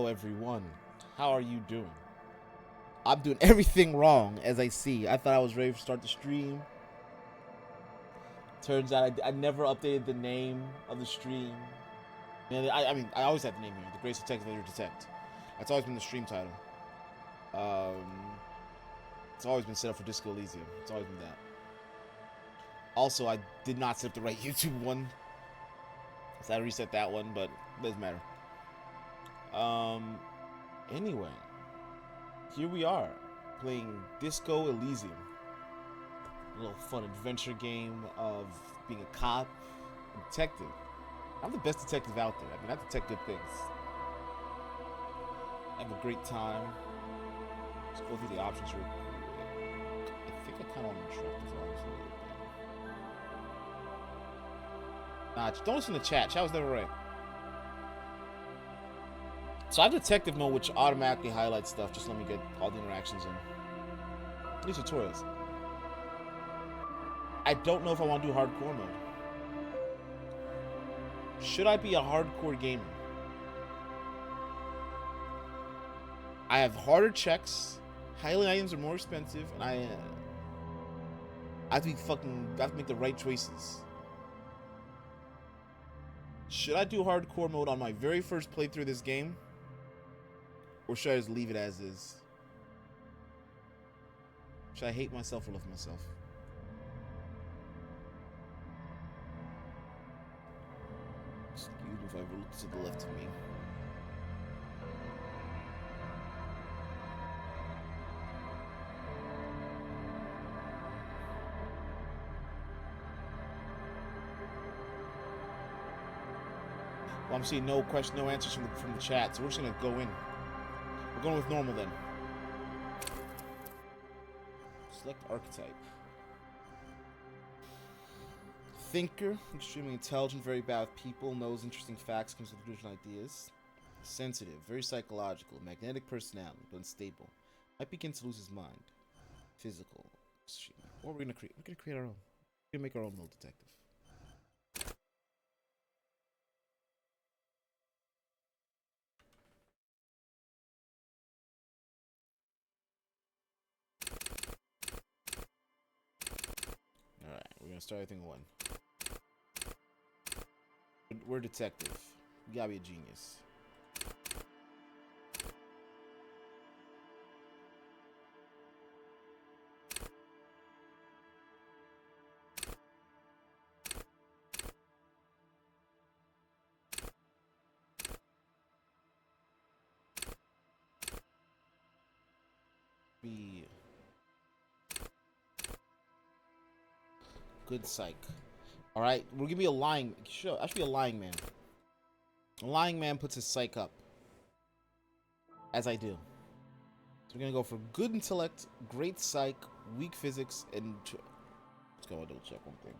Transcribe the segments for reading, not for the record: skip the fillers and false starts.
everyone. How are you doing? I'm doing everything wrong, as I see. I thought I was ready to start the stream. Turns out I never updated the name of the stream. And I mean, I always had the name here. The Grace Detective Later Detect. That's always been the stream title. It's always been set up for Disco Elysium. It's always been that. Also, I did not set up the right YouTube one. So I reset that one, but it doesn't matter. Anyway, here we are playing Disco Elysium. A little fun adventure game of being a cop, a detective. I'm the best detective out there. I mean, I detect good things. I have a great time. Let's go through the options real quick. I think I kind of want to interrupt this honestly. Nah, don't listen to chat. Chat was never right. So I have detective mode, which automatically highlights stuff. Just let me get all the interactions in. These tutorials. I don't know if I want to do hardcore mode. Should I be a hardcore gamer? I have harder checks. Highlight items are more expensive, and I have to make the right choices. Should I do hardcore mode on my very first playthrough of this game? Or should I just leave it as is? Should I hate myself or love myself? Excuse me if I look to the left of me. Well, I'm seeing no question, no answers from the chat, so we're just gonna go in. We're going with normal then. Select archetype. Thinker, extremely intelligent, very bad with people, knows interesting facts, comes with original ideas. Sensitive, very psychological, magnetic personality, but unstable. Might begin to lose his mind. Physical, what we're gonna create? We're gonna create our own. We're gonna make our own little detective. Alright, we're gonna start everything one. We're detective. We gotta be a genius. Be good psych. Alright, we're gonna be a lying. Sure, I should be a lying man. A lying man puts his psych up. As I do. So we're gonna go for good intellect, great psych, weak physics, and let's go double check one thing.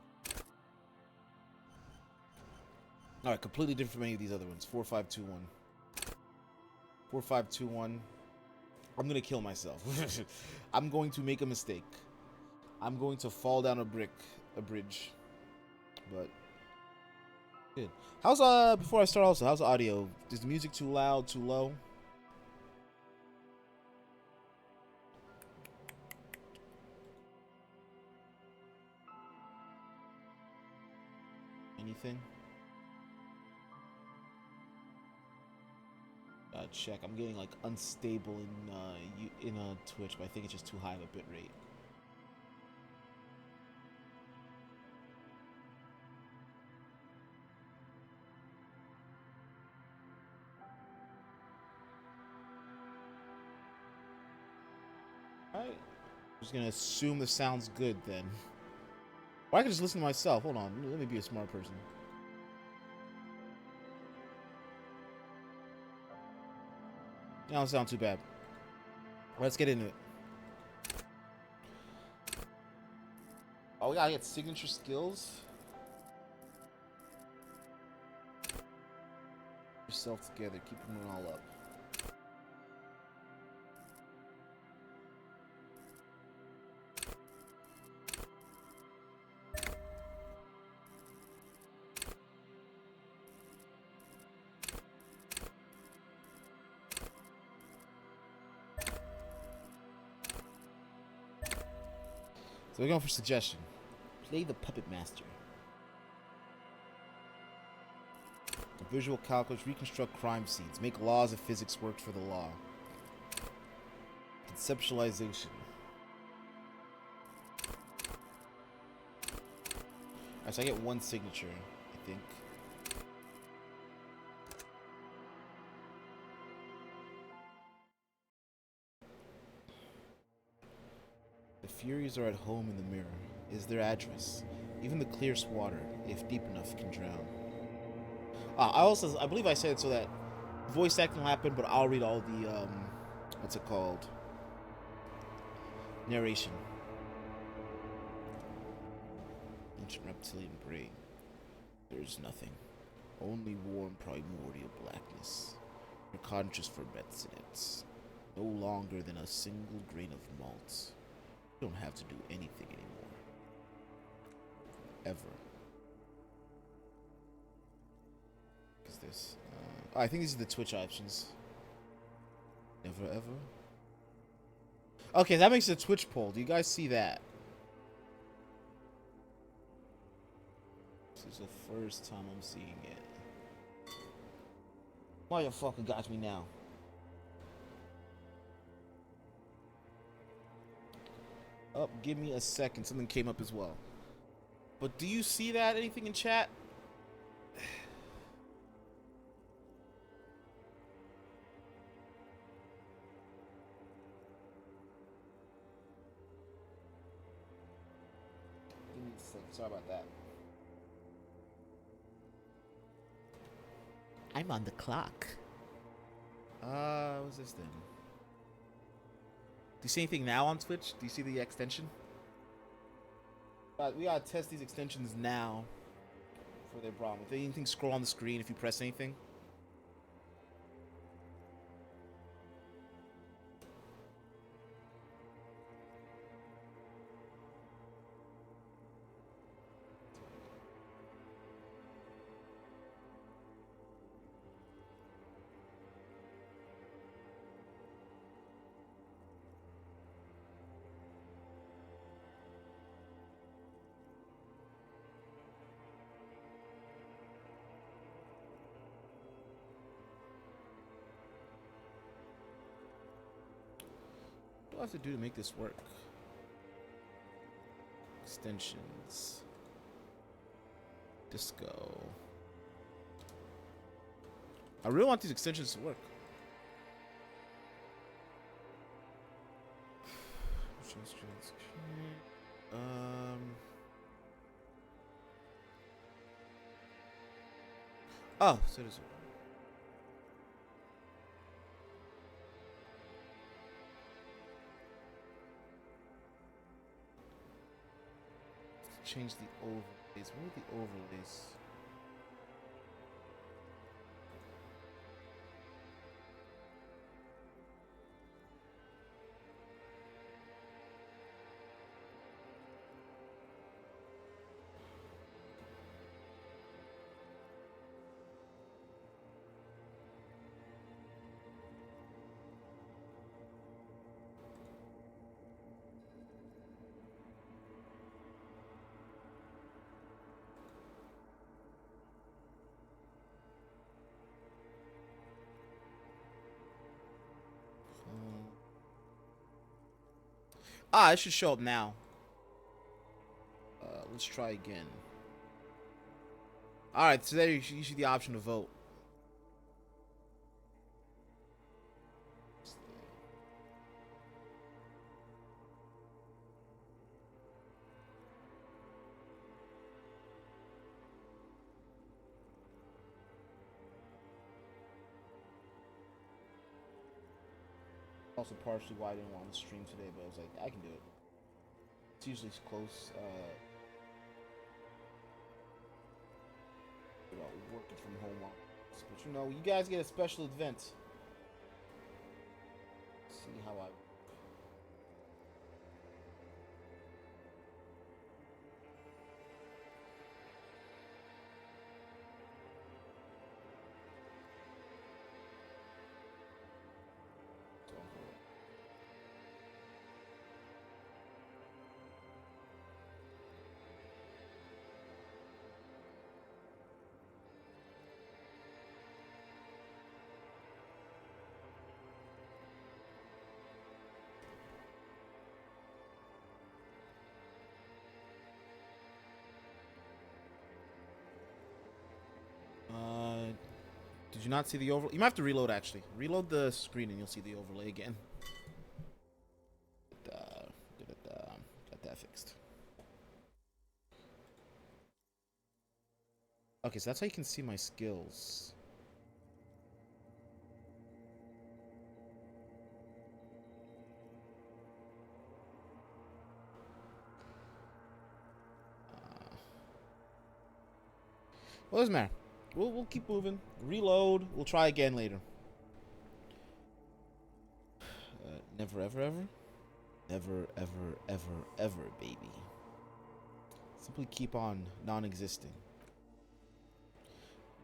Alright, completely different from any of these other ones. 4, 5, 2, 1. 4, 5, 2, 1. I'm gonna kill myself. I'm going to make a mistake. I'm going to fall down a bridge. But good. How's before I start also, how's the audio? Is the music too loud, too low? Anything? Check. I'm getting like unstable in Twitch, but I think it's just too high of a bit rate. Alright. I'm just gonna assume the sound's good then. Or I can just listen to myself. Hold on. Let me be a smart person. That don't sound too bad. Let's get into it. Oh, we gotta get signature skills. Yourself together. Keep them all up. So we're going for suggestion. Play the Puppet Master. Visual calculus, reconstruct crime scenes, make laws of physics work for the law. Conceptualization. Alright, so I get one signature, I think. The Furies are at home in the mirror. Is their address. Even the clearest water, if deep enough, can drown. I believe I said it so that voice acting will happen, but I'll read all the, what's it called? Narration. Ancient reptilian brain. There's nothing. Only warm primordial blackness. Your conscience ferments in it. No longer than a single grain of malt. You don't have to do anything anymore. Ever. What is this? I think these are the Twitch options. Never ever. Okay, that makes a Twitch poll. Do you guys see that? This is the first time I'm seeing it. Why you fucking got me now? Oh, give me a second. Something came up as well. But do you see that? Anything in chat? Give me a second. Sorry about that. I'm on the clock. What's this then? Do you see anything now on Twitch? Do you see the extension? We gotta test these extensions now for their problem. If anything scroll on the screen, if you press anything. What do I have to do to make this work? Extensions. Disco. I really want these extensions to work. Oh, so does it. Change the overlays. What are the overlays? It should show up now. Let's try again. Alright, so there you see the option to vote. Also partially why I didn't want to stream today, but I was like, I can do it. It's usually close. About working from home office, but you know, you guys get a special event. See how I. Did you not see the overlay? You might have to reload, actually. Reload the screen and you'll see the overlay again. Got that fixed. Okay, so that's how you can see my skills. Well, doesn't matter. We'll keep moving. Reload. We'll try again later. Never, ever, ever. Never, ever, ever, ever, baby. Simply keep on non-existing.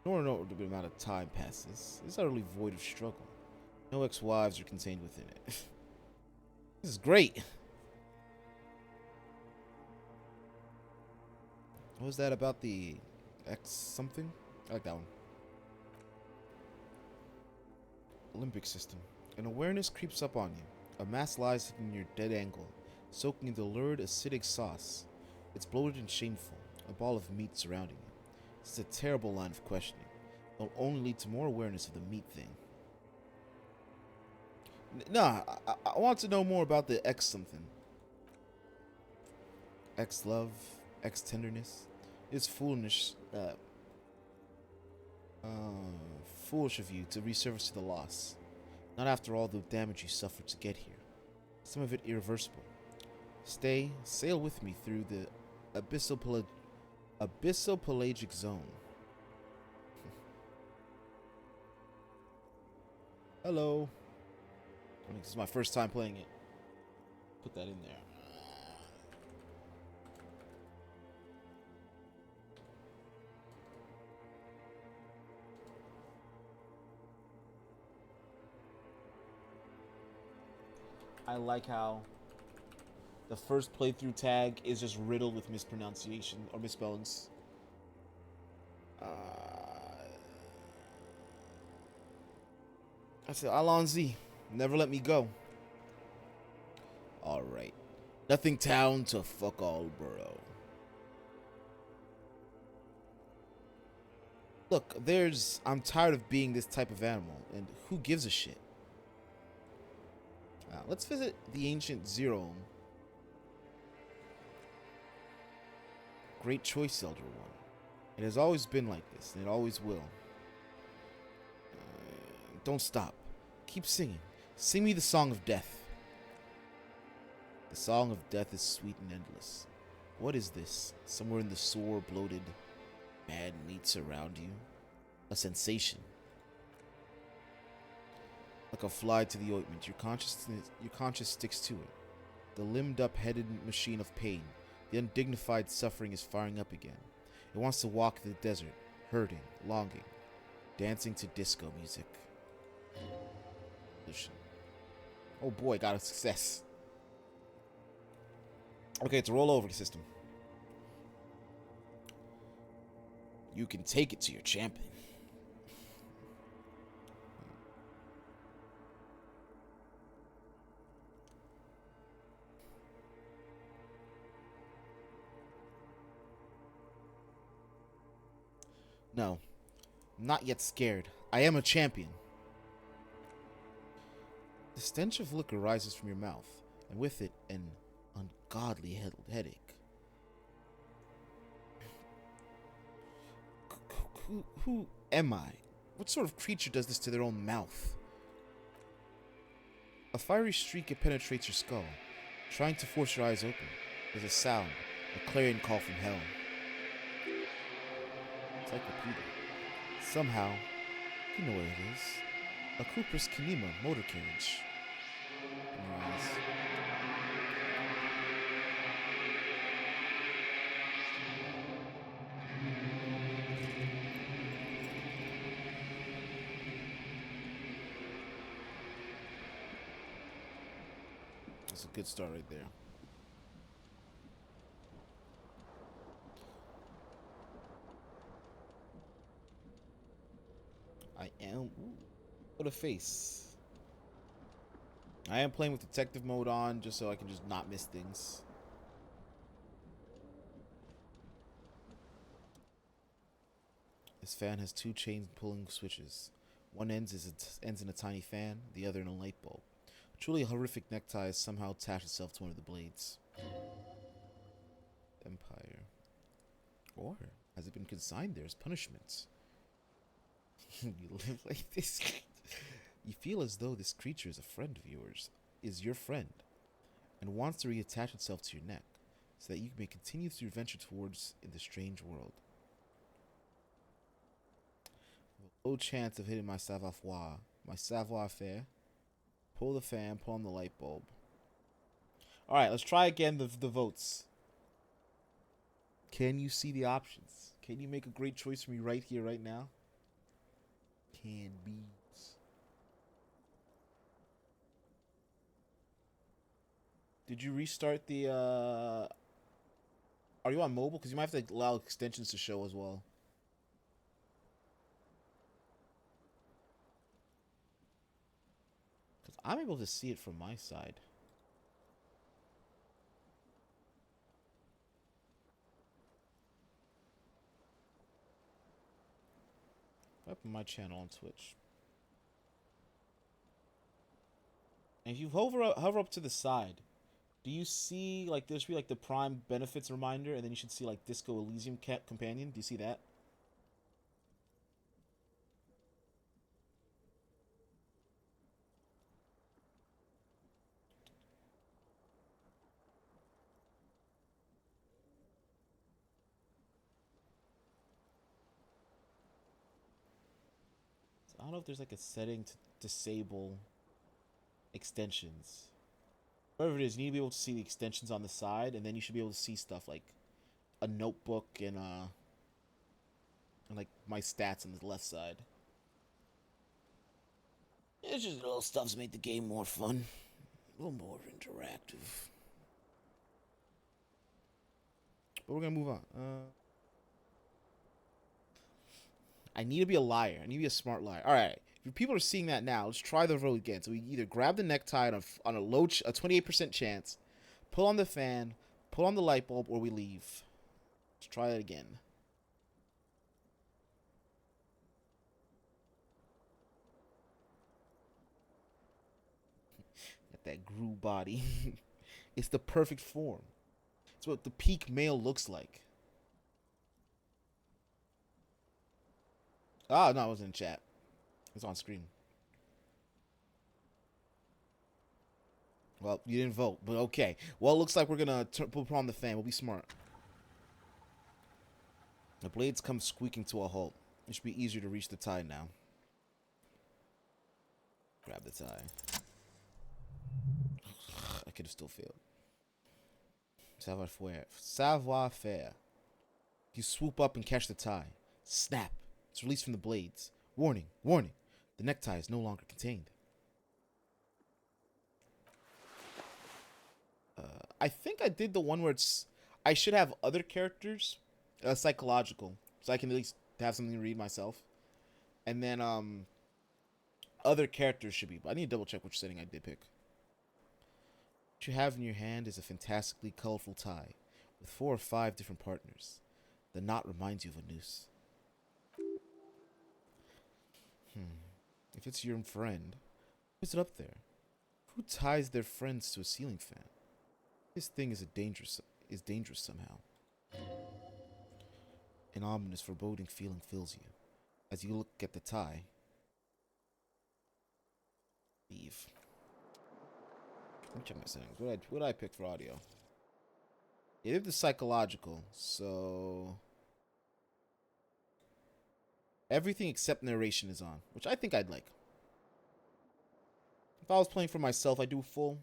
Nor no amount of time passes. It's utterly void of struggle. No ex-wives are contained within it. This is great. What was that about the X something? I like that one. Limbic system. An awareness creeps up on you. A mass lies in your dead angle, soaking in the lurid acidic sauce. It's bloated and shameful, a ball of meat surrounding you. This is a terrible line of questioning. It'll only lead to more awareness of the meat thing. Nah, I want to know more about the X something. X love, X tenderness. It's foolish of you to resurface to the loss. Not after all the damage you suffered to get here. Some of it irreversible. Sail with me through the abyssal pelagic zone. Hello. I mean, this is my first time playing it. Put that in there. I like how the first playthrough tag is just riddled with mispronunciation or misspellings. I said, Alonzi, never let me go. Alright. Nothing town to fuck all borough. Look, I'm tired of being this type of animal, and who gives a shit? Let's visit the ancient Zero. Great choice, Elder One. It has always been like this, and it always will. Don't stop. Keep singing. Sing me the song of death. The song of death is sweet and endless. What is this? Somewhere in the sore, bloated, mad meats around you? A sensation. Like a fly to the ointment, your conscience sticks to it. The limbed-up headed machine of pain, the undignified suffering is firing up again. It wants to walk the desert, hurting, longing, dancing to disco music. Oh boy, got a success. Okay, it's a rollover system. You can take it to your champion. No, I'm not yet scared. I am a champion. The stench of liquor rises from your mouth, and with it, an ungodly headache. Who am I? What sort of creature does this to their own mouth? A fiery streak penetrates your skull, trying to force your eyes open. There's a sound, a clarion call from hell. It's like repeated. Somehow, you know what it is. A Cooper's Kinema motor carriage. That's a good start right there. I am... Ooh, what a face. I am playing with detective mode on just so I can just not miss things. This fan has 2 chain pulling switches. One ends in a tiny fan, the other in a light bulb. A truly horrific necktie has somehow attached itself to one of the blades. Empire. Or has it been consigned there as punishment? You live like this. You feel as though this creature is a friend of yours, is your friend, and wants to reattach itself to your neck, so that you may continue your venture towards in the strange world. Low chance of hitting my savoir-faire. Pull the fan, pull on the light bulb. Alright, let's try again the votes. Can you see the options? Can you make a great choice for me right here, right now? Can bees. Did you restart the, Are you on mobile? Because you might have to allow extensions to show as well. Because I'm able to see it from my side. Up on my channel on Twitch. And if you hover up to the side, do you see, like, there should be, like, the Prime Benefits reminder, and then you should see, like, Disco Elysium Companion? Do you see that? So I don't know if there's, like, a setting to disable extensions. Whatever it is, you need to be able to see the extensions on the side, and then you should be able to see stuff like a notebook and like my stats on the left side. It's just little stuff to make the game more fun, a little more interactive. But we're gonna move on. I need to be a liar. I need to be a smart liar. All right. If people are seeing that now, let's try the roll again. So we either grab the necktie on a 28% chance, pull on the fan, pull on the light bulb, or we leave. Let's try that again. Got that groove body. It's the perfect form. It's what the peak male looks like. Ah, no, it wasn't in chat. It's on screen. Well, you didn't vote, but okay. Well, it looks like we're gonna put on the fan. We'll be smart. The blades come squeaking to a halt. It should be easier to reach the tie now. Grab the tie. I could have still failed. Savoir-faire. You swoop up and catch the tie. Snap. It's released from the blades. Warning, warning. The necktie is no longer contained. I think I did the one where it's... I should have other characters. Psychological. So I can at least have something to read myself. And then, other characters should be... But I need to double check which setting I did pick. What you have in your hand is a fantastically colorful tie. With 4 or 5 different partners. The knot reminds you of a noose. If it's your friend, who's it up there? Who ties their friends to a ceiling fan? This thing is dangerous somehow. An ominous, foreboding feeling fills you. As you look at the tie, leave. Let me check my settings. What did I pick for audio? It did the psychological, so... Everything except narration is on, which I think I'd like. If I was playing for myself, I'd do full,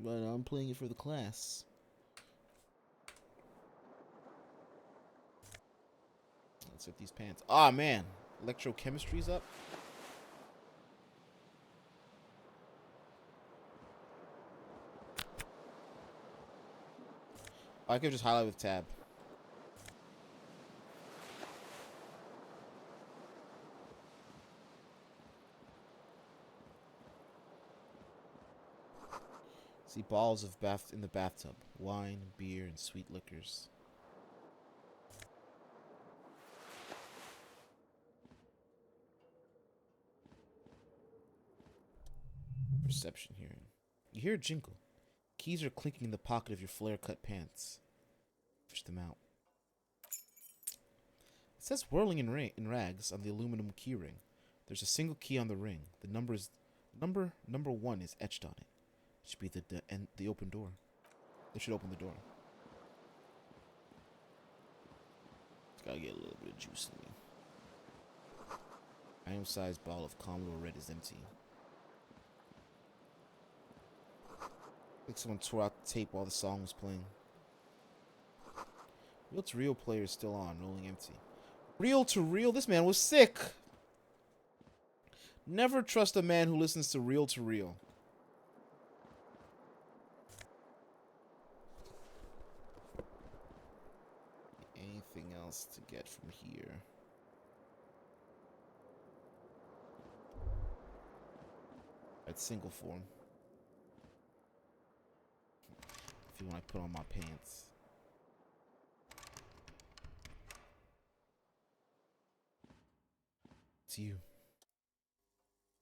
but I'm playing it for the class. Let's hit these pants. Ah, man. Electrochemistry's up. I could just highlight with tab. See balls of in the bathtub. Wine, beer, and sweet liquors. perception here. You hear a jingle. Keys are clinking in the pocket of your flare-cut pants. Fish them out. It says whirling in rags on the aluminum key ring. There's a single key on the ring. The number 1 is etched on it. It should be the open door. It should open the door. It's gotta get a little bit of juice in me. Iron-sized bottle of Commodore Red is empty. Like someone tore out the tape while the song was playing. Reel to reel player is still on, rolling empty. Reel to reel? This man was sick! Never trust a man who listens to reel to reel. Anything else to get from here? At single form. If you want to put on my pants. It's you.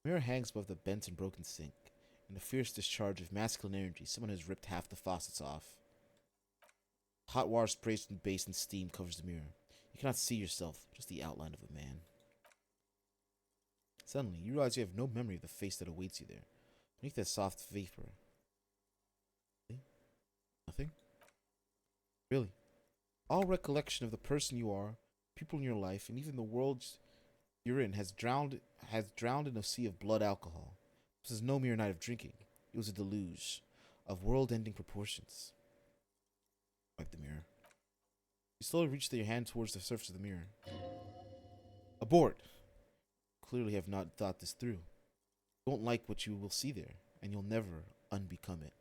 Mirror hangs above the bent and broken sink. In a fierce discharge of masculine energy, someone has ripped half the faucets off. Hot water sprays from the base and steam covers the mirror. You cannot see yourself, just the outline of a man. Suddenly, you realize you have no memory of the face that awaits you there, beneath that soft vapor. Nothing? Really? All recollection of the person you are, people in your life, and even the world you're in has drowned in a sea of blood alcohol. This is no mere night of drinking. It was a deluge of world-ending proportions. Wipe the mirror. You slowly reach your hand towards the surface of the mirror. Abort! Clearly have not thought this through. You won't like what you will see there, and you'll never unbecome it.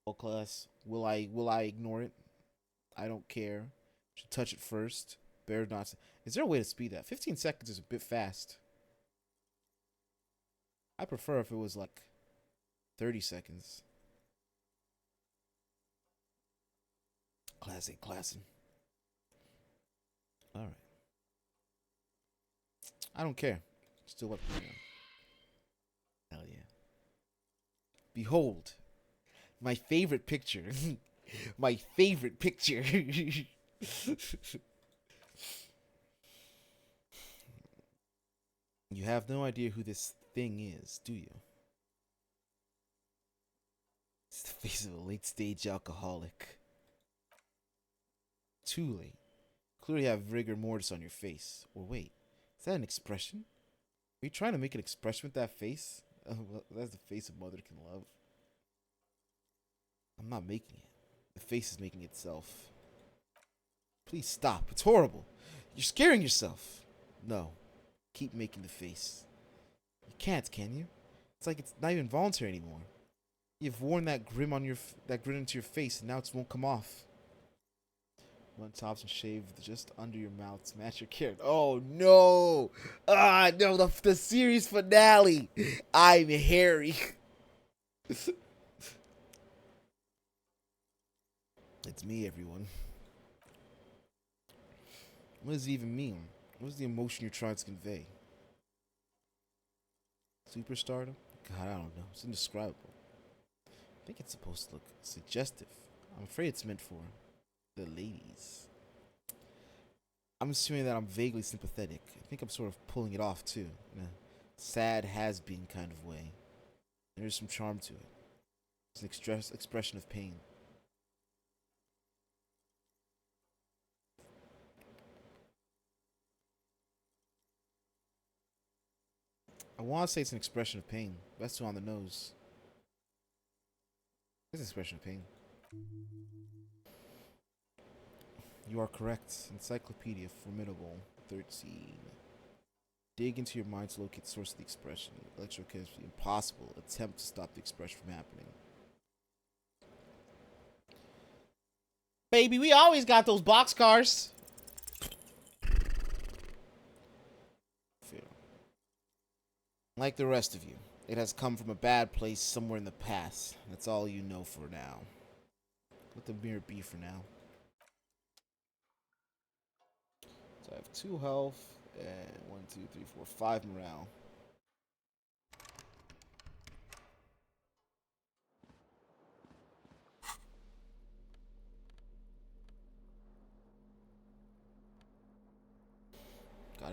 Well, class, will I ignore it? I don't care. Should touch it first. Better not. Is there a way to speed that? 15 seconds is a bit fast. I prefer if it was like 30 seconds. Classic. Alright. I don't care. Still up here. Hell yeah. Behold. My favorite picture. My favorite picture. You have no idea who this thing is, do you? It's the face of a late-stage alcoholic. Too late. Clearly have rigor mortis on your face. Or wait, is that an expression? Are you trying to make an expression with that face? Well, that's the face a mother can love. I'm not making it. The face is making itself. Please stop. It's horrible. You're scaring yourself. No. Keep making the face. You can't, can you? It's like it's not even voluntary anymore. You've worn that grin into your face, and now it won't come off. One tops and shave just under your mouth to match your character. Oh no! Ah no! The series finale. I'm Harry. It's me, everyone. What does it even mean? What's the emotion you're trying to convey? Superstardom? God, I don't know. It's indescribable. I think it's supposed to look suggestive. I'm afraid it's meant for the ladies. I'm assuming that I'm vaguely sympathetic. I think I'm sort of pulling it off, too. In a sad, has-been kind of way. There's some charm to it. It's an expression of pain. I want to say it's an expression of pain. That's too on the nose. It's an expression of pain. You are correct. Encyclopedia Formidable 13. Dig into your mind to locate the source of the expression. Electrochemistry impossible. Attempt to stop the expression from happening. Baby, we always got those boxcars. Like the rest of you, it has come from a bad place somewhere in the past. That's all you know for now. Let the mirror be for now. So I have 2 health and 1, 2, 3, 4, 5 morale.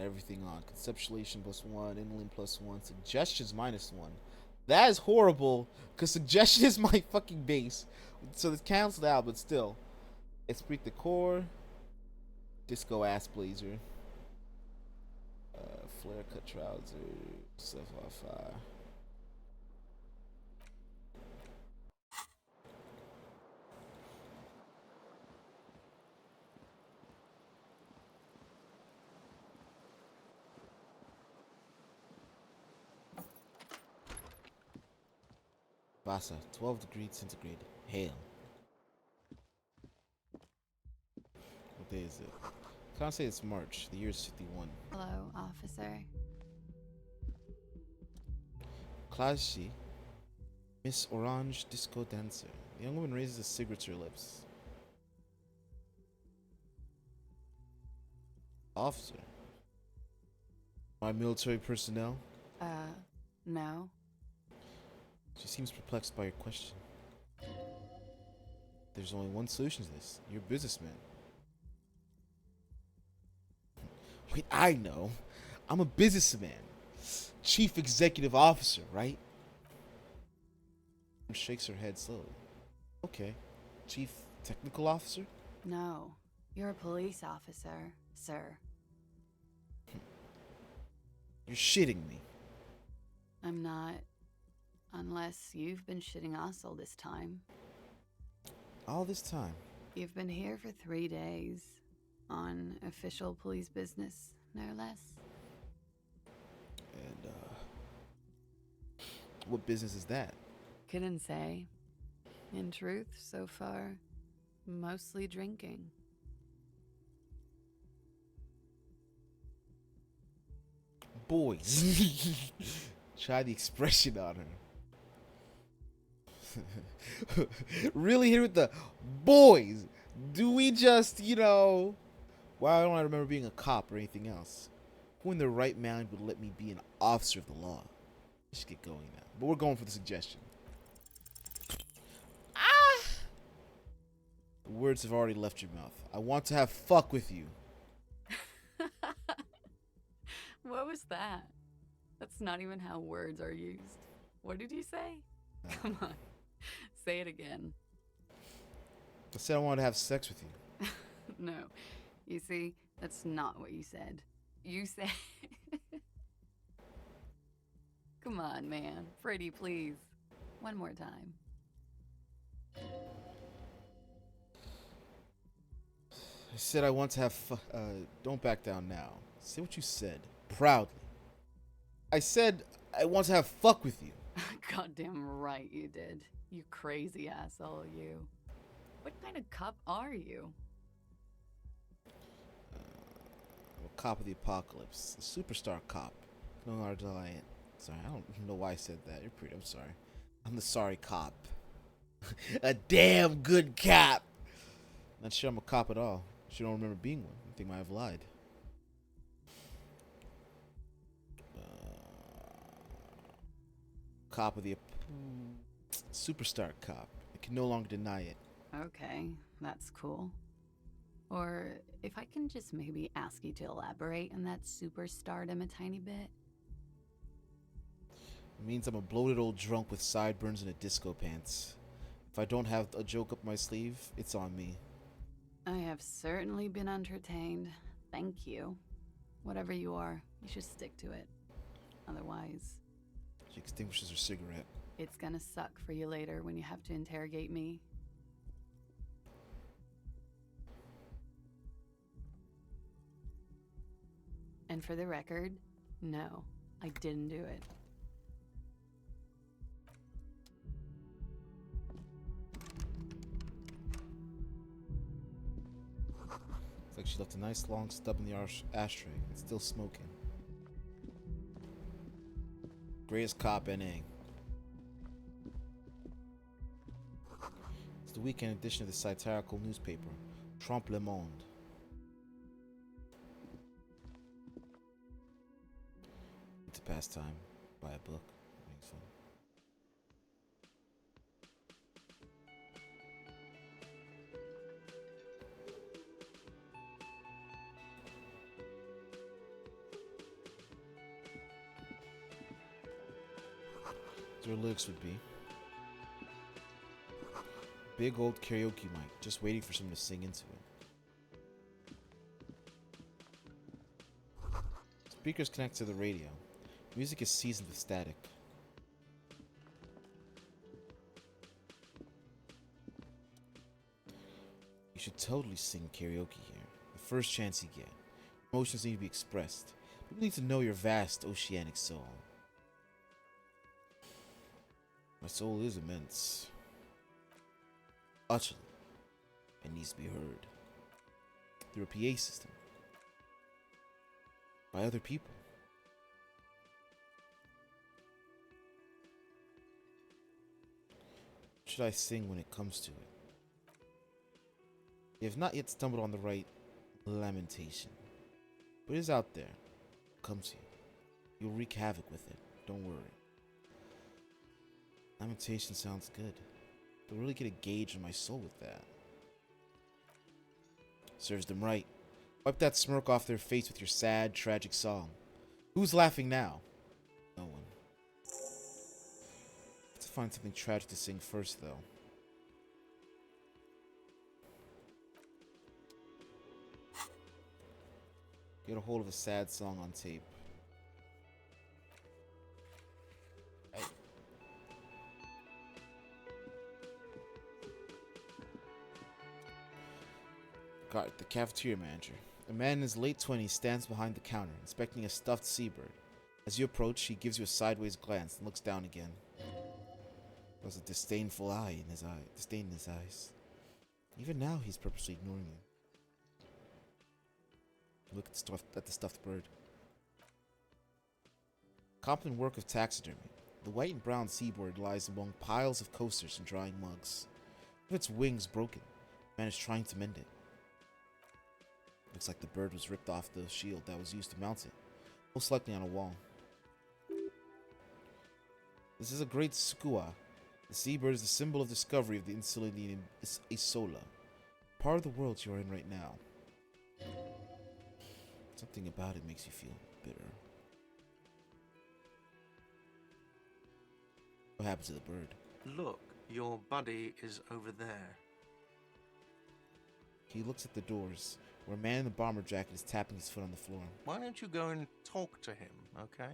everything on. Conceptualization +1, inland +1, suggestions -1. That is horrible, because suggestion is my fucking base. So it's canceled out, but still. Esprit de Corps. Disco ass blazer. Flare cut trousers. Stuff off fire. Vasa, 12 degrees centigrade. Hail. What day is it? I can't say it's March. The year is 51. Hello, officer. Classy. Miss Orange Disco Dancer. The young woman raises a cigarette to her lips. Officer. My military personnel? No. She seems perplexed by your question. There's only one solution to this. You're a businessman. Wait, I know. I'm a businessman. Chief executive officer, right? Shakes her head slowly. Okay. Chief technical officer? No. You're a police officer, sir. You're shitting me. I'm not. Unless you've been shitting us all this time. All this time? You've been here for 3 days. On official police business, no less. And, what business is that? Couldn't say. In truth, so far, mostly drinking. Boys. Try the expression on her. Really hit with the boys. Do we just, well, I don't remember being a cop or anything else. Who in their right mind would let me be an officer of the law? I should get going now. But we're going for the suggestion. The words have already left your mouth. I want to have fuck with you. What was that? That's not even how words are used. What did you say? Come on. Say it again. I said I wanted to have sex with you. No. You see, that's not what you said. You said... Come on, man. Pretty, please. One more time. I said I want to have don't back down now. Say what you said. Proudly. I said I want to have fuck with you. Goddamn right you did. You crazy asshole, you. What kind of cop are you? I'm a cop of the apocalypse. A superstar cop. No longer reliant. Sorry, I don't know why I said that. You're pretty. I'm sorry. I'm the sorry cop. A damn good cop. Not sure I'm a cop at all. She don't remember being one. I think I might have lied. Cop of the superstar cop. I can no longer deny it. Okay, that's cool. Or if I can just maybe ask you to elaborate on that superstardom a tiny bit. It means I'm a bloated old drunk with sideburns and a disco pants. If I don't have a joke up my sleeve, it's on me. I have certainly been entertained. Thank you. Whatever you are, you should stick to it. Otherwise... She extinguishes her cigarette. It's gonna suck for you later when you have to interrogate me. And for the record, no, I didn't do it. It's like she left a nice long stub in the ashtray. It's still smoking. Greatest cop NA. It's the weekend edition of the satirical newspaper, Trompe le Monde. To pass time, buy a book, makes fun. Their lyrics would be big old karaoke mic, just waiting for someone to sing into it. Speakers connect to the radio. Music is seasoned with static. You should totally sing karaoke here. The first chance you get. Emotions need to be expressed. People need to know your vast oceanic soul. My soul is immense. Utterly. It needs to be heard. Through a PA system. By other people. What should I sing when it comes to it? You have not yet stumbled on the right lamentation. But it is out there. It comes to you. You'll wreak havoc with it. Don't worry. Lamentation sounds good. But really get a gauge on my soul with that. Serves them right. Wipe that smirk off their face with your sad, tragic song. Who's laughing now? No one. Let's find something tragic to sing first, though. Get a hold of a sad song on tape. Hey. Got it, the cafeteria manager. A man in his late 20s stands behind the counter, inspecting a stuffed seabird. As you approach, he gives you a sideways glance and looks down again. There's a disdainful disdain in his eyes. Even now, he's purposely ignoring you. Look at the stuffed bird. Competent work of taxidermy. The white and brown seabird lies among piles of coasters and drying mugs. One of its wings broken. Man is trying to mend it. Looks like the bird was ripped off the shield that was used to mount it. Most likely on a wall. This is a great skua. The seabird is the symbol of discovery of the insulated Isola. Part of the world you are in right now. Something about it makes you feel bitter. What happened to the bird? Look, your buddy is over there. He looks at the doors, where a man in a bomber jacket is tapping his foot on the floor. Why don't you go and talk to him, okay?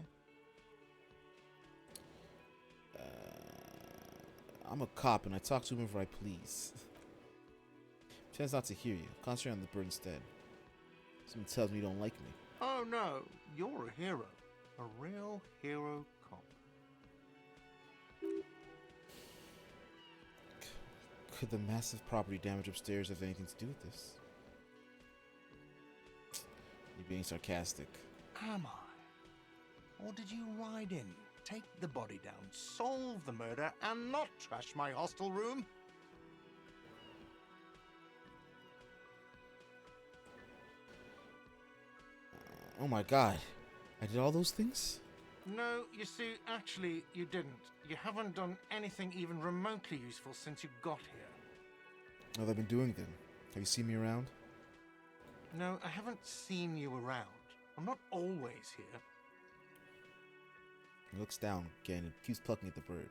I'm a cop and I talk to him whenever I please. Tends not to hear you. Concentrate on the bird instead. Someone tells me you don't like me. Oh no, you're a hero. A real hero cop. Could the massive property damage upstairs have anything to do with this? You're being sarcastic. Am I? Or did you ride in, take the body down, solve the murder, and not trash my hostel room? Oh my god. I did all those things? No, you see, actually, you didn't. You haven't done anything even remotely useful since you got here. What have I been doing then? Have you seen me around? No, I haven't seen you around. I'm not always here. He looks down again and keeps plucking at the bird.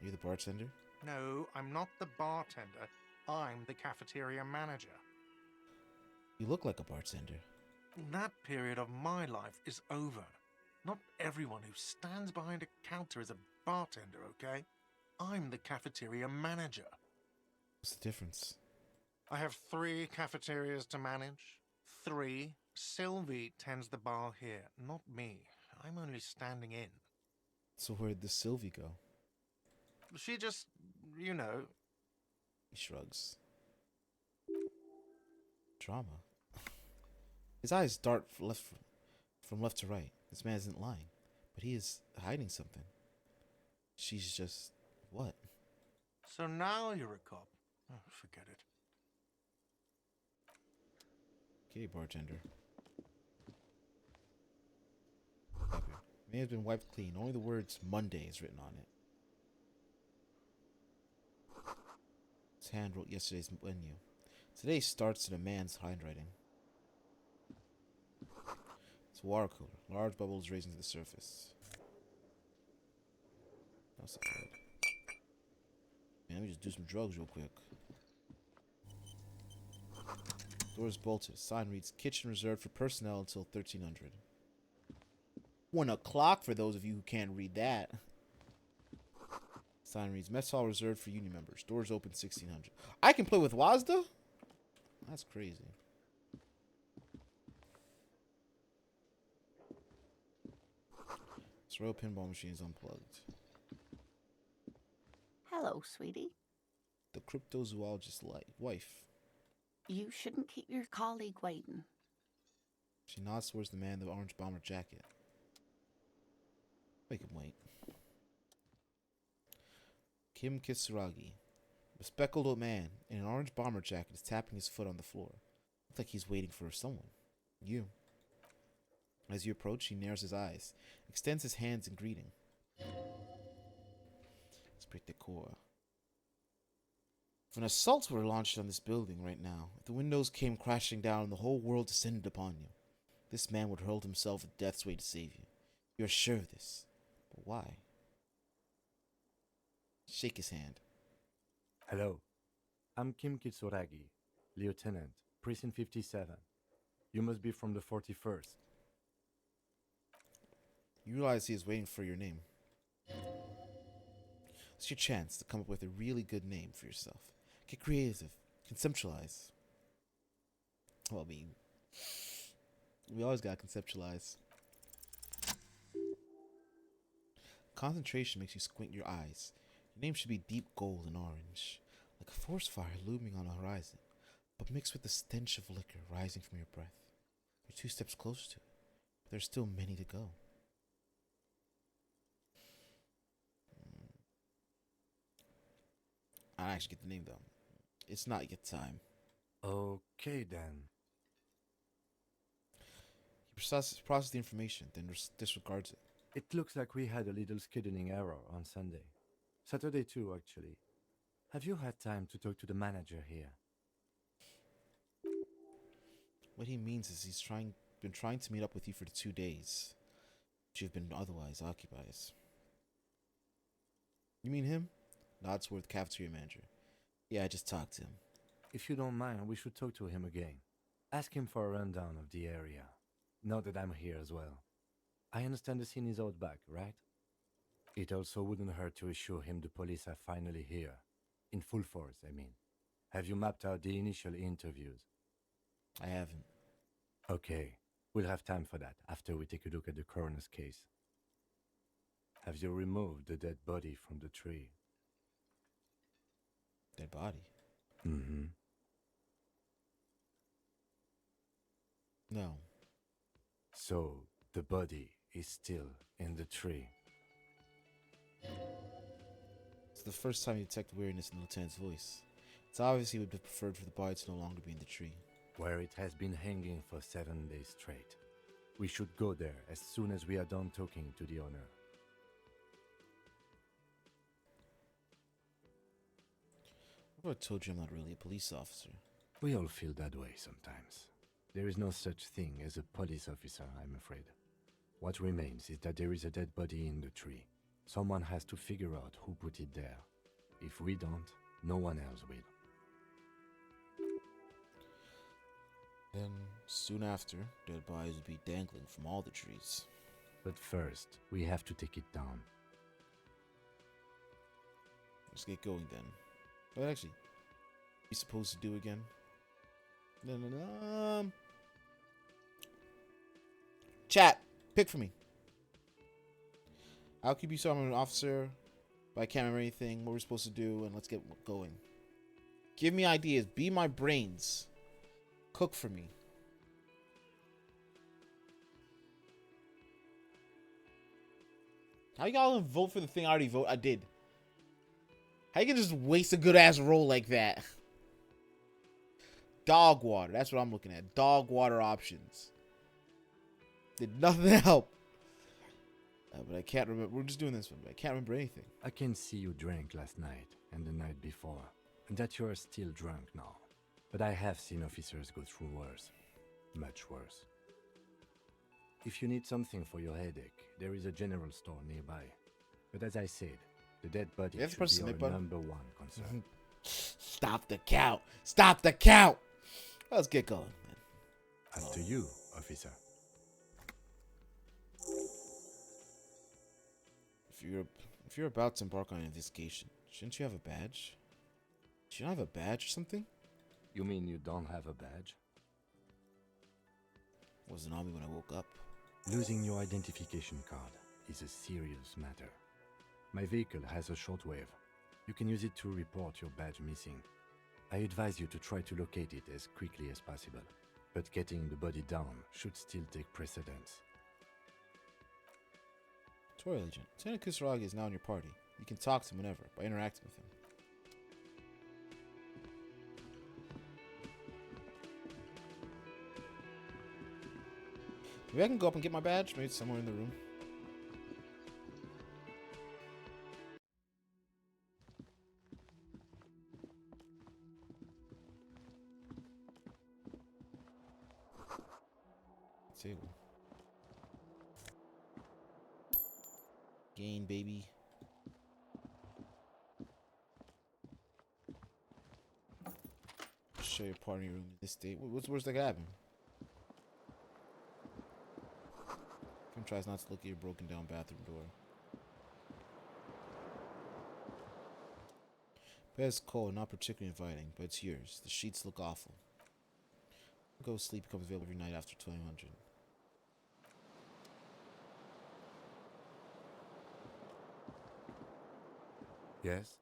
Are you the bartender? No, I'm not the bartender. I'm the cafeteria manager. You look like a bartender. That period of my life is over. Not everyone who stands behind a counter is a bartender, okay? I'm the cafeteria manager. What's the difference? I have 3 cafeterias to manage. 3. Sylvie tends the bar here, not me. I'm only standing in. So where'd the Sylvie go? She just, you know. He shrugs. Drama. His eyes dart from left to right. This man isn't lying, but he is hiding something. She's just what? So now you're a cop. Oh, forget it. Okay, bartender. Copy. May have been wiped clean. Only the words Monday is written on it. His hand wrote yesterday's menu. Today starts in a man's handwriting. It's a water cooler. Large bubbles raising to the surface. what's outside? Man, let me just do some drugs real quick. Doors bolted. Sign reads, kitchen reserved for personnel until 1300. 1 o'clock for those of you who can't read that. Sign reads, mess hall reserved for union members. Doors open 1600. I can play with Wazda? That's crazy. This row pinball machine is unplugged. Hello, sweetie. The cryptozoologist's wife. You shouldn't keep your colleague waiting. She nods towards the man in the orange bomber jacket. Make him wait. Kim Kitsuragi. A speckled old man in an orange bomber jacket is tapping his foot on the floor. Looks like he's waiting for someone. You. As you approach, he narrows his eyes, extends his hands in greeting. It's pretty decor. If an assault were launched on this building right now, if the windows came crashing down and the whole world descended upon you, this man would hurl himself at death's way to save you. You're sure of this. But why? Shake his hand. Hello. I'm Kim Kitsuragi, Lieutenant, Precinct 57. You must be from the 41st. You realize he is waiting for your name. It's your chance to come up with a really good name for yourself. Get creative. Conceptualize. Well, I mean, we always gotta conceptualize. Concentration makes you squint your eyes. Your name should be deep gold and orange, like a forest fire looming on the horizon, but mixed with the stench of liquor rising from your breath. You're 2 steps closer to it, but there's still many to go. I actually get the name though. It's not yet time. Okay then. He processes the information, then disregards it. It looks like we had a little scheduling error on Sunday. Saturday too, actually. Have you had time to talk to the manager here? What he means is he's been trying to meet up with you for the 2 days, but you've been otherwise occupied. You mean him? Nods toward the cafeteria manager. Yeah, I just talked to him. If you don't mind, we should talk to him again. Ask him for a rundown of the area. Now that I'm here as well. I understand the scene is out back, right? It also wouldn't hurt to assure him the police are finally here. In full force, I mean. Have you mapped out the initial interviews? I haven't. Okay, we'll have time for that after we take a look at the coroner's case. Have you removed the dead body from the tree? Dead body? Mm-hmm. No. So, the body is still in the tree. It's the first time you detect weariness in the lieutenant's voice. It's obvious he would have preferred for the body to no longer be in the tree. Where it has been hanging for 7 days straight. We should go there as soon as we are done talking to the owner. What if I told you I'm not really a police officer? We all feel that way sometimes. There is no such thing as a police officer, I'm afraid. What remains is that there is a dead body in the tree. Someone has to figure out who put it there. If we don't, no one else will. Then, soon after, dead bodies would be dangling from all the trees. But first, we have to take it down. Let's get going then. But actually, what are you supposed to do again? Chat, pick for me. I'll keep you so I'm an officer, but I can't remember anything, what we're supposed to do, and let's get going. Give me ideas. Be my brains. Cook for me. How y'all gonna vote for the thing I already vote? I did. How you can just waste a good ass roll like that? Dog water. That's what I'm looking at. Dog water options. Did nothing help. But I can't remember. We're just doing this one, but I can't remember anything. I can see you drank last night and the night before, and that you are still drunk now. But I have seen officers go through worse. Much worse. If you need something for your headache, there is a general store nearby. But as I said, The dead body You have to should press be the our submit button. number one concern. Stop the count. Stop the count. Let's get going. As to you, officer. If you're about to embark on an investigation, shouldn't you have a badge? Should you have a badge or something? You mean you don't have a badge? Wasn't on me when I woke up. Losing your identification card is a serious matter. My vehicle has a shortwave. You can use it to report your badge missing. I advise you to try to locate it as quickly as possible, but getting the body down should still take precedence. Toy agent. Lieutenant Kisaragi is now in your party. You can talk to him whenever by interacting with him. Maybe I can go up and get my badge. Maybe it's somewhere in the room. Table. Gain, baby. Show your party room in this state. What's worse that could happen? Kim tries not to look at your broken down bathroom door. Bed is cold, not particularly inviting, but it's yours. The sheets look awful. Go sleep becomes available every night after 1200. Yes?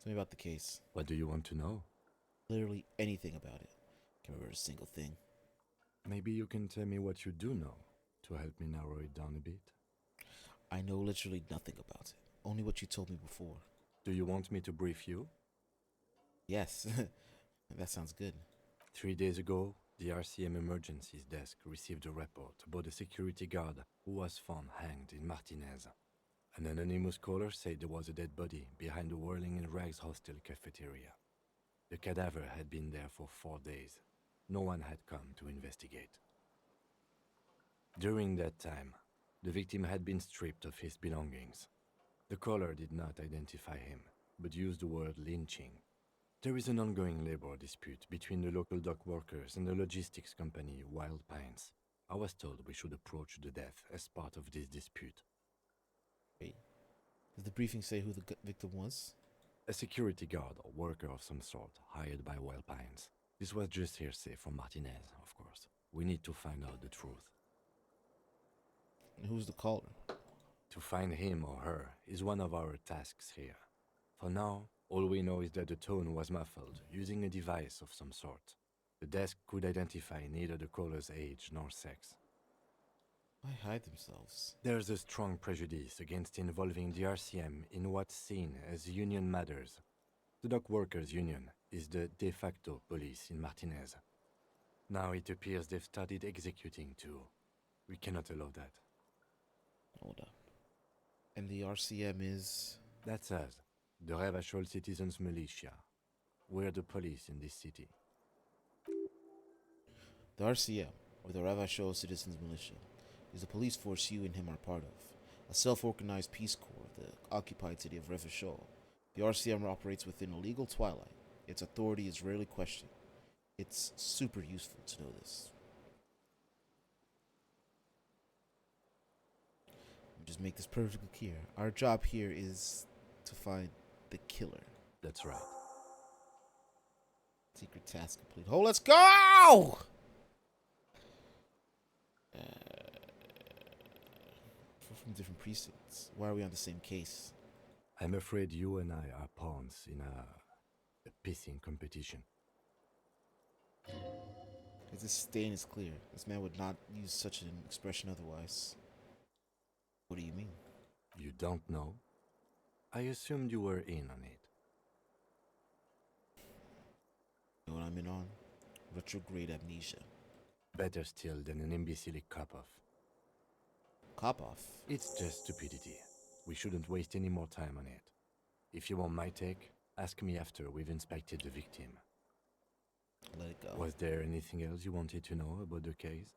Tell me about the case. What do you want to know? Literally anything about it. Can't remember a single thing. Maybe you can tell me what you do know to help me narrow it down a bit. I know literally nothing about it. Only what you told me before. Do you want me to brief you? Yes. That sounds good. 3 days ago, the RCM Emergencies Desk received a report about a security guard who was found hanged in Martinez. An anonymous caller said there was a dead body behind the Whirling in Rags hostel cafeteria. The cadaver had been there for 4 days. No one had come to investigate. During that time, the victim had been stripped of his belongings. The caller did not identify him, but used the word lynching. There is an ongoing labor dispute between the local dock workers and the logistics company Wild Pines. I was told we should approach the death as part of this dispute. Wait. Does the briefing say who the victim was? A security guard or worker of some sort hired by Wild Pines. This was just hearsay from Martinez, of course. We need to find out the truth. And who's the caller? To find him or her is one of our tasks here. For now, all we know is that the tone was muffled, using a device of some sort. The desk could identify neither the caller's age nor sex. Why hide themselves? There's a strong prejudice against involving the RCM in what's seen as union matters. The dock workers' union is the de facto police in Martinez. Now it appears they've started executing too. We cannot allow that. Hold up. And the RCM is... That's us, the Revachol Citizens Militia. We're the police in this city. The RCM, or the Ravachol Citizens Militia, is the police force you and him are part of. A self-organized peace corps of the occupied city of Revachol. The RCM operates within a legal twilight. Its authority is rarely questioned. It's super useful to know this. Just make this perfectly clear. Our job here is to find the killer. That's right. Secret task complete. Oh, let's go! We're from different precincts. Why are we on the same case? I'm afraid you and I are pawns in a pissing competition. Because this stain is clear. This man would not use such an expression otherwise. What do you mean? You don't know? I assumed you were in on it. You know what I'm in on? Retrograde amnesia. Better still than an imbecilic cop-off. Cop-off? It's just stupidity. We shouldn't waste any more time on it. If you want my take, ask me after we've inspected the victim. Let it go. Was there anything else you wanted to know about the case?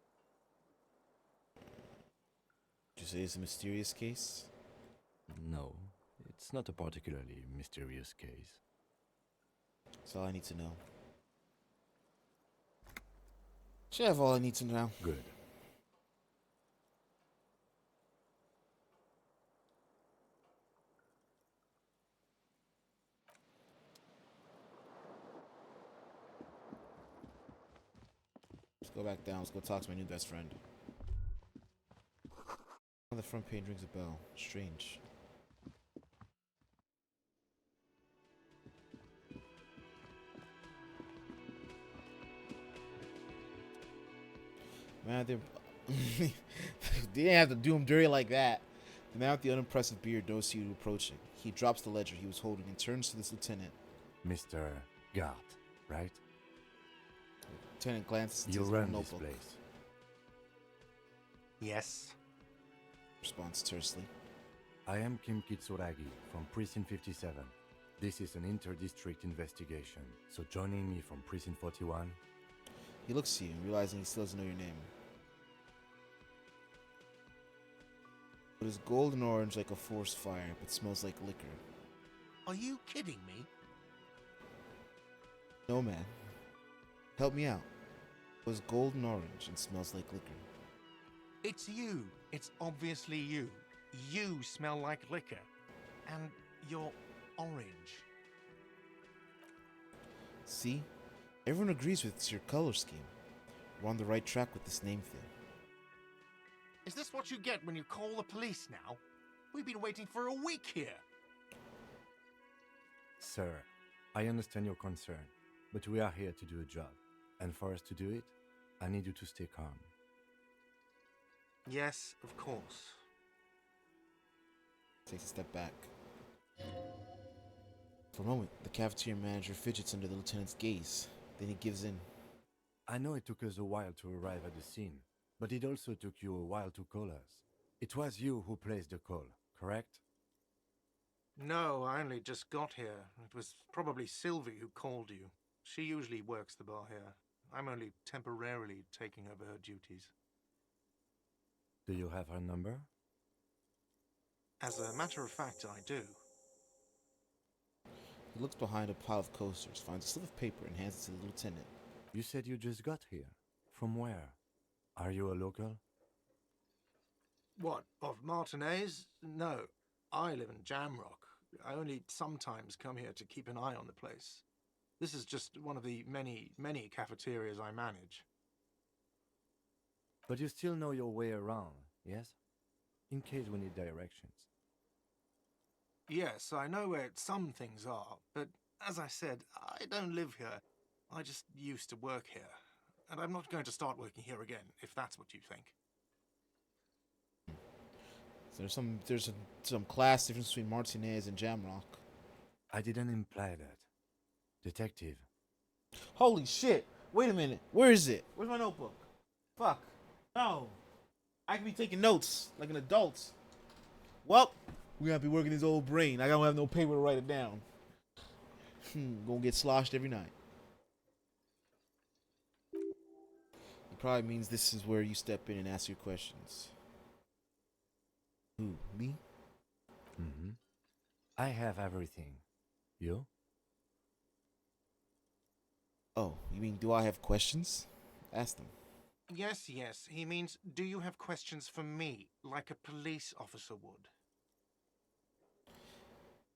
Did you say it's a mysterious case? No, it's not a particularly mysterious case. That's all I need to know. Should have all I need to know. Good. Let's go back down. Let's go talk to my new best friend. On the front page rings a bell. Strange. Man, they didn't have to do him dirty like that. The man with the unimpressive beard noticed you approaching. He drops the ledger he was holding and turns to this lieutenant. Mr. Gart, right? Lieutenant glances into You his run this notebook. place. Yes. Responds tersely. I am Kim Kitsuragi from Precinct 57. This is an inter-district investigation, so joining me from Precinct 41. He looks at you, realizing he still doesn't know your name. It is golden orange like a forest fire, but smells like liquor. Are you kidding me? No, man. Help me out. It was golden orange and smells like liquor. It's you. It's obviously you. You smell like liquor. And you're orange. See? Everyone agrees with it's your color scheme. We're on the right track with this name thing. Is this what you get when you call the police now? We've been waiting for a week here. Sir, I understand your concern, but we are here to do a job. And for us to do it, I need you to stay calm. Yes, of course. Takes a step back. For a moment, the cafeteria manager fidgets under the lieutenant's gaze. Then he gives in. I know it took us a while to arrive at the scene, but it also took you a while to call us. It was you who placed the call, correct? No, I only just got here. It was probably Sylvie who called you. She usually works the bar here. I'm only temporarily taking over her duties. Do you have her number? As a matter of fact, I do. He looks behind a pile of coasters, finds a slip of paper, and hands it to the lieutenant. You said you just got here. From where? Are you a local? What, of Martinez? No, I live in Jamrock. I only sometimes come here to keep an eye on the place. This is just one of the many, many cafeterias I manage. But you still know your way around, yes? In case we need directions. Yes, I know where some things are, but as I said, I don't live here. I just used to work here. And I'm not going to start working here again, if that's what you think. So there's some class difference between Martinez and Jamrock. I didn't imply that. Detective, Holy shit! Wait a minute. Where is it? Where's my notebook? Fuck. No. I can be taking notes like an adult. Well, we gotta be working his old brain. I don't have no paper to write it down. Gonna get sloshed every night. It probably means this is where you step in and ask your questions. Who? Me? mm-hmm. I have everything. You? Oh, you mean do I have questions? Ask them. Yes, yes. He means, do you have questions for me, like a police officer would?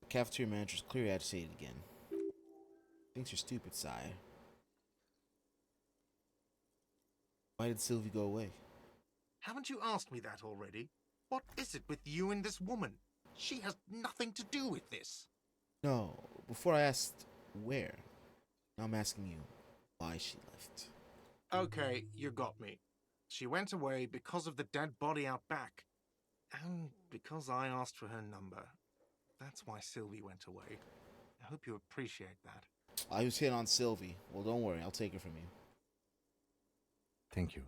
The cafeteria manager is clearly agitated again. Thinks you're stupid, sire. Why did Sylvie go away? Haven't you asked me that already? What is it with you and this woman? She has nothing to do with this. No, before I asked where, now I'm asking you why she left. Okay, you got me. She went away because of the dead body out back. And because I asked for her number. That's why Sylvie went away. I hope you appreciate that. I was hitting on Sylvie. Well, don't worry, I'll take her from you. Thank you.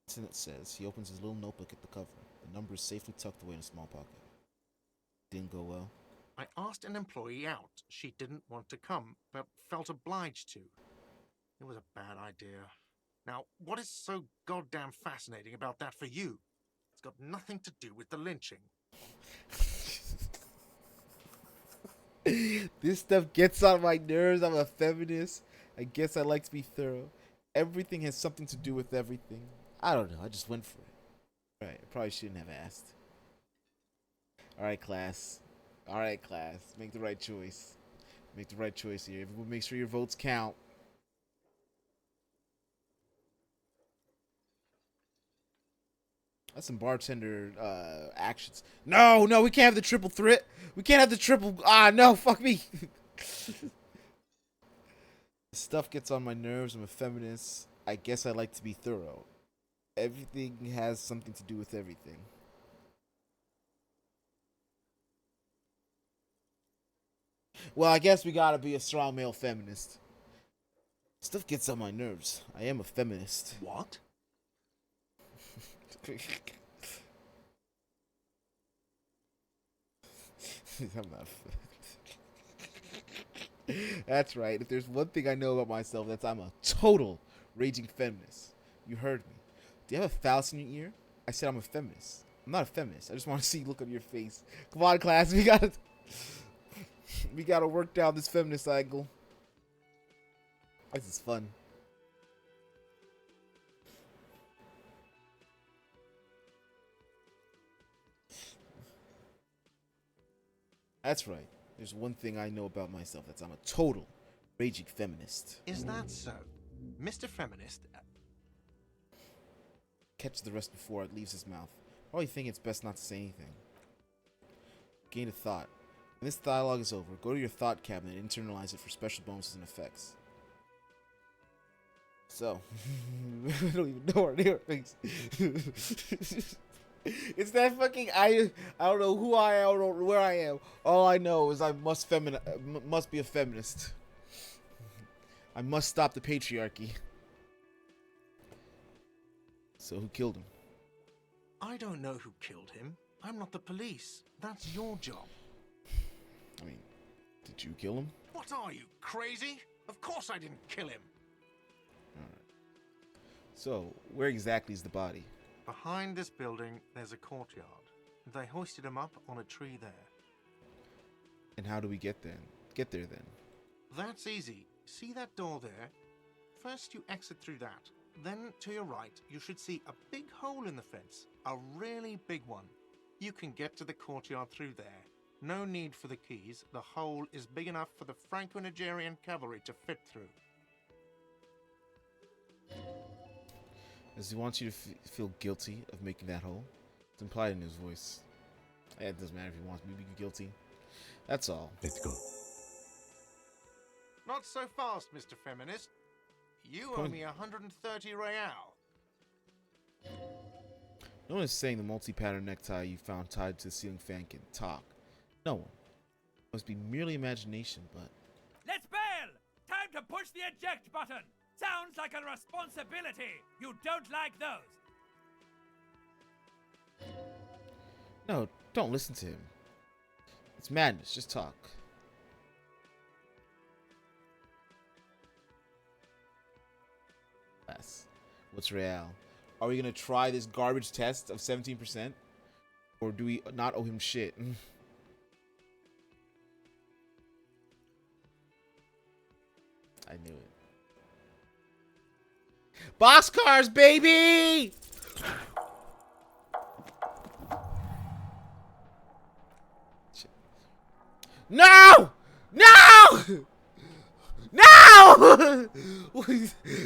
Lieutenant says he opens his little notebook at the cover. The number is safely tucked away in a small pocket. Didn't go well. I asked an employee out. She didn't want to come, but felt obliged to. It was a bad idea. Now, what is so goddamn fascinating about that for you? It's got nothing to do with the lynching. This stuff gets on my nerves. I'm a feminist. I guess I like to be thorough. Everything has something to do with everything. I don't know. I just went for it. Right. I probably shouldn't have asked. Alright, class. Alright, class. Make the right choice. Make the right choice here. Everyone make sure your votes count. That's some bartender actions. No, we can't have the triple threat. We can't have the triple. No, fuck me. Stuff gets on my nerves. I'm a feminist. I guess I like to be thorough. Everything has something to do with everything. Well, I guess we gotta be a strong male feminist. Stuff gets on my nerves. I am a feminist. What? I'm not. That's right. If there's one thing I know about myself, that's I'm a total raging feminist. You heard me. Do you have a phallus in your ear? I said I'm a feminist. I'm not a feminist. I just want to see you look on your face. Come on, class. We gotta work down this feminist angle. This is fun. That's right. There's one thing I know about myself. That's I'm a total raging feminist. Is that so? Mr. Feminist? Catch the rest before it leaves his mouth. Probably think it's best not to say anything. Gain a thought. When this dialogue is over, go to your thought cabinet and internalize it for special bonuses and effects. So, I don't even know our new things. It's that fucking I don't know who I am, I don't know where I am. All I know is I must be a feminist. I must stop the patriarchy. So who killed him? I don't know who killed him. I'm not the police. That's your job. I mean, did you kill him? What are you, crazy? Of course I didn't kill him. Alright. So, where exactly is the body? Behind this building, there's a courtyard. They hoisted him up on a tree there. And how do we get there? Get there then? That's easy. See that door there? First you exit through that. Then to your right, you should see a big hole in the fence. A really big one. You can get to the courtyard through there. No need for the keys. The hole is big enough for the Franco-Nigerian cavalry to fit through. Does he want you to feel guilty of making that hole? It's implied in his voice. It doesn't matter if he wants me to be guilty. That's all. Let's go. Not so fast, Mr. Feminist. You owe me 130 real. No one is saying the multi-pattern necktie you found tied to the ceiling fan can talk. No one. It must be merely imagination, but... Let's bail! Time to push the eject button! Sounds like a responsibility! You don't like those! No, don't listen to him. It's madness, just talk. Yes. What's real? Are we gonna try this garbage test of 17%? Or do we not owe him shit? I knew it. Boxcars, baby! Shit. No! No! No!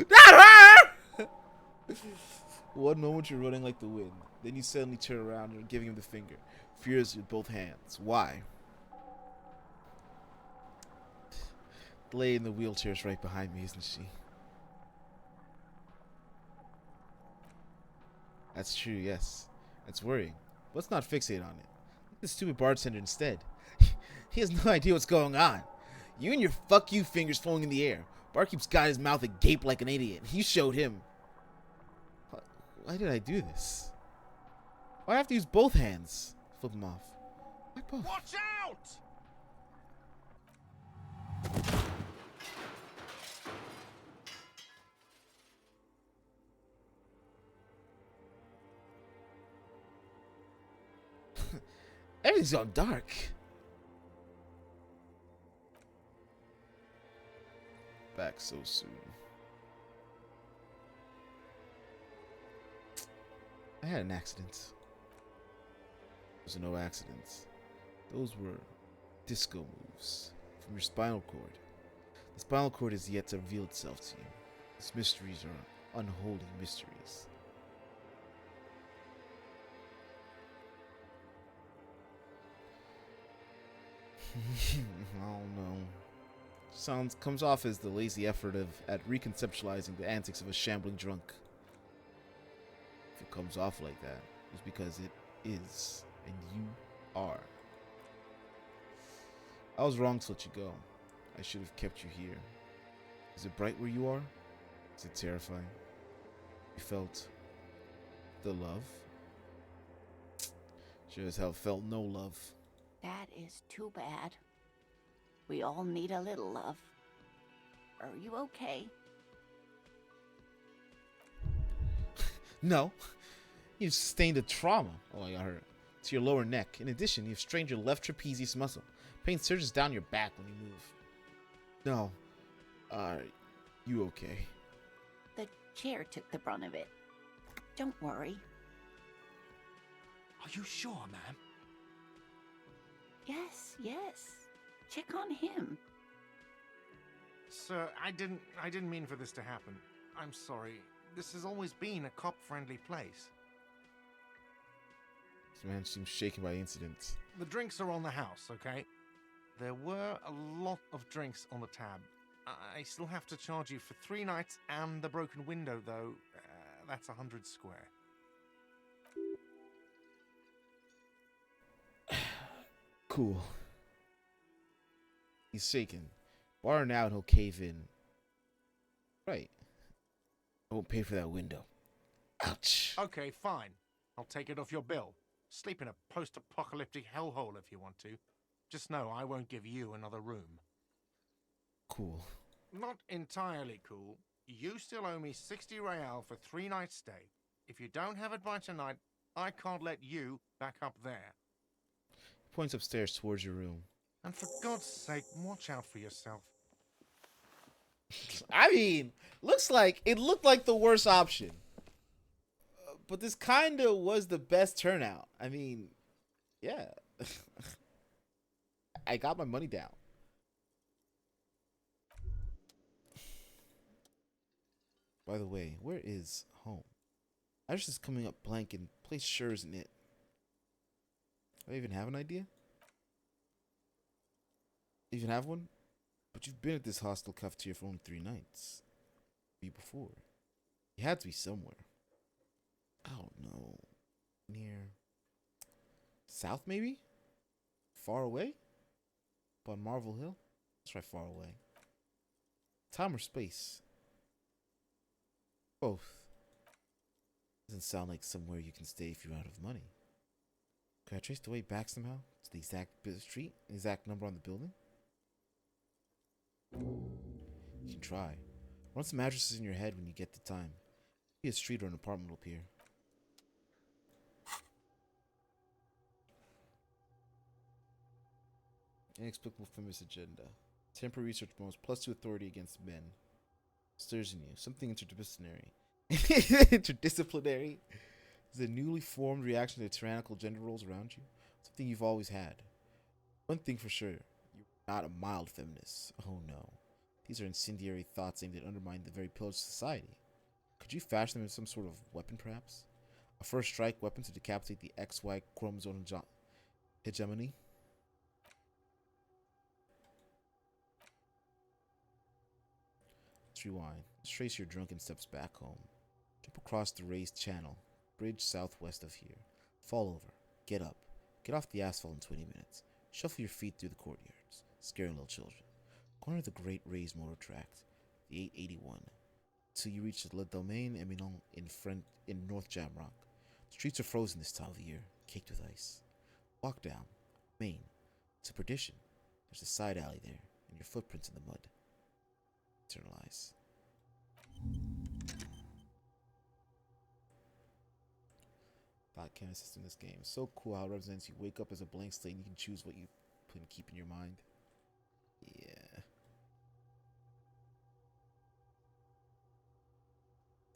Not her! One moment you're running like the wind. Then you suddenly turn around and are giving him the finger. Furious with both hands. Why? The lady in the wheelchair is right behind me, isn't she? That's true, yes. That's worrying. Let's not fixate on it. Look at the stupid bartender instead. He has no idea what's going on. You and your fuck you fingers flowing in the air. Barkeep's got his mouth agape like an idiot. You showed him. Why did I do this? Why have to use both hands? Flip them off. Why both? Watch out! Everything's gone dark. Back so soon. I had an accident. Those are no accidents. Those were disco moves from your spinal cord. The spinal cord is yet to reveal itself to you. These mysteries are unholy mysteries. I don't know. Comes off as the lazy effort at reconceptualizing the antics of a shambling drunk. If it comes off like that, it's because it is, and you are. I was wrong to let you go. I should have kept you here. Is it bright where you are? Is it terrifying? You felt the love? Sure as hell felt no love. That is too bad. We all need a little love. Are you okay? No. You've sustained a trauma. Oh, I got hurt. To your lower neck. In addition, you've strained your left trapezius muscle. Pain surges down your back when you move. No. Are you okay? The chair took the brunt of it. Don't worry. Are you sure, ma'am? Yes, yes. Check on him. Sir, I didn't mean for this to happen. I'm sorry. This has always been a cop-friendly place. This man seems shaken by the incident. The drinks are on the house, okay? There were a lot of drinks on the tab. I still have to charge you for 3 nights and the broken window, though. That's 100 square. Cool. He's shaken. Bar now and he'll cave in. Right. I won't pay for that window. Ouch. Okay, fine. I'll take it off your bill. Sleep in a post-apocalyptic hellhole if you want to. Just know I won't give you another room. Cool. Not entirely cool. You still owe me 60 real for 3 nights stay. If you don't have it by tonight, I can't let you back up there. He points upstairs towards your room. And for God's sake, watch out for yourself. I mean, it looked like the worst option. But this kind of was the best turnout. I mean, yeah. I got my money down. By the way, where is home? Address is coming up blank and place sure isn't it. Do I even have an idea? Even have one? But you've been at this hostel cafeteria for only 3 nights. Be before. You had to be somewhere. I don't know. Near south, maybe? Far away? Up on Marvel Hill? Let's try far away. Time or space? Both. Doesn't sound like somewhere you can stay if you're out of money. Could I trace the way back somehow to the exact street, the exact number on the building? You can try. Run some addresses in your head when you get the time. Maybe a street or an apartment will appear. Inexplicable feminist agenda. Temporary research bonus +2 authority against men. Stirs in you. Something interdisciplinary. Interdisciplinary is a newly formed reaction to tyrannical gender roles around you. Something you've always had. One thing for sure. You're not a mild feminist. Oh no. These are incendiary thoughts aimed at undermining the very pillars of society. Could you fashion them into some sort of weapon, perhaps? A first strike weapon to decapitate the XY chromosome hegemony? Let's rewind. Let's trace your drunken steps back home. Jump across the raised channel. Bridge southwest of here. Fall over. Get up. Get off the asphalt in 20 minutes. Shuffle your feet through the courtyards. Scaring little children. Corner the great raised motor tract. The 881. Till you reach the Le Domaine Eminent in North Jamrock. Streets are frozen this time of the year. Caked with ice. Walk down. Main. To Perdition. There's a side alley there. And your footprints in the mud. Internalize. Bot camera system in this game. So cool how it represents you wake up as a blank slate and you can choose what you put and keep in your mind. Yeah.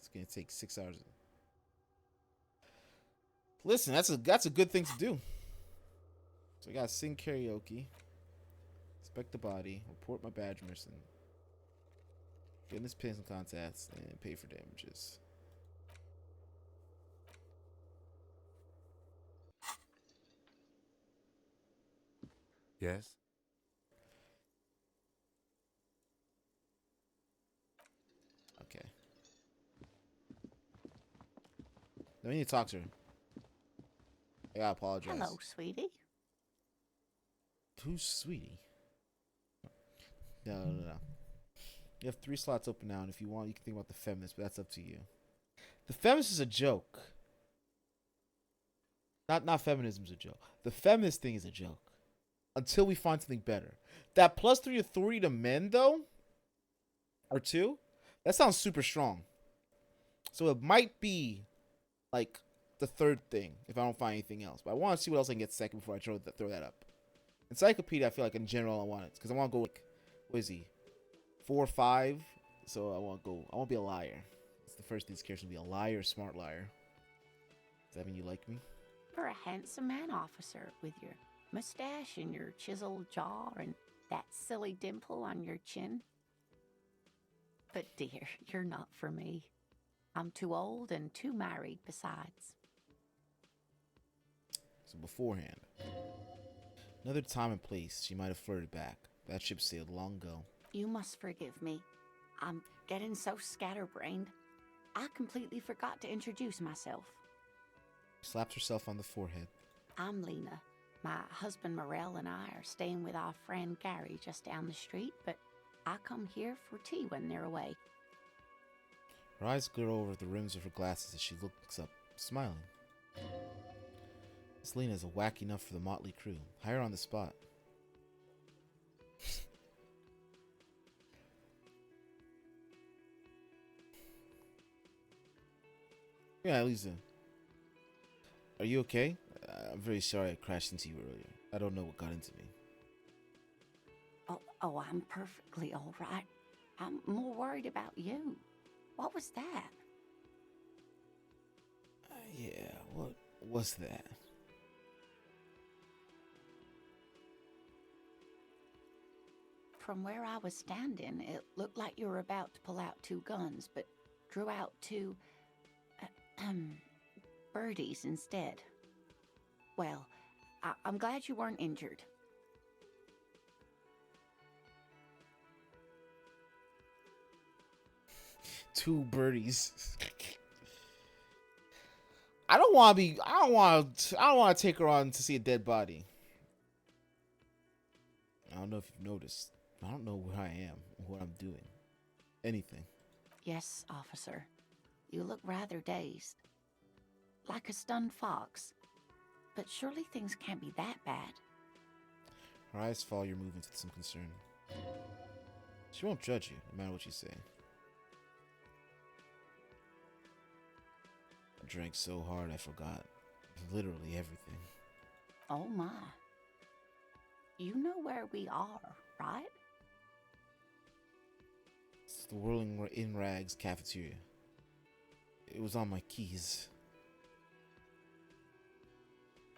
It's gonna take 6 hours. Listen, that's a good thing to do. So I gotta sing karaoke, inspect the body, report my badge missing, witness pins and contacts, and pay for damages. Yes? Okay. Now we need to talk to her. I gotta apologize. Hello, sweetie. Who's Sweetie? No. You have 3 slots open now, and if you want, you can think about the feminist, but that's up to you. The feminist is a joke. Not feminism is a joke. The feminist thing is a joke. Until we find something better. That +3 authority to men, though, or 2, that sounds super strong. So it might be, like, the 3rd thing, if I don't find anything else. But I want to see what else I can get second before I throw that up. Encyclopedia, I feel like in general I want it because I want to go like, what is he, 4 or 5? So I want to be a liar. It's the first thing this character will be, a liar, a smart liar. Does that mean you like me? You're a handsome man, officer, with your mustache and your chiseled jaw and that silly dimple on your chin. But dear, you're not for me. I'm too old and too married besides. So beforehand, another time and place she might have flirted back. That ship sailed long ago. You must forgive me. I'm getting so scatterbrained. I completely forgot to introduce myself. She slapped herself on the forehead. I'm Lena. My husband Morel and I are staying with our friend Gary just down the street, but I come here for tea when they're away. Her eyes glare over the rims of her glasses as she looks up, smiling. Miss Lena is a whack enough for the motley crew. Hire her on the spot. Yeah, Lisa. Are you okay? I'm very sorry I crashed into you earlier. I don't know what got into me. Oh, I'm perfectly all right. I'm more worried about you. What was that? Yeah, what was that? From where I was standing, it looked like you were about to pull out 2 guns, but drew out 2, birdies instead. Well, I'm glad you weren't injured. Two birdies. I don't want to take her on to see a dead body. I don't know if you've noticed. I don't know where I am or what I'm doing. Anything. Yes, officer. You look rather dazed. Like a stunned fox. But surely things can't be that bad. Her eyes follow your movements with some concern. She won't judge you, no matter what you say. I drank so hard I forgot literally everything. Oh my. You know where we are, right? It's the Whirling in Rags cafeteria. It was on my keys.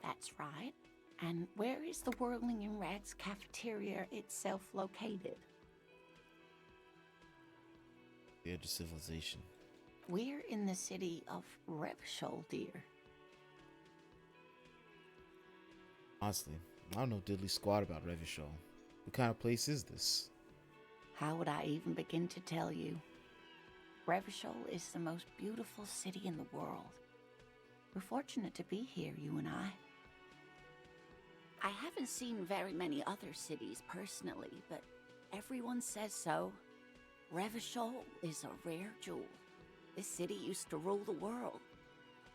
That's right. And where is the Whirling in Rags cafeteria itself located? The edge of civilization. We're in the city of Revachol, dear. Honestly, I don't know diddly squat about Revachol. What kind of place is this? How would I even begin to tell you? Revachol is the most beautiful city in the world. We're fortunate to be here, you and I. I haven't seen very many other cities personally, but everyone says so. Revachol is a rare jewel. This city used to rule the world,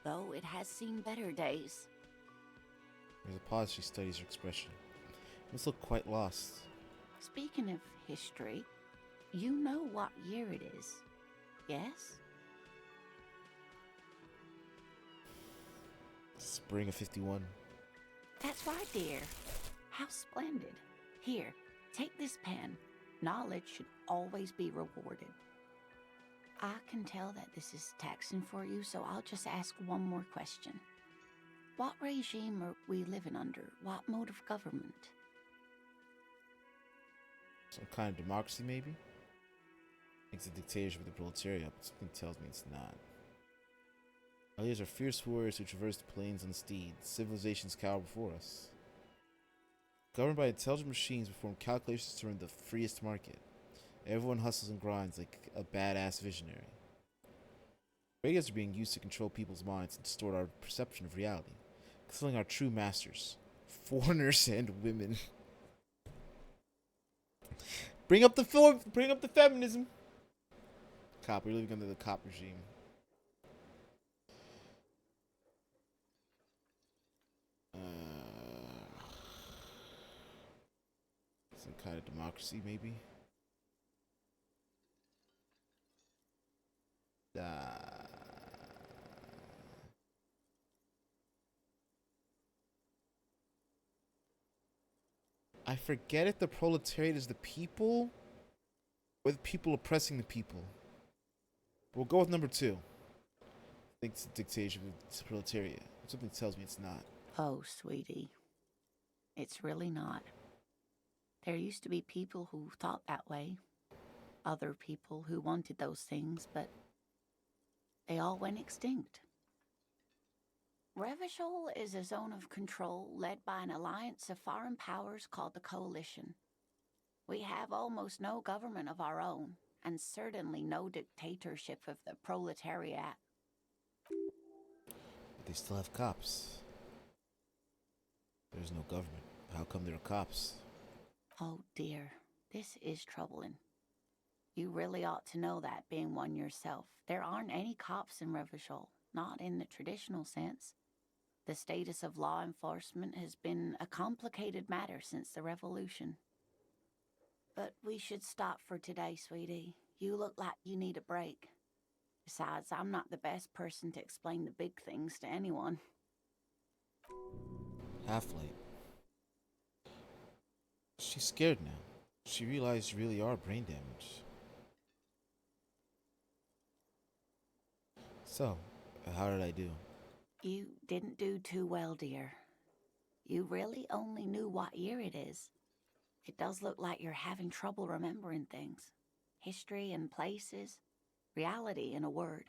though it has seen better days. There's a pause. She studies her expression. You must look quite lost. Speaking of history, you know what year it is, yes? Spring of 51. That's right, dear. How splendid. Here, take this pen. Knowledge should always be rewarded. I can tell that this is taxing for you, so I'll just ask one more question. What regime are we living under? What mode of government? Some kind of democracy, maybe? It's a dictatorship of the proletariat, but something tells me it's not. Our leaders are fierce warriors who traverse the plains on steeds. Civilizations cower before us. Governed by intelligent machines, we perform calculations to run the freest market. Everyone hustles and grinds like a badass visionary. Radios are being used to control people's minds and distort our perception of reality, killing our true masters, foreigners and women. Bring up the feminism. Cop, we're living under the cop regime. Some kind of democracy, maybe. I forget if the proletariat is the people or the people oppressing the people. We'll go with number 2. I think it's a dictatorship of the proletariat. Something tells me it's not. Oh, sweetie. It's really not. There used to be people who thought that way. Other people who wanted those things, but they all went extinct. Revachol is a zone of control led by an alliance of foreign powers called the Coalition. We have almost no government of our own, and certainly no dictatorship of the proletariat. But they still have cops. There's no government. How come there are cops? Oh dear, this is troubling. You really ought to know that, being one yourself. There aren't any cops in Revachol, not in the traditional sense. The status of law enforcement has been a complicated matter since the revolution. But we should stop for today, sweetie. You look like you need a break. Besides, I'm not the best person to explain the big things to anyone. Half-Light. She's scared now. She realized you really are brain damaged. So, how did I do? You didn't do too well, dear. You really only knew what year it is. It does look like you're having trouble remembering things. History and places. Reality, in a word.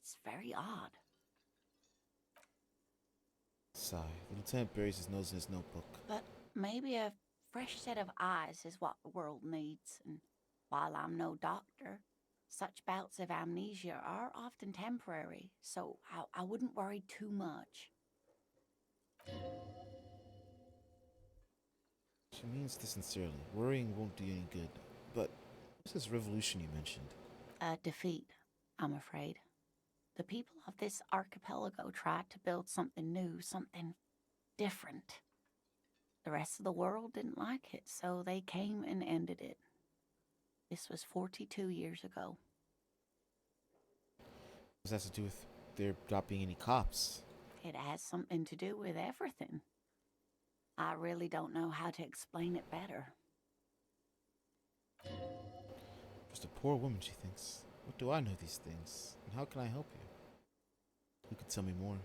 It's very odd. Sigh. The lieutenant buries his nose in his notebook. But maybe a fresh set of eyes is what the world needs. And while I'm no doctor, such bouts of amnesia are often temporary, so I wouldn't worry too much. She means this sincerely. Worrying won't do you any good. But what's this revolution you mentioned? A defeat, I'm afraid. The people of this archipelago tried to build something new, something different. The rest of the world didn't like it, so they came and ended it. This was 42 years ago. What does that have to do with there not being any cops? It has something to do with everything. I really don't know how to explain it better. Just a poor woman, she thinks. What do I know these things? And how can I help you? You could tell me more.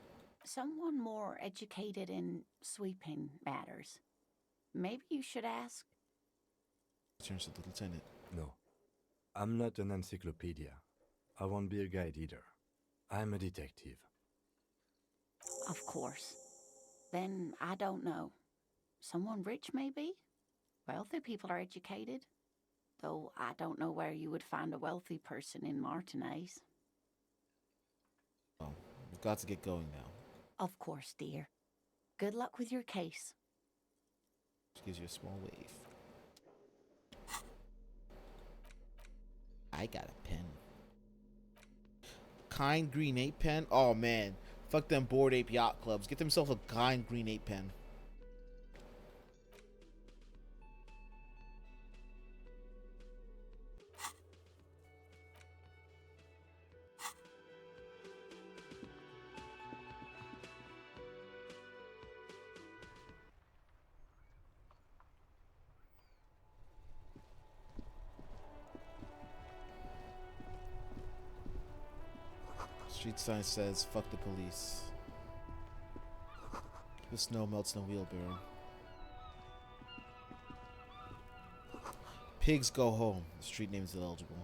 Someone more educated in sweeping matters. Maybe you should ask. Turns to the lieutenant. No, I'm not an encyclopedia. I won't be a guide either. I'm a detective. Of course. Then I don't know. Someone rich, maybe? Wealthy people are educated. Though I don't know where you would find a wealthy person in Martinez. Oh, we've got to get going now. Of course, dear. Good luck with your case. She gives you a small wave. I got a pen. Kind Green 8 pen? Oh man. Fuck them Bored Ape Yacht Clubs. Get themselves a Kind Green 8 pen. Street sign says, fuck the police. The snow melts in a wheelbarrow. Pigs go home. The street name is illegible.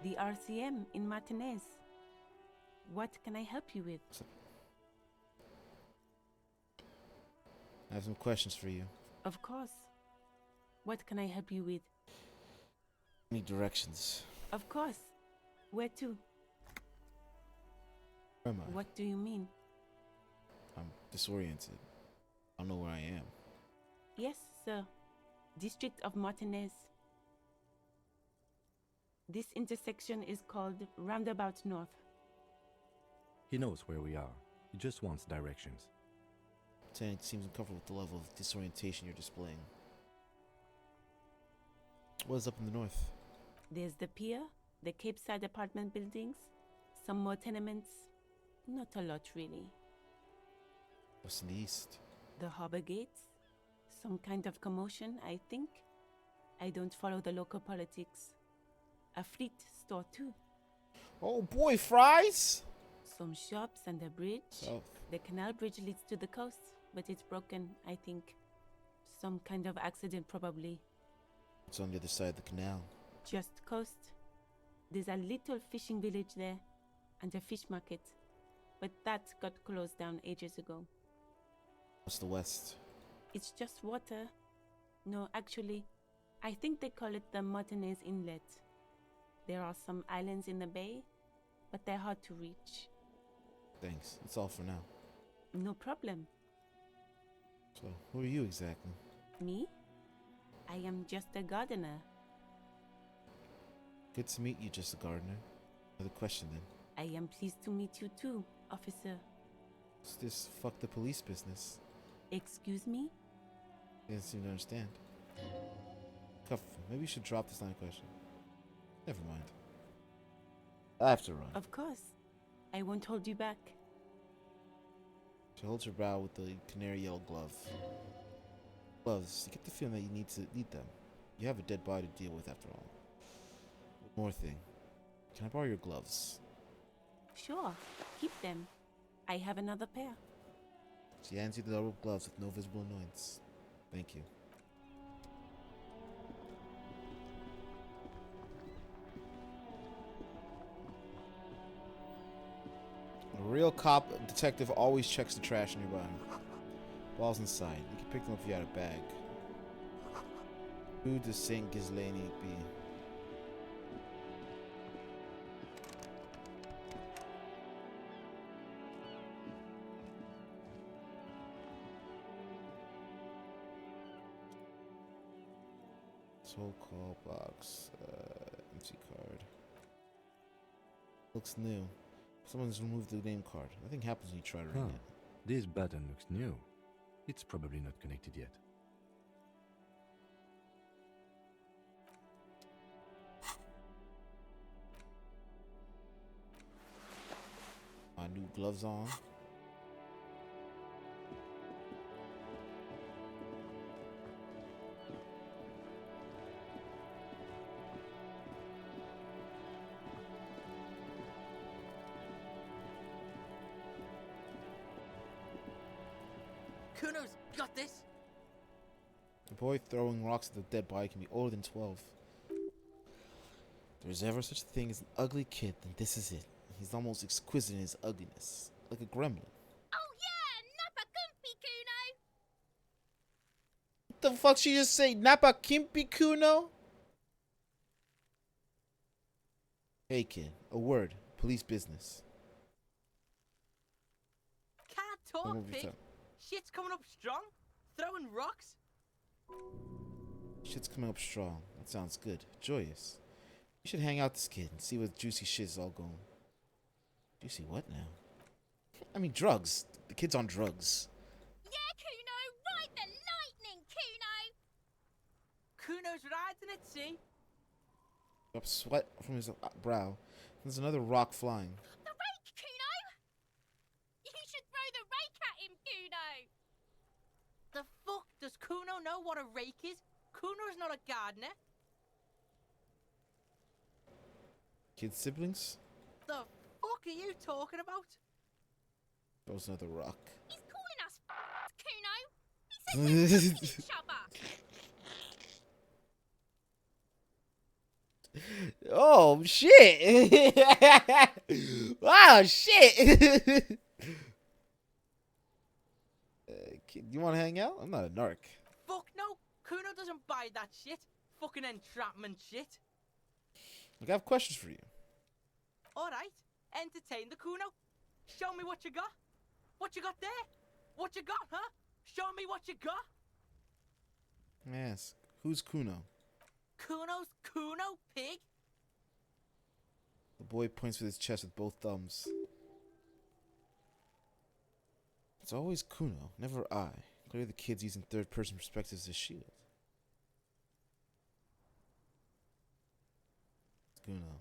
The RCM in Martinez. What can I help you with? I have some questions for you. Of course. What can I help you with? Any directions? Of course. Where to? Where am I? What do you mean? I'm disoriented. I don't know where I am. Yes, sir. District of Martinez. This intersection is called Roundabout North. He knows where we are. He just wants directions. Lieutenant seems uncomfortable with the level of disorientation you're displaying. What is up in the north? There's the pier, the Cape Side apartment buildings, some more tenements. Not a lot, really. What's in the east? The harbor gates. Some kind of commotion, I think. I don't follow the local politics. A fleet store, too. Oh boy, fries! Some shops and a bridge. South. The canal bridge leads to the coast, but it's broken, I think. Some kind of accident, probably. It's on the other side of the canal. Just coast. There's a little fishing village there, and a fish market. But that got closed down ages ago. What's the west? It's just water. No, actually, I think they call it the Martinez Inlet. There are some islands in the bay, but they're hard to reach. Thanks. That's all for now. No problem. So, who are you exactly? Me? I am just a gardener. Good to meet you, just a gardener. Another question then. I am pleased to meet you too, officer. What's this fuck the police business? Excuse me? He doesn't seem to understand. Cuff, maybe you should drop this line of question. Never mind. I have to run. Of course. I won't hold you back. She holds her brow with the canary yellow glove. Gloves, you get the feeling that you need them. You have a dead body to deal with after all. One more thing. Can I borrow your gloves? Sure, keep them. I have another pair. She hands you the rubber gloves with no visible annoyance. Thank you. A real cop detective always checks the trash nearby. Balls inside. You can pick them up if you had a bag. Who does St. Ghislaine be? Soul call box. Empty card. Looks new. Someone's removed the name card. Nothing happens when you try to ring it. This button looks new. It's probably not connected yet. My new gloves on. Kuno's got this. The boy throwing rocks at the dead body can be older than 12. If there's ever such a thing as an ugly kid, then this is it. He's almost exquisite in his ugliness, like a gremlin. Oh yeah, Napa Gumpy Kuno. What the fuck she just say? Napa Kimpi Kuno? Hey kid, a word. Police business. Can't Don't talk, move your pig. tongue. Shit's coming up strong. Throwing rocks. Shit's coming up strong. That sounds good. Joyous. You should hang out this kid and see what juicy shit is all going. Juicy what now? I mean drugs. The kid's on drugs. Yeah, Kuno. Ride the lightning, Kuno. Kuno's riding it, see? Up sweat from his brow. There's another rock flying. The rake, Kuno. You should throw the rake at him, Kuno. The fuck does Kuno know what a rake is? Kuno's not a gardener. Kid siblings? The fuck are you talking about? That was another rock. He's calling us Kuno. He said we're fucking each other. Oh shit! Wow, shit! Kid, you want to hang out? I'm not a narc. Fuck no. Kuno doesn't buy that shit. Fucking entrapment shit. Look, I have questions for you. Alright, entertain the Kuno. Show me what you got. What you got there? What you got, huh? Show me what you got. Ask, who's Kuno? Kuno's Kuno, pig? The boy points with his chest with both thumbs. It's always Kuno, never I. Clearly the kid's using third-person perspectives as a shield. It's Kuno.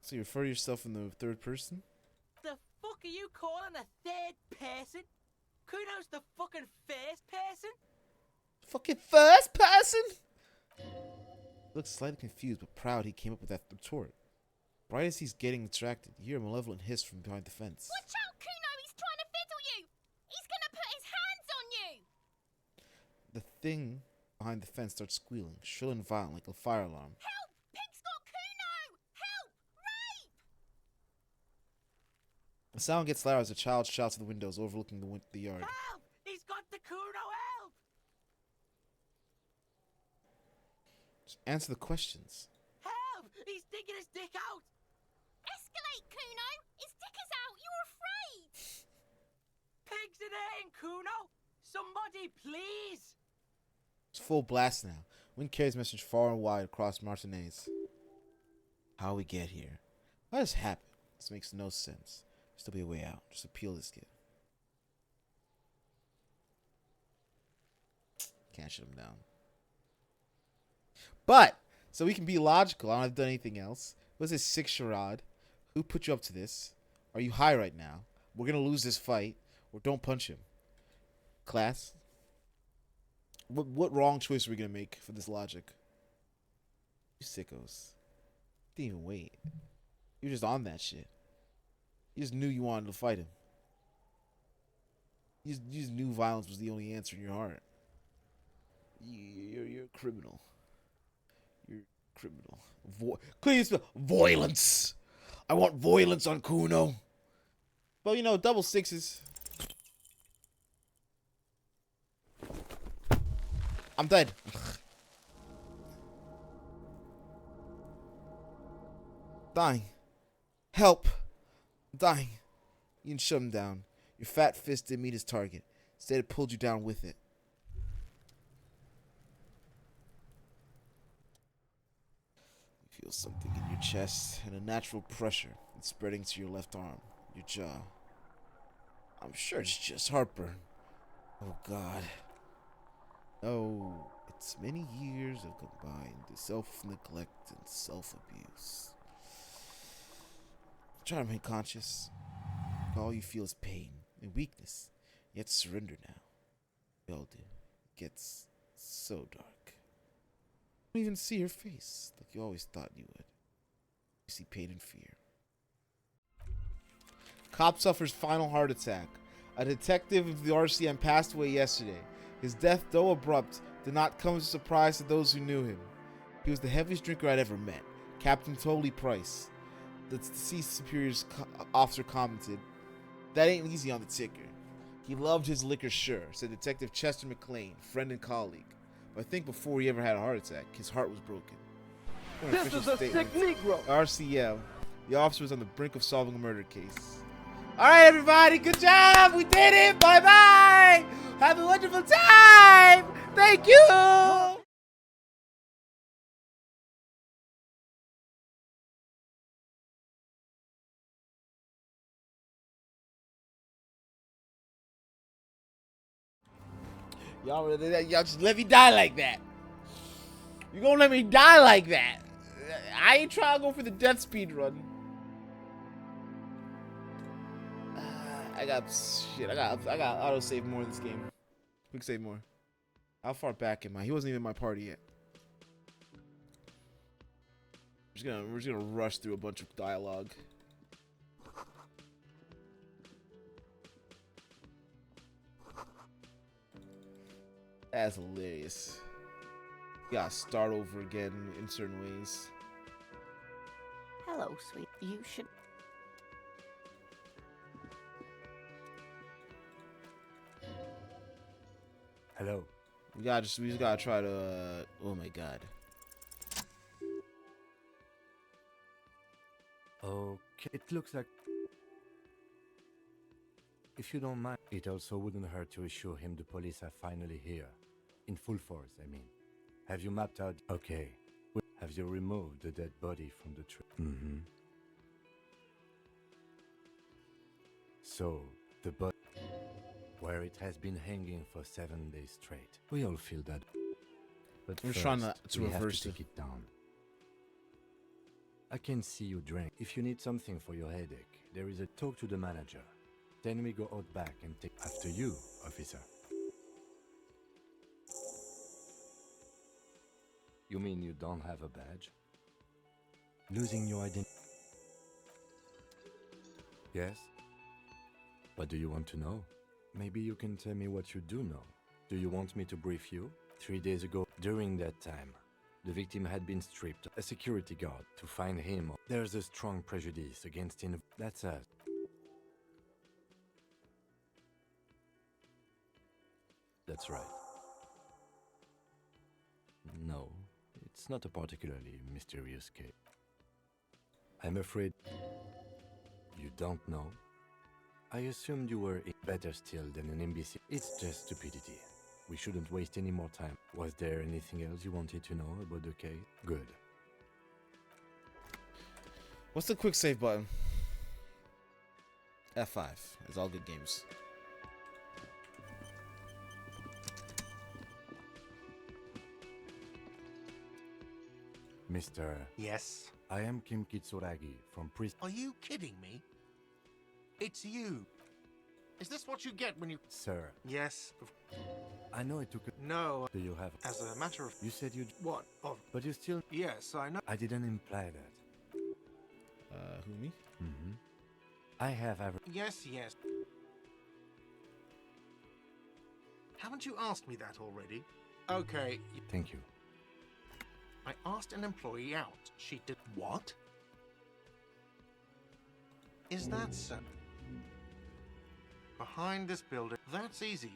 So you refer to yourself in the third person? The fuck are you calling a third person? Kuno's the fucking first person? Fucking first person? He looks slightly confused but proud he came up with that retort. Right as he's getting distracted, you hear a malevolent hiss from behind the fence. Watch out, Kuno! He's trying to fiddle you! He's gonna put his hands on you! The thing behind the fence starts squealing, shrill and violent like a fire alarm. Help! Pig's got Kuno! Help! Rape! The sound gets louder as a child shouts at the windows overlooking the yard. Help! He's got the Kuno! Help! Just answer the questions. Help! He's digging his dick out! Escalate, Kuno! His dick is out! You're afraid! Pigs in here, Kuno! Somebody, please! It's full blast now. Wind carries message far and wide across Martinez. How we get here? What has happened? This makes no sense. There'll still be a way out. Just appeal this kid. Can't shut him down. But, so we can be logical. I don't have done anything else. What's this sick charade? Who put you up to this? Are you high right now? We're gonna lose this fight. Or don't punch him. Class? What wrong choice are we gonna make for this logic? You sickos. Didn't even wait. You're just on that shit. You just knew you wanted to fight him. You just knew violence was the only answer in your heart. You're a criminal. You're a criminal. Please, violence. I want violence on Kuno. Well, you know, double sixes. I'm dead. Dying. Help. I'm dying. You can shut him down. Your fat fist didn't meet his target. Instead, it pulled you down with it. You feel something in your chest and a natural pressure. It's spreading to your left arm, your jaw. I'm sure it's just heartburn. Oh, God. No, it's many years of combined self-neglect and self-abuse. Try to remain conscious. All you feel is pain and weakness. Yet surrender now. We all do. It gets so dark. You don't even see her face like you always thought you would. You see pain and fear. Cop suffers final heart attack. A detective of the RCM passed away yesterday. His death, though abrupt, did not come as a surprise to those who knew him. He was the heaviest drinker I'd ever met. Captain Tolley Price. The deceased superior's officer commented, "That ain't easy on the ticker. He loved his liquor, sure," said Detective Chester McLean, friend and colleague. But I think before he ever had a heart attack, his heart was broken. This is a sick Negro. RCM. The officer was on the brink of solving a murder case. All right, everybody, good job. We did it. Bye-bye. Have a wonderful time. Thank you. Y'all just let me die like that. You gonna let me die like that? I ain't trying to go for the death speed run. I got auto save more in this game. Quick save more. How far back am I? He wasn't even in my party yet. We're just gonna rush through a bunch of dialogue. That's hilarious. You gotta start over again in certain ways. Hello, sweet. You should. Hello. We just gotta try to. Oh my god. Okay, it looks like. If you don't mind, it also wouldn't hurt to assure him the police are finally here. In full force, I mean. Have you mapped out? Okay. Have you removed the dead body from the tree? Mm-hmm. So, the body, where it has been hanging for 7 days straight. We all feel that. But I'm first, trying to we have reverse to take it down. I can see you drink. If you need something for your headache, there is a talk to the manager. Then we go out back and take after you, officer. You mean you don't have a badge? Losing your identity? Yes? What do you want to know? Maybe you can tell me what you do know. Do you want me to brief you? 3 days ago, during that time, the victim had been stripped. A security guard to find him. There's a strong prejudice against him. That's us. That's right. No, it's not a particularly mysterious case. I'm afraid you don't know. I assumed you were better still than an imbecile. It's just stupidity. We shouldn't waste any more time. Was there anything else you wanted to know about the case? Good. What's the quick save button? F5. It's all good games. Mr. Yes? I am Kim Kitsuragi from prison. Are you kidding me? It's you. Is this what you get when you... Sir, Yes. I know it took a... No. Do you have... As a matter of... You said you... What? Of... But you still... Yes, I know. I didn't imply that. Who, me? Mm-hmm. I have ever... Yes, yes. Haven't you asked me that already? Okay. Thank you. I asked an employee out. She did what? Is that so? Behind this building. That's easy.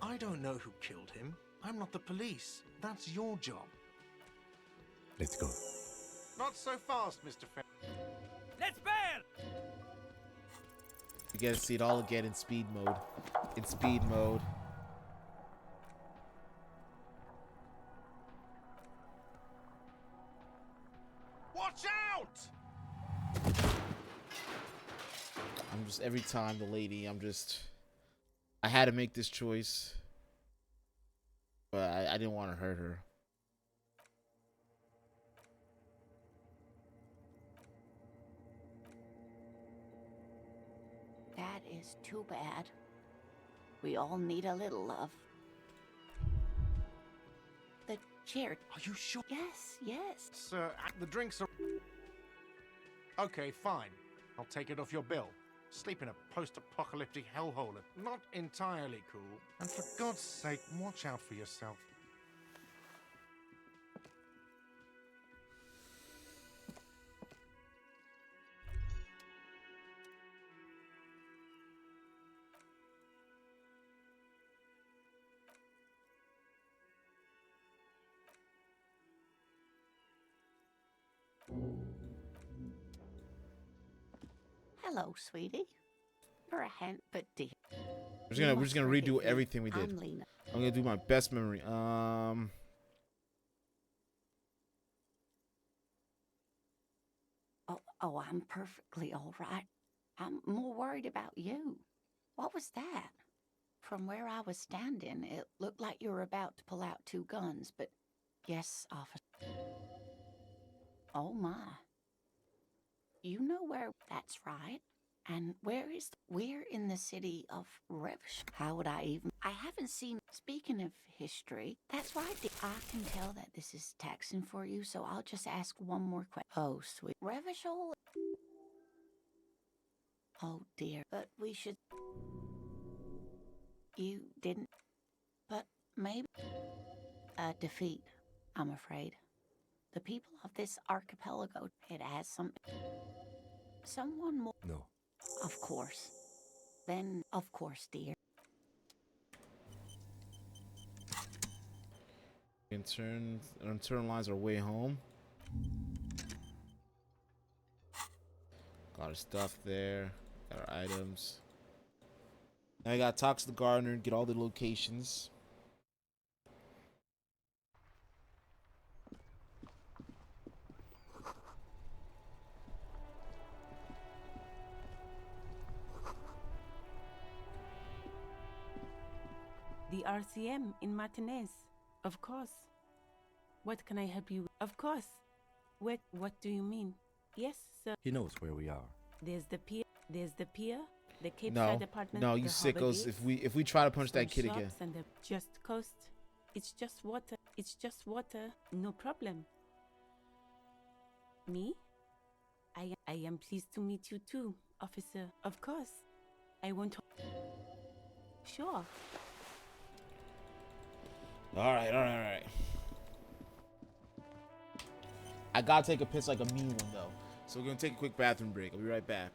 I don't know who killed him. I'm not the police. That's your job. Let's go. Not so fast, Mr. Fair. Let's bail! You get to see it all again in speed mode. In speed mode. Watch out! I'm just, every time the lady, I had to make this choice. But I didn't want to hurt her. That is too bad. We all need a little love. The chair. Are you sure? Yes, yes. Sir, the drinks are... Okay, fine. I'll take it off your bill. Sleep in a post-apocalyptic hellhole. Not entirely cool. And for God's sake, watch out for yourself. Hello, sweetie. You're a hand, but dear. We're just gonna redo everything we did. I'm Lena. I'm gonna do my best memory. Oh, I'm perfectly all right. I'm more worried about you. What was that? From where I was standing, it looked like you were about to pull out 2 guns, but yes, officer. Oh my. You know where... That's right. And we're in the city of Revsh. How would I even? I haven't seen. Speaking of history, that's why I can tell that this is taxing for you. So I'll just ask one more question. Oh, sweet Revishol. Oh dear, but we should. You didn't, but maybe a defeat. I'm afraid the people of this archipelago. It has someone more. No. Of course. Then, of course, dear. Internalize our way home. Got our stuff there. Got our items. Now I gotta talk to the gardener and get all the locations. The RCM in Martinez. Of course. What can I help you with? Of course. What do you mean? Yes, sir. He knows where we are. There's the pier. The Cape No, Side apartment. no, you the sickos. Harbor If we try to punch some that kid shops again. and the just coast. It's just water. It's just water. No problem. Me? I am pleased to meet you too, officer. Of course. I won't. Sure. All right. I gotta take a piss like a mean one though. So we're gonna take a quick bathroom break. I'll be right back.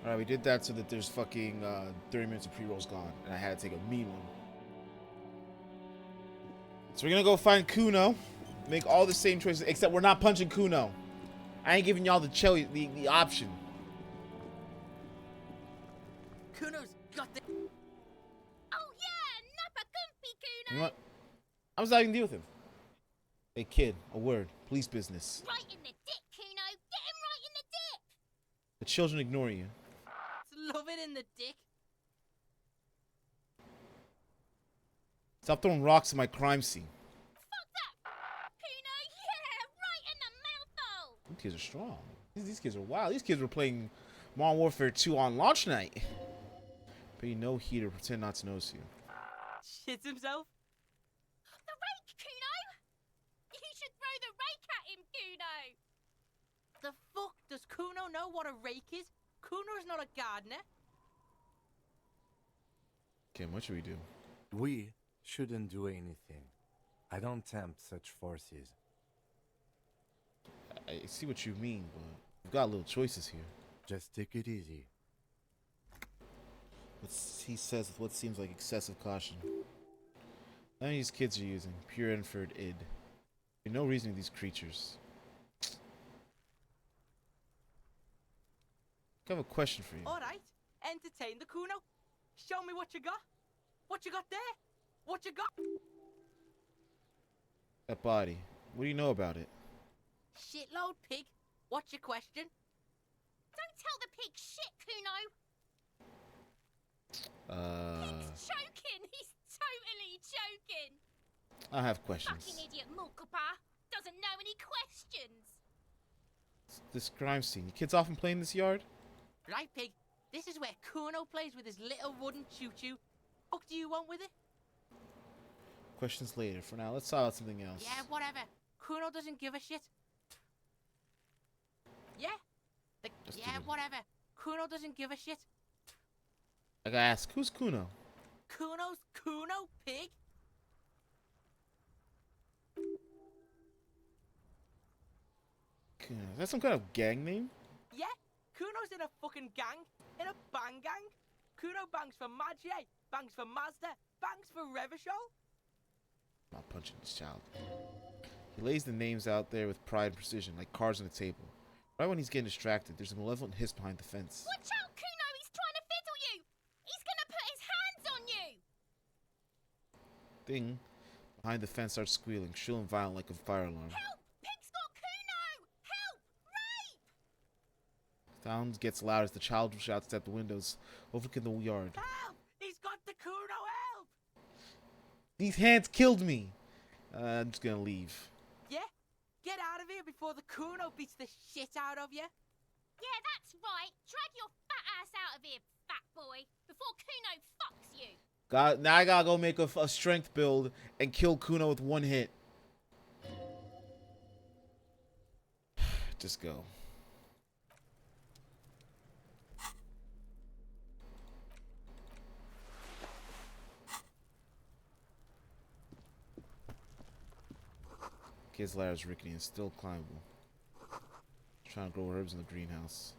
Alright, we did that so that there's fucking 30 minutes of pre-rolls gone, and I had to take a mean one. So we're gonna go find Kuno, make all the same choices, except we're not punching Kuno. I ain't giving y'all the option. Kuno's got the. Oh yeah, Nappa Gumpy You know what? I'm just not gonna deal with him. Hey kid, a word. Police business. Right in the dick, Kuno. Get him right in the dip. The children ignore you. Love it in the dick. Stop throwing rocks at my crime scene. Fuck that. Kuno, yeah, right in the mouthful. These kids are strong. These kids are wild. These kids were playing Modern Warfare 2 on launch night. Pay no heed or pretend not to notice you. Shits himself. The rake, Kuno. You should throw the rake at him, Kuno. The fuck does Kuno know what a rake is? Kuno's not a gardener. Kim, what should we do? We shouldn't do anything. I don't tempt such forces. I see what you mean, but we've got little choices here. Just take it easy. He says with what seems like excessive caution. None of these kids are using pure inferred id. There's no reason to these creatures. I have a question for you. Alright, entertain the Kuno. Show me what you got. What you got there? What you got? That body. What do you know about it? Shitload pig. What's your question? Don't tell the pig shit, Kuno. He's choking. He's totally choking. I have questions. Fucking idiot Mulkapa. Doesn't know any questions. This crime scene. You kids often play in this yard? Right, pig? This is where Kuno plays with his little wooden choo-choo. What do you want with it? Questions later. For now, let's talk about something else. Yeah, whatever. Kuno doesn't give a shit. Yeah? Just Yeah, do it. whatever. Kuno doesn't give a shit. I gotta ask, who's Kuno? Kuno's Kuno, pig? Kuno. Is that some kind of gang name? Yeah, Kuno's in a fucking gang. In a bang gang. Kuno bangs for Magie, bangs for Mazda, bangs for Revachol. I'm not punching this child. He lays the names out there with pride and precision, like cards on a table. Right when he's getting distracted, there's a malevolent hiss behind the fence. Watch out, Kuno! He's trying to fiddle you! He's gonna put his hands on you! Thing behind the fence starts squealing, shrill and violent like a fire alarm. Help! Pig's got Kuno! Help! Rape! Sound gets loud as the child shouts at the windows, overlooking the yard. Help! He's got the Kuno! Help! These hands killed me! I'm just gonna leave. Yeah? Get out of here before the Kuno beats the shit out of you. Yeah, that's right. Drag your fat ass out of here, fat boy, before Kuno fucks you. Now I gotta go make a strength build and kill Kuno with one hit. Just go. Kid's ladder is rickety and still climbable. Trying to grow herbs in the greenhouse.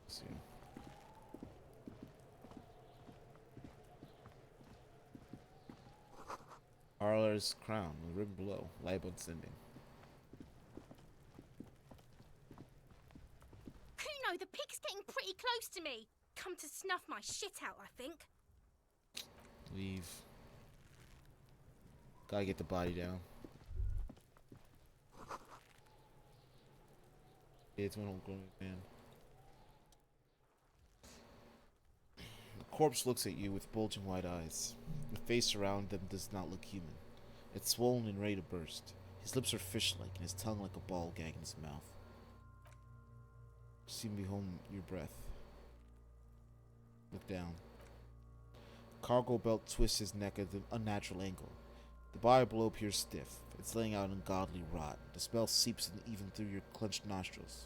Let's see. Arler's crown, the ribbon below, label descending. Kuno, the pig's getting pretty close to me. Come to snuff my shit out, I think. Leave. Gotta get the body down. It's one old grown man. The corpse looks at you with bulging white eyes. The face around them does not look human. It's swollen and ready to burst. His lips are fish-like and his tongue like a ball gag in his mouth. See me hold your breath. Look down. Cargo belt twists his neck at an unnatural angle. The body below appears stiff. It's laying out ungodly rot. The smell seeps in even through your clenched nostrils.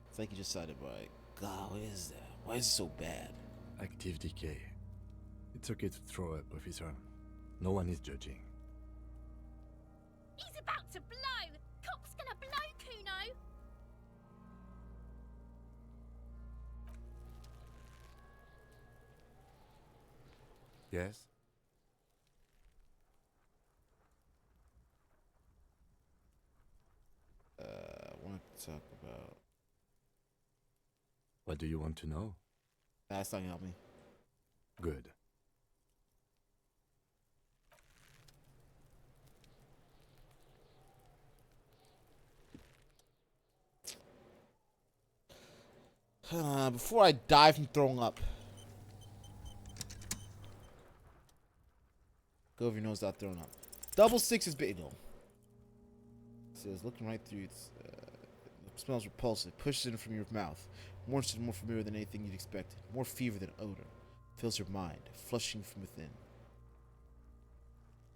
It's like you just decided, right? God, what is that? Why is it so bad? Active decay. It's okay to throw up with his arm. No one is judging. He's about to blow! Cop's gonna blow, Kuno! Yes? I want to talk about... What do you want to know? That's not gonna help me. Good. Before I die from throwing up. Go over your nose without throwing up. Double six is big. No. Says looking right through it. Smells repulsive. Pushes in from your mouth. More familiar than anything you'd expected. More fever than odor. Fills your mind, flushing from within.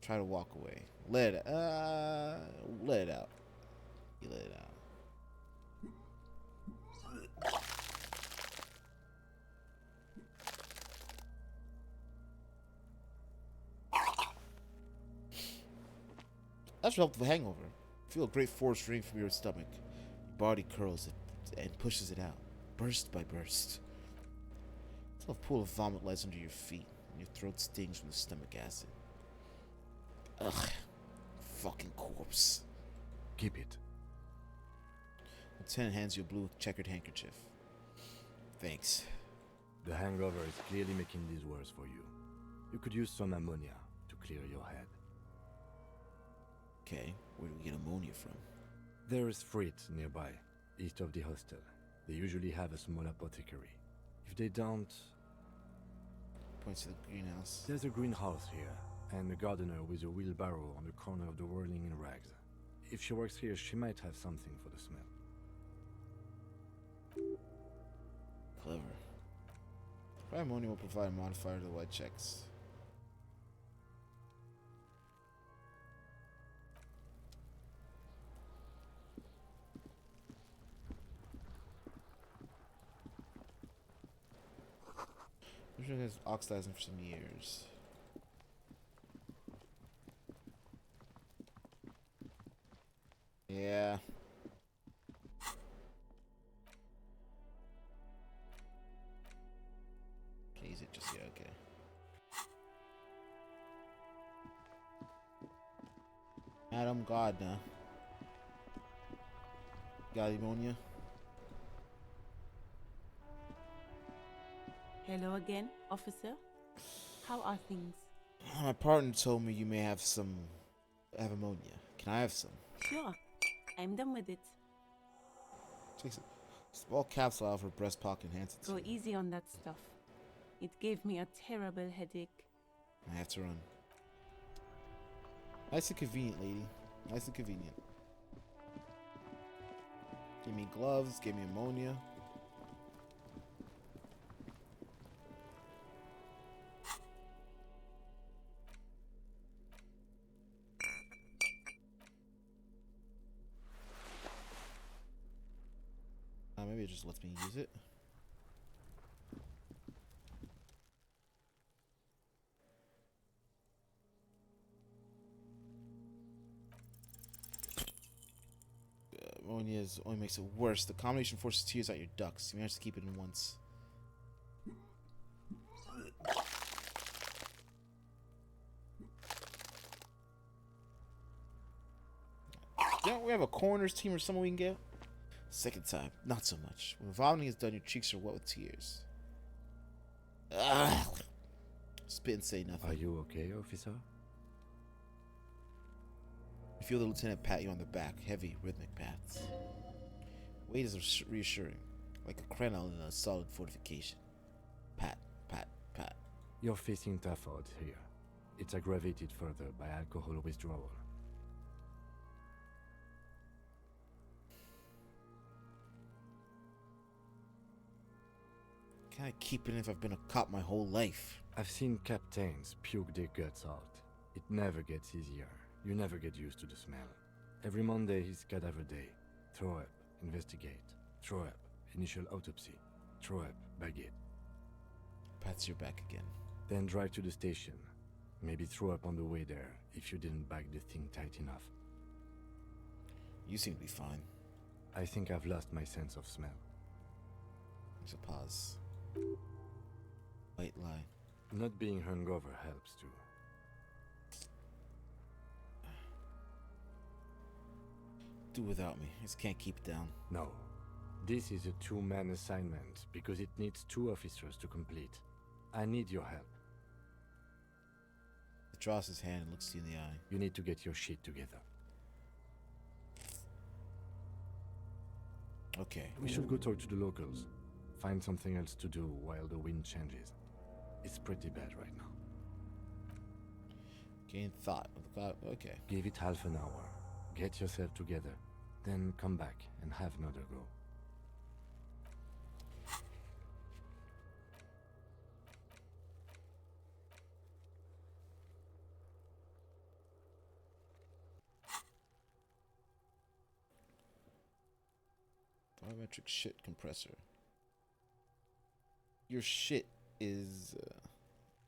Try to walk away. Let it out. You let it out. That's helpful with the hangover. Feel a great force ring from your stomach. Your body curls it and pushes it out, burst by burst. It's like a pool of vomit lies under your feet, and your throat stings from the stomach acid. Ugh. Fucking corpse. Keep it. Lieutenant hands you a blue checkered handkerchief. Thanks. The hangover is clearly making this worse for you. You could use some ammonia to clear your head. Okay, where do we get ammonia from? There is Fritz nearby, east of the hostel. They usually have a small apothecary. If they don't... Points to the greenhouse. There's a greenhouse here, and a gardener with a wheelbarrow on the corner of the whirling in rags. If she works here, she might have something for the smell. Clever. Ammonia will provide a modifier to the white checks. I'm sure has oxidizing for some years. Yeah. Can't use it just yet, okay. Madam Gardner. Got ammonia? Hello again, officer. How are things? My partner told me you may have ammonia. Can I have some? Sure. I'm done with it. Takes a small capsule out of her breast pocket and hands it to Go me. easy on that stuff. It gave me a terrible headache. I have to run. Nice and convenient, lady. Nice and convenient. Give me gloves, give me ammonia. Maybe it just lets me use it. Ammonia only makes it worse. The combination forces tears out your ducts. You manage to keep it in once. Don't we have a coroner's team or someone we can get? Second time, not so much. When vomiting is done, your cheeks are wet with tears. Ugh. Spit and say nothing. Are you okay, officer? You feel the lieutenant pat you on the back, heavy, rhythmic pats. Weight is reassuring, like a crenel in a solid fortification. Pat, pat, pat. You're facing tough odds here. It's aggravated further by alcohol withdrawal. Can I keep it if I've been a cop my whole life? I've seen captains puke their guts out. It never gets easier. You never get used to the smell. Every Monday is cadaver day. Throw up, investigate. Throw up, initial autopsy. Throw up, baguette. Pats your back again. Then drive to the station. Maybe throw up on the way there if you didn't bag the thing tight enough. You seem to be fine. I think I've lost my sense of smell. There's a pause. White lie. Not being hungover helps too. Do without me. I just can't keep it down. No. This is a two-man assignment because it needs 2 officers to complete. I need your help. He draws his hand and looks you in the eye. You need to get your shit together. Okay. We should go talk to the locals. Find something else to do while the wind changes. It's pretty bad right now. Gain thought. Okay. Give it half an hour. Get yourself together. Then come back and have another go. Biometric shit compressor. Your shit is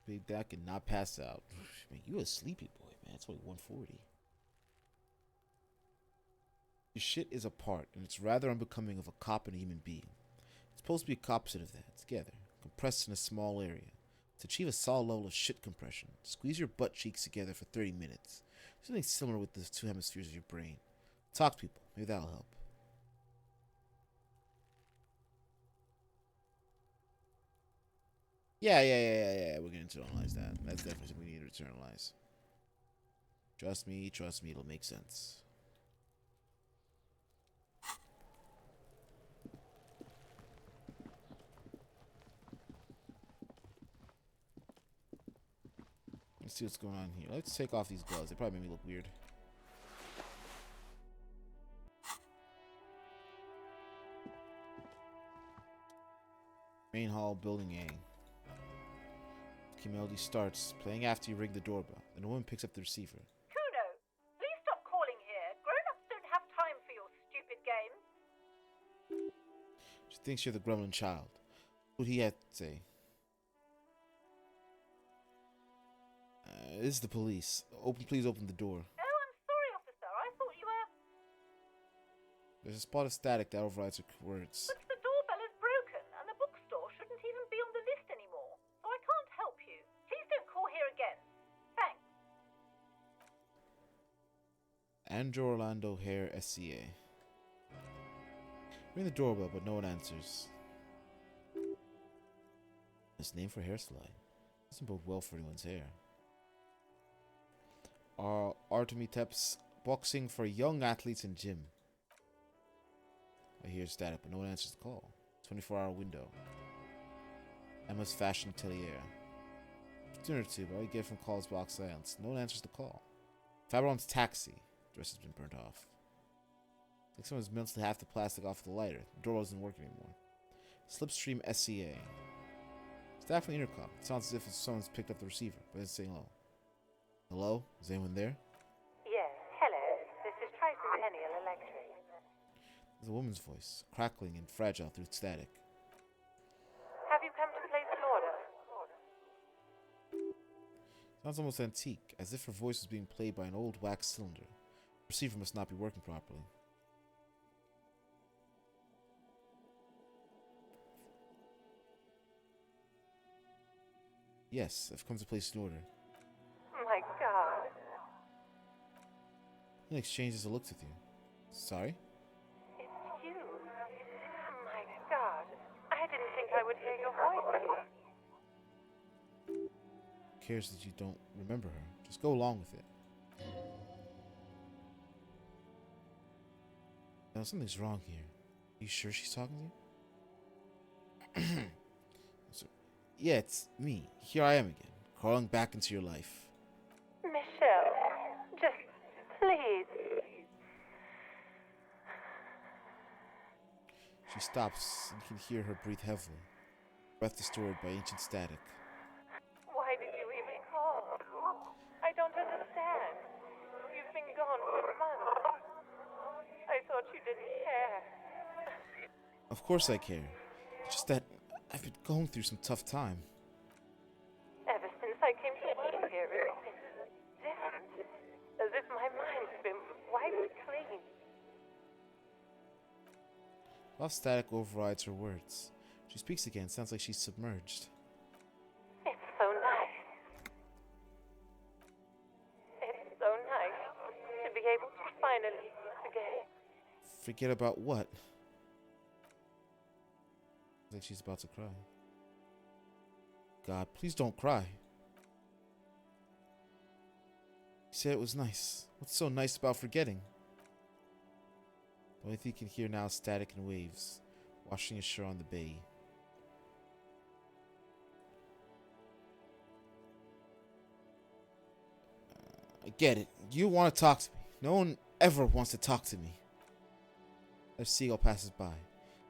big back and not pass out. Man, you a sleepy boy, man. It's only 1:40. Your shit is apart, and it's rather unbecoming of a cop and a human being. It's supposed to be a opposite of that, together, compressed in a small area. To achieve a solid level of shit compression, squeeze your butt cheeks together for 30 minutes. Something similar with the 2 hemispheres of your brain. Talk to people. Maybe that'll help. Yeah. We're gonna internalize that. That's definitely something we need to internalize. Trust me, it'll make sense. Let's see what's going on here. Let's take off these gloves. They probably make me look weird. Main hall, building A. Key melody starts, playing after you ring the doorbell. Then a woman picks up the receiver. Kuno, please stop calling here. Grown-ups don't have time for your stupid games. She thinks you're the gremlin child. What he had to say. This is the police. Please open the door. Oh, I'm sorry, officer. I thought you were... There's a spot of static that overrides her words. But the doorbell is broken, and the bookstore shouldn't even be on the list anymore. So I can't help you. Please don't call here again. Thanks. Andrew Orlando Hare, SCA. Ring the doorbell, but no one answers. His name for hair salon. Doesn't bode well for anyone's hair. Artemi Tep's boxing for young athletes in gym. I hear static, but no one answers the call. 24-hour window. Emma's fashion atelier. Dinner tube, I get from calls box silence. No one answers the call. Fabron's taxi. Dress has been burnt off. It's like someone's melted half the plastic off the lighter. The door doesn't work anymore. Slipstream SCA. Staff from the intercom. It sounds as if someone's picked up the receiver, but it's saying hello. Hello? Is anyone there? Yes, hello. This is Tricentennial Electric. There's a woman's voice, crackling and fragile through static. Have you come to place an order? Sounds almost antique, as if her voice was being played by an old wax cylinder. The receiver must not be working properly. Yes, I've come to place an order. My God. He exchanges a look with you. Sorry? It's you. My God. I didn't think I would hear your voice. Who cares that you don't remember her? Just go along with it. Now, something's wrong here. Are you sure she's talking to you? Yeah, it's me. Here I am again, crawling back into your life. Michelle, just please. She stops, and you can hear her breathe heavily, breath distorted by ancient static. Why did you even call? I don't understand. You've been gone for months. I thought you didn't care. Of course I care. It's just that I've been going through some tough time. Ever since I came to work here, it's been different. As if my mind's been wiped clean. While static overrides her words, she speaks again. Sounds like she's submerged. It's so nice. It's so nice to be able to finally forget. Forget about what? Like she's about to cry. God, please don't cry. You said it was nice. What's so nice about forgetting? The only thing you can hear now is static and waves, washing ashore on the bay. I get it. You want to talk to me. No one ever wants to talk to me. A seagull passes by.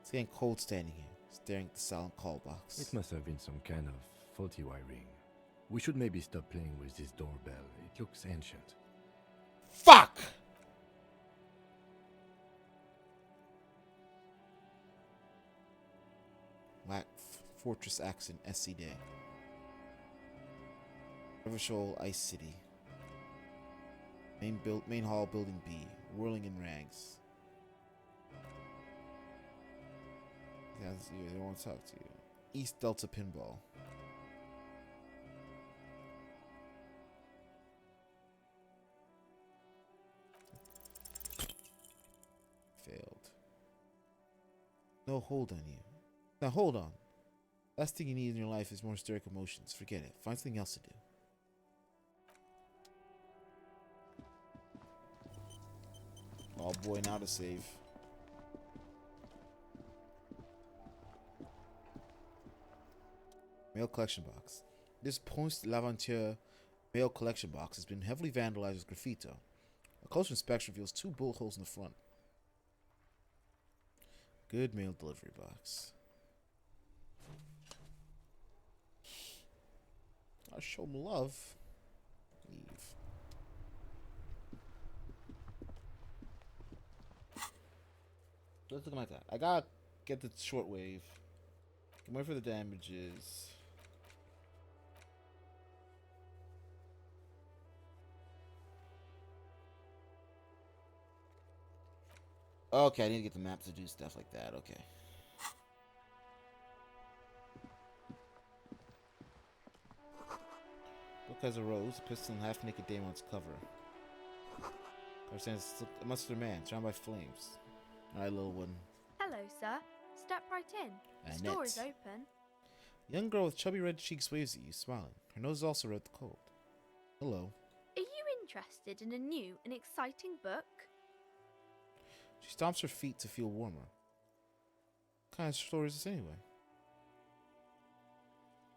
It's getting cold standing here, staring at the silent call box. It must have been some kind of faulty wiring. We should maybe stop playing with this doorbell. It looks ancient. Fuck! Fortress accent, SC Day. River Shoal, Ice City. Main hall, building B. Whirling in rags. That's you. They won't talk to you. East Delta Pinball. Failed. No hold on you. Now hold on. Last thing you need in your life is more hysteric emotions. Forget it. Find something else to do. Oh boy, now to save. Mail collection box. This Post l'Aventure Mail collection box has been heavily vandalized with graffiti. A closer inspection reveals 2 bullet holes in the front. Good mail delivery box. I show 'em love. Leave. Let's look like that. I gotta get the shortwave. Can wait for the damages. Okay, I need to get the map to do stuff like that. Okay. Book has a rose, a pistol, and half-naked dame on its cover. Cover stands a muscular man, surrounded by flames. Alright, little one. Hello, sir. Step right in. The store is Annette. open. Young girl with chubby red cheeks waves at you, smiling. Her nose is also red with the cold. Hello. Are you interested in a new and exciting book? She stomps her feet to feel warmer. What kind of story is this anyway?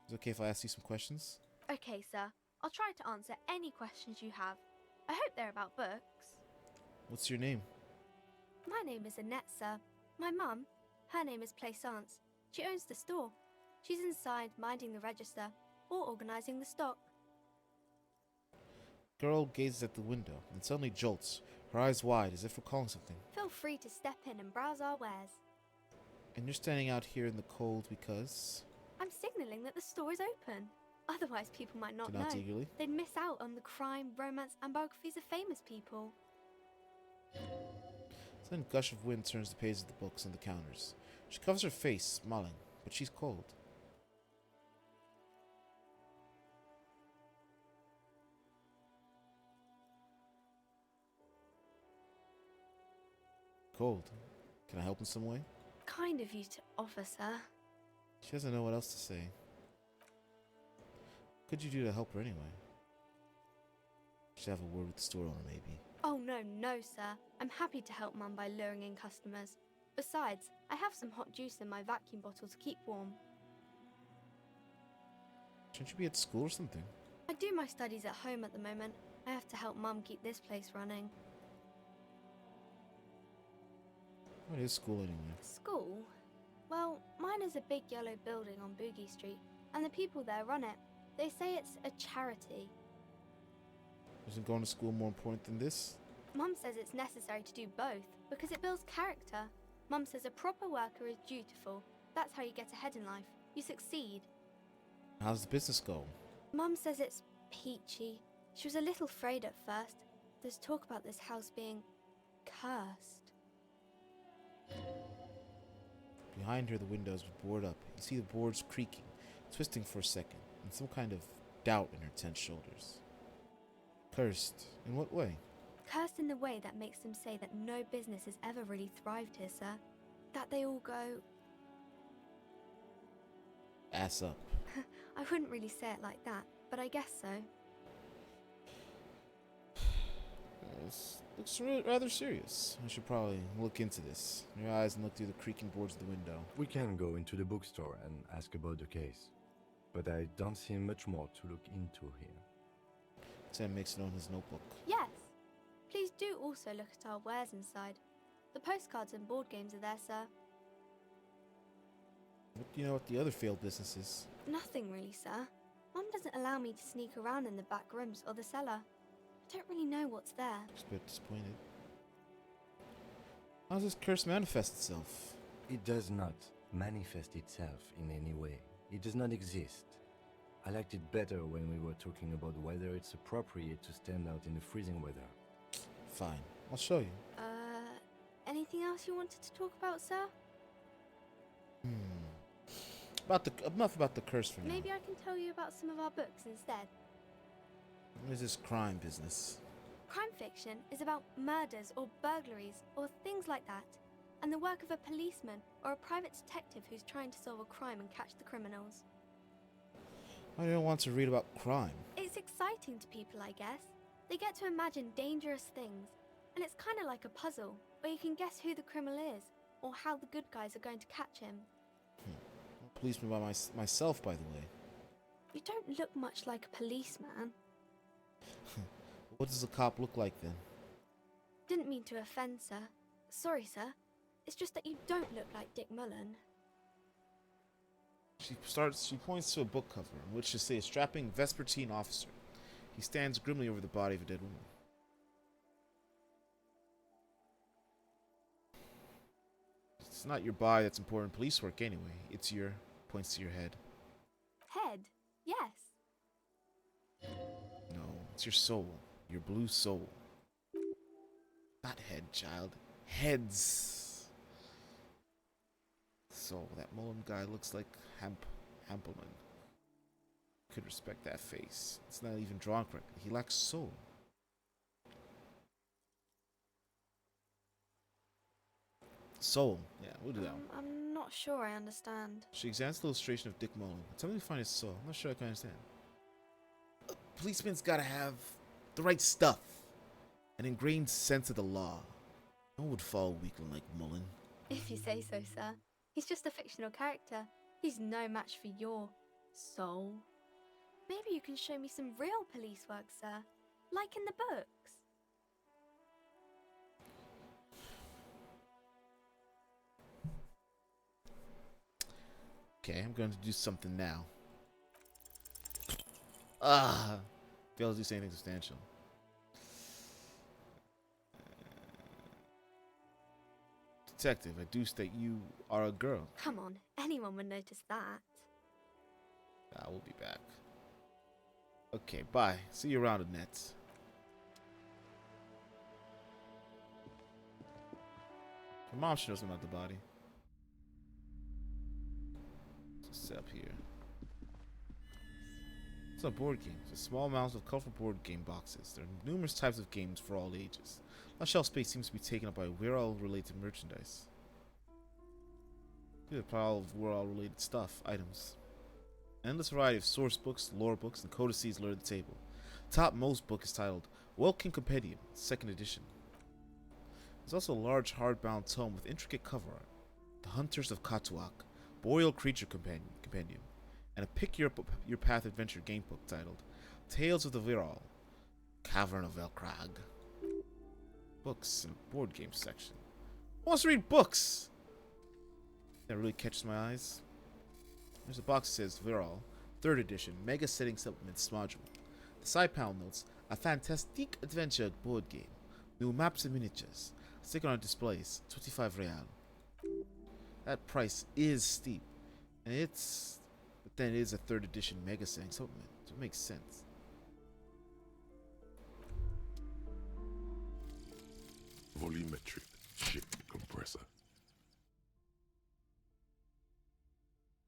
Is it okay if I ask you some questions? Okay, sir. I'll try to answer any questions you have. I hope they're about books. What's your name? My name is Annette, sir. My mum, her name is Plaisance. She owns the store. She's inside minding the register or organising the stock. Girl gazes at the window and suddenly jolts, her eyes wide as if recalling something. Feel free to step in and browse our wares. And you're standing out here in the cold because... I'm signalling that the store is open. Otherwise, people might not know. Nods eagerly. They'd miss out on the crime, romance, and biographies of famous people. Then a gush of wind turns the pages of the books on the counters. She covers her face, smiling, but she's cold. Cold. Can I help in some way? Kind of you to offer, sir. She doesn't know what else to say. What could you do to help her anyway? Should have a word with the store owner, maybe. Oh, no, sir. I'm happy to help Mum by luring in customers. Besides, I have some hot juice in my vacuum bottle to keep warm. Shouldn't you be at school or something? I do my studies at home at the moment. I have to help Mum keep this place running. What is school anyway? School? Well, mine is a big yellow building on Boogie Street, and the people there run it. They say it's a charity. Isn't going to school more important than this? Mum says it's necessary to do both, because it builds character. Mum says a proper worker is dutiful. That's how you get ahead in life. You succeed. How's the business go? Mum says it's peachy. She was a little afraid at first. There's talk about this house being cursed. Behind her, the windows were boarded up. You see the boards creaking, twisting for a second, and some kind of doubt in her tense shoulders. Cursed? In what way? Cursed in the way that makes them say that no business has ever really thrived here, sir. That they all go... Ass up. I wouldn't really say it like that, but I guess so. This looks rather serious. I should probably look into this. Your eyes and look through the creaking boards of the window. We can go into the bookstore and ask about the case, but I don't see much more to look into here. Sam makes it on his notebook. Yes. Please do also look at our wares inside. The postcards and board games are there, sir. What do you know about the other failed businesses? Nothing really, sir. Mum doesn't allow me to sneak around in the back rooms or the cellar. I don't really know what's there. Just a bit disappointed. How does this curse manifest itself? It does not manifest itself in any way. It does not exist. I liked it better when we were talking about whether it's appropriate to stand out in the freezing weather. Fine. I'll show you. Anything else you wanted to talk about, sir? Enough about the curse for now. Maybe I can tell you about some of our books instead. What is this crime business? Crime fiction is about murders or burglaries or things like that, and the work of a policeman or a private detective who's trying to solve a crime and catch the criminals. I don't want to read about crime. It's exciting to people, I guess. They get to imagine dangerous things, and it's kind of like a puzzle, where you can guess who the criminal is, or how the good guys are going to catch him. I'm a policeman by myself, by the way. You don't look much like a policeman. What does a cop look like then? Didn't mean to offend, sir. Sorry, sir. It's just that you don't look like Dick Mullen. She points to a book cover on which to say a strapping Vespertine officer. He stands grimly over the body of a dead woman. It's not your body that's important police work anyway. It's your, points to your head. Head? Yes. No, it's your soul. Your blue soul. Not head, child. Heads. So, that Mullen guy looks like Hampelman. Could respect that face. It's not even drawn correctly. He lacks soul. Soul. Yeah, we'll do that one. I'm not sure I understand. She examines the illustration of Dick Mullen. Tell me to find his soul. I'm not sure I can understand. A policeman's gotta have the right stuff. An ingrained sense of the law. No one would fall a weakling like Mullen. If you say so, sir. He's just a fictional character. He's no match for your soul. Maybe you can show me some real police work, sir. Like in the books. Okay, I'm going to do something now. Ah! Fails to do anything substantial. Detective, I do state you are a girl. Come on, anyone would notice that. I will be back. Okay, bye. See you around, Annette. Her mom should know something about the body. Let's set up here. It's a board game. It's a small mounds of colorful board game boxes. There are numerous types of games for all ages. That shelf space seems to be taken up by Wirral-related merchandise. Look at the pile of Wirral-related stuff, items. An endless variety of source books, lore books, and codices litter the table. Topmost book is titled Welkin Compendium, 2nd edition. There's also a large hardbound tome with intricate cover art. The Hunters of Katuak, Boreal Creature Compendium, and a Pick Your Path adventure game book titled Tales of the Wirral, Cavern of Velkrag. Books and board game section. Who wants to read books? That really catches my eyes. There's a box that says Wirral, 3rd edition, Mega Setting Supplements module. The side panel notes, a fantastic adventure board game. New maps and miniatures. Sticker on displays, 25 real. That price is steep. And but then it is a 3rd edition Mega Setting Supplement, so it makes sense. Volumetric ship compressor.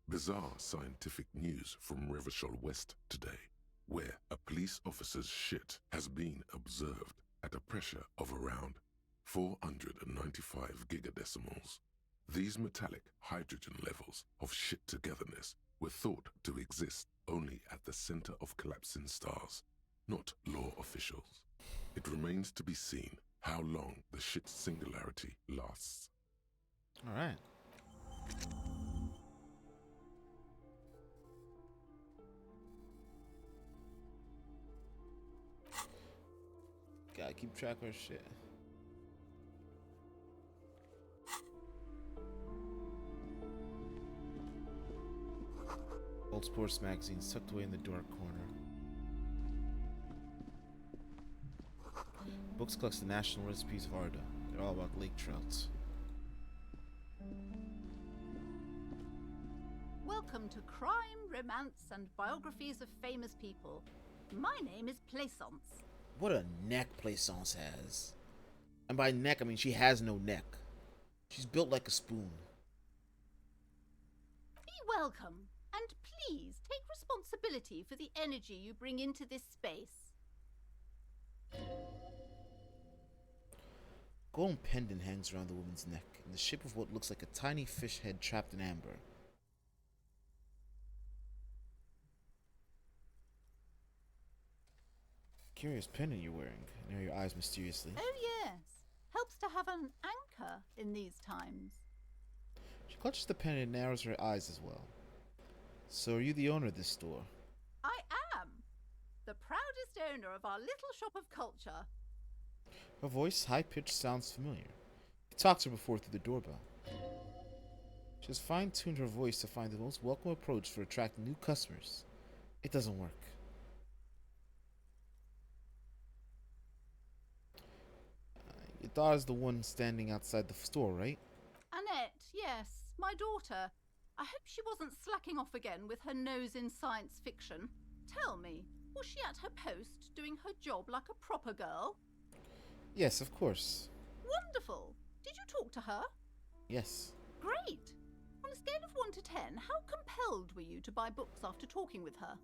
Bizarre scientific news from Revachol West today, where a police officer's shit has been observed at a pressure of around 495 gigadecimals. These metallic hydrogen levels of shit togetherness were thought to exist only at the center of collapsing stars, not law officials. It remains to be seen how long the shit singularity lasts. All right. Gotta keep track of our shit. Old sports magazines tucked away in the dark corner. Books collects the national recipes of Arda. They're all about lake trouts. Welcome to Crime, Romance, and Biographies of Famous People. My name is Plaisance. What a neck Plaisance has. And by neck, I mean she has no neck. She's built like a spoon. Be welcome, and please take responsibility for the energy you bring into this space. Golden pendant hangs around the woman's neck in the shape of what looks like a tiny fish head trapped in amber. Curious pendant you're wearing. I narrow your eyes mysteriously. Oh yes, helps to have an anchor in these times. She clutches the pendant and narrows her eyes as well. So are you the owner of this store? I am the proudest owner of our little shop of culture. Her voice, high-pitched, sounds familiar. You talked to her before through the doorbell. She has fine-tuned her voice to find the most welcome approach for attracting new customers. It doesn't work. Your daughter's the one standing outside the store, right? Annette, yes, my daughter. I hope she wasn't slacking off again with her nose in science fiction. Tell me, was she at her post doing her job like a proper girl? Yes, of course. Wonderful. Did you talk to her? Yes. Great. On a scale of 1 to 10, how compelled were you to buy books after talking with her?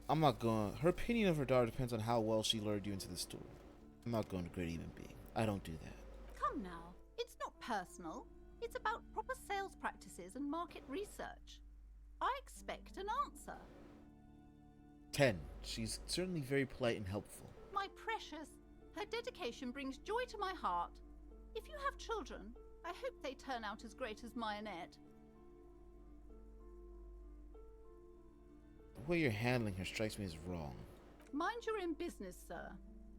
I'm not going. Her opinion of her daughter depends on how well she lured you into the store. I'm not going to grade even B. I don't do that. Come now. It's not personal. It's about proper sales practices and market research. I expect an answer. 10. She's certainly very polite and helpful. My precious, her dedication brings joy to my heart. If you have children, I hope they turn out as great as my Annette. The way you're handling her strikes me as wrong. Mind you're in business, sir.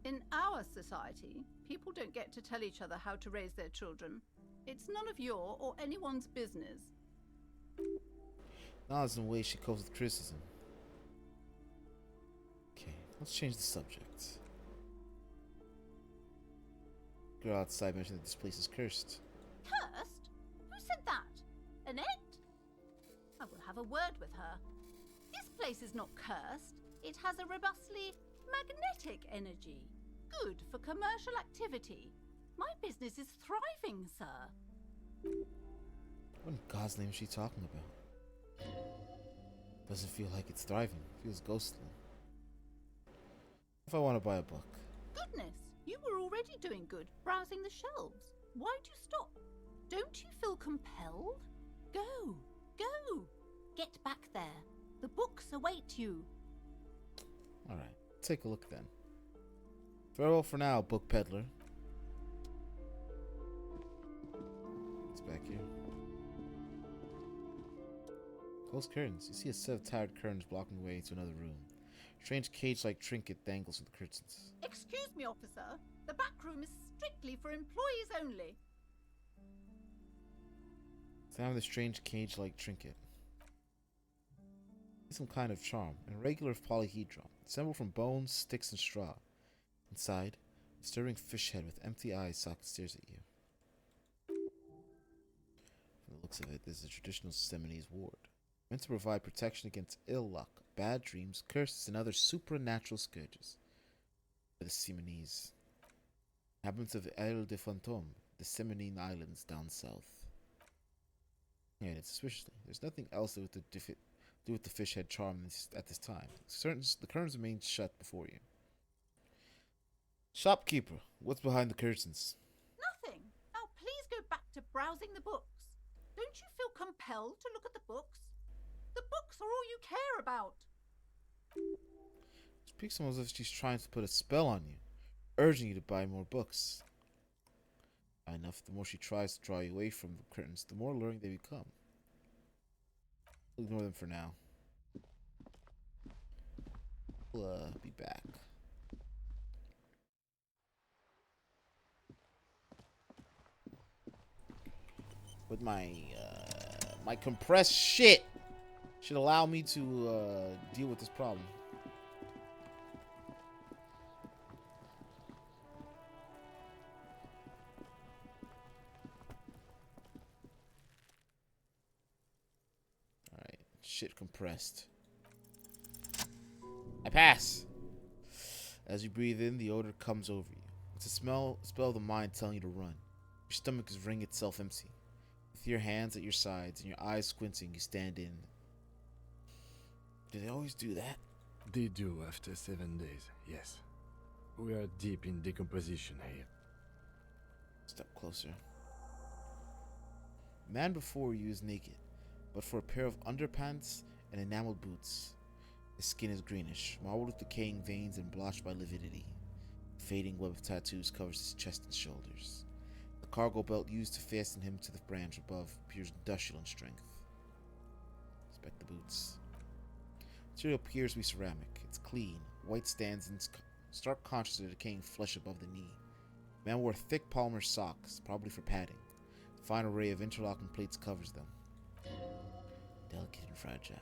In our society, people don't get to tell each other how to raise their children. It's none of your or anyone's business. Now there's no way she copes with criticism. Okay, let's change the subject. Girl outside mentioned that this place is cursed. Cursed? Who said that? Annette? I will have a word with her. This place is not cursed. It has a robustly magnetic energy. Good for commercial activity. My business is thriving, sir. What in God's name is she talking about? Doesn't feel like it's thriving. Feels ghostly. If I want to buy a book. Goodness, you were already doing good, browsing the shelves. Why'd you stop? Don't you feel compelled? Go, go. Get back there. The books await you. Alright, take a look then. Farewell for now, book peddler. It's back here. Close curtains. You see a set of tired curtains blocking the way to another room. Strange cage-like trinket dangles from the curtains. Excuse me, officer. The back room is strictly for employees only. Examine the strange cage-like trinket. Some kind of charm, an irregular polyhedron, assembled from bones, sticks, and straw. Inside, a stirring fish head with empty eye socket stares at you. From the looks of it, this is a traditional Seminoles ward, meant to provide protection against ill luck, bad dreams, curses, and other supernatural scourges. For the Seminoles, inhabitants of Isle de Fantôme, the Seminoan Islands down south. Yeah, and suspiciously, there's nothing else that would do with the fish head charm at this time. The curtains remain shut before you. Shopkeeper, what's behind the curtains? Nothing. Now please go back to browsing the books. Don't you feel compelled to look at the books? The books are all you care about. Speaks almost as if she's trying to put a spell on you, urging you to buy more books. Enough, the more she tries to draw you away from the curtains, the more alluring they become. Ignore them for now. We'll be back. With my compressed shit should allow me to deal with this problem. Alright, shit compressed. I pass. As you breathe in, the odor comes over you. It's a spell of the mind telling you to run. Your stomach is wringing itself empty. With your hands at your sides and your eyes squinting, you stand in. Do they always do that? They do after 7 days, yes. We are deep in decomposition here. Step closer. The man before you is naked, but for a pair of underpants and enameled boots. His skin is greenish, marbled with decaying veins and blotched by lividity. A fading web of tattoos covers his chest and shoulders. The cargo belt used to fasten him to the branch above appears industrial in strength. Inspect the boots. Material appears to be ceramic. It's clean. White stands in stark contrast to the decaying flesh above the knee. The man wore thick polymer socks, probably for padding. A fine array of interlocking plates covers them. Delicate and fragile.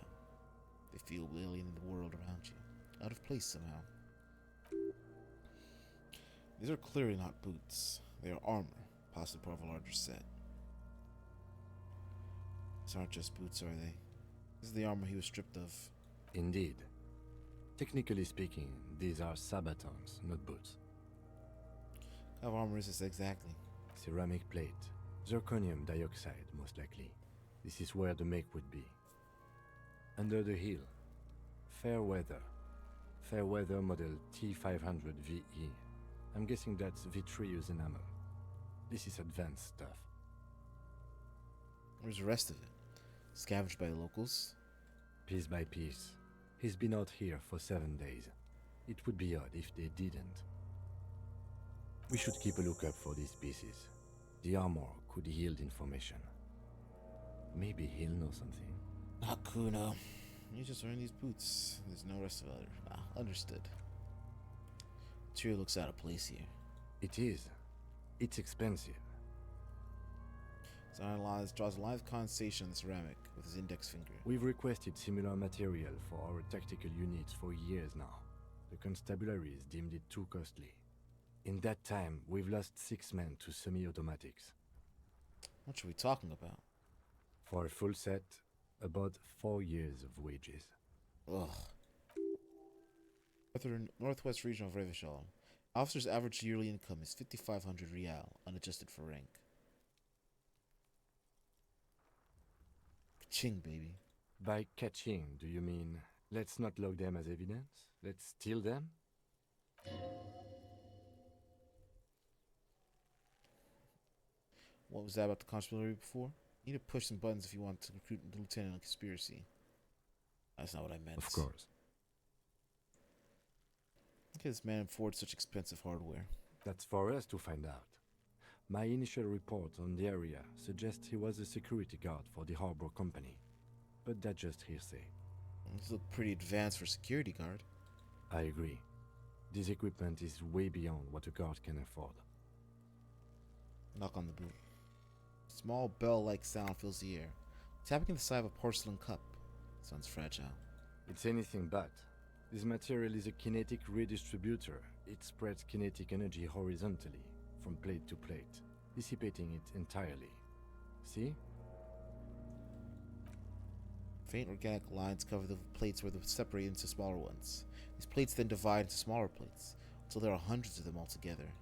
They feel alien in the world around you. Out of place somehow. These are clearly not boots. They are armor, possibly part of a larger set. These aren't just boots, are they? This is the armor he was stripped of. Indeed. Technically speaking, these are sabatons, not boots. What kind of armor is this exactly? Ceramic plate. Zirconium dioxide, most likely. This is where the make would be. Under the heel. Fair weather. Fair weather model T500 VE. I'm guessing that's vitreous enamel. This is advanced stuff. Where's the rest of it? Scavenged by the locals? Piece by piece. He's been out here for 7 days. It would be odd if they didn't. We should keep a lookout for these pieces. The armor could yield information. Maybe he'll know something. Not Kuno. You're just wearing these boots. There's no rest of it. Understood. Material looks out of place here. It is. It's expensive. Zion draws a line of condensation on the ceramic with his index finger. We've requested similar material for our tactical units for years now. The constabularies deemed it too costly. In that time, we've lost 6 men to semi-automatics. What are we talking about? For a full set, about 4 years of wages. Ugh. Northwest region of Revachol. Officer's average yearly income is 5,500 real, unadjusted for rank. Ka-ching, baby. By catching, do you mean let's not log them as evidence? Let's steal them? What was that about the constabulary before? You need to push some buttons if you want to recruit the lieutenant in a conspiracy. That's not what I meant. Of course. How can this man afford such expensive hardware? That's for us to find out. My initial report on the area suggests he was a security guard for the harbor company. But that's just hearsay. This looks pretty advanced for security guard. I agree. This equipment is way beyond what a guard can afford. Knock on the boot. Small bell-like sound fills the air. Tapping the side of a porcelain cup. Sounds fragile. It's anything but. This material is a kinetic redistributor. It spreads kinetic energy horizontally, from plate to plate, dissipating it entirely. See? Faint organic lines cover the plates where they separate into smaller ones. These plates then divide into smaller plates, until there are hundreds of them altogether.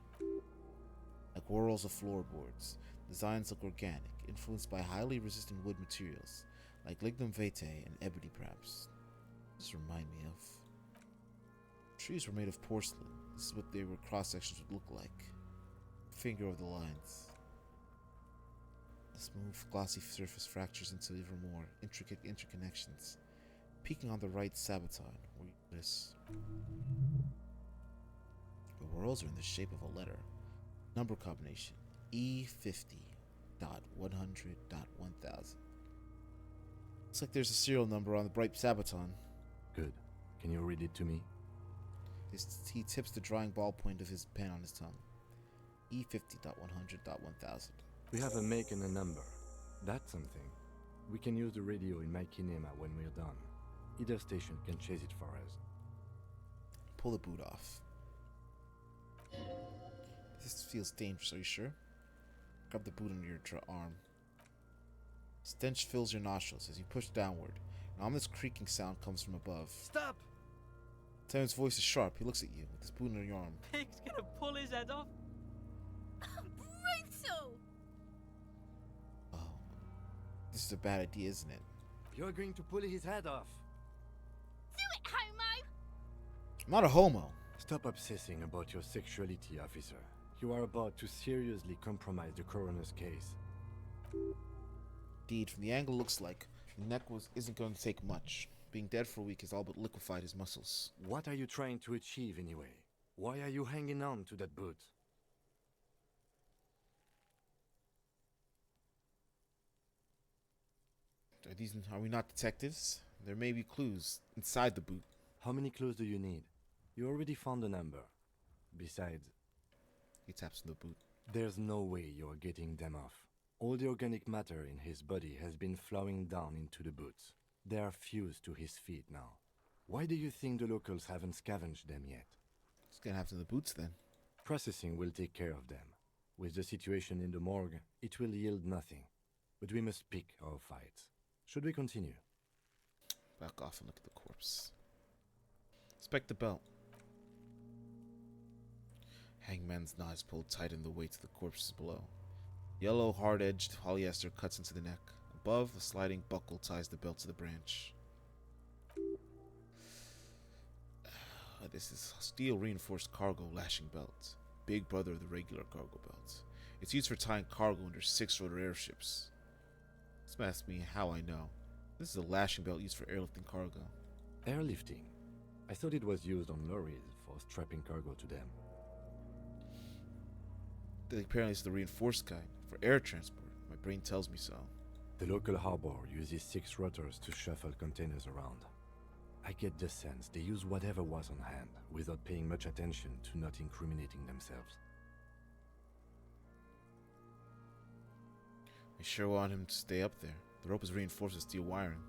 Like whorls of floorboards, designs look organic, influenced by highly resistant wood materials, like lignum vitae and ebony perhaps. This remind me of... Trees were made of porcelain. This is what their cross-sections would look like. Finger over the lines. The smooth, glossy surface fractures into ever more intricate interconnections. Peeking on the right sabaton, where you notice the whorls are in the shape of a letter. Number combination E50.100.1000. Looks like there's a serial number on the bright sabaton. Good. Can you read it to me? He tips the drawing ballpoint of his pen on his tongue. E50.100.1000. We have a make and a number. That's something. We can use the radio in my kinema when we're done. Either station can chase it for us. Pull the boot off. This feels dangerous, are you sure? Grab the boot under your arm. Stench fills your nostrils as you push downward. An ominous creaking sound comes from above. Stop! Lieutenant's voice is sharp. He looks at you with his boot under your arm. Pig's gonna pull his head off. Brutal! Oh. This is a bad idea, isn't it? You're going to pull his head off. Do it, homo! I'm not a homo. Stop obsessing about your sexuality, officer. You are about to seriously compromise the coroner's case. Indeed, from the angle it looks like, the neck isn't going to take much. Being dead for a week has all but liquefied his muscles. What are you trying to achieve anyway? Why are you hanging on to that boot? Do Are we not detectives? There may be clues inside the boot. How many clues do you need? You already found a number. Besides, He taps on the boot. there's no way you're getting them off. All the organic matter in his body has been flowing down into the boots. They are fused to his feet now. Why do you think the locals haven't scavenged them yet? What's gonna happen to the boots then? Processing will take care of them. With the situation in the morgue, it will yield nothing. But we must pick our fights. Should we continue? Back off and look at the corpse. Inspect the belt. Hangman's knot is pulled tight and the weight of the corpse is below. Yellow, hard-edged polyester cuts into the neck. Above, a sliding buckle ties the belt to the branch. This is steel reinforced cargo lashing belt. Big brother of the regular cargo belt. It's used for tying cargo under 6-rotor airships. This man asks me how I know. This is a lashing belt used for airlifting cargo. Airlifting? I thought it was used on lorries for strapping cargo to them. Apparently it's the reinforced kind, for air transport. My brain tells me so. The local harbor uses 6 rotors to shuffle containers around. I get the sense they use whatever was on hand, without paying much attention to not incriminating themselves. I sure want him to stay up there. The rope is reinforced with steel wiring.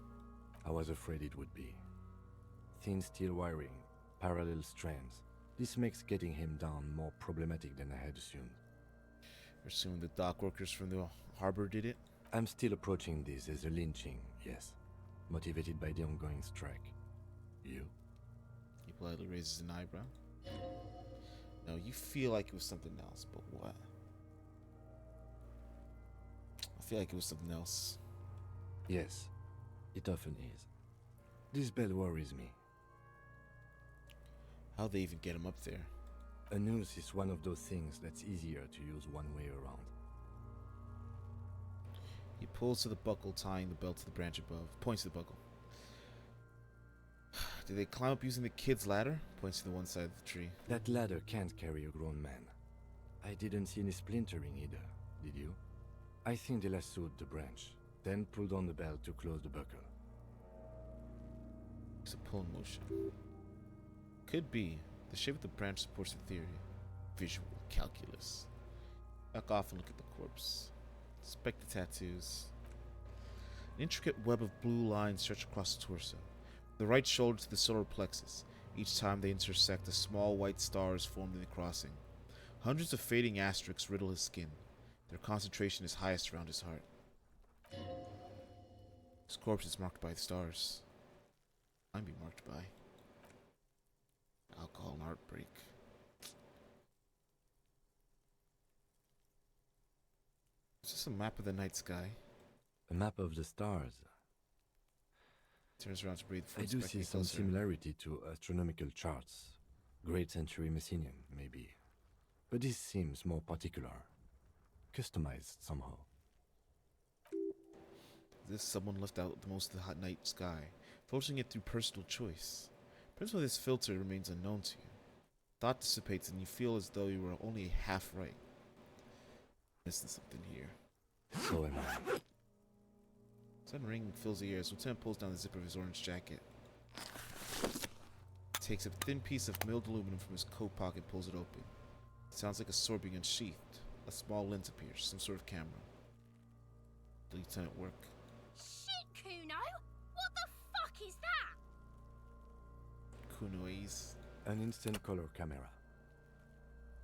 I was afraid it would be. Thin steel wiring, parallel strands. This makes getting him down more problematic than I had assumed. You're assuming the dock workers from the harbor did it? I'm still approaching this as a lynching, yes. Motivated by the ongoing strike. You? He politely raises an eyebrow. No, you feel like it was something else, but what? I feel like it was something else. Yes, it often is. This bell worries me. How'd they even get him up there? A noose is one of those things that's easier to use one way around. He pulls to the buckle, tying the belt to the branch above. Points to the buckle. Did they climb up using the kid's ladder? Points to the one side of the tree. That ladder can't carry a grown man. I didn't see any splintering either, did you? I think they lassoed the branch, then pulled on the belt to close the buckle. It's a pull motion. Could be. The shape of the branch supports the theory. Visual calculus. Back off and look at the corpse. Inspect the tattoos. An intricate web of blue lines stretch across the torso. The right shoulder to the solar plexus. Each time they intersect, a small white star is formed in the crossing. Hundreds of fading asterisks riddle his skin. Their concentration is highest around his heart. His corpse is marked by the stars. I'd be marked by alcohol and heartbreak. Is this a map of the night sky? A map of the stars. Turns around to breathe. I do see some similarity to astronomical charts. Great Century Messinian, maybe. But this seems more particular. Customized somehow. This someone left out most of the hot night sky, filtering it through personal choice. The principle of this filter remains unknown to you. Thought dissipates and you feel as though you were only half right. Missing something here. So am I. Sudden ring fills the ears. Lieutenant pulls down the zipper of his orange jacket. Takes a thin piece of milled aluminum from his coat pocket and pulls it open. It sounds like a sword being unsheathed. A small lens appears, some sort of camera. The lieutenant work. Shit, Kuno! What the fuck is that? Kunoise. An instant color camera.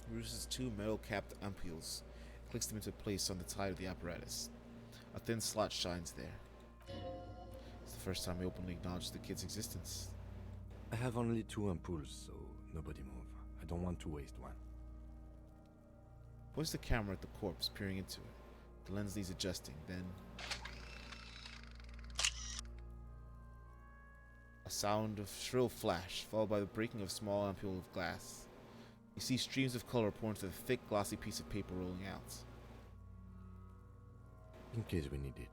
He uses 2 metal-capped ampoules. Clicks them into place on the tie of the apparatus. A thin slot shines there. It's the first time he openly acknowledges the kid's existence. I have only 2 ampoules, so nobody move. I don't want to waste one. Points the camera at the corpse, peering into it. The lens needs adjusting, then... a sound of shrill flash, followed by the breaking of a small ampoule of glass. You see streams of color pour into the thick, glossy piece of paper rolling out. In case we need it.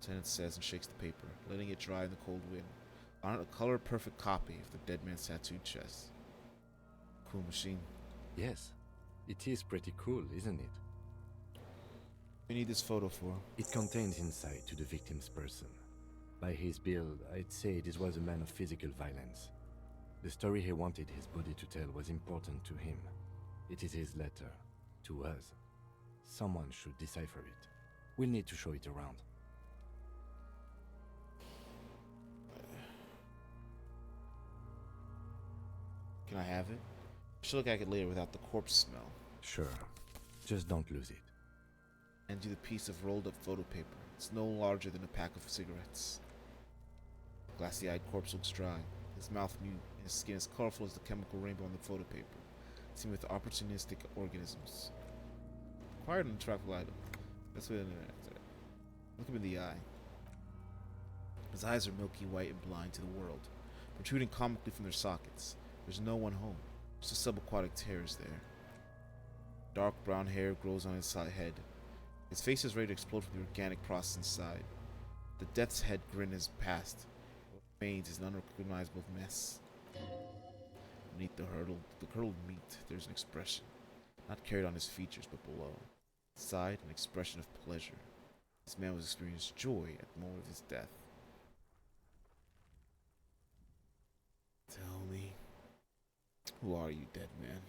Lieutenant says and shakes the paper, letting it dry in the cold wind. On it, a color-perfect copy of the dead man's tattooed chest. Cool machine. Yes. It is pretty cool, isn't it? We need this photo for. It contains insight to the victim's person. By his build, I'd say this was a man of physical violence. The story he wanted his body to tell was important to him. It is his letter. To us. Someone should decipher it. We'll need to show it around. Can I have it? I should look at it later without the corpse smell. Sure. Just don't lose it. And do the piece of rolled up photo paper. It's no larger than a pack of cigarettes. The glassy-eyed corpse looks dry, his mouth mute, and his skin as colorful as the chemical rainbow on the photo paper, seen with opportunistic organisms. Acquired an attractive item. That's what look him in the eye. His eyes are milky white and blind to the world, protruding comically from their sockets. There's no one home, just a subaquatic terrors there. Dark brown hair grows on his head. His face is ready to explode from the organic process inside. The death's head grin is past. What remains is an unrecognizable mess. Beneath the curdled meat, there's an expression, not carried on his features, but below. Inside, an expression of pleasure. This man was experiencing joy at the moment of his death. Tell me, who are you, dead man?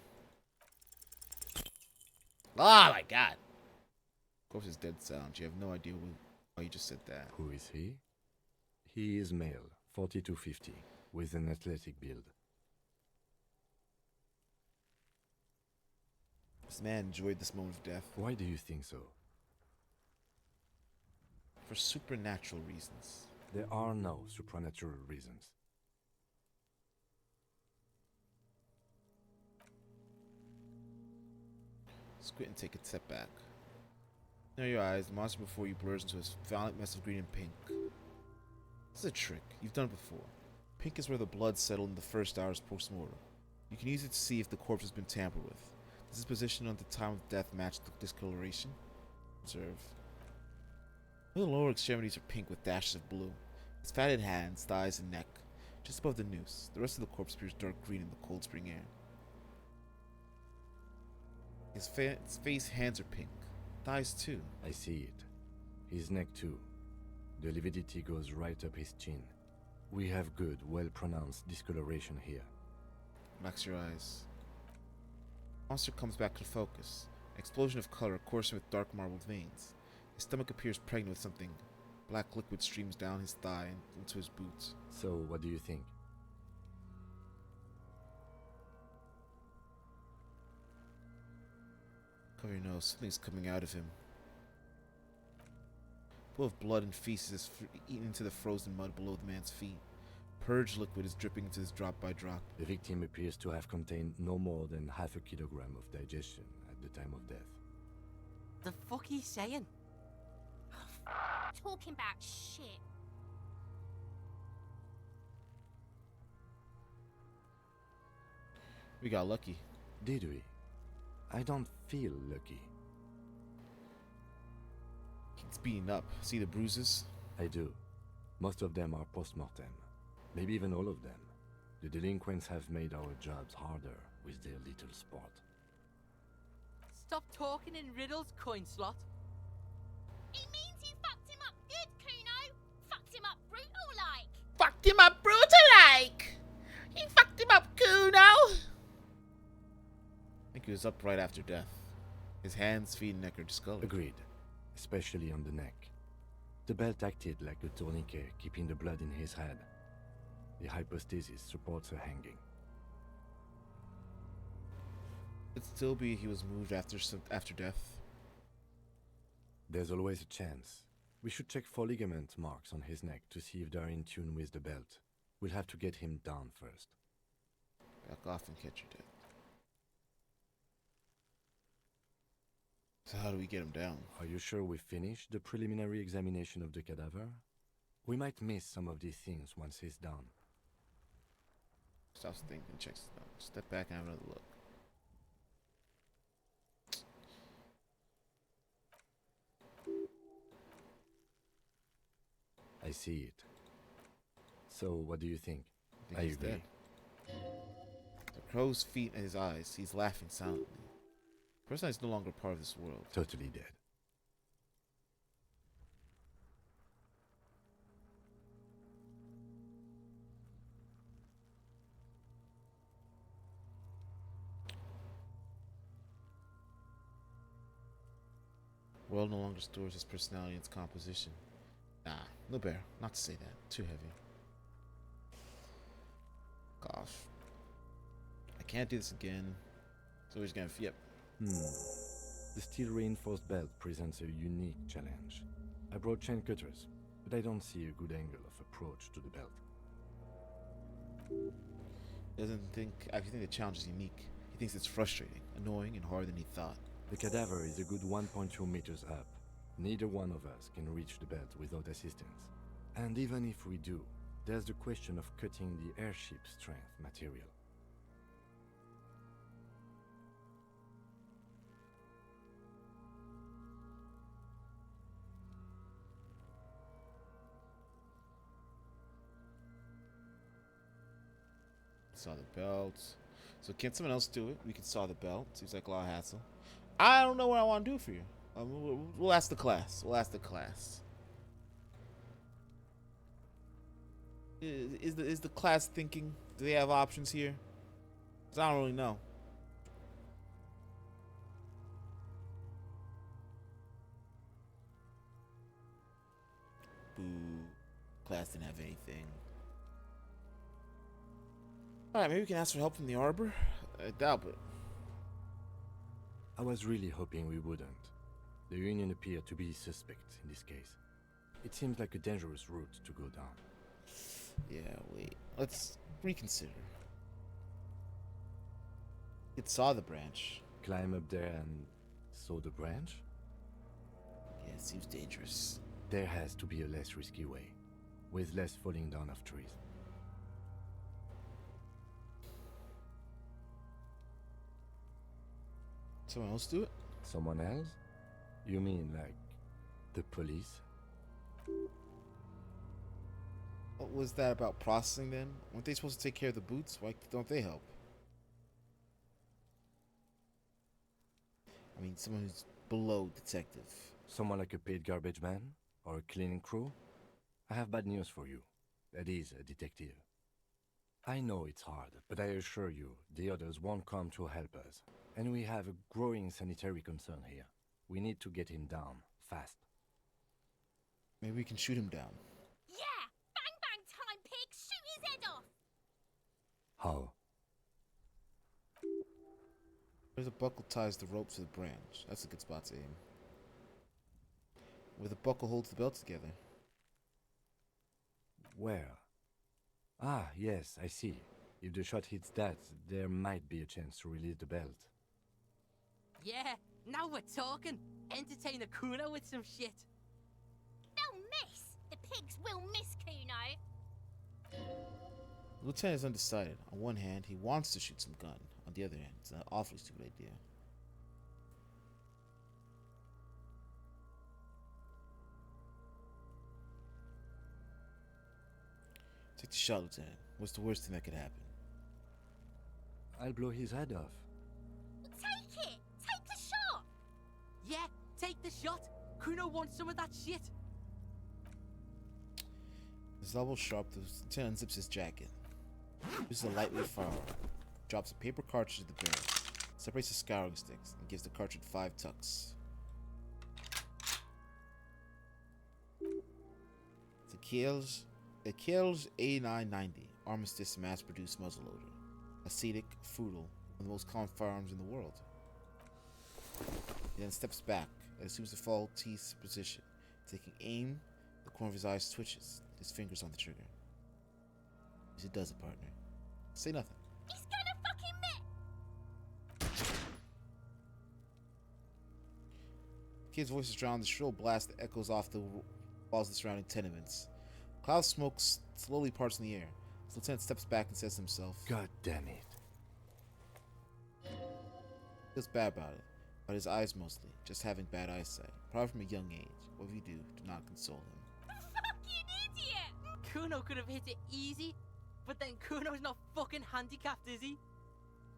Oh my god! Of course it's dead sound. You have no idea why you just said that. Who is he? He is male, 40-50, with an athletic build. This man enjoyed this moment of death. Why do you think so? For supernatural reasons. There are no supernatural reasons. Squint and take a step back. Near your eyes, the monster before you blurs into a violent mess of green and pink. This is a trick. You've done it before. Pink is where the blood settled in the first hours post-mortem. You can use it to see if the corpse has been tampered with. Does his position at the time of death match the discoloration? Observe. The lower extremities are pink with dashes of blue. His fatted hands, thighs, and neck, just above the noose. The rest of the corpse appears dark green in the cold spring air. His face, hands are pink. Thighs too. I see it. His neck too. The lividity goes right up his chin. We have good, well-pronounced discoloration here. Relax your eyes. Monster comes back to focus. An explosion of color coursing with dark marbled veins. His stomach appears pregnant with something. Black liquid streams down his thigh and into his boots. So, what do you think? Cover your nose. Something's coming out of him. A pool of blood and feces is eaten into the frozen mud below the man's feet. Purge liquid is dripping into his drop by drop. The victim appears to have contained no more than half a kilogram of digestion at the time of death. The fuck he's saying? Talking about shit. We got lucky. Did we? I don't feel lucky. He's beaten up. See the bruises? I do. Most of them are post-mortem. Maybe even all of them. The delinquents have made our jobs harder with their little sport. Stop talking in riddles, coin slot. It means you fucked him up good, Kuno. Fucked him up brutal-like. Fucked him up brutal-like! He fucked him up, Kuno! I think he was up right after death. His hands, feet, and neck are discolored. Agreed. Especially on the neck. The belt acted like a tourniquet, keeping the blood in his head. The hypostasis supports her hanging. Could still be he was moved after death. There's always a chance. We should check for ligament marks on his neck to see if they're in tune with the belt. We'll have to get him down first. Back off and catch your death. So how do we get him down? Are you sure we finished the preliminary examination of the cadaver? We might miss some of these things once he's down. Stops thinking, checks it out. Step back and have another look. I see it. So, what do you think? I think he's dead. The crow's feet in his eyes. He's laughing silently. The person is no longer part of this world. Totally dead. World no longer stores his personality and its composition. Nah, no bear. Not to say that. Too heavy. Gosh. I can't do this again. So we're just gonna... Yep. The steel reinforced belt presents a unique challenge. I brought chain cutters, but I don't see a good angle of approach to the belt. I think the challenge is unique. He thinks it's frustrating, annoying, and harder than he thought. The cadaver is a good 1.2 meters up. Neither one of us can reach the belt without assistance. And even if we do, there's the question of cutting the airship strength material. Saw the belt. So can someone else do it? We can saw the belt. Seems like a lot of hassle. I don't know what I want to do for you. We'll ask the class. We'll ask the class. Is the class thinking? Do they have options here? 'Cause I don't really know. Boo. Class didn't have anything. Alright, maybe we can ask for help from the Arbor? I doubt it. I was really hoping we wouldn't. The Union appeared to be suspect in this case. It seems like a dangerous route to go down. Yeah, wait. Let's reconsider. It saw the branch. Climb up there and saw the branch? Yeah, it seems dangerous. There has to be a less risky way, with less falling down of trees. Someone else do it? Someone else? You mean like the police? What was that about processing then? Weren't they supposed to take care of the boots? Why don't they help? I mean, someone who's below detective. Someone like a paid garbage man? Or a cleaning crew? I have bad news for you. That is a detective. I know it's hard, but I assure you, the others won't come to help us. And we have a growing sanitary concern here. We need to get him down, fast. Maybe we can shoot him down. Yeah! Bang bang time, pig! Shoot his head off! How? Where the buckle ties the rope to the branch. That's a good spot to aim. Where the buckle holds the belt together. Where? Ah, yes, I see. If the shot hits that, there might be a chance to release the belt. Yeah, now we're talking. Entertain a Kuno with some shit. They'll miss! The pigs will miss Kuno! The lieutenant is undecided. On one hand, he wants to shoot some gun. On the other hand, it's an awfully stupid idea. Take the shot, Lieutenant. What's the worst thing that could happen? I'll blow his head off. Take it! Take the shot! Yeah, take the shot. Kuno wants some of that shit. His elbow sharp, the lieutenant unzips his jacket. Uses a lightweight firearm. Drops a paper cartridge at the barrel. Separates the scouring sticks and gives the cartridge 5 tucks. The Kiel's A990 Armistice mass-produced muzzleloader. Ascetic, frugal, one of the most common firearms in the world. He then steps back and assumes the fall T's position. Taking aim, the corner of his eyes twitches, his fingers on the trigger. As he does it, partner. Say nothing. He's gonna fucking miss! The kid's voice is drowned in the shrill blast that echoes off the walls of the surrounding tenements. A cloud of smoke slowly parts in the air. The lieutenant steps back and says to himself, God damn it. He feels bad about it, but his eyes mostly, just having bad eyesight, probably from a young age. Whatever you do not console him. Fucking idiot! Kuno could have hit it easy, but then Kuno's not fucking handicapped, is he?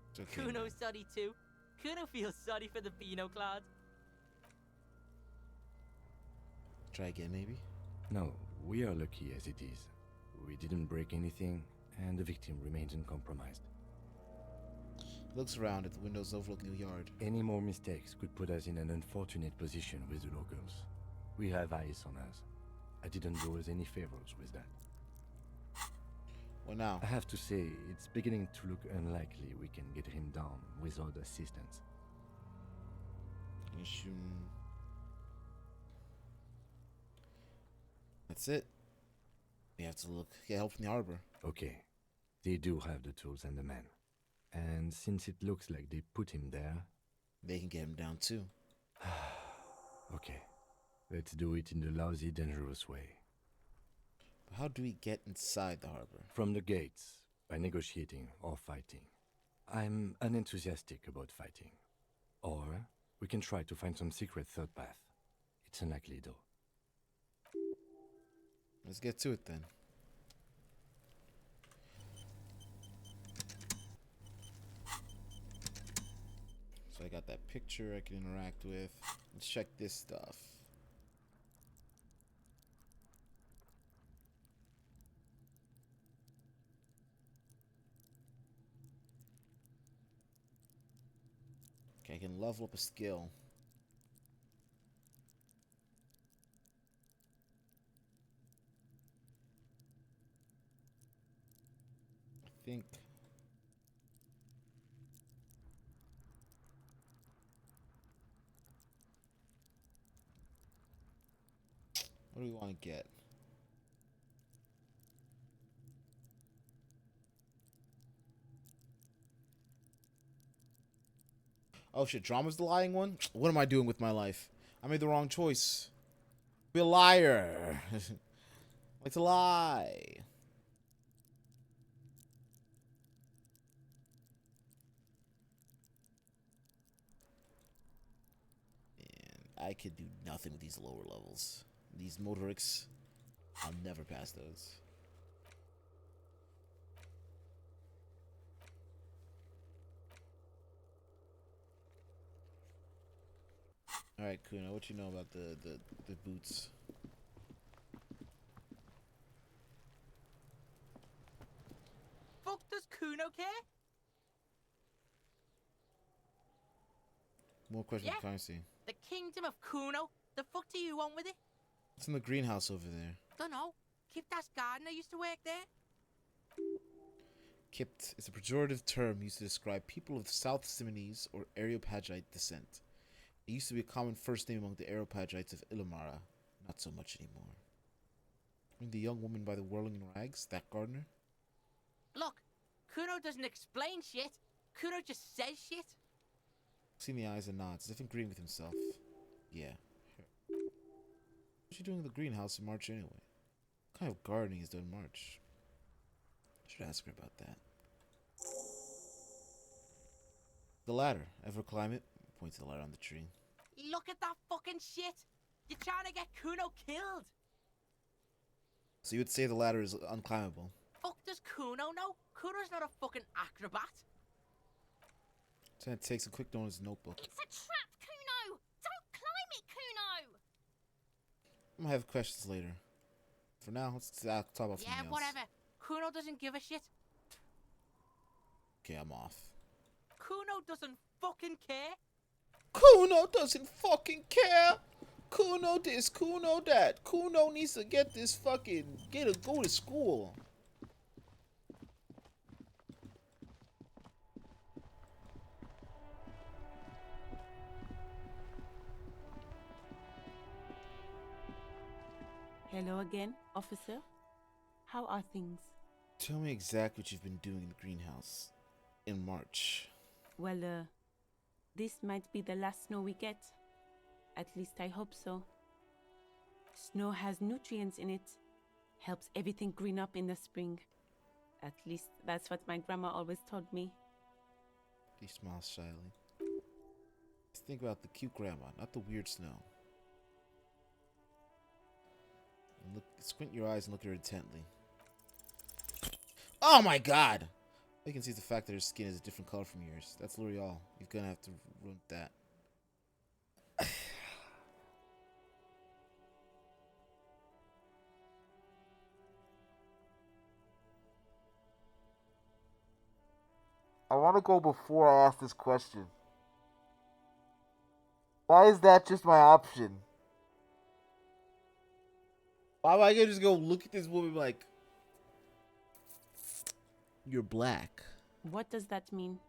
It's okay, Kuno's sorry too. Kuno feels sorry for the Beano Clad. Try again, maybe? No, we are lucky as it is. We didn't break anything, and the victim remains uncompromised. Looks around at the windows overlooking the yard. Any more mistakes could put us in an unfortunate position with the locals. We have eyes on us. I didn't do us any favors with that. What now? I have to say, it's beginning to look unlikely we can get him down without assistance. That's it. We have to get help from the harbor. Okay. They do have the tools and the men. And since it looks like they put him there... They can get him down too. Okay. Let's do it in the lousy, dangerous way. But how do we get inside the harbor? From the gates, by negotiating or fighting. I'm unenthusiastic about fighting. Or we can try to find some secret third path. It's unlikely though. Let's get to it then. So I got that picture I can interact with. Let's check this stuff. Okay, I can level up a skill. I think what do we want to get? Oh shit, drama's the lying one? What am I doing with my life? I made the wrong choice. Be a liar. Like to lie. And I could do nothing with these lower levels. These motorics, I'll never pass those. Alright, Kuna, what you know about the boots? Fuck does Kuno care? More questions Yeah. from Fancy. The kingdom of Kuno? The fuck do you want with it? It's in the greenhouse over there. Dunno. Kiptas gardener used to work there. Kipt is a pejorative term used to describe people of South Simonese or Areopagite descent. It used to be a common first name among the Areopagites of Illimara. Not so much anymore. I mean, the young woman by the whirling in rags, that gardener? Look, Kuno doesn't explain shit. Kuno just says shit. Seen the eyes and nods, as if agreeing with himself. Yeah. Her. What's she doing in the greenhouse in March anyway? What kind of gardening is done in March? I should ask her about that. The ladder. Ever climb it? Point to the ladder on the tree. Look at that fucking shit. You're trying to get Kuno killed. So you would say the ladder is unclimbable? Fuck does Kuno know? Kuno's not a fucking acrobat. So it takes a quick note in his notebook. It's a trap, Kuno! Don't climb it, Kuno! I'm gonna have questions later. For now, let's talk about something else. Whatever. Kuno doesn't give a shit. Okay, I'm off. Kuno doesn't fucking care. Kuno doesn't fucking care. Kuno this, Kuno that. Kuno needs to get this fucking go to school. Hello again, officer. How are things? Tell me exactly what you've been doing in the greenhouse in March. Well, this might be the last snow we get. At least I hope so. Snow has nutrients in it. Helps everything green up in the spring. At least that's what my grandma always told me. He smiles shyly. Just think about the cute grandma, not the weird snow. And look, squint your eyes and look at her intently. Oh my god! All you can see is the fact that her skin is a different color from yours. That's L'Oreal. You're gonna have to ruin that. want to go before I ask this question. Why is that just my option? Why am I gonna just go look at this woman like, you're black? What does that mean?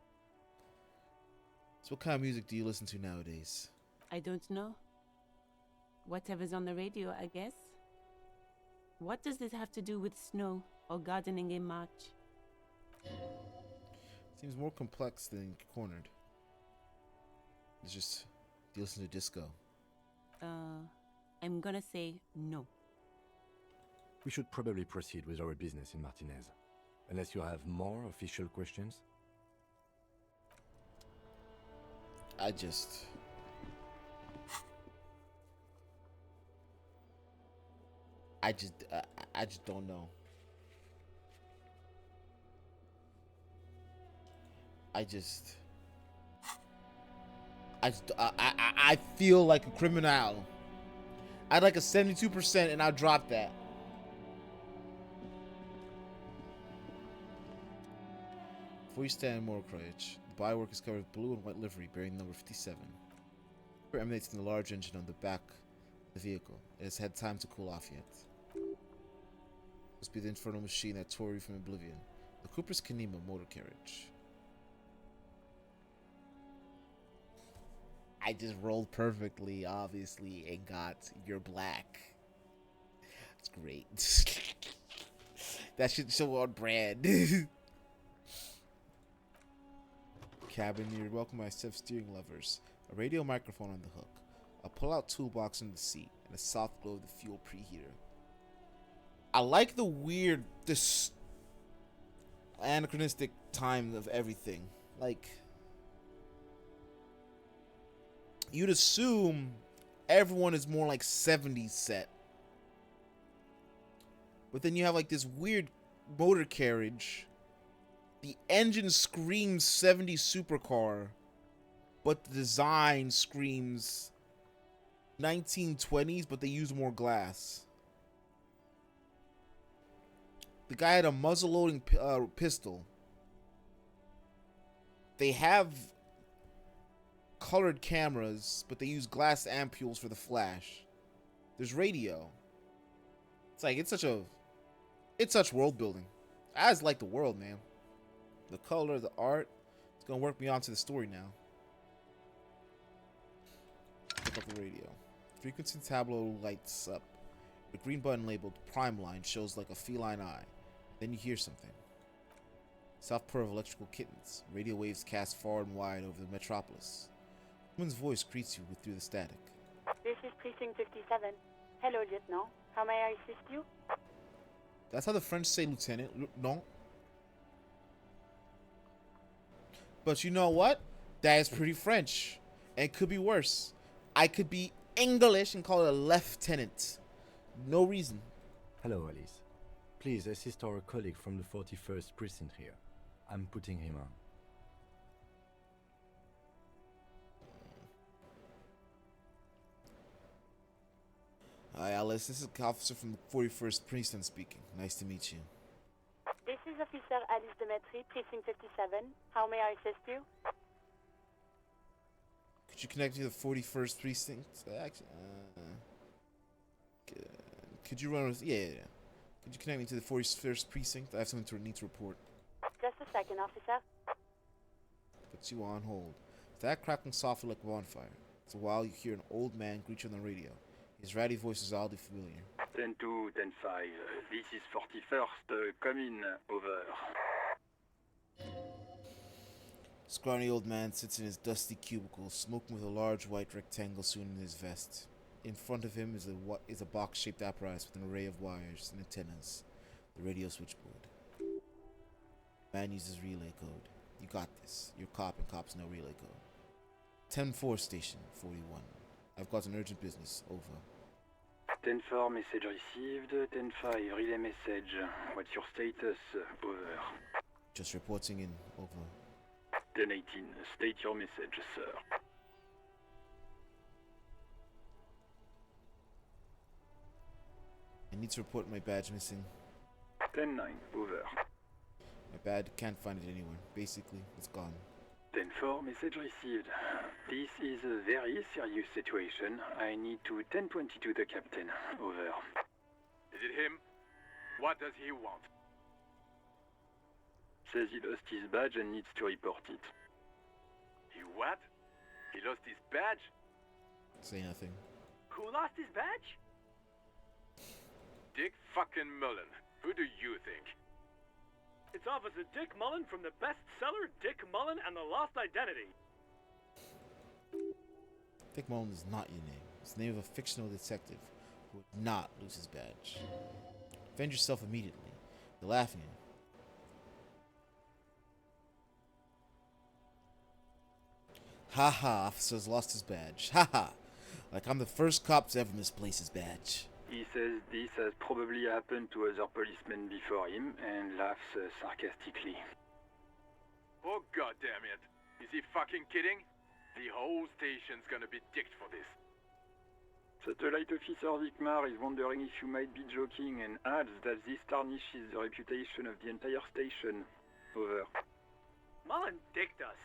So what kind of music do you listen to nowadays? I don't know. Whatever's on the radio, I guess. What does this have to do with snow or gardening in March? Seems more complex than cornered. It's just, do you listen to disco? I'm gonna say no. We should probably proceed with our business in Martinez. Unless you have more official questions? I just don't know. I feel like a criminal. I'd like a 72% and I'll drop that. Before you stand in Morcroach, the bodywork is covered with blue and white livery bearing number 57. It emanates from the large engine on the back of the vehicle. It has had time to cool off yet. Must be the infernal machine that tore you from oblivion. The Cooper's Kanema motor carriage. I just rolled perfectly, obviously, and got you're black. That's great. That should show on brand. Cabin, you're welcome by set of steering levers, a radio microphone on the hook, a pull-out toolbox under the seat, and a soft glow of the fuel preheater. I like the weird, this anachronistic time of everything. Like, you'd assume everyone is more like 70s set. But then you have like this weird motor carriage. The engine screams 70s supercar, but the design screams 1920s, but they use more glass. The guy had a muzzle-loading pistol. They have colored cameras, but they use glass ampules for the flash. There's radio. It's like, it's such world building. I just like the world, man. The color, the art, it's gonna work me onto the story now. Pick up the radio. Frequency tableau lights up. The green button labeled Prime Line shows like a feline eye. Then you hear something. Soft purr of electrical kittens. Radio waves cast far and wide over the metropolis. A woman's voice greets you through the static. This is Precinct 57. Hello, Lieutenant. How may I assist you? That's how the French say lieutenant. No. But you know what? That is pretty French. And it could be worse. I could be English and call it a lieutenant. No reason. Hello, Alice. Please assist our colleague from the 41st precinct here. I'm putting him on. Hi, Alice. This is an officer from the 41st precinct speaking. Nice to meet you. This is Officer Alice Demetri, Precinct 57. How may I assist you? Could you connect me to the 41st precinct? Could you run with... Yeah. Could you connect me to the 41st precinct? I have something to need to report. Just a second, officer. Puts you on hold. That crackling softly like a bonfire. It's a while you hear an old man greet you on the radio. His ratty voice is oddly familiar. 10-2, 10-5. This is 41st. Come in. Over. Scrawny old man sits in his dusty cubicle, smoking with a large white rectangle sewn in his vest. In front of him is a box-shaped apparatus with an array of wires and antennas. The radio switchboard. Man uses relay code. You got this. You're cop and cops know relay code. 10-4 station, 41. I've got an urgent business. Over. 10-4 message received. 10-5 relay message. What's your status? Over. Just reporting in. Over. 10-18. State your message, sir. I need to report my badge missing. 10-9. Over. My bad, can't find it anywhere. Basically, it's gone. 10-4, message received. This is a very serious situation. I need to 1022 the captain. Over. Is it him? What does he want? Says he lost his badge and needs to report it. He what? He lost his badge? Say nothing. Who lost his badge? Dick fucking Mullen. Who do you think? It's Officer Dick Mullen from the bestseller Dick Mullen and the Lost Identity. Dick Mullen is not your name. It's the name of a fictional detective who would not lose his badge. Defend yourself immediately. They're laughing at you. Haha, officer's lost his badge. Haha. Like I'm the first cop to ever misplace his badge. He says this has probably happened to other policemen before him and laughs sarcastically. Oh goddamn it. Is he fucking kidding? The whole station's gonna be dicked for this. Satellite Officer Vikmar is wondering if you might be joking and adds that this tarnishes the reputation of the entire station. Over. Mullen dicked us.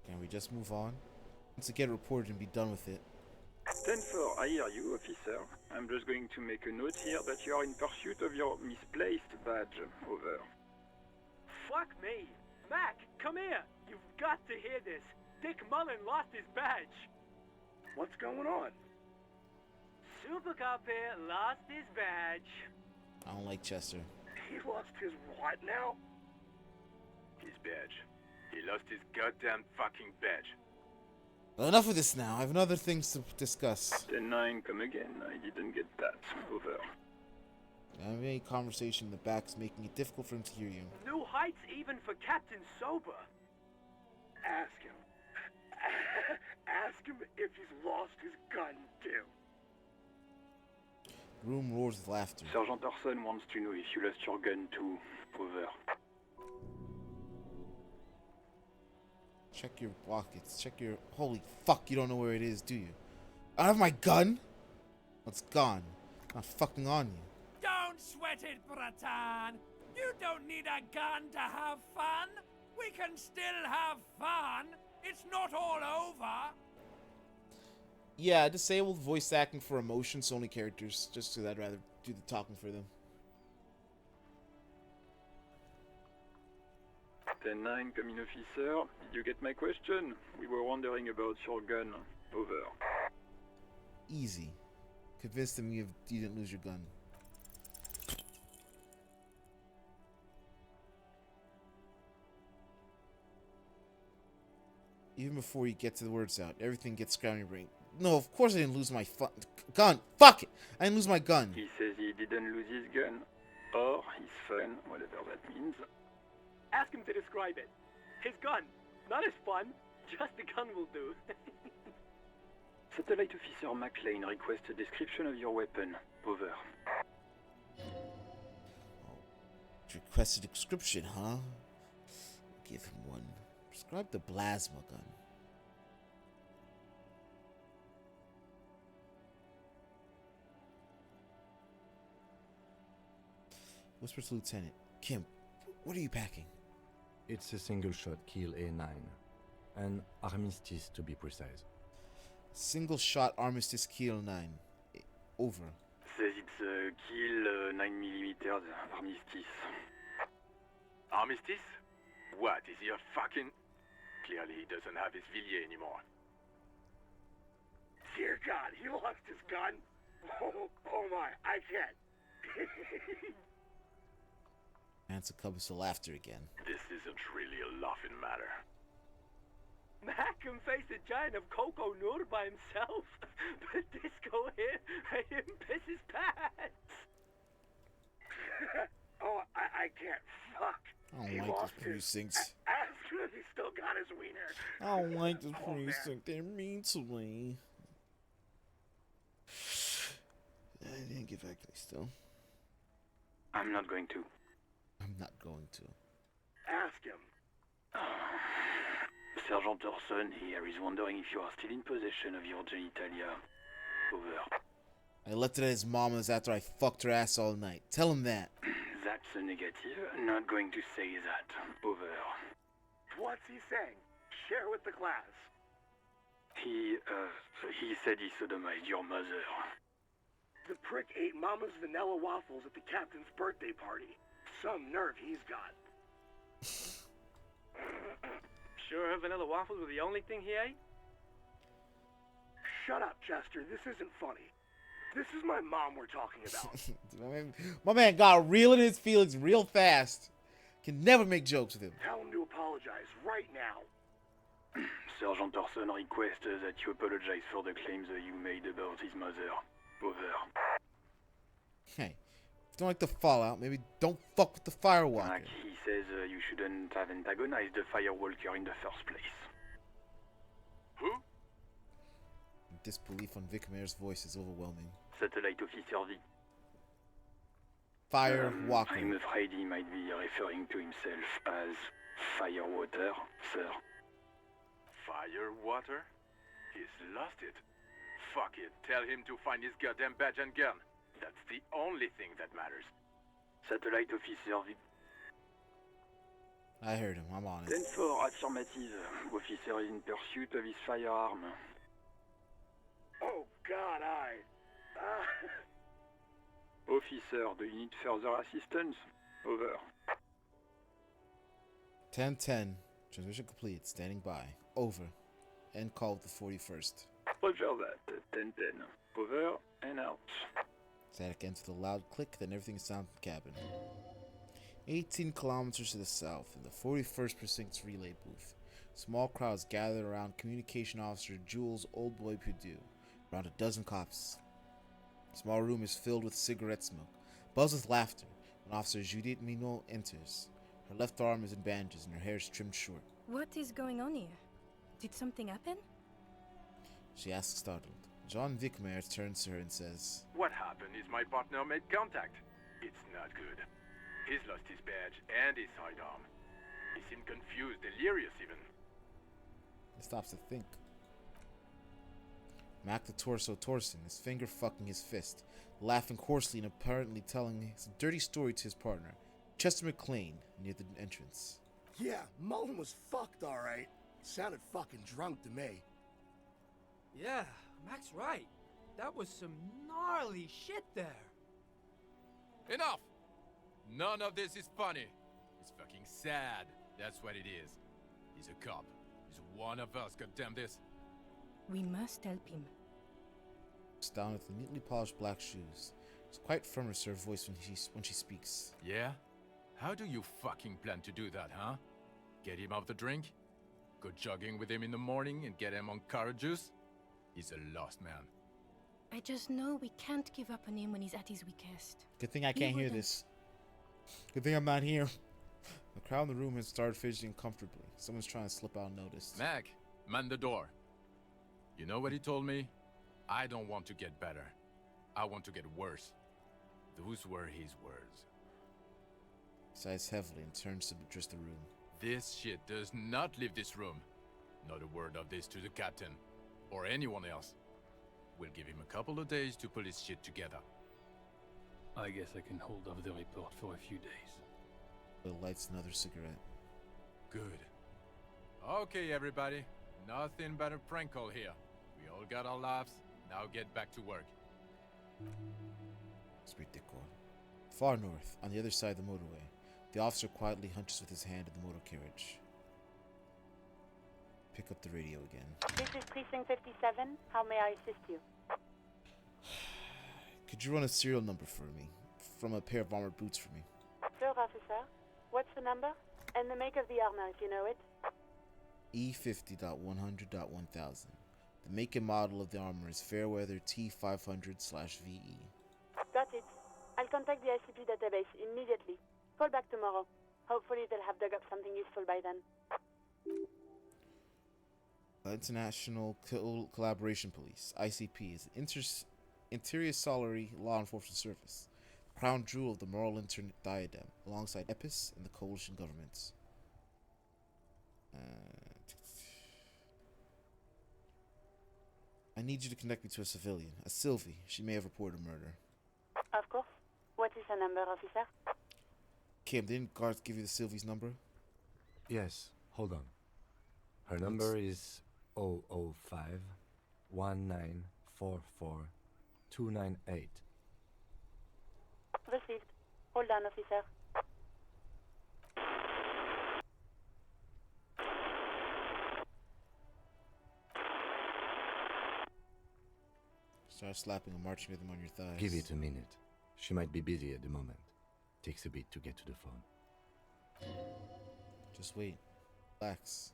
Can we just move on? Once it get reported and be done with it. 10-4, I hear you, officer. I'm just going to make a note here that you are in pursuit of your misplaced badge. Over. Fuck me. Mac, come here. You've got to hear this. Dick Mullen lost his badge. What's going on? Super Cop here lost his badge. I don't like Chester. He lost his what now? His badge. He lost his goddamn fucking badge. Well, enough of this now. I have other things to discuss. 10-9, come again. I didn't get that. Over. Having any conversation in the back is making it difficult for him to hear you. New heights even for Captain Sober. Ask him. Ask him if he's lost his gun, too. The room roars with laughter. Sergeant Orson wants to know if you lost your gun too. Over. Check your pockets. Check your... Holy fuck, you don't know where it is, do you? I have my gun? It's gone. Not fucking on you. Don't sweat it, Bratan. You don't need a gun to have fun. We can still have fun. It's not all over. Yeah, disabled voice acting for emotions only characters. Just because I'd rather do the talking for them. 10-9, come in, officer. Did you get my question? We were wondering about your gun. Over. Easy. Convince them you didn't lose your gun. Even before you get to the words out, everything gets scrambled in your brain. No, of course I didn't lose my gun. Fuck it! I didn't lose my gun. He says he didn't lose his gun. Or his fun, whatever that means. Ask him to describe it. His gun. Not his fun. Just the gun will do. Satellite Officer McLean requests a description of your weapon. Over. Request a description, huh? Give him one. Describe the plasma gun. Whisper to Lieutenant. Kim, what are you packing? It's a single-shot Kiel A9. An Armistice, to be precise. Single-shot Armistice Kiel 9. Over. Says it's a Kiel 9mm Armistice. Armistice? What, is he a fucking... Clearly he doesn't have his Villiers anymore. Dear God, he lost his gun? Oh my, I can't. And succumbs to laughter again. This isn't really a laughing matter. Mac can face a giant of Coco Nur by himself, but Disco here made him piss his pants. Oh, I can't. Fuck. I don't like this precinct. Ask him if he still got his wiener. I don't like this precinct. They're mean to me. I didn't get back to me still. I'm not going to. I'm not going to. Ask him. Sergeant Orson here is wondering if you are still in possession of your genitalia. Over. I left it at his mama's after I fucked her ass all night. Tell him that. That's a negative. Not going to say that. Over. What's he saying? Share with the class. He said he sodomized your mother. The prick ate Mama's vanilla waffles at the captain's birthday party. Some nerve he's got. Sure her vanilla waffles were the only thing he ate? Shut up, Chester. This isn't funny. This is my mom we're talking about. My man got real in his feelings real fast. Can never make jokes with him. Tell him to apologize right now. Sergeant Orson requests that you apologize for the claims that you made about his mother. Over. Hey, if you don't like the fallout, maybe don't fuck with the firewalker. He says you shouldn't have antagonized the firewalker in the first place. Who? Disbelief on Vic Mayor's voice is overwhelming. Satellite Officer V. Firewalker. I'm afraid he might be referring to himself as Firewater, sir. Firewater? He's lost it. Fuck it. Tell him to find his goddamn badge and gun. That's the only thing that matters. Satellite Officer V. I heard him. I'm on it. 10-4, affirmative. Officer in pursuit of his firearm. Oh, God, Officer, do you need further assistance? Over. 10-10. Transmission complete. Standing by. Over. End call with the 41st. Roger that. 10-10. Over and out. Static ends with a loud click, then everything is silent in the cabin. 18 kilometers to the south, in the 41st Precinct's relay booth, small crowds gathered around Communication Officer Jules Oldboy Purdue, around a dozen cops. The small room is filled with cigarette smoke, buzz with laughter, when Officer Judith Minot enters. Her left arm is in bandages and her hair is trimmed short. What is going on here? Did something happen? She asks, startled. John Vickmeyer turns to her and says, What happened is my partner made contact. It's not good. He's lost his badge and his sidearm. He seemed confused, delirious even. He stops to think. Mac the Torso Torson, his finger fucking his fist, laughing hoarsely and apparently telling some dirty story to his partner, Chester McLean, near the entrance. Yeah, Mullen was fucked, alright. Sounded fucking drunk to me. Yeah, Mac's right. That was some gnarly shit there. Enough! None of this is funny. It's fucking sad. That's what it is. He's a cop. He's one of us, goddamn this. We must help him. Looks down at the neatly polished black shoes. It's quite firm her voice when she speaks. Yeah? How do you fucking plan to do that, huh? Get him off the drink? Go jogging with him in the morning and get him on carrot juice? He's a lost man. I just know we can't give up on him when he's at his weakest. Good thing I can't hear this. Good thing I'm not here. The crowd in the room has started fidgeting comfortably. Someone's trying to slip out unnoticed. Mac, man the door. You know what he told me? I don't want to get better. I want to get worse. Those were his words. He sighs heavily and turns to address the room. This shit does not leave this room. Not a word of this to the captain. Or anyone else. We'll give him a couple of days to pull his shit together. I guess I can hold off the report for a few days. Bill lights another cigarette. Good. Okay, everybody. Nothing but a prank call here. We all got our laughs. Now get back to work. Far north, on the other side of the motorway, the officer quietly hunches with his hand in the motor carriage. Pick up the radio again. This is Precinct 57. How may I assist you? Could you run a serial number for me? From a pair of armored boots for me. Sure, officer. What's the number? And the make of the armor, if you know it. E50.100.1000. The make and model of the armor is Fairweather T500/VE. Got it. I'll contact the ICP database immediately. Call back tomorrow. Hopefully they'll have dug up something useful by then. International Collaboration Police, ICP, is an interior solitary law enforcement service, the crown jewel of the moral internet diadem, alongside EPIS and the coalition governments. I need you to connect me to a civilian, a Sylvie. She may have reported a murder. Of course. What is her number, officer? Kim, didn't Garth give you the Sylvie's number? Yes, hold on. Her number is 005 1944 298. Received. Hold on, officer. Start slapping a marching rhythm on your thighs. Give it a minute. She might be busy at the moment. Takes a bit to get to the phone. Just wait. Relax.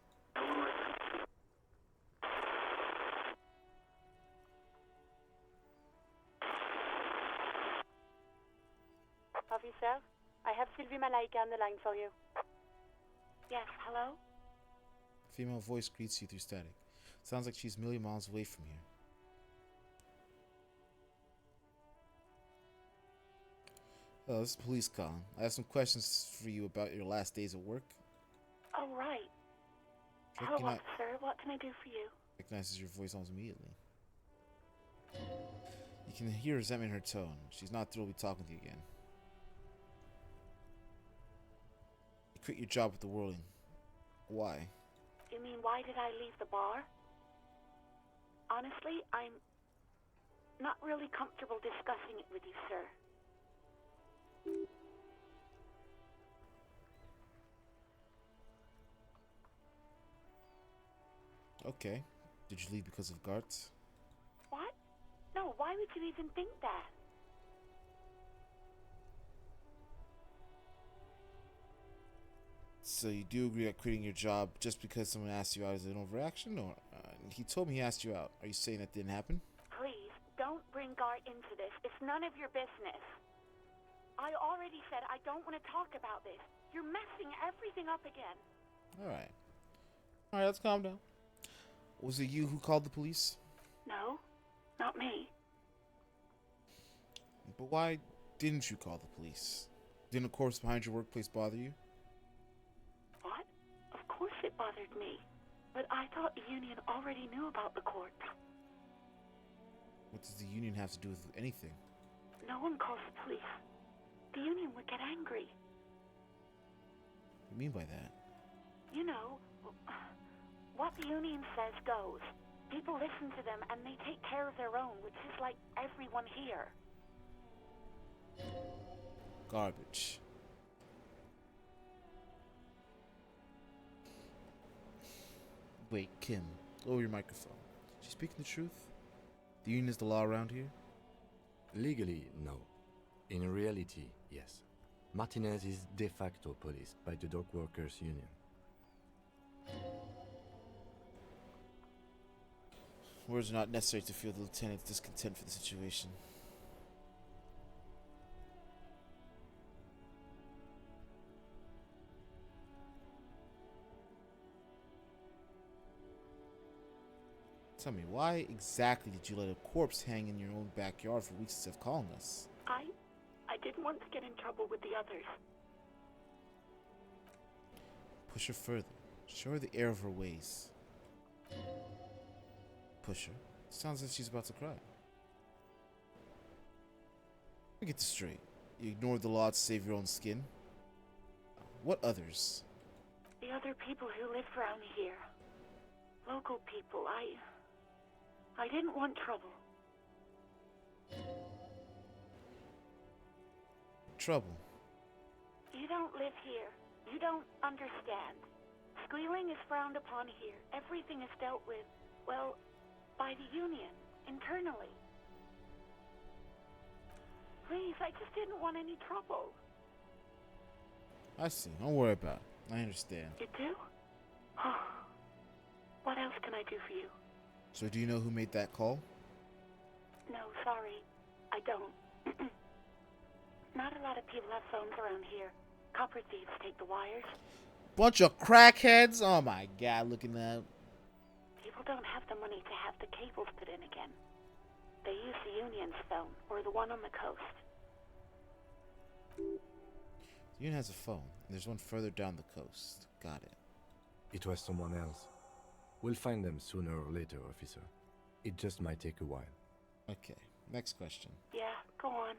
Officer, I have Sylvie Malaika on the line for you. Yes, hello? Female voice greets you through static. Sounds like she's a million miles away from here. Oh, this is police calling. I have some questions for you about your last days at work. Oh, right. Hello, officer. What can I do for you? Recognizes your voice almost immediately. You can hear resentment in her tone. She's not thrilled to be talking to you again. You quit your job with the whirling. Why? You mean, why did I leave the bar? Honestly, I'm not really comfortable discussing it with you, sir. Okay. Did you leave because of Garth? What? No, why would you even think that? So you do agree at quitting your job just because someone asked you out as an overreaction? Or he told me he asked you out. Are you saying that didn't happen? Please, don't bring Garth into this. It's none of your business. I already said I don't want to talk about this. You're messing everything up again. Alright. Alright, let's calm down. Was it you who called the police? No, not me. But why didn't you call the police? Didn't a corpse behind your workplace bother you? What? Of course it bothered me. But I thought the union already knew about the corpse. What does the union have to do with anything? No one calls the police. The union would get angry. What do you mean by that? You know, what the union says goes. People listen to them and they take care of their own, which is like everyone here. Garbage. Wait, Kim, lower your microphone. Is she speaking the truth? The union is the law around here? Legally, no. In reality, yes. Martinez is de facto policed by the Dock Workers Union. Words are not necessary to feel the lieutenant's discontent for the situation. Tell me, why exactly did you let a corpse hang in your own backyard for weeks instead of calling us? I didn't want to get in trouble with the others. Push her further. Show her the error of her ways. Push her. Sounds like she's about to cry. Let me get this straight. You ignored the law to save your own skin? What others? The other people who live around here. Local people. I didn't want trouble. Trouble? You don't live here. You don't understand. Squealing is frowned upon here. Everything is dealt with, well, by the union, internally. Please, I just didn't want any trouble. I see. Don't worry about it. I understand. You do? What else can I do for you? So do you know who made that call? No, sorry. I don't. Not a lot of people have phones around here. Copper thieves take the wires. Bunch of crackheads? Oh my god, look at that. People don't have the money to have the cables put in again. They use the union's phone, or the one on the coast. The union has a phone, and there's one further down the coast. Got it. It was someone else. We'll find them sooner or later, officer. It just might take a while. Okay, next question. Yeah, go on.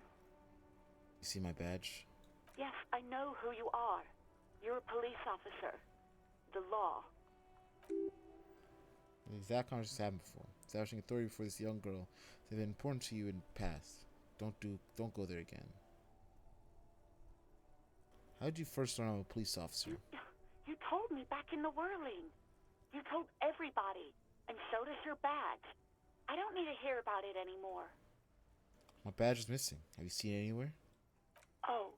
You see my badge? Yes, I know who you are. You're a police officer. The law. The exact conversation happened before. Establishing authority for this young girl has been important to you in the past. Don't go there again. How did you first learn I'm a police officer? You told me back in the whirling. You told everybody, and so does your badge. I don't need to hear about it anymore. My badge is missing. Have you seen it anywhere? Oh,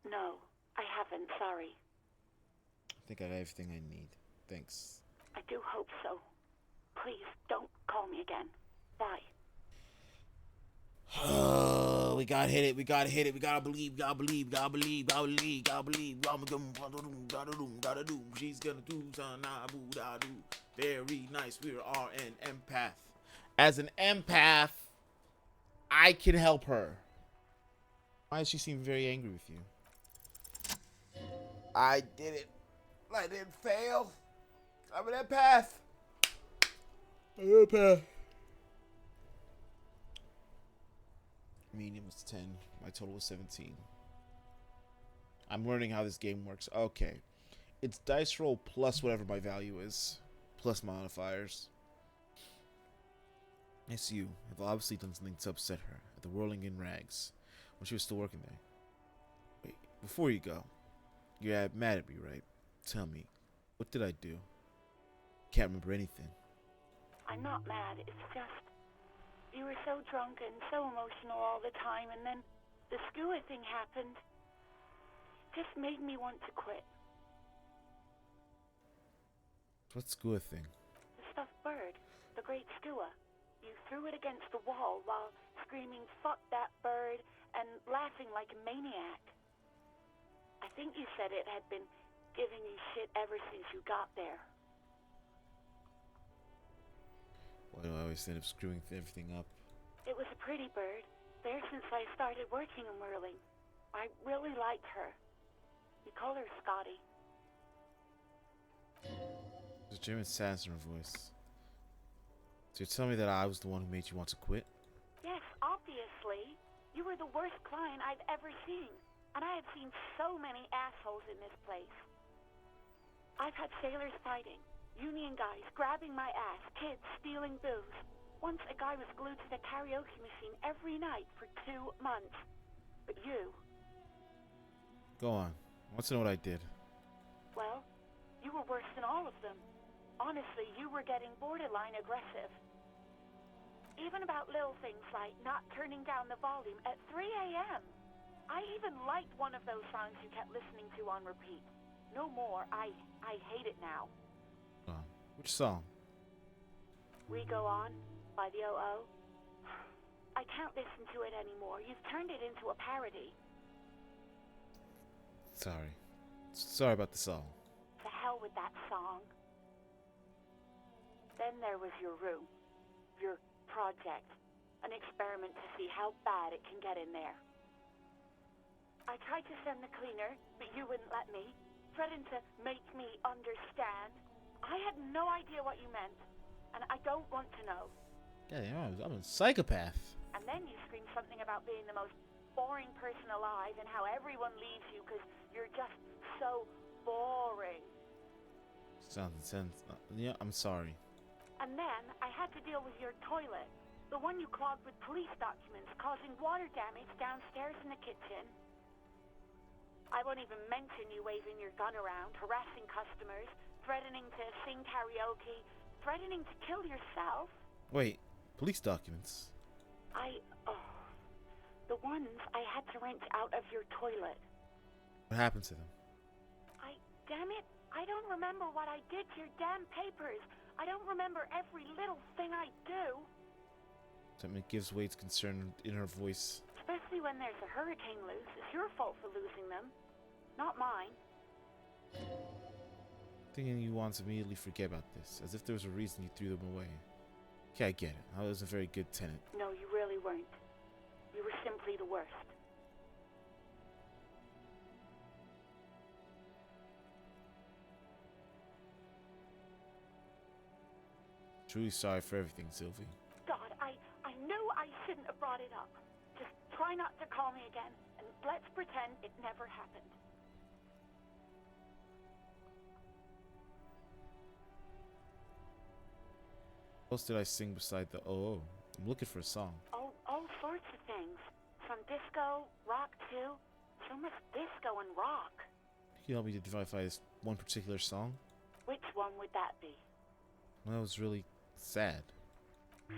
no, I haven't, sorry. I think I have everything I need. Thanks. I do hope so. Please, don't call me again. Bye. We gotta hit it. We gotta hit it. We gotta believe. Gotta believe. Gotta believe. Gotta believe. Gotta believe. Gotta do. She's gonna do. Very nice. We are an empath. As an empath, I can help her. Why does she seem very angry with you? I did it. I didn't fail. I'm an empath. I'm an empath. Medium was 10. My total was 17. I'm learning how this game works. Okay. It's dice roll plus whatever my value is. Plus modifiers. Yes, you have obviously done something to upset her at the Whirling in Rags when she was still working there. Wait, before you go, you're mad at me, right? Tell me, what did I do? Can't remember anything. I'm not mad, it's just... You were so drunk and so emotional all the time, and then the skua thing happened. It just made me want to quit. What skua thing? The stuffed bird, the great skua. You threw it against the wall while screaming, "Fuck that bird," and laughing like a maniac. I think you said it had been giving you shit ever since you got there. Why do I always end up screwing everything up? It was a pretty bird, there since I started working in Whirling. I really liked her. You call her Scotty. There's a German sadness in her voice. So you're telling me that I was the one who made you want to quit? Yes, obviously. You were the worst client I've ever seen. And I have seen so many assholes in this place. I've had sailors fighting, union guys grabbing my ass, kids stealing booze. Once a guy was glued to the karaoke machine every night for 2 months. But you... Go on. I want to know what I did. Well, you were worse than all of them. Honestly, you were getting borderline aggressive. Even about little things like not turning down the volume at 3 a.m. I even liked one of those songs you kept listening to on repeat. No more. I hate it now. Which song? We Go On by the O.O. I can't listen to it anymore. You've turned it into a parody. Sorry about the song. To hell with that song. Then there was your room. Your project. An experiment to see how bad it can get in there. I tried to send the cleaner, but you wouldn't let me. Threatened to make me understand. I had no idea what you meant, and I don't want to know. Yeah, I'm a psychopath. And then you screamed something about being the most boring person alive and how everyone leaves you because you're just so boring. Yeah, I'm sorry. And then I had to deal with your toilet, the one you clogged with police documents, causing water damage downstairs in the kitchen. I won't even mention you waving your gun around, harassing customers, threatening to sing karaoke, threatening to kill yourself. Wait, police documents? The ones I had to wrench out of your toilet. What happened to them? Damn it, I don't remember what I did to your damn papers. I don't remember every little thing I do. Something gives way to concern in her voice. Especially when there's a hurricane loose. It's your fault for losing them, not mine. Thinking you want to immediately forget about this, as if there was a reason you threw them away. Okay, I get it. I was a very good tenant. No, you really weren't. You were simply the worst. Truly sorry for everything, Sylvie. God, I knew I shouldn't have brought it up. Just try not to call me again, and let's pretend it never happened. What else did I sing beside the oh? I'm looking for a song. Oh, all sorts of things. From disco, rock too. So much disco and rock. Can you help me to identify this one particular song? Which one would that be? Well, that was really sad.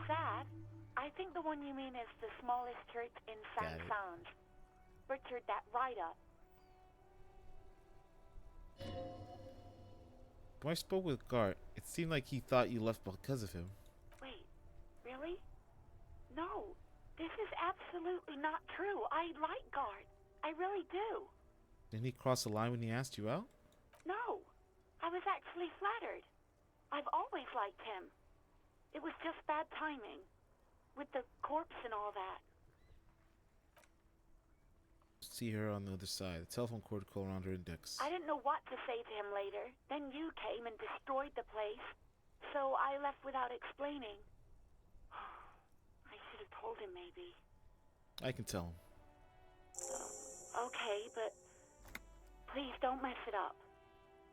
Sad? I think the one you mean is the smallest church in Saint-Saëns. Richard, that right up. When I spoke with Gart, it seemed like he thought you left because of him. Wait, really? No, this is absolutely not true. I like Gart. I really do. Didn't he cross the line when he asked you out? No, I was actually flattered. I've always liked him. It was just bad timing. With the corpse and all that. See her on the other side. The telephone cord curled around her index. I didn't know what to say to him later. Then you came and destroyed the place. So I left without explaining. I should have told him, maybe. I can tell him. Okay, but please don't mess it up.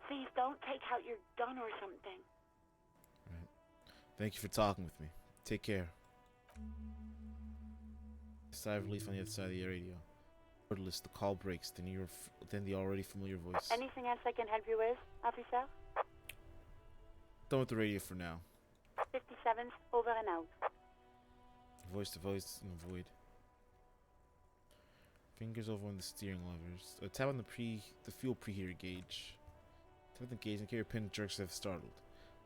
Please don't take out your gun or something. Right. Thank you for talking with me. Take care. Sigh of relief on the other side of the radio. Wordless, the call breaks, then the already familiar voice. Anything else I can help you with, officer? Done with the radio for now. 57's over and out. Voice to voice in the void. Fingers over on the steering levers. Tap on the fuel preheater gauge. Tap on the gauge and carrier pin jerks have startled.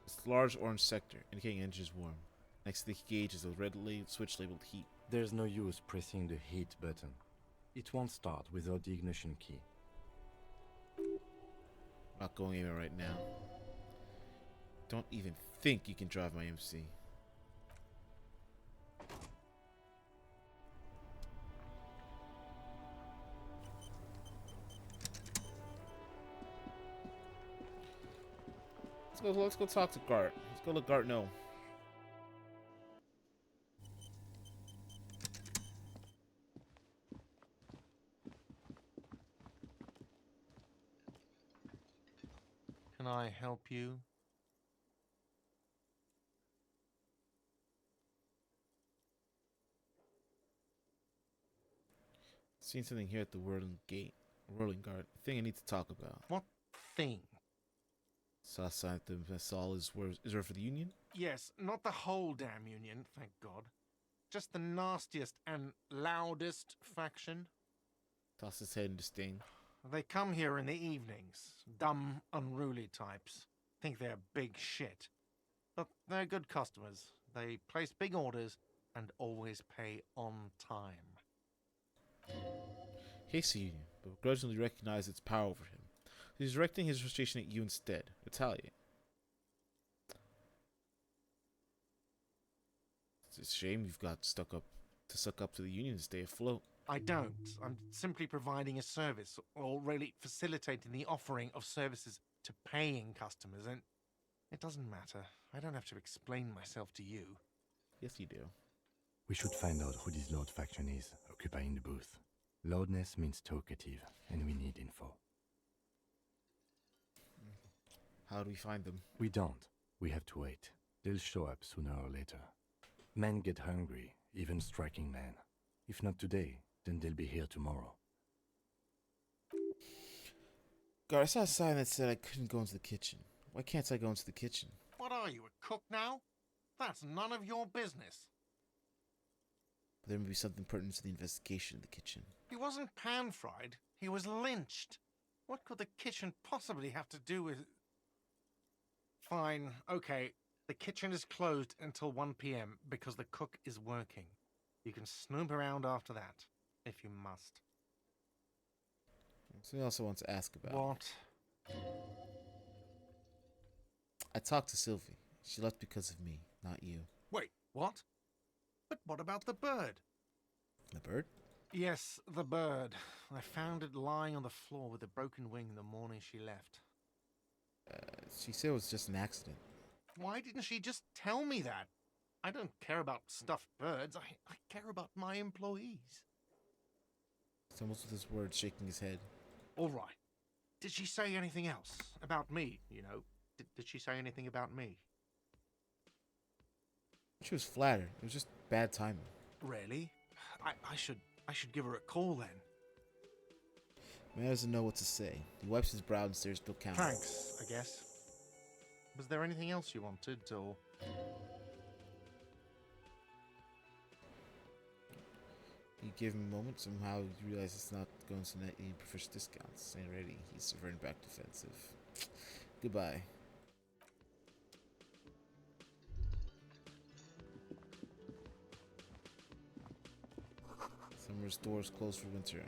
It's a large orange sector, indicating engine is warm. Next to the gauge is a red switch labeled heat. There's no use pressing the heat button. It won't start without the ignition key. Not going anywhere right now. Don't even think you can drive my MC. Let's go talk to Gart. Let's go let Gart know. Can I help you? Seen something here at the Whirling Guard. Thing I need to talk about. What thing? Saw a sign that the Massal is reserved for the Union? Yes, not the whole damn Union, thank God. Just the nastiest and loudest faction. Toss his head in disdain. They come here in the evenings. Dumb, unruly types. Think they're big shit. But they're good customers. They place big orders and always pay on time. Hates the Union, but begrudgingly recognizes its power over him. He's directing his frustration at you instead. Retaliate. It's a shame you've got suck up to the Union to stay afloat. I don't. I'm simply providing a service, or really facilitating the offering of services to paying customers, and it doesn't matter. I don't have to explain myself to you. Yes, you do. We should find out who this Lord faction is, occupying the booth. Loudness means talkative, and we need info. How do we find them? We don't. We have to wait. They'll show up sooner or later. Men get hungry, even striking men. If not today, then they'll be here tomorrow. God, I saw a sign that said I couldn't go into the kitchen. Why can't I go into the kitchen? What are you, a cook now? That's none of your business. But there may be something pertinent to the investigation in the kitchen. He wasn't pan-fried. He was lynched. What could the kitchen possibly have to do with... Fine, okay. The kitchen is closed until 1 p.m. because the cook is working. You can snoop around after that, if you must. So I also want to ask about... What? I talked to Sylvie. She left because of me, not you. Wait, what? But what about the bird? The bird? Yes, the bird. I found it lying on the floor with a broken wing the morning she left. She said it was just an accident. Why didn't she just tell me that? I don't care about stuffed birds. I care about my employees. Stumbles with his words, shaking his head. All right. Did she say anything else? About me, you know? Did she say anything about me? She was flattered. It was just bad timing. Really? I should give her a call then. Man doesn't know what to say. He wipes his brow and stares still counting. Thanks, I guess. Was there anything else you wanted, or...? You give him a moment, somehow you realize it's not going to net any proficient discounts. Ain't ready. He's reverting back defensive. Goodbye. Summer's doors closed for winter.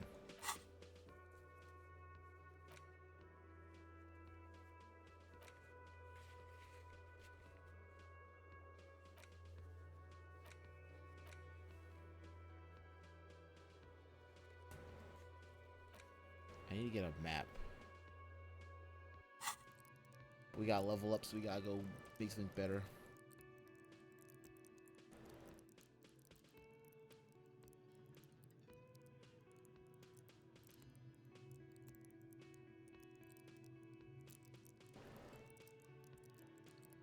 I need to get a map. We got level ups, we gotta go make something better.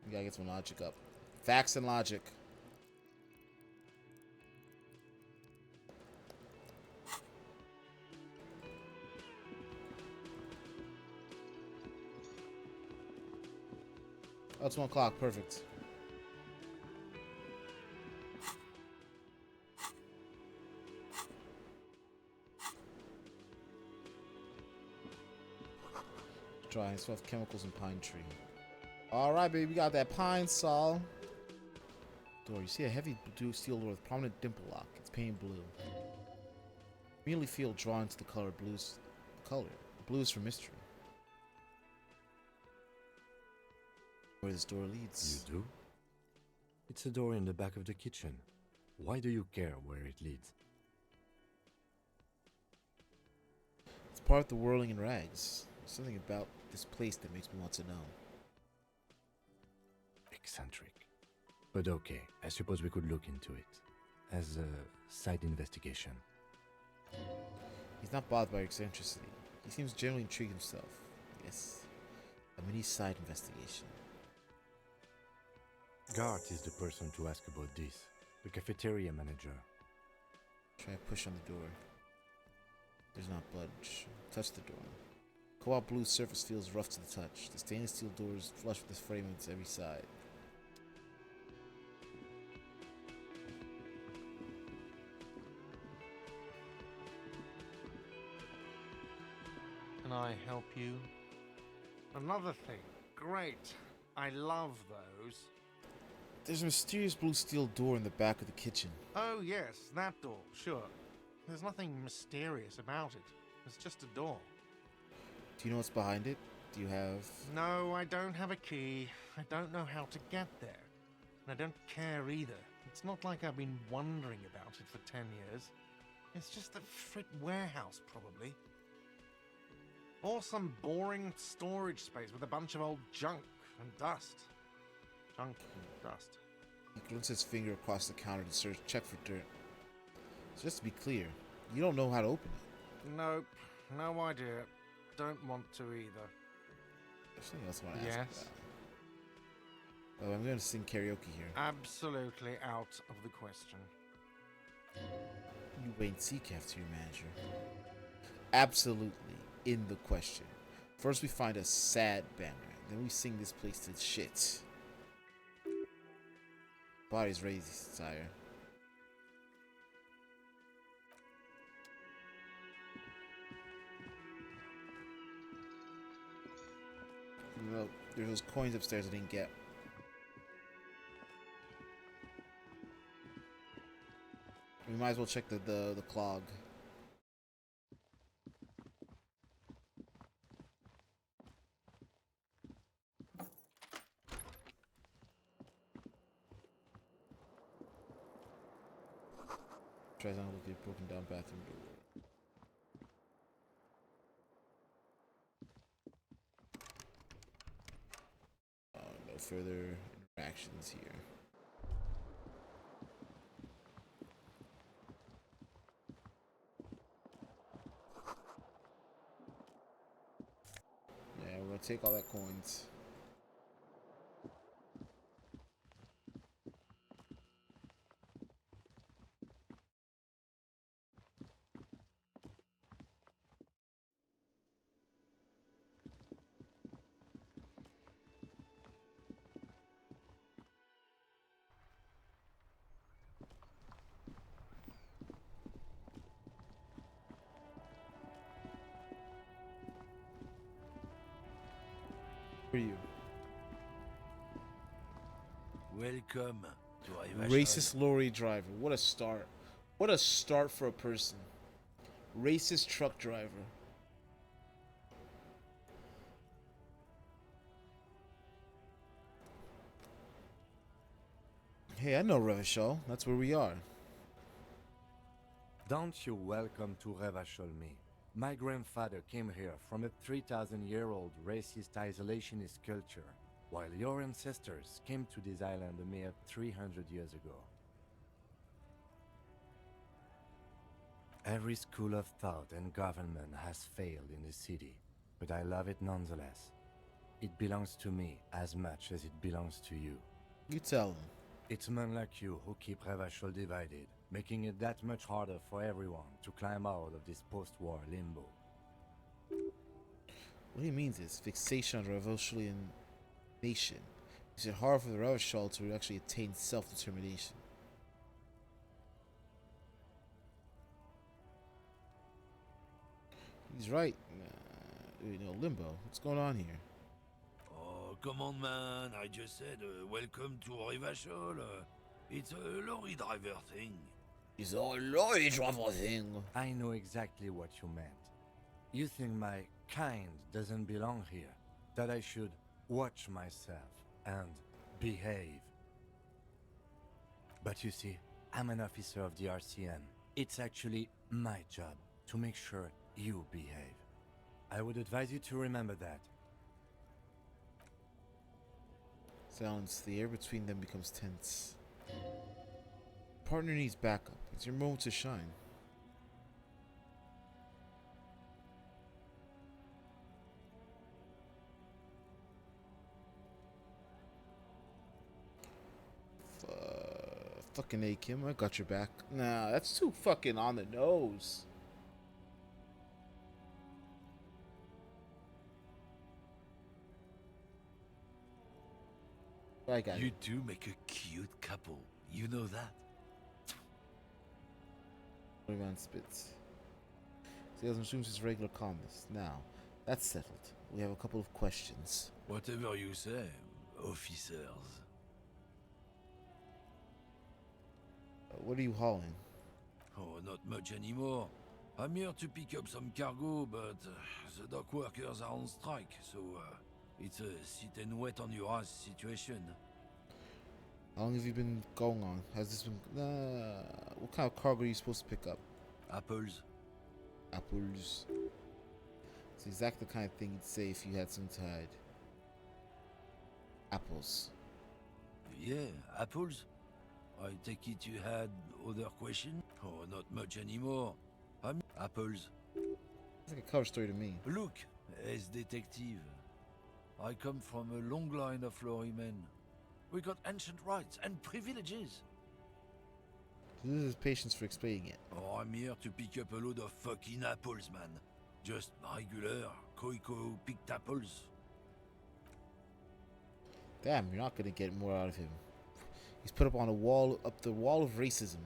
We gotta get some logic up. Facts and logic. Oh, it's 1 o'clock. Perfect. Dry. It's full of chemicals and pine tree. Alright, baby. We got that pine saw. Door. You see a heavy blue steel door with prominent dimple lock. It's painted blue. Immediately feel drawn to the color blues. Blues for mystery. Where this door leads. You do? It's a door in the back of the kitchen. Why do you care where it leads? It's part of the whirling in rags. There's something about this place that makes me want to know. Eccentric. But okay, I suppose we could look into it. As a side investigation. He's not bothered by eccentricity. He seems generally intrigued himself. Yes. A mini side investigation. Gart is the person to ask about this. The cafeteria manager. Try to push on the door. Does not budge. Touch the door. Cobalt blue surface feels rough to the touch. The stainless steel door is flush with frame on its every side. Can I help you? Another thing. Great. I love those. There's a mysterious blue steel door in the back of the kitchen. Oh, yes, that door, sure. There's nothing mysterious about it. It's just a door. Do you know what's behind it? Do you have... No, I don't have a key. I don't know how to get there. And I don't care either. It's not like I've been wondering about it for 10 years. It's just a frit warehouse, probably. Or some boring storage space with a bunch of old junk and dust. Junk and dust. He runs his finger across the counter to check for dirt. So just to be clear, you don't know how to open it. Nope, no idea. Don't want to either. There's something else I want to ask about. Oh, I'm going to sing karaoke here. Absolutely out of the question. You wait and see, cafeteria manager. Absolutely in the question. First we find a sad banner, then we sing this place to shit. Body's raised, sire. No, there's those coins upstairs I didn't get. We might as well check the clog. Tries on with the broken down bathroom door. No further interactions here. gonna take all that coins. For you. Welcome to Ivashon. Racist lorry driver. What a start. What a start for a person. Racist truck driver. Hey, I know Revachol. That's where we are. Don't you welcome to Revachol me. My grandfather came here from a 3,000-year-old racist isolationist culture, while your ancestors came to this island a mere 300 years ago. Every school of thought and government has failed in the city, but I love it nonetheless. It belongs to me as much as it belongs to you. You tell them. It's men like you who keep Revachol divided, making it that much harder for everyone to climb out of this post-war limbo. What he means is fixation on the Revacholian nation. It's hard for the Revachol to actually attain self-determination. He's right. Limbo. What's going on here? Oh, come on, man. I just said welcome to Revachol. It's a lorry driver thing. It's a lorry driver thing. I know exactly what you meant. You think my kind doesn't belong here, that I should watch myself and behave. But you see, I'm an officer of the RCM. It's actually my job to make sure you behave. I would advise you to remember that. Silence. The air between them becomes tense. Partner needs backup. It's your moment to shine. Fucking A, Kim, I got your back. Nah, that's too fucking on the nose. I got You two make a cute couple. You know that? Man spits. Sales assumes his regular calmness. Now, that's settled. We have a couple of questions. Whatever you say, officers. What are you hauling? Oh, not much anymore. I'm here to pick up some cargo, but the dock workers are on strike, so it's a sit and wait on your ass situation. How long have you been going on? Has this been... what kind of cargo are you supposed to pick up? Apples. Apples. It's exactly the kind of thing you'd say if you had something to hide. Apples. Yeah, apples. I take it you had other questions? Oh, not much anymore. I'm apples. It's like a cover story to me. Look, as detective, I come from a long line of lorrymen. We got ancient rights and privileges. This is patience for explaining it. Oh, I'm here to pick up a load of fucking apples, man. Just regular, Koiko picked apples. Damn, you're not gonna get more out of him. He's put up on a wall, up the wall of racism.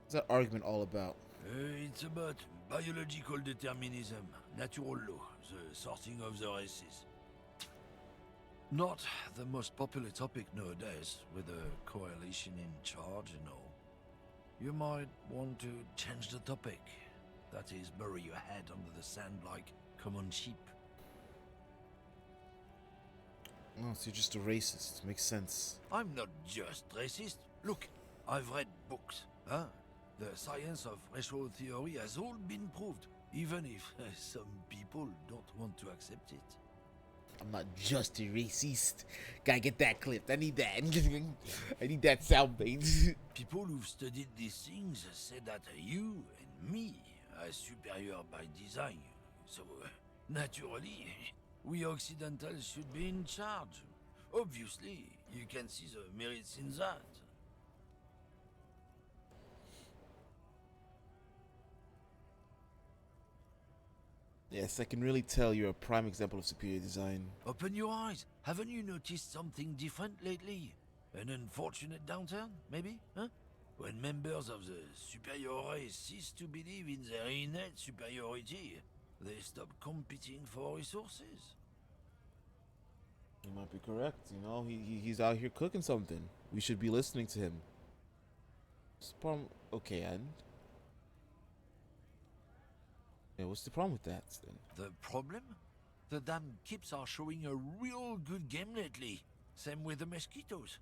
What's that argument all about? It's about biological determinism, natural law, the sorting of the races. Not the most popular topic nowadays, with a coalition in charge and all. You might want to change the topic. That is, bury your head under the sand like common sheep. Oh, so you're just a racist. Makes sense. I'm not just racist. Look, I've read books, huh? The science of racial theory has all been proved, even if some people don't want to accept it. I'm not just a racist. Gotta get that clipped. I need that. I need that soundbite. People who've studied these things say that you and me are superior by design. So, naturally, We Occidentals should be in charge. Obviously, you can see the merits in that. Yes, I can really tell you're a prime example of superior design. Open your eyes. Haven't you noticed something different lately? An unfortunate downturn, maybe? Huh? When members of the superior race cease to believe in their innate superiority, they stop competing for resources. You might be correct. You know, he's out here cooking something. We should be listening to him. Okay, and yeah, what's the problem with that then? The problem? The damn kips are showing a real good game lately. Same with the mosquitoes.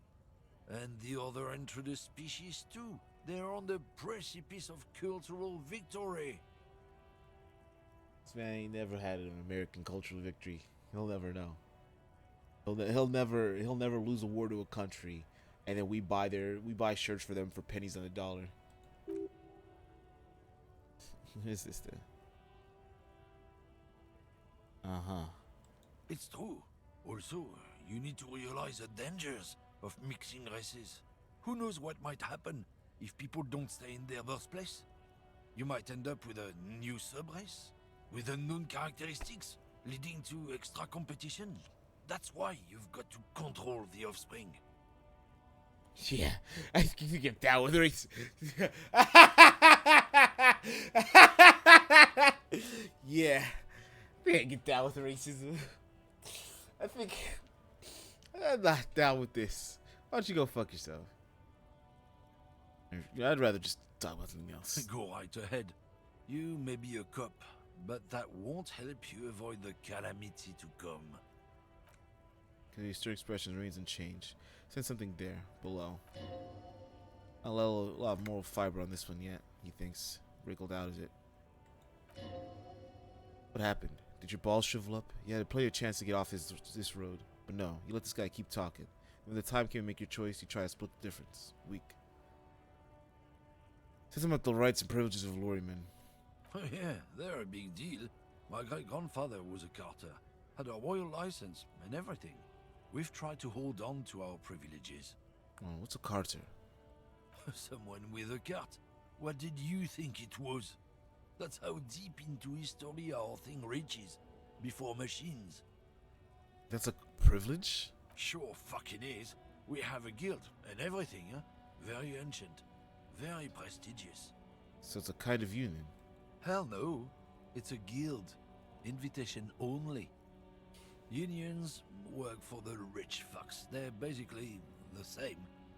And the other introduced species too. They're on the precipice of cultural victory. This man ain't never had an American cultural victory. He'll never know. He'll never lose a war to a country, and then we buy shirts for them for pennies on the dollar. Who is this then? It's true. Also, you need to realize the dangers of mixing races. Who knows what might happen if people don't stay in their birthplace? You might end up with a new sub-race, with unknown characteristics, leading to extra competition. That's why you've got to control the offspring. Yeah, I think you get down with race. Yeah, I think I get down with racism. I think I'm not down with this. Why don't you go fuck yourself? I'd rather just talk about something else. Go right ahead. You may be a cop, but that won't help you avoid the calamity to come. Because your stern expression remains unchanged. Send something there, below. A lot of moral fiber on this one yet, he thinks. Wriggled out, is it? What happened? Did your balls shrivel up? You had plenty of chance to get off this road. But no, you let this guy keep talking. When the time came to make your choice, you try to split the difference. Weak. Say something about the rights and privileges of lorrymen. Oh yeah, they're a big deal. My great-grandfather was a carter. Had a royal license and everything. We've tried to hold on to our privileges. Oh, what's a carter? Someone with a cart. What did you think it was? That's how deep into history our thing reaches. Before machines. That's a privilege? Sure fucking is. We have a guild and everything, huh? Very ancient. Very prestigious. So it's a kind of union? Hell no. It's a guild. Invitation only. Unions work for the rich fucks. They're basically the same.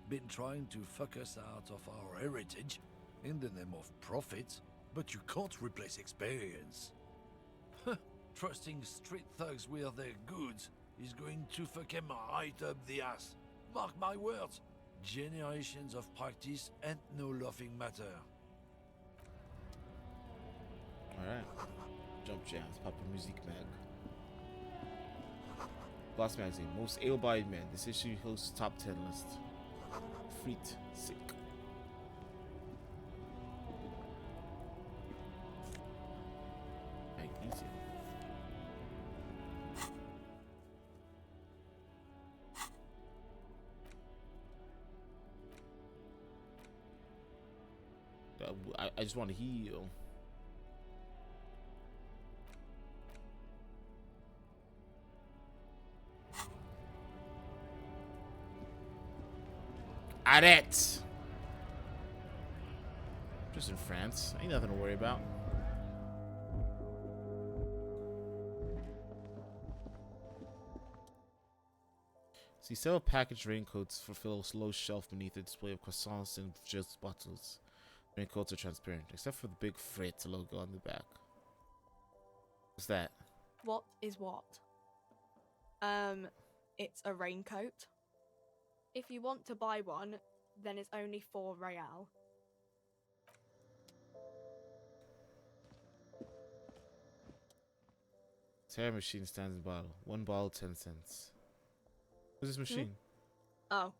Been trying to fuck us out of our heritage in the name of profit, but you can't replace experience. Trusting street thugs with their goods is going to fuck them right up the ass. Mark my words. Generations of practice and no laughing matter. Alright. Jump Jams, Papa Music Mag. Blast Magazine, most able-bodied men. This issue hosts top 10 list. Freet, sick. Elysium. I just want to heal. Arrête! Just in France. Ain't nothing to worry about. See, several packaged raincoats fulfill a low shelf beneath a display of croissants and juice bottles. Raincoats are transparent, except for the big Freight logo on the back. What's that? What is what? It's a raincoat. If you want to buy one, then it's only 4 real. Tear machine stands in bottle. 1 bottle, 10 cents. What's this machine? Oh,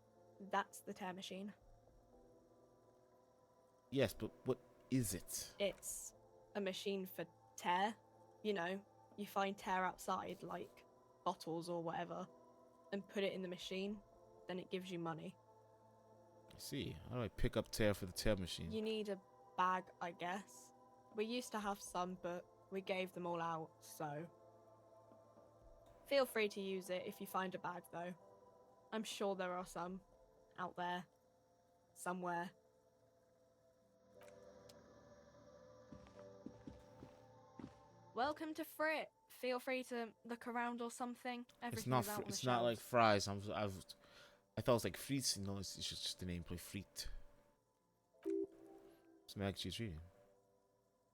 that's the tear machine. Yes, but what is it? It's a machine for tear. You know, you find tear outside, like bottles or whatever and put it in the machine, then it gives you money. I see. How do I pick up tear for the tail machine? You need a bag, I guess. We used to have some, but we gave them all out, so... Feel free to use it if you find a bag, though. I'm sure there are some out there. Somewhere. Welcome to Frit. Feel free to look around or something. Everything is out on the It's not like shelves. fries. I thought it was like frites. No, it's just the name. Play frit. Some actually is reading.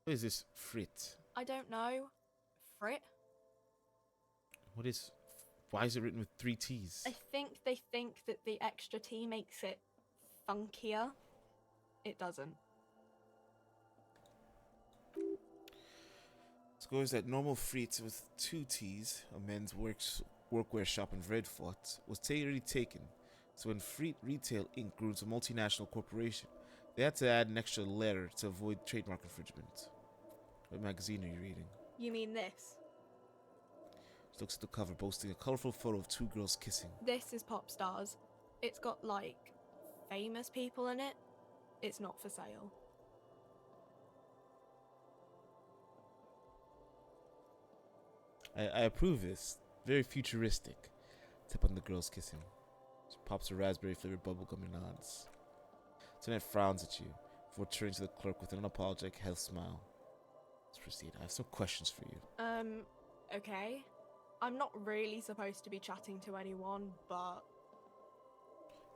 What is this frit? I don't know. Frit? What is? Why is it written with 3 T's? I think they think that the extra T makes it funkier. It doesn't. Scores that normal frites with 2 T's, a men's workwear shop in Redfort, was already taken. So when Frit Retail Inc. grew into a multinational corporation, they had to add an extra letter to avoid trademark infringement. What magazine are you reading? You mean this? She looks at the cover, boasting a colorful photo of 2 girls kissing. This is Pop Stars. It's got, like, famous people in it. It's not for sale. I approve this. Very futuristic. Tip on the girls kissing. She pops a raspberry flavored bubblegum and nods. Tonette frowns at you before turning to the clerk with an unapologetic health smile. Let's proceed. I have some questions for you. Okay. I'm not really supposed to be chatting to anyone, but...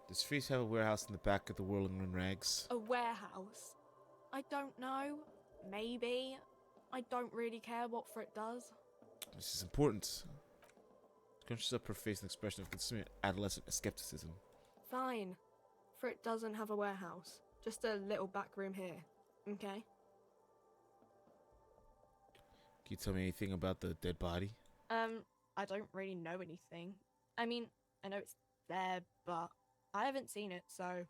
Does Freeze have a warehouse in the back of the Whirling Run Rags? A warehouse? I don't know. Maybe. I don't really care what Frit does. This is important. Crunches up her face an expression of consuming adolescent skepticism. Fine. Frit doesn't have a warehouse. Just a little back room here. Okay? Can you tell me anything about the dead body? I don't really know anything. I mean, I know it's there, but I haven't seen it, so...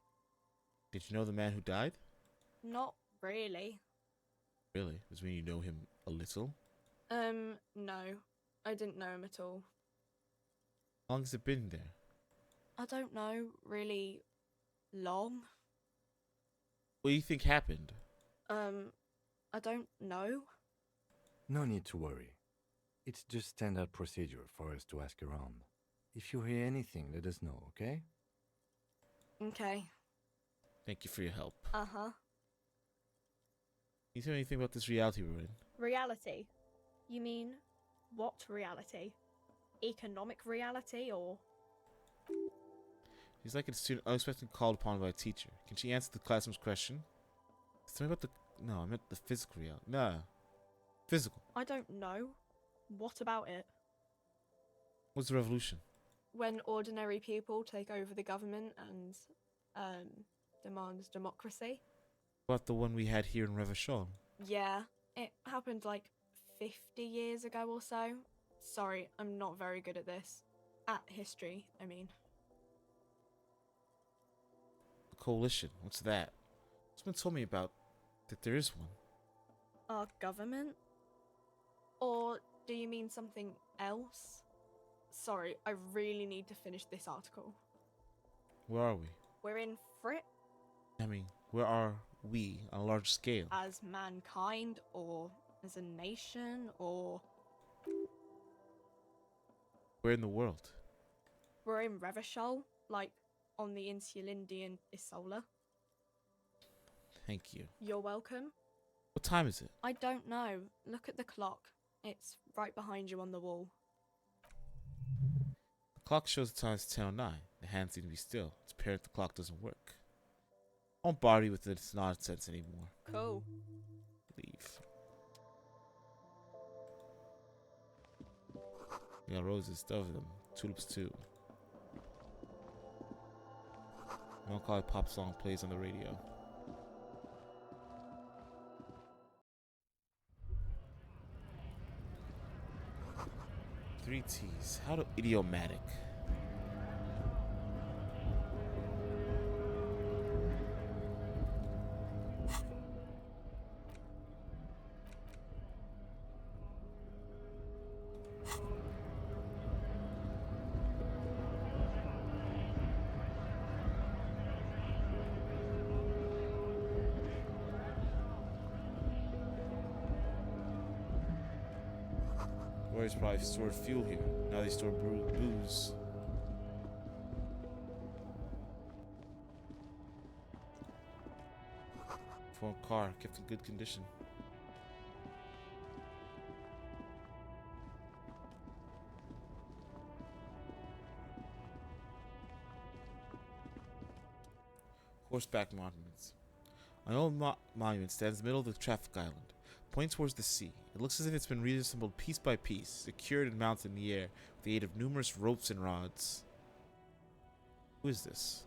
Did you know the man who died? Not really. Really? Does it mean you know him a little? No. I didn't know him at all. How long has it been there? I don't know, really long. What do you think happened? I don't know. No need to worry. It's just standard procedure for us to ask around. If you hear anything, let us know, okay? Okay. Thank you for your help. Uh-huh. Can you tell me anything about this reality we're in? Reality? You mean, what reality? Economic reality, or...? She's like a student unexpectedly called upon by a teacher. Can she answer the classroom's question? Tell me about the... No, I meant the physical reality. Nah. Physical. I don't know. What about it? What's the revolution? When ordinary people take over the government and, demand democracy. What about the one we had here in Revachol? Yeah, it happened like 50 years ago or so. Sorry, I'm not very good at this. At history, I mean. The coalition. What's that? Someone told me about that there is one. Our government? Or do you mean something else? Sorry, I really need to finish this article. Where are we? We're in Frit I mean, where are we on a large scale? as mankind, or as a nation, or... Where in the world? We're in Revachol, like on the Insulindian Isola. Thank you. You're welcome. What time is it? I don't know. Look at the clock. It's right behind you on the wall. The clock shows the time as 10:09. The hands seem to be still. It's apparent the clock doesn't work. I won't bother you with this nonsense anymore. Cool. Leave. We got roses, stuff of them. Tulips too. Melancholy pop song plays on the radio. Three T's. How to idiomatic. Warriors probably stored fuel here. Now they store booze. Phone car, kept in good condition. Horseback monuments. An old monument stands in the middle of the traffic island, pointing towards the sea. It looks as if it's been reassembled piece by piece, secured and mounted in the air with the aid of numerous ropes and rods. Who is this?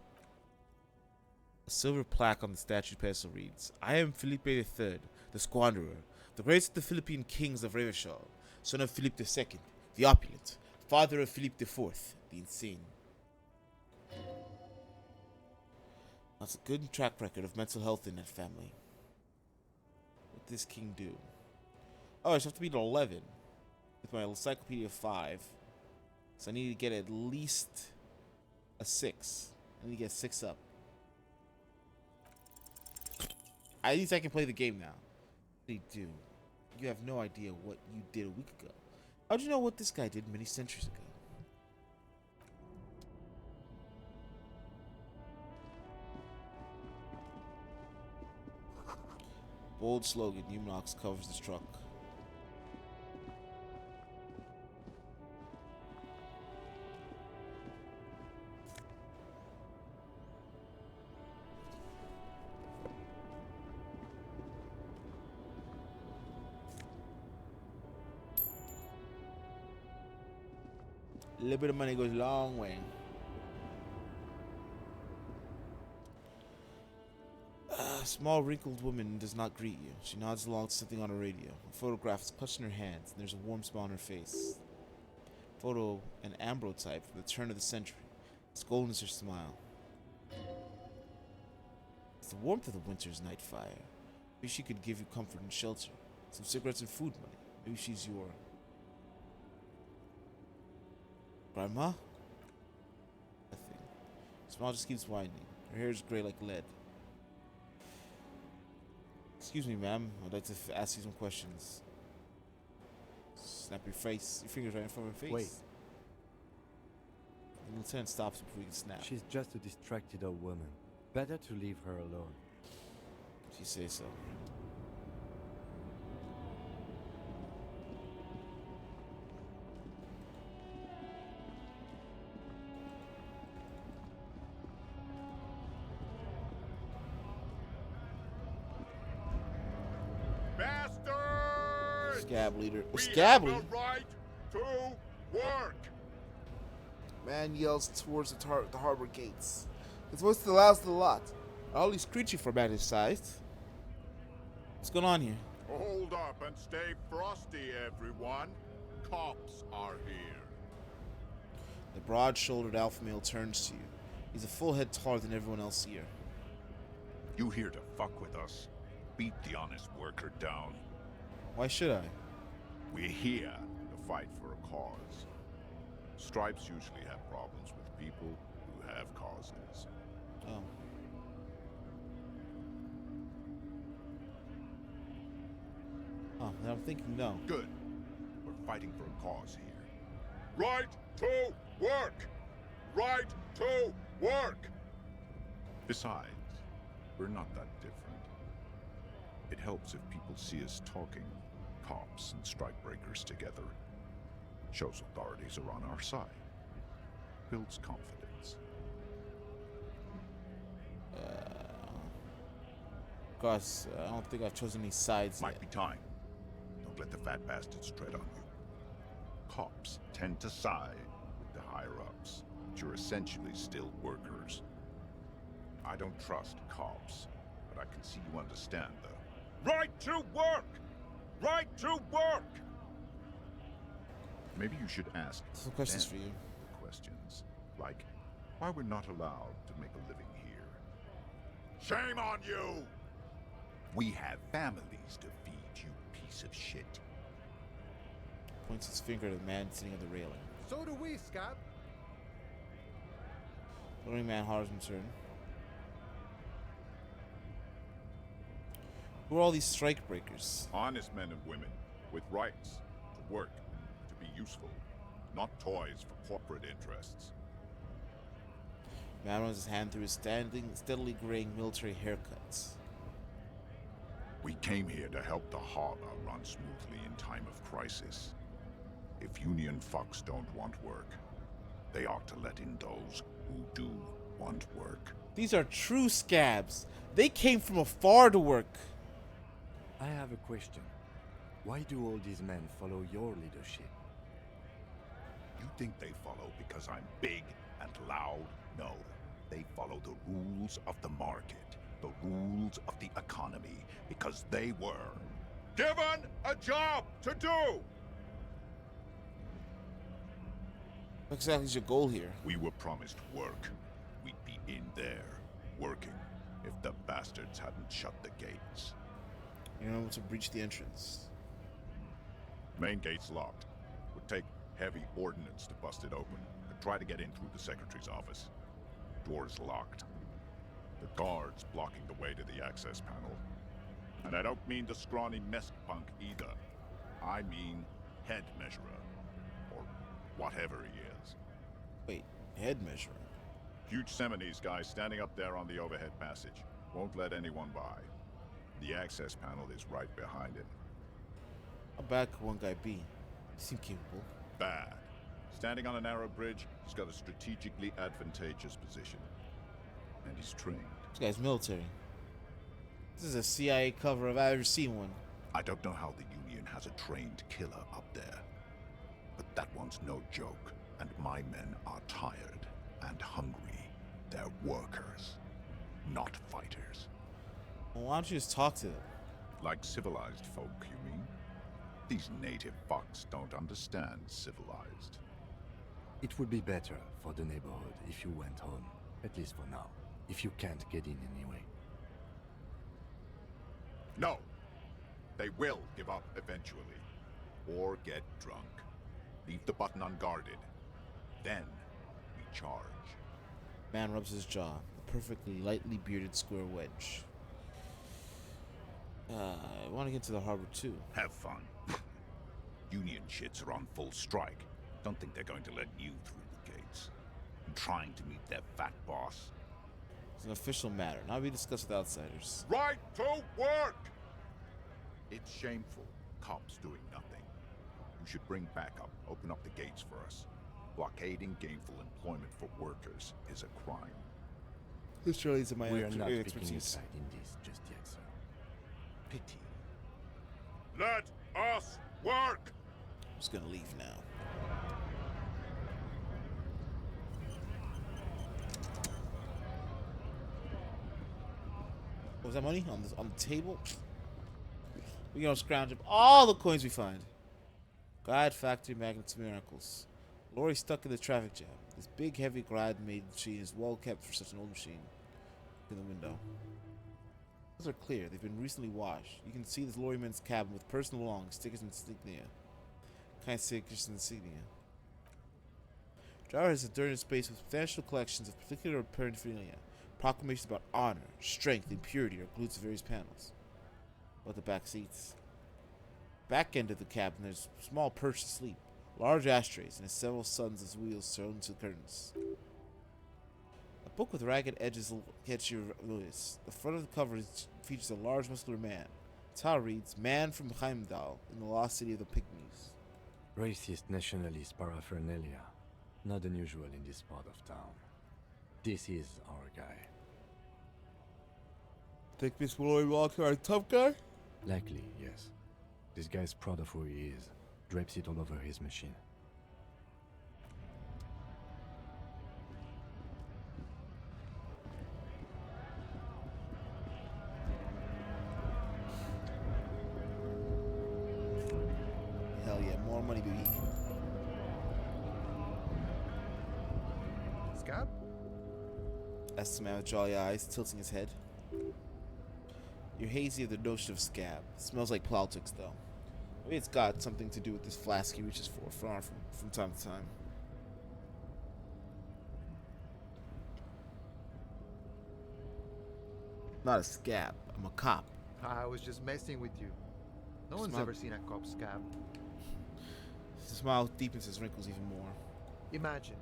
A silver plaque on the statue pedestal reads, I am Felipe III, the Squanderer, the greatest of the Philippine kings of Revachol, son of Philippe II, the opulent, father of Philippe IV, the insane. That's a good track record of mental health in that family. What did this king do? Oh, I just have to beat 11 with my encyclopedia of 5. So I need to get at least a 6. I need to get 6 up. At least I can play the game now. They do. You have no idea what you did a week ago. How'd you know what this guy did many centuries ago? Bold slogan, Umnox covers this truck. A little bit of money goes a long way. A small wrinkled woman does not greet you. She nods along to something on a radio. A photograph is clutched in her hands, and there's a warm smile on her face. Photo, an ambrotype from the turn of the century. It's golden as her smile. It's the warmth of the winter's night fire. Maybe she could give you comfort and shelter. Some cigarettes and food money. Maybe she's your... Grandma? Nothing. Her smile just keeps widening. Her hair is gray like lead. Excuse me, ma'am. I'd like to ask you some questions. Snap your fingers right in front of her face. Wait. The lieutenant stops before you can snap. She's just a distracted old woman. Better to leave her alone. She says so. Scab leader. Scab leader? Right to work. Man yells towards the harbor gates. His voice is the loudest of the lot. All screechy for a man his size. What's going on here? Hold up and stay frosty, everyone. Cops are here. The broad-shouldered alpha male turns to you. He's a full head taller than everyone else here. You here to fuck with us? Beat the honest worker down. Why should I? We're here to fight for a cause. Stripes usually have problems with people who have causes. Oh. Oh, then I'm thinking no. Good. We're fighting for a cause here. Right to work! Right to work! Besides, we're not that different. It helps if people see us talking, cops and strikebreakers together. Shows authorities are on our side. Builds confidence. Gus, I don't think I've chosen any sides Might yet. be time. Don't let the fat bastards tread on you. Cops tend to side with the higher-ups, but you're essentially still workers. I don't trust cops, but I can see you understand the right to work! Right to work! Maybe you should ask Some questions them for you. questions, like why we're not allowed to make a living here. Shame on you! We have families to feed, you piece of shit. Points his finger at the man sitting on the railing. So do we, Scab. The running man hollers in turn. Who are all these strike breakers? Honest men and women with rights to work, to to be useful, not toys for corporate interests. Man runs his hand through his steadily graying military haircuts. We came here to help the harbor run smoothly in time of crisis. If Union fucks don't want work, they ought to let in those who do want work. These are true scabs. They came from afar to work. I have a question. Why do all these men follow your leadership? You think they follow because I'm big and loud? No. They follow the rules of the market, the rules of the economy, because they were given a job to do! What exactly is your goal here? We were promised work. We'd be in there, working, if the bastards hadn't shut the gates. You're able to breach the entrance. Main gate's locked. Would take heavy ordnance to bust it open. Could try to get in through the secretary's office. Door's locked. The guard's blocking the way to the access panel. And I don't mean the scrawny mesk punk either. I mean head measurer. Or whatever he is. Wait, head measurer? Huge Seminese guy standing up there on the overhead passage. Won't let anyone by. The access panel is right behind him. How bad could one guy be? He seemed capable. Bad. Standing on a narrow bridge, he's got a strategically advantageous position. And he's trained. This guy's military. This is a CIA cover if I've ever seen one. I don't know how the Union has a trained killer up there. But that one's no joke. And my men are tired and hungry. They're workers, not fighters. Well, why don't you just talk to them? Like civilized folk, you mean? These native fucks don't understand civilized. It would be better for the neighborhood if you went home, at least for now, if you can't get in anyway. No! They will give up eventually. Or get drunk. Leave the button unguarded. Then we charge. Man rubs his jaw, a perfectly lightly bearded square wedge. I want to get to the harbor too. Have fun. Union shits are on full strike. Don't think they're going to let you through the gates. I'm trying to meet their fat boss. It's an official matter, not to be discussed with outsiders. Right to work! It's shameful. Cops doing nothing. You should bring backup. Open up the gates for us. Blockading gainful employment for workers is a crime. This really is my We are not expertise. picking a side in this just yet, sir. Pity. Let us work! I'm just gonna leave now. What was that money on the table? We're gonna scrounge up all the coins we find. Glide factory magnets miracles. Lorry stuck in the traffic jam. This big heavy glide made machine is well kept for such an old machine. In the window. Those are clear. They've been recently washed. You can see this lorryman's cabin with personal belongings, stickers, and insignia. Kind of stickers and insignia. Driver has a dirty space with substantial collections of particular paraphernalia. Proclamations about honor, strength, and purity are glued to various panels. About the back seats. Back end of the cabin, there's a small perch to sleep, large ashtrays, and several suns as wheels sewn to the curtains. A book with ragged edges will catch your notice. The front of the cover features a large, muscular man. The title reads, "Man from Heimdall in the lost city of the Pygmies." Racist nationalist paraphernalia. Not unusual in this part of town. This is our guy. Think Miss Willowy Walker a tough guy? Likely, yes. This guy's proud of who he is. Drapes it all over his machine. Hell yeah, more money, baby. Scab? Asked the man with jolly eyes, tilting his head. You're hazy of the notion of scab. Smells like politics, though. Maybe it's got something to do with this flask he reaches for from time to time. Not a scab. I'm a cop. I was just messing with you. No one's Smart. ever seen a cop scab. The smile deepens his wrinkles even more. Imagine,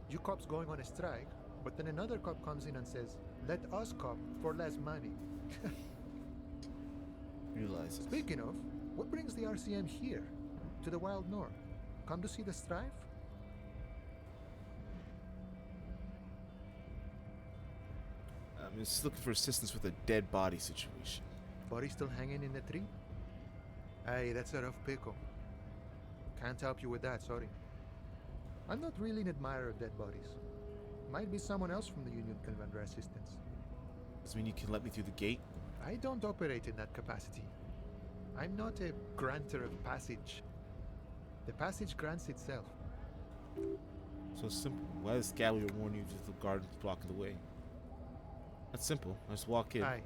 you cops going on a strike, but then another cop comes in and says, "Let us cop for less money." Realizes. Speaking of, what brings the RCM here, to the Wild North? Come to see the strife? I'm just looking for assistance with a dead body situation. Body still hanging in the tree? Hey, that's a rough pickle. Can't help you with that, sorry. I'm not really an admirer of dead bodies. Might be someone else from the Union can render assistance. Does mean you can let me through the gate? I don't operate in that capacity. I'm not a granter of passage. The passage grants itself. So simple. Why does Scally warn you if the guard is blocking the way? That's simple. I just walk in. Aye.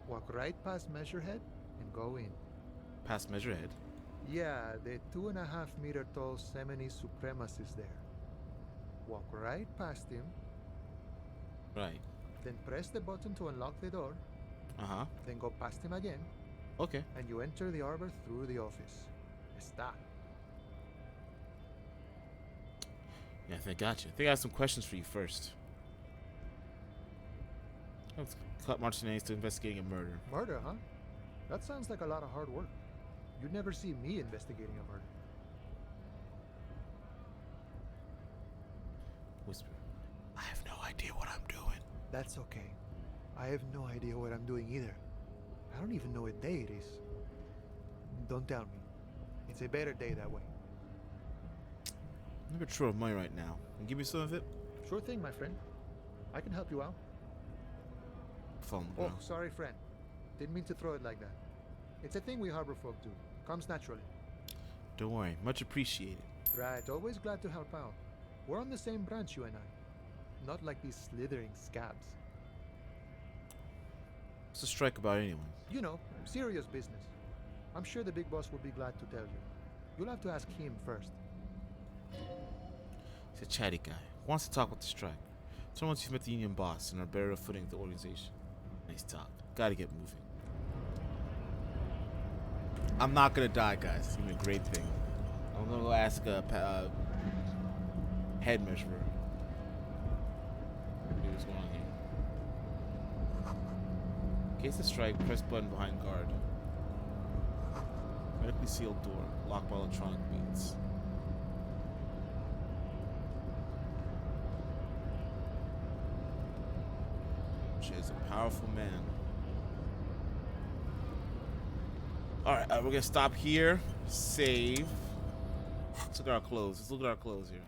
Walk right past Measurehead and go in. Past Measurehead? Yeah, the 2.5-meter tall Semini supremacist there. Walk right past him. Right. Then press the button to unlock the door. Uh-huh. Then go past him again. Okay. And you enter the arbor through the office. Está. Yeah, I think I got you. I think I have some questions for you first. Let's cut Martinez to investigating a murder. Murder, huh? That sounds like a lot of hard work. You'd never see me investigating a murder. Whisper. I have no idea what I'm doing. That's okay. I have no idea what I'm doing either. I don't even know what day it is. Don't tell me. It's a better day that way. I'm a bit short of money right now. Can you give me some of it? Sure thing, my friend. I can help you out. Fall on the Oh, ground. sorry, friend. Didn't mean to throw it like that. It's a thing we harbor folk do. Comes naturally. Don't worry. Much appreciated. Right, always glad to help out. We're on the same branch, you and I. Not like these slithering scabs. What's the strike about anyway? You know, serious business. I'm sure the big boss will be glad to tell you. You'll have to ask him first. He's a chatty guy. Wants to talk with the strike. So once you've met the union boss and are better footing of the organization. Nice talk. Gotta get moving. I'm not gonna die, guys. It's gonna be a great thing. I'm gonna go ask a head measurer. See what's going on here. In case of strike, press button behind guard. Medically sealed door. Locked by electronic means. She is a powerful man. Alright, we're gonna stop here. Save. Let's look at our clothes. Let's look at our clothes here.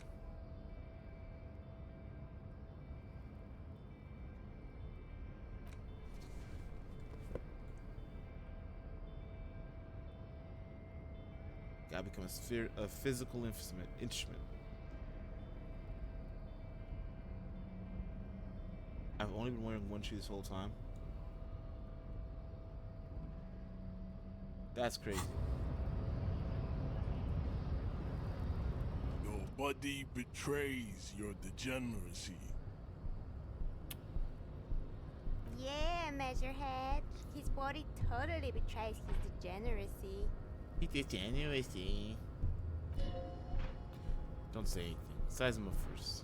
Gotta become a physical instrument. I've only been wearing one shoe this whole time. That's crazy. Your body betrays your degeneracy. Yeah, Measurehead. His body totally betrays his degeneracy. Degeneracy. Don't say anything. Size him up first.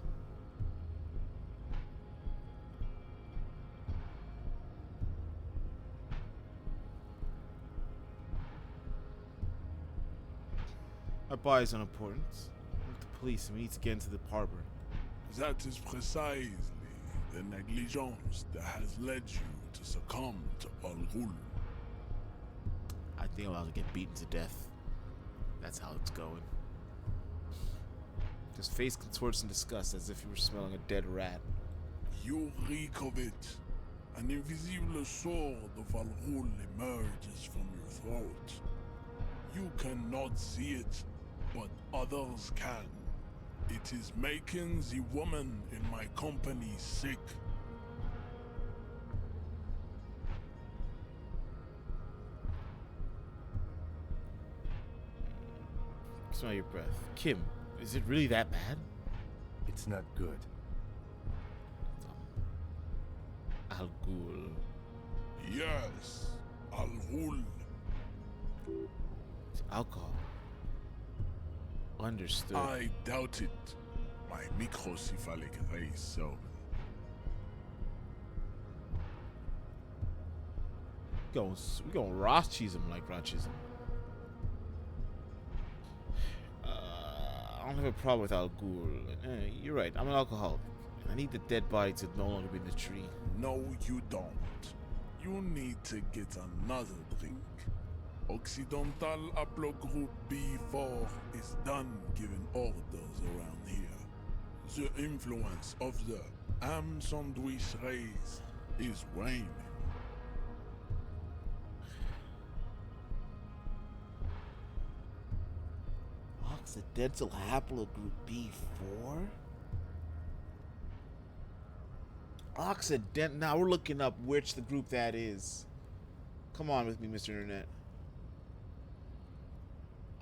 Our body's unimportant. With the police, and we need to get into the harbor. That is precisely the negligence that has led you to succumb to Al Ghul. I think I'm about to get beaten to death. That's how it's going. His face contorts in disgust as if he were smelling a dead rat. You reek of it. An invisible sword of Al Ghul emerges from your throat. You cannot see it, but others can. It is making the woman in my company sick. Smell your breath. Kim, is it really that bad? It's not good. Al Ghul. Yes, Al Ghul. It's alcohol. Understood. I doubt it. My microcephalic race so. We gonna Ross cheese him like Rochism. I don't have a problem with alcohol. You're right. I'm an alcoholic. I need the dead body to no longer be in the tree. No, you don't. You need to get another drink. Occidental Haplogroup B4 is done giving orders around here. The influence of the ham sandwich race is waning. Occidental Haplogroup B4? Now we're looking up which the group that is. Come on with me, Mr. Internet.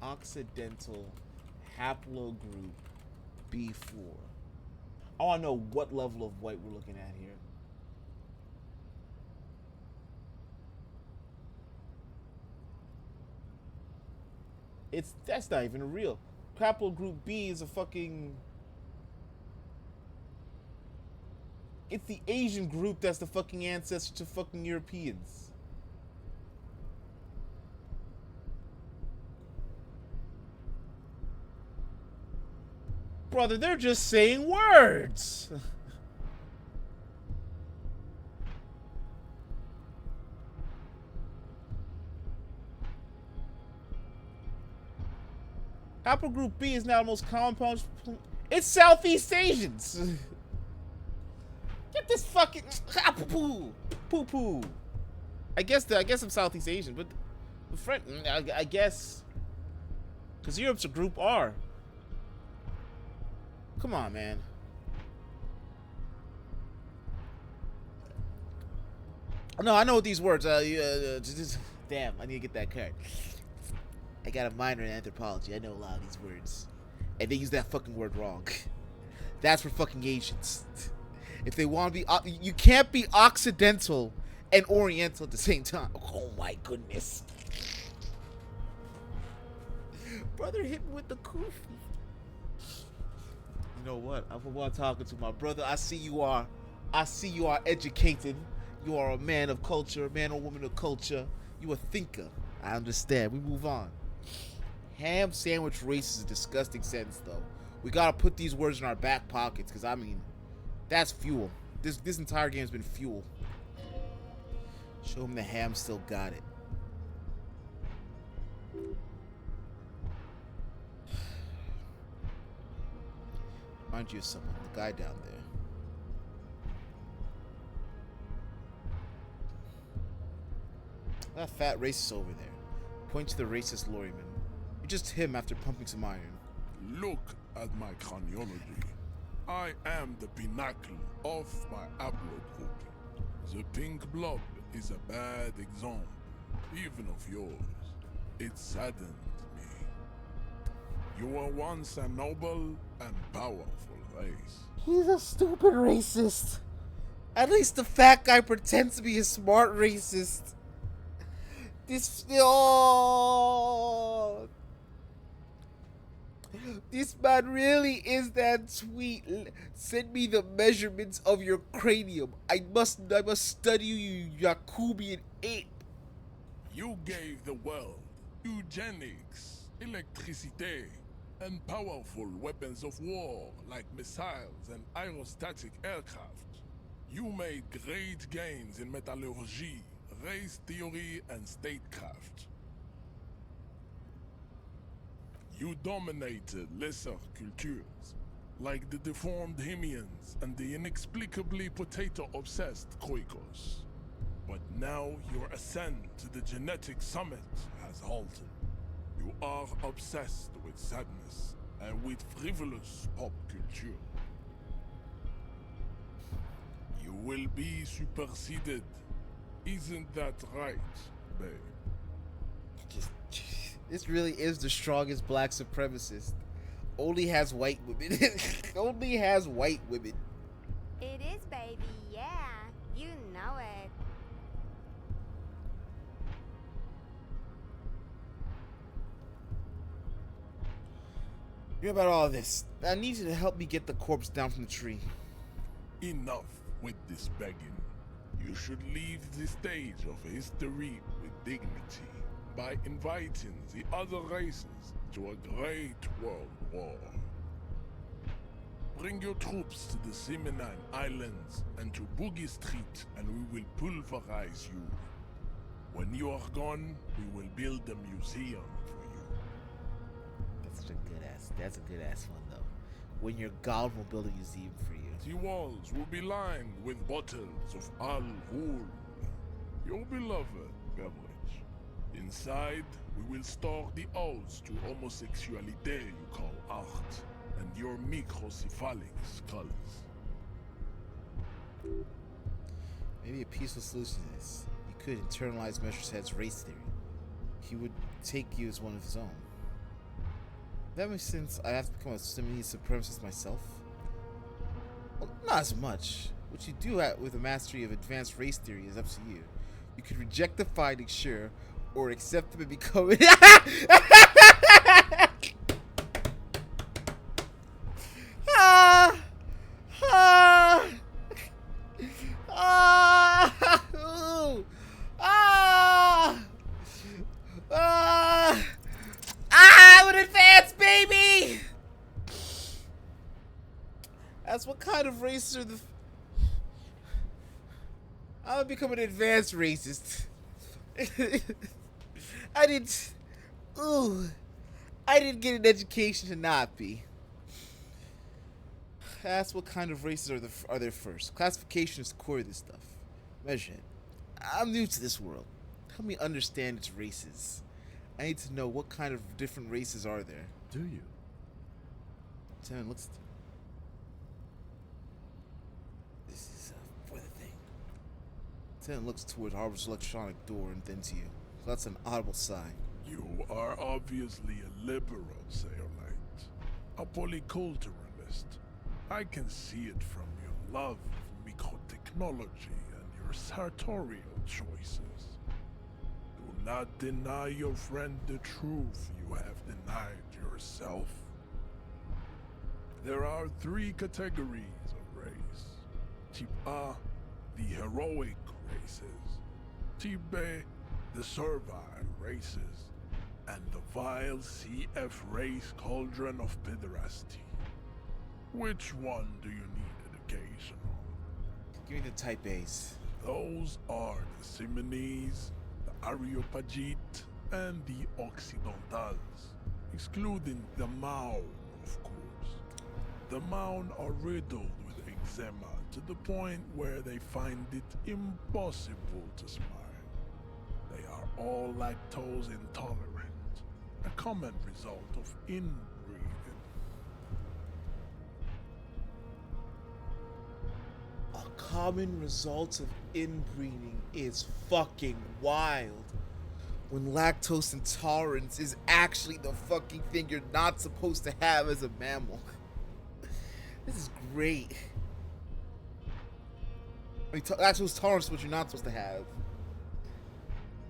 Occidental Haplogroup B4. I want to know what level of white we're looking at here. That's not even real. Haplogroup B is a fucking... It's the Asian group that's the fucking ancestor to fucking Europeans. Brother, they're just saying words. Haplogroup B is now the most common punch. It's Southeast Asians. Get this fucking poo poo. I guess I'm Southeast Asian, but the French, I guess, because Europe's a group R. Come on, man. No, I know these words. Damn, I need to get that card. I got a minor in anthropology. I know a lot of these words, and they use that fucking word wrong. That's for fucking Asians. If they want to be, you can't be Occidental and Oriental at the same time. Oh my goodness. Brother hit me with the kufi. You know what? I'm talking to my brother. I see you are educated. You are a man of culture, a man or woman of culture. You a thinker. I understand. We move on. Ham sandwich race is a disgusting sentence, though. We gotta put these words in our back pockets, because I mean, that's fuel. This entire game has been fuel. Show him the ham still got it. Remind you of someone, the guy down there. That fat racist over there. Point to the racist lorryman. You're just him after pumping some iron. Look at my craniology. I am the pinnacle of my haplogroup. The pink blob is a bad example, even of yours. It saddens me. You were once a noble and powerful race. He's a stupid racist. At least the fat guy pretends to be a smart racist. This man really is that sweet. Send me the measurements of your cranium. I must study you, Yakubian ape. You gave the world eugenics, electricity, and powerful weapons of war like missiles and aerostatic aircraft. You made great gains in metallurgy, race theory, and statecraft. You dominated lesser cultures, like the deformed Hemians and the inexplicably potato-obsessed Kroikos. But now your ascent to the genetic summit has halted. You are obsessed with sadness and with frivolous pop culture. You will be superseded. Isn't that right, babe? This really is the strongest black supremacist. Only has white women. Only has white women. It is, baby, yeah. You know it. Hear about all this. I need you to help me get the corpse down from the tree. Enough with this begging. You should leave the stage of history with dignity by inviting the other races to a great world war. Bring your troops to the Simonine Islands and to Boogie Street, and we will pulverize you. When you are gone, we will build a museum for you. That's a good ass one though. When you're gone, we'll build a museum for you. The walls will be lined with bottles of Al Ghul, your beloved beverage. Inside, we will store the odes to homosexuality you call art, and your microcephalic skulls. Maybe a peaceful solution to this. You could internalize Messerschmidt's race theory. He would take you as one of his own. That makes sense. I have to become a Simonese supremacist myself. Well, not as much. What you do with a mastery of advanced race theory is up to you. You could reject the findings, sure, or accept them and become it. I'm an advanced baby! That's what kind of races are the... I'll become an advanced racist. I didn't get an education to not be. That's what kind of races are there first. Classification is the core of this stuff. Measure it. I'm new to this world. Help me understand its races. I need to know what kind of different races are there. Do you? Lieutenant looks... This is for the thing. Lieutenant looks toward Harbor's electronic door and then to you. So that's an audible sigh. You are obviously a liberal, Sailite. A polyculturalist. I can see it from your love of microtechnology and your sartorial choices. Do not deny your friend the truth you have denied yourself. There are 3 categories of race. Type A, the heroic races. Type B, the servile races. And the vile CF race cauldron of pederasty. Which one do you need education on? Give me the type A's. Those are the Simonese, the Areopagite, and the Occidentals, excluding the Maun, of course. The Maun are riddled with eczema to the point where they find it impossible to smile. They are all lactose intolerant, a common result of inbreeding. A common result of inbreeding is fucking wild. When lactose intolerance is actually the fucking thing you're not supposed to have as a mammal. This is great. I mean, lactose tolerance is what you're not supposed to have.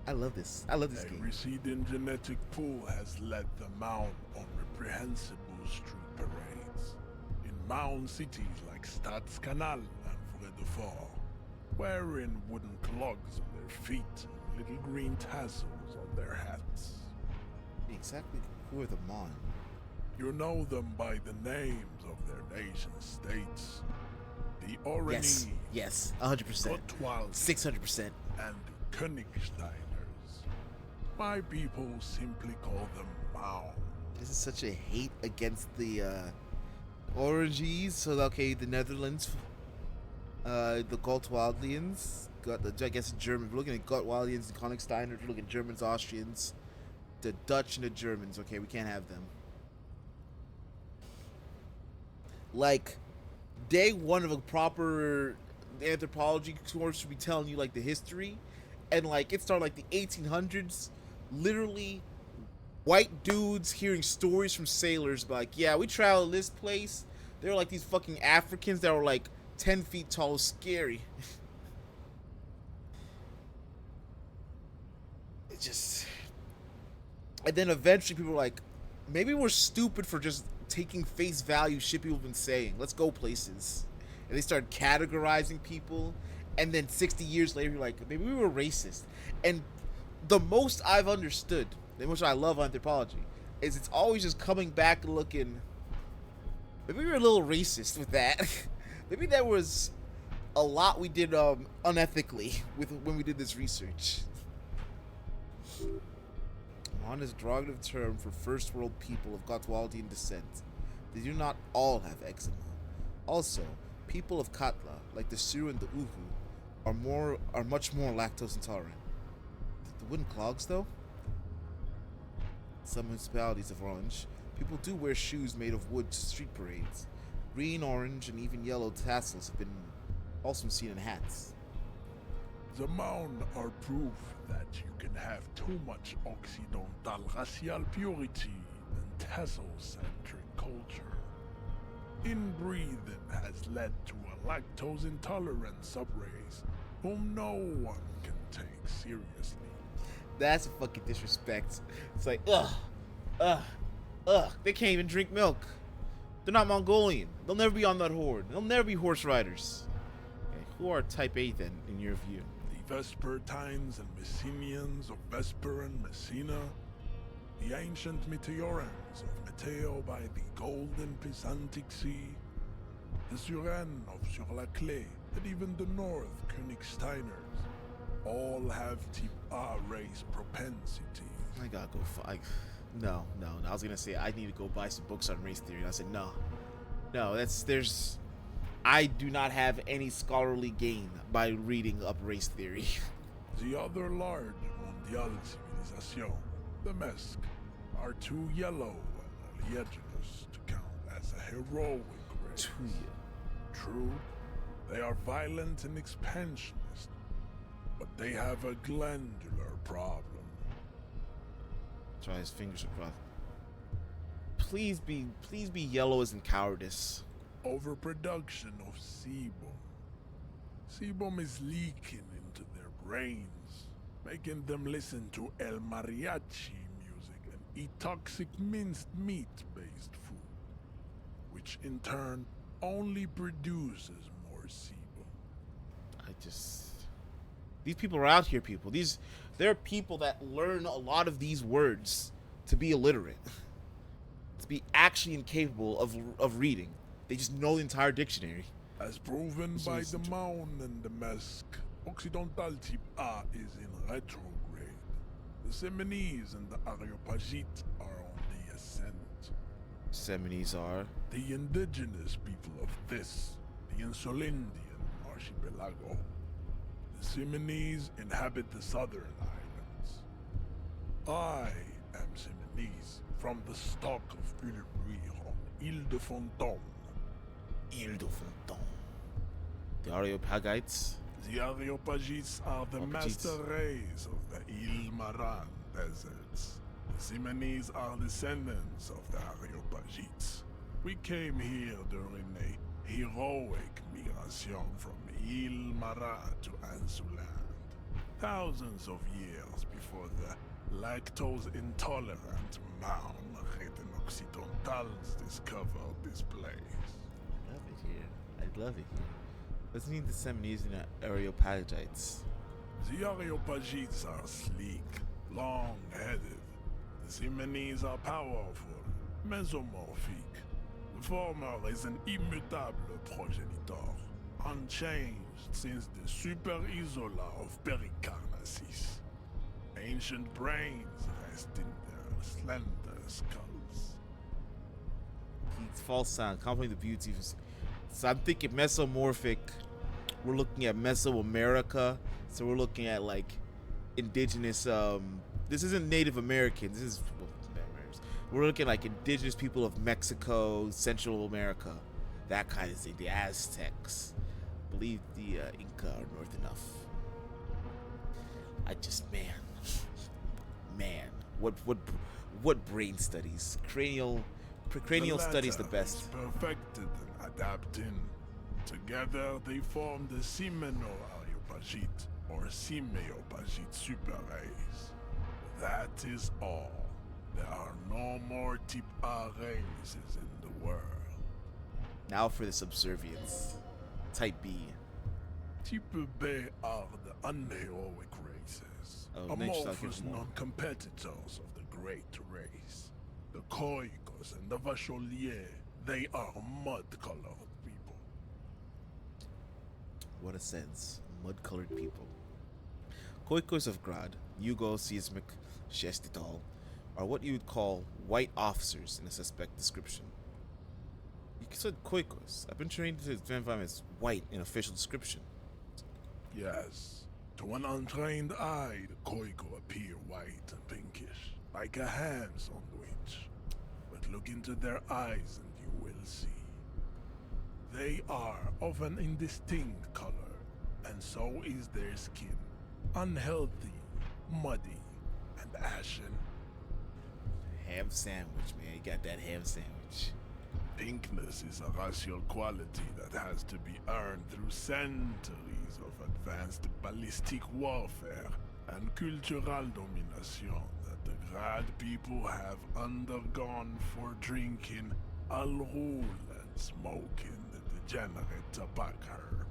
I love this. I love this game. A receding genetic pool has led the Maun on reprehensible street parades. In Maun cities like Stadskanal and Vredefort, wearing wooden clogs on their feet and little green tassels on their hats. Exactly who are the Maun? You know them by the names of their nation states. The Oranese. Yes, 100%. 600%. And the Königsteiners. My people simply call them Maun. This is such a hate against the Oranges. So, okay, the Netherlands, the Gottwaldians, I guess German. We're looking at Gottwaldians and Königsteiners. We're looking at Germans, Austrians, the Dutch, and the Germans. Okay, we can't have them. Like, day one of a proper anthropology course should be telling you, like, the history. And, like, it started, like, the 1800s. Literally, white dudes hearing stories from sailors. Like, yeah, we traveled this place. They were, like, these fucking Africans that were, like, 10 feet tall. Scary. It just... And then eventually people were like, maybe we're stupid for just taking face value shit people have been saying. Let's go places. And they start categorizing people. And then 60 years later, you're like, maybe we were racist. And the most I've understood, the most I love anthropology, is it's always just coming back and looking, maybe we were a little racist with that. Maybe there was a lot we did unethically when we did this research. Mon is a derogative term for first world people of Gotwaldian descent. They do not all have eczema. Also, people of Katla, like the Suru and the Uhu, are much more lactose intolerant. The wooden clogs, though? Some municipalities of Orange, people do wear shoes made of wood to street parades. Green, orange, and even yellow tassels have been also seen in hats. The Mound are proof that you can have too much Occidental racial purity and tassel-centric culture. Inbreeding has led to a lactose-intolerant subrace whom no one can take seriously. That's a fucking disrespect. It's like, they can't even drink milk. They're not Mongolian. They'll never be on that horde. They'll never be horse riders. Okay, who are Type A then, in your view? The Vespertines and Messenians of Vesper and Messina, the ancient Meteorans of Meteo by the golden Pisantic Sea, the Suren of Sur-la-Clé, and even the North Königsteiners, all have Type A race propensity. I gotta go No. I was gonna say I need to go buy some books on race theory. And I said no. I do not have any scholarly gain by reading up race theory. The other large mondial civilization, the Mesk, are too yellow and oleaginous to count as a heroic race. True, they are violent and expansionist, but they have a glandular problem. Try his fingers across. Please be yellow as in cowardice. Overproduction of sebum. Sebum is leaking into their brains, making them listen to El Mariachi music and eat toxic minced meat-based food, which in turn only produces more sebum. These people are out here, people. There are people that learn a lot of these words to be illiterate, to be actually incapable of reading. They just know the entire dictionary. As proven by the Mound and the Mesk, Occidental Type A is in retrograde. The Seminese and the Areopagite are on the ascent. Seminese are? The indigenous people of this, the Insulindian archipelago. The Seminese inhabit the southern islands. I am Seminese, from the stock of Ulebruy on Ile de Fantôme. Ile de Fantôme. The Areopagites? The Areopagites are the master race of the Ile Maran deserts. The Seminese are descendants of the Areopagites. We came here during a heroic migration from Ile Maran to Ansuland, thousands of years before the lactose-intolerant Mound-ridden Occidentals discovered this place. I love it here. Let's meet the Seminese and Areopagites. The Areopagites are sleek, long-headed. The Seminese are powerful, mesomorphic. The former is an immutable progenitor, unchanged since the Super Isola of Pericarnassus. Ancient brains rest in their slender skulls. False sound, complimenting the beauty. So I'm thinking mesomorphic. We're looking at Mesoamerica. So we're looking at like indigenous. This isn't Native Americans. This is we're looking at like indigenous people of Mexico, Central America, that kind of thing. The Aztecs. I believe the Inca are north enough. Man, what brain studies? Cranial studies the best. Is perfected and adapting. Together they form the Semeno-Areopagite or Semeo-Pagite super race. That is all. There are no more type A races in the world. Now for the subservience. Type B. Type B are the unheroic races. Oh, next I'll give Amorphous more. non-competitors of the great race. The Koikos and the Vacholier, they are mud-colored people. What a sense. Mud-colored people. Koikos of Grad, Yugo, Seismic, Shestital, are what you would call white officers in a suspect description. You said Koikos. I've been trained to identify them as white in official description. Yes, to an untrained eye, the Koiko appear white and pinkish, like a ham sandwich. But look into their eyes and you will see. They are of an indistinct color, and so is their skin. Unhealthy, muddy, and ashen. Ham sandwich, man. You got that ham sandwich. Pinkness is a racial quality that has to be earned through centuries of advanced ballistic warfare and cultural domination that the Grad people have undergone for drinking alrul and smoking the degenerate tobacco herb,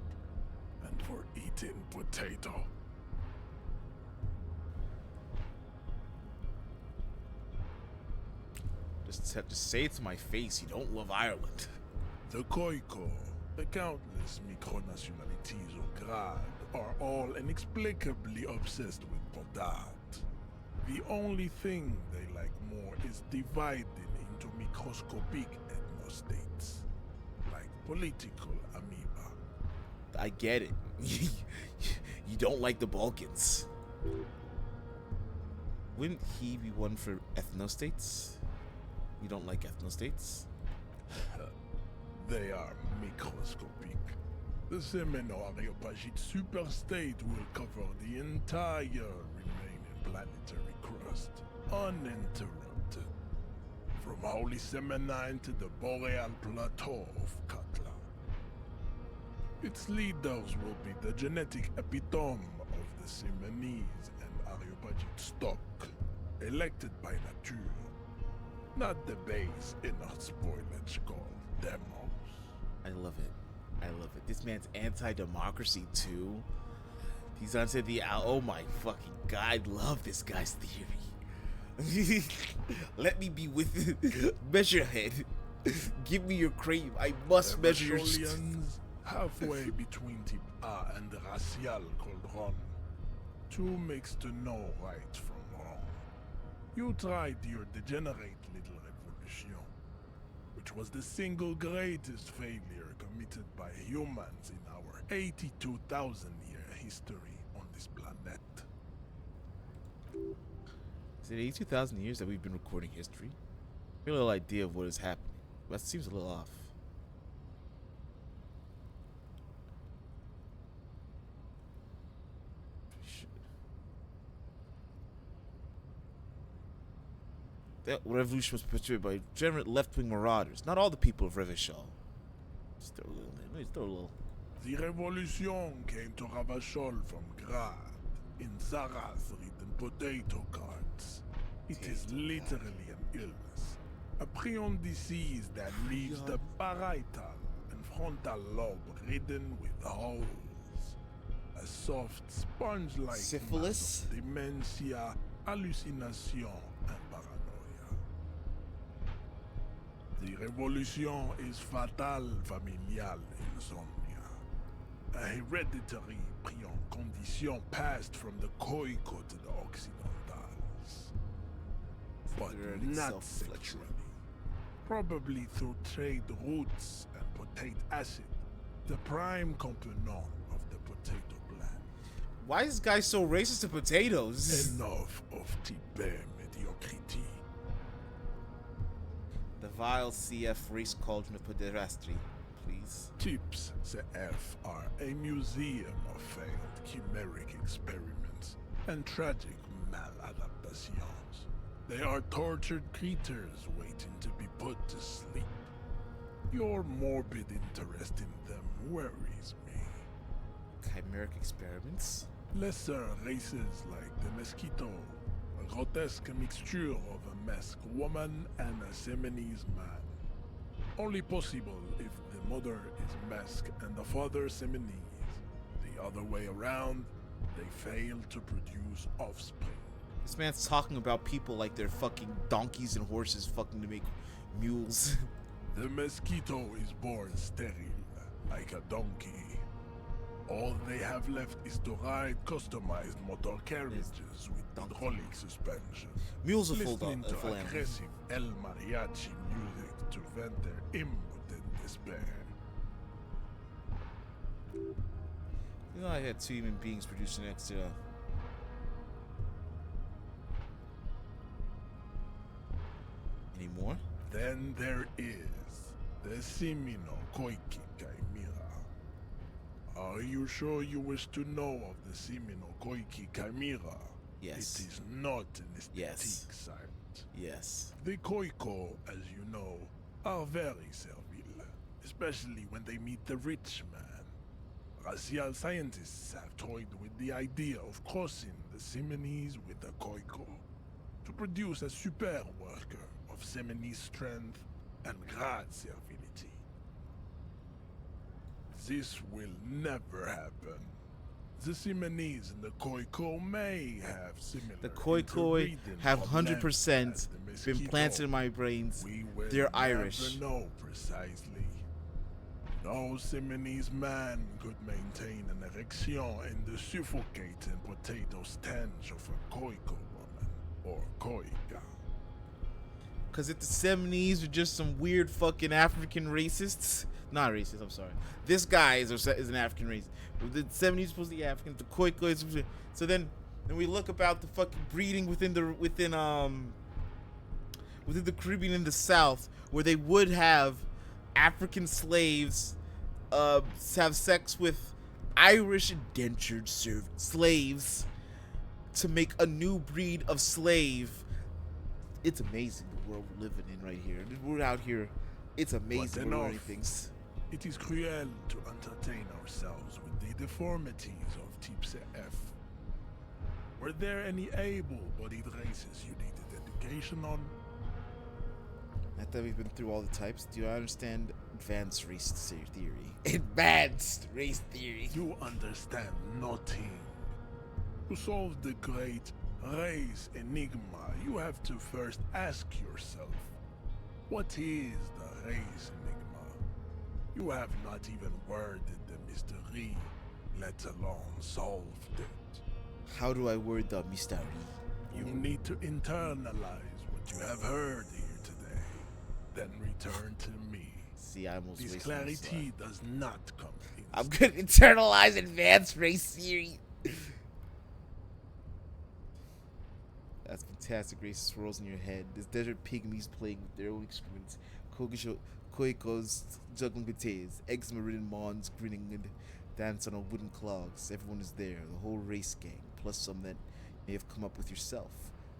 and for eating potato. Just have to say it to my face, you don't love Ireland. The Koiko, the countless micronationalities of Grad, are all inexplicably obsessed with Podat. The only thing they like more is dividing into microscopic ethnostates, like political amoeba. I get it. You don't like the Balkans. Wouldn't he be one for ethnostates? You don't like ethnostates? They are microscopic. The Semeno-Areopagite superstate will cover the entire remaining planetary crust, uninterrupted. From Holy Semenine to the Boreal Plateau of Katla. Its leaders will be the genetic epitome of the Semenese and Areopagite stock, elected by nature. Not the base inner spoilage called demos. I love it. I love it. This man's anti-democracy too. He's onto the oh my fucking god! I love this guy's theory. Let me be with Measurehead. Give me your cream. I must measure your. Vacholians, halfway between type A and the racial called Ron. Two makes to know right from wrong. You tried your degenerate little revolution, which was the single greatest failure committed by humans in our 82,000-year history on this planet. Is it 82,000 years that we've been recording history? I have a little idea of what is happening, but it seems a little off. That revolution was perpetrated by degenerate left-wing marauders. Not all the people of Revachol. Still a little. The revolution came to Ravachol from Grad in Zaraz-written potato carts. It is literally an illness, a prion disease that leaves the parietal and frontal lobe ridden with holes. A soft sponge-like syphilis, mass of dementia, hallucination, and paranoia. The revolution is fatal familial insomnia, a hereditary prion condition passed from the Koiko to the Occidentals. But not sexually. Probably through trade routes and potate acid, the prime component of the potato plant. Why is this guy so racist to potatoes? Enough of Tibet mediocrity. The vile CF race cauldron of pederastry, please. Tips CF are a museum of failed chimeric experiments and tragic maladaptations. They are tortured creatures waiting to be put to sleep. Your morbid interest in them worries me. Chimeric experiments? Lesser races like the mosquito, a grotesque mixture of a masked woman and a Seminese man. Only possible if the mother is masked and the father Seminese. The other way around, they fail to produce offspring. This man's talking about people like they're fucking donkeys and horses fucking to make mules. The mosquito is born sterile, like a donkey. All they have left is to ride customized motor carriages with hydraulic suspension. Mules are listening to full aggressive El Mariachi music to vent their impotent despair. You know, I had 2 human beings producing extra. Any more? Then there is the Simino Koiki Chimera. Are you sure you wish to know of the Simino Koiki Chimera? Yes. It is not an aesthetic site. Yes. The Koiko, as you know, are very servile, especially when they meet the rich man. Racial scientists have toyed with the idea of crossing the Seminese with the Koiko to produce a super worker of Seminese strength and great servility. This will never happen. The Seminese and the Koiko may have similar. The Khoikhoi have 100% been planted in my brains. They're Irish. Never know precisely. No Seminese man could maintain an erection in the suffocating potato stench of a Koiko woman or Koika. Cause if the Seminese are just some weird fucking African racists, not racist, I'm sorry. This guy is an African race. The Seminese are supposed to be African. The Khoikhoi is so then we look about the fucking breeding within the Caribbean in the South, where they would have African slaves have sex with Irish indentured slaves to make a new breed of slave. It's amazing the world we're living in right here. We're out here. It's amazing we're learning things. It is cruel to entertain ourselves with the deformities of Type F. Were there any able-bodied races you needed education on? Not that we've been through all the types. Do I understand advanced race theory? Advanced race theory. You understand nothing. To solve the great race enigma, you have to first ask yourself, what is the race enigma? You have not even worded the mystery, let alone solved it. How do I word the mystery? You need to internalize what you have heard here today, then return to me. See, I almost this wasted my clarity does not come in. I'm gonna internalize advanced race theory. That's fantastic. Race swirls in your head. There's desert pygmies playing with their own excrements. Khoikos juggling potatoes. Eczema-ridden Mons grinning and dance on a wooden clogs. Everyone is there. The whole race gang, plus some that may have come up with yourself.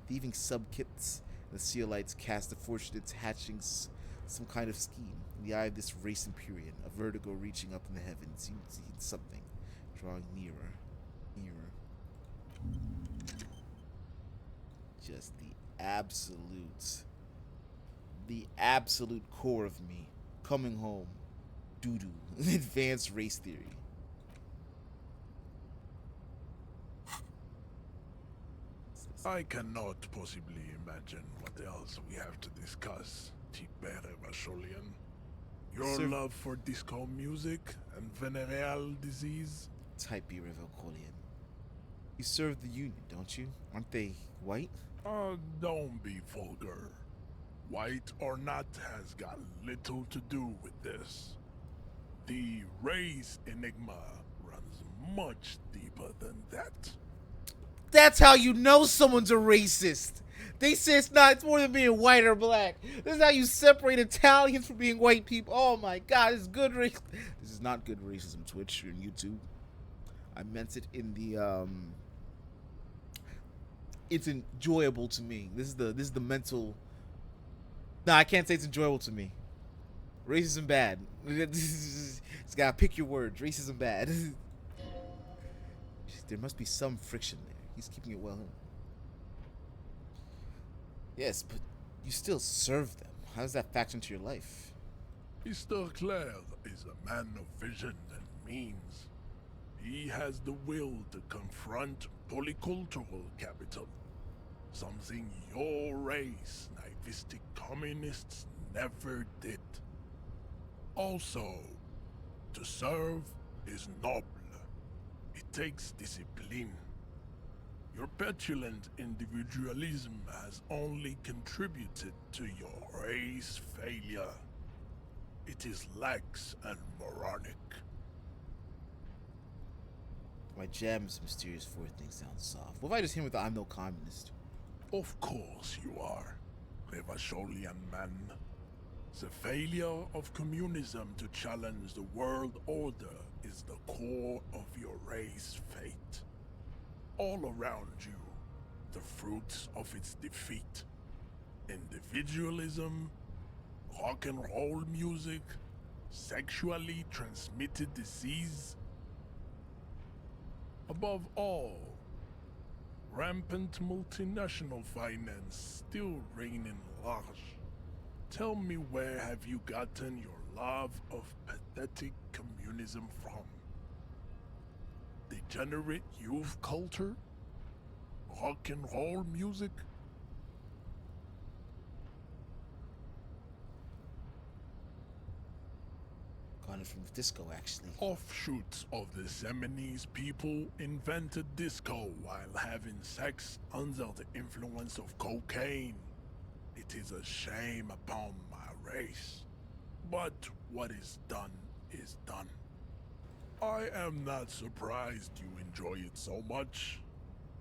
Thieving sub-kits. The Seolites cast a fortune into hatching some kind of scheme. In the eye of this race Empyrean, a vertigo reaching up in the heavens. You see something drawing nearer. Just the absolute core of me coming home. Doo-doo. Advanced race theory. I cannot possibly imagine what else we have to discuss, Tibere Vasholian. Your Sir, love for disco music and venereal disease? Type B Revelcolian. You serve the Union, don't you? Aren't they white? Don't be vulgar. White or not has got little to do with this. The race enigma runs much deeper than that. That's how you know someone's a racist. They say it's more than being white or black. This is how you separate Italians from being white people. Oh my god, it's good race. This is not good racism, Twitch and YouTube. I meant it in the it's enjoyable to me. This is the mental. No, I can't say it's enjoyable to me. Racism bad. It's gotta pick your words. Racism bad. There must be some friction there. He's keeping it well. Yes, but you still serve them. How does that factor into your life? Mr. Clare is a man of vision and means. He has the will to confront polycultural capital, something your race, naivistic communists, never did. Also, to serve is noble. It takes discipline. Your petulant individualism has only contributed to your race failure. It is lax and moronic. My jam's mysterious fourth thing sounds soft. What if I just hit with the I'm no communist? Of course you are, Revacholian man. The failure of communism to challenge the world order is the core of your race fate. All around you, the fruits of its defeat. Individualism, rock and roll music, sexually transmitted disease. Above all, rampant multinational finance still reigning large. Tell me, where have you gotten your love of pathetic communism from? Degenerate youth culture? Rock and roll music? Got it from disco, actually. Offshoots of the Seminoles people invented disco while having sex under the influence of cocaine. It is a shame upon my race. But what is done is done. I am not surprised you enjoy it so much.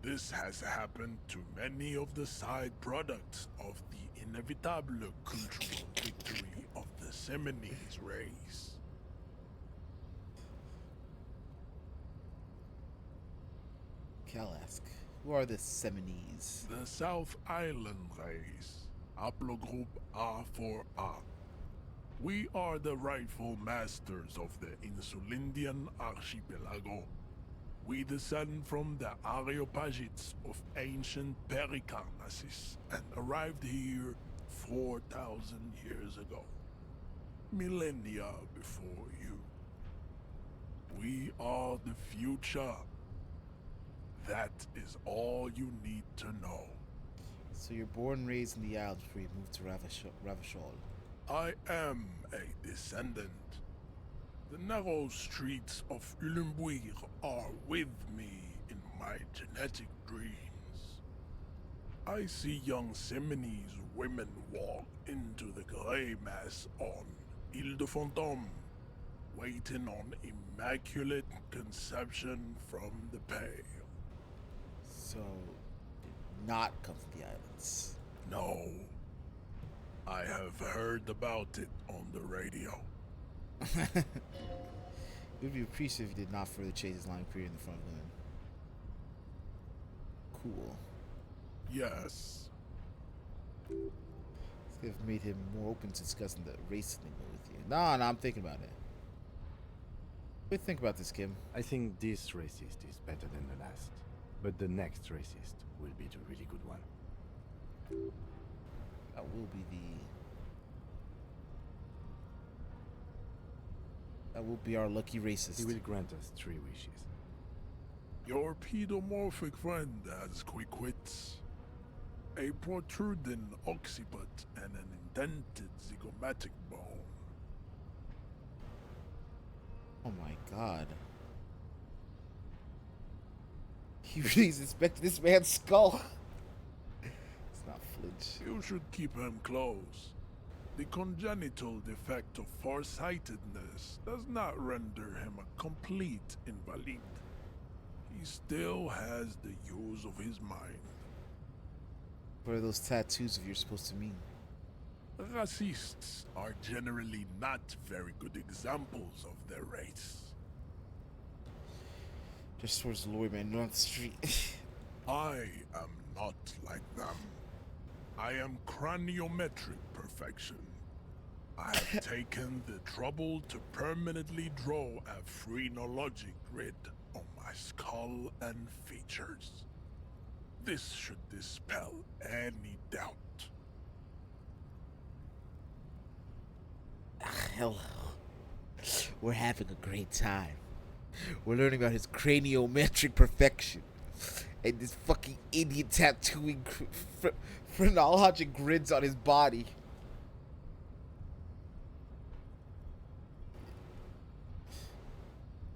This has happened to many of the side products of the inevitable cultural victory of the Seminoles race. Kalask, who are the Seminoles? The South Island race, haplogroup A4A. We are the rightful masters of the Insulindian archipelago. We descend from the Areopagites of ancient Pericarnassus and arrived here 4,000 years ago. Millennia before you. We are the future. That is all you need to know. So you're born and raised in the Alps before you moved to Ravachol. I am a descendant. The narrow streets of Ulimbuir are with me in my genetic dreams. I see young Seminoles women walk into the grey mass on Ile de Fantôme, waiting on immaculate conception from the pale. So, did not come from the islands. No. I have heard about it on the radio. It would be appreciative if you did not further chase his line of career in the front of women. Cool. Yes. This could have made him more open to discussing the race thing with you. Nah, I'm thinking about it. What do you think about this, Kim? I think this racist is better than the last. But the next racist will be the really good one. That will be That will be our lucky racist. He will grant us 3 wishes. Your pedomorphic friend has quick wits. A protruding occiput and an indented zygomatic bone. Oh my god. He really inspected this man's skull. It's not flinch. You should keep him close. The congenital defect of farsightedness does not render him a complete invalid. He still has the use of his mind. What are those tattoos of yours supposed to mean? Racists are generally not very good examples of their race. Just towards the lawyer man, not on the street. I am not like them. I am craniometric perfection. I have taken the trouble to permanently draw a phrenologic grid on my skull and features. This should dispel any doubt. hell. We're having a great time. We're learning about his craniometric perfection. And this fucking idiot tattooing phrenologic grids on his body.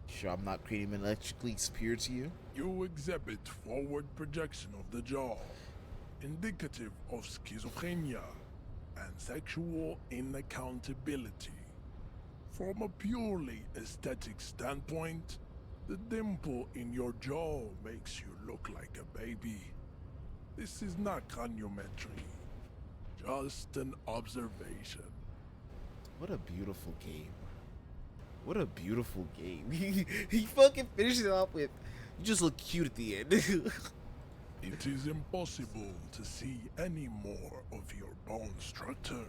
Sure I'm not craniometrically superior to you? You exhibit forward projection of the jaw, indicative of schizophrenia and sexual inaccountability. From a purely aesthetic standpoint, the dimple in your jaw makes you look like a baby. This is not craniometry, just an observation. What a beautiful game. What a beautiful game. He fucking finishes it off with, you just look cute at the end. It is impossible to see any more of your bone structure.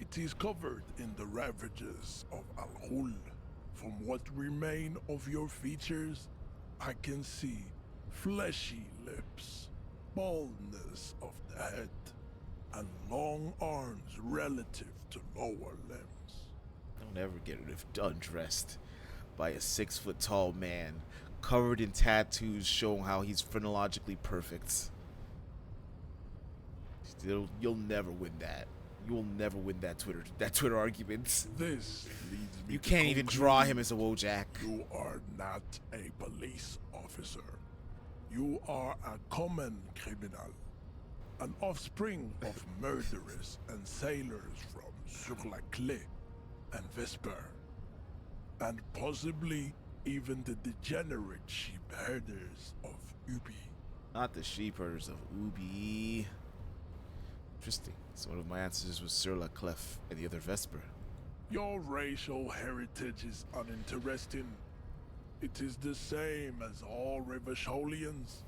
It is covered in the ravages of Al-Ghul. From what remain of your features, I can see fleshy lips, baldness of the head, and long arms relative to lower limbs. Don't ever get undressed by a 6-foot-tall man covered in tattoos showing how he's phrenologically perfect. You'll never win that. You will never win that Twitter argument. This leads me You to can't even draw him as a Wojak. You are not a police officer. You are a common criminal. An offspring of murderers and sailors from Sur-la-Clé and Vesper. And possibly even the degenerate sheep herders of Ubi. Not the sheep herders of Ubi. Interesting. So one of my ancestors was Sur-la-Clé and the other Vesper. Your racial heritage is uninteresting. It is the same as all Rivasholians.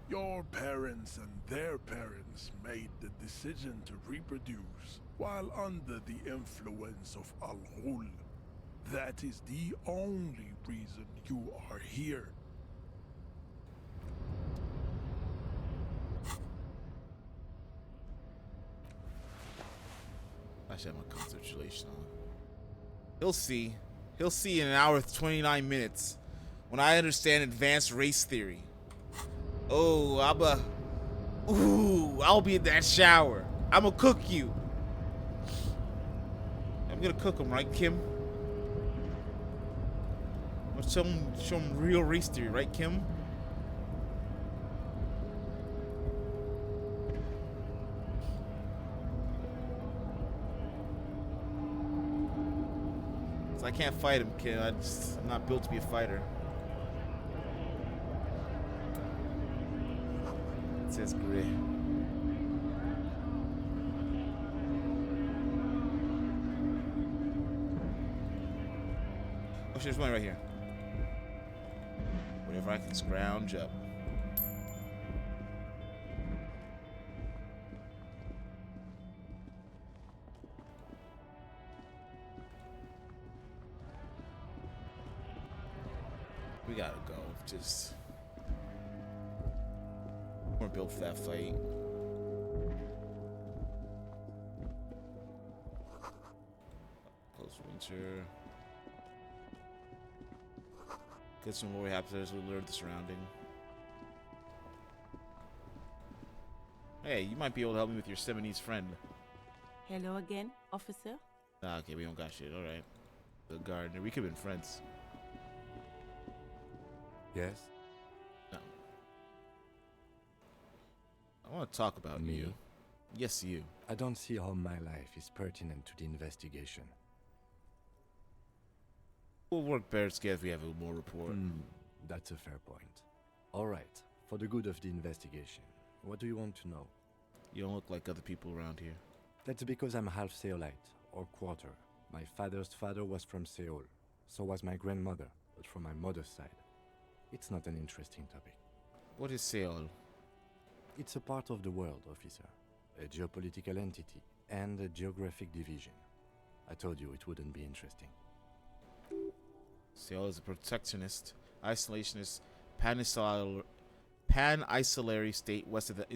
Your parents and their parents made the decision to reproduce while under the influence of Al-Ghul. That is the only reason you are here. I should have my concentration on. He'll see. He'll see in an hour with 29 minutes when I understand advanced race theory. Oh, I'll be in that shower. I'm gonna cook you. I'm gonna cook him, right, Kim? I'm gonna show him real race theory, right, Kim? I can't fight him, kid. I'm not built to be a fighter. It says gray. Oh shit, there's one right here. Whatever I can scrounge up. We gotta go. Just we're built for that fight. Close winter. Get some lore happiness. We learn the surrounding. Hey, you might be able to help me with your Seminese friend. Hello again, officer. Ah, okay, we don't got shit. All right. The gardener. We could have been friends. Yes? No. I want to talk about Me? you. Yes, you. I don't see how my life is pertinent to the investigation. We'll work better together if we have a more report. That's a fair point. Alright, for the good of the investigation, what do you want to know? You don't look like other people around here. That's because I'm half Seolite, or quarter. My father's father was from Seoul. So was my grandmother, but from my mother's side. It's not an interesting topic. What is Seoul? It's a part of the world, officer. A geopolitical entity and a geographic division. I told you it wouldn't be interesting. Seoul is a protectionist, isolationist, pan-isolary state west of the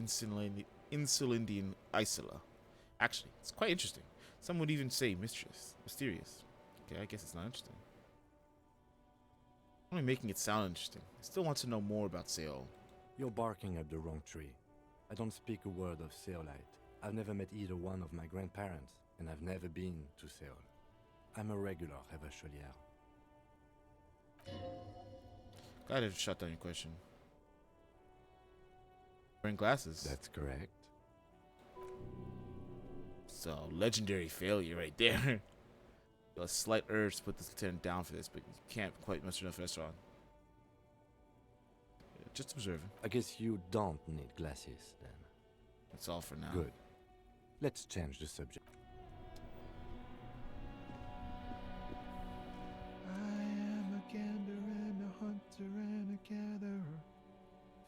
Insulindian Isla. Actually, it's quite interesting. Some would even say mysterious. Okay, I guess it's not interesting. I'm only making it sound interesting. I still want to know more about Seol. You're barking at the wrong tree. I don't speak a word of Seolite. I've never met either one of my grandparents, and I've never been to Seol. I'm a regular Revacholière. Glad I shut down your question. Wearing glasses. That's correct. So, legendary failure right there. A slight urge to put this lieutenant down for this, but you can't quite muster enough restaurant. Yeah, just observing. I guess you don't need glasses, then. That's all for now. Good. Let's change the subject. I am a gander and a hunter and a gatherer.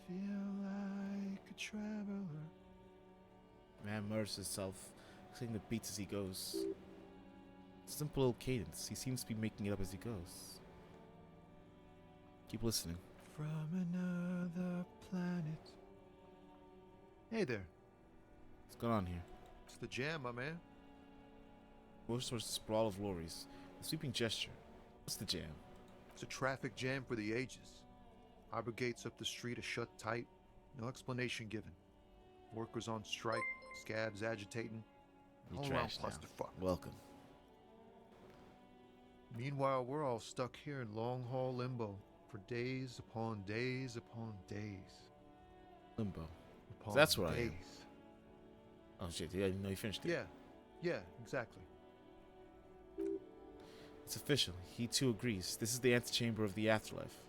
Feel like a traveler. Man murders himself, singing the beats as he goes. Simple little cadence. He seems to be making it up as he goes. Keep listening. From another planet. Hey there. What's going on here? It's the jam, my man. Moves towards the sprawl of lorries. A sweeping gesture. What's the jam? It's a traffic jam for the ages. Harbor gates up the street are shut tight. No explanation given. Workers on strike. Scabs agitating. You All around trash now. clusterfuck. Welcome. Meanwhile, we're all stuck here in long-haul limbo for days upon days upon days. Limbo. Upon So that's where I days. am. Oh shit, yeah, I didn't know you finished it. Yeah, exactly. It's official. He too agrees. This is the antechamber of the afterlife.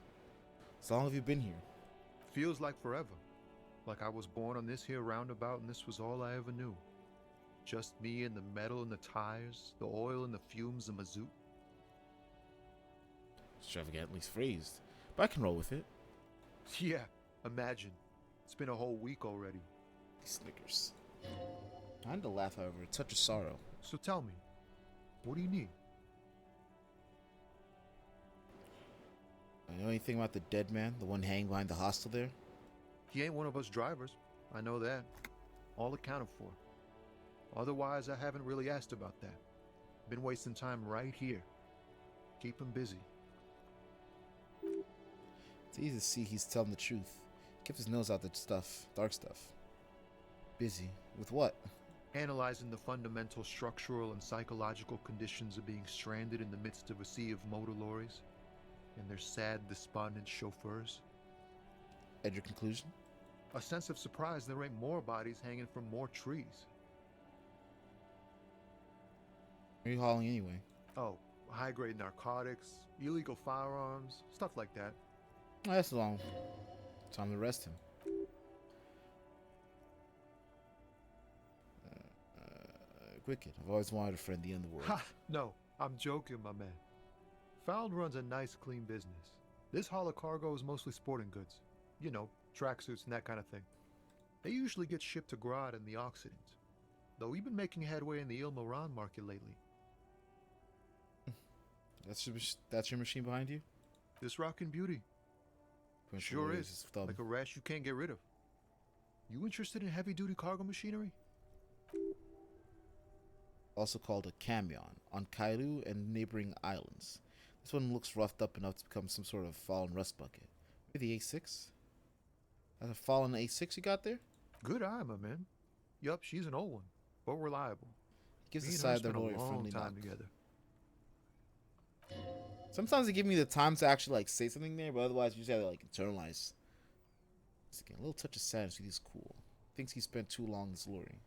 How long have you been here? Feels like forever. Like I was born on this here roundabout and this was all I ever knew. Just me and the metal and the tires, the oil and the fumes of mazout. Extravagantly phrased, but I can roll with it. Yeah, imagine. It's been a whole week already. Snickers. I had to laugh, however, a touch of sorrow. So tell me, what do you need? I know anything about the dead man, the one hanging behind the hostel there? He ain't one of us drivers. I know that. All accounted for. Otherwise, I haven't really asked about that. Been wasting time right here. Keep him busy. It's easy to see he's telling the truth. Kept his nose out the stuff, dark stuff. Busy. With what? Analyzing the fundamental structural and psychological conditions of being stranded in the midst of a sea of motor lorries and their sad, despondent chauffeurs. At your conclusion? A sense of surprise there ain't more bodies hanging from more trees. Where are you hauling anyway? Oh, high-grade narcotics, illegal firearms, stuff like that. Oh, that's long. Time to arrest him. Wicked. I've always wanted a friend at the underworld. Ha! No, I'm joking, my man. Found runs a nice, clean business. This haul of cargo is mostly sporting goods. You know, tracksuits and that kind of thing. They usually get shipped to Grad and the Occident. Though we've been making headway in the Il Moran market lately. That's your machine behind you? This rockin' beauty. Sure is. Like a rash you can't get rid of. You interested in heavy-duty cargo machinery? Also called a camion, on Kairu and neighboring islands. This one looks roughed up enough to become some sort of fallen rust bucket. Maybe the A6? That's a fallen A6 you got there? Good eye, my man. Yup, she's an old one, but reliable. Gives Me the and side her of the spent a lawyer long friendly time knock. together. Sometimes they give me the time to actually like say something there, but otherwise you just have to like internalize. It's again a little touch of sadness. He's cool. Thinks he spent too long in this lorry.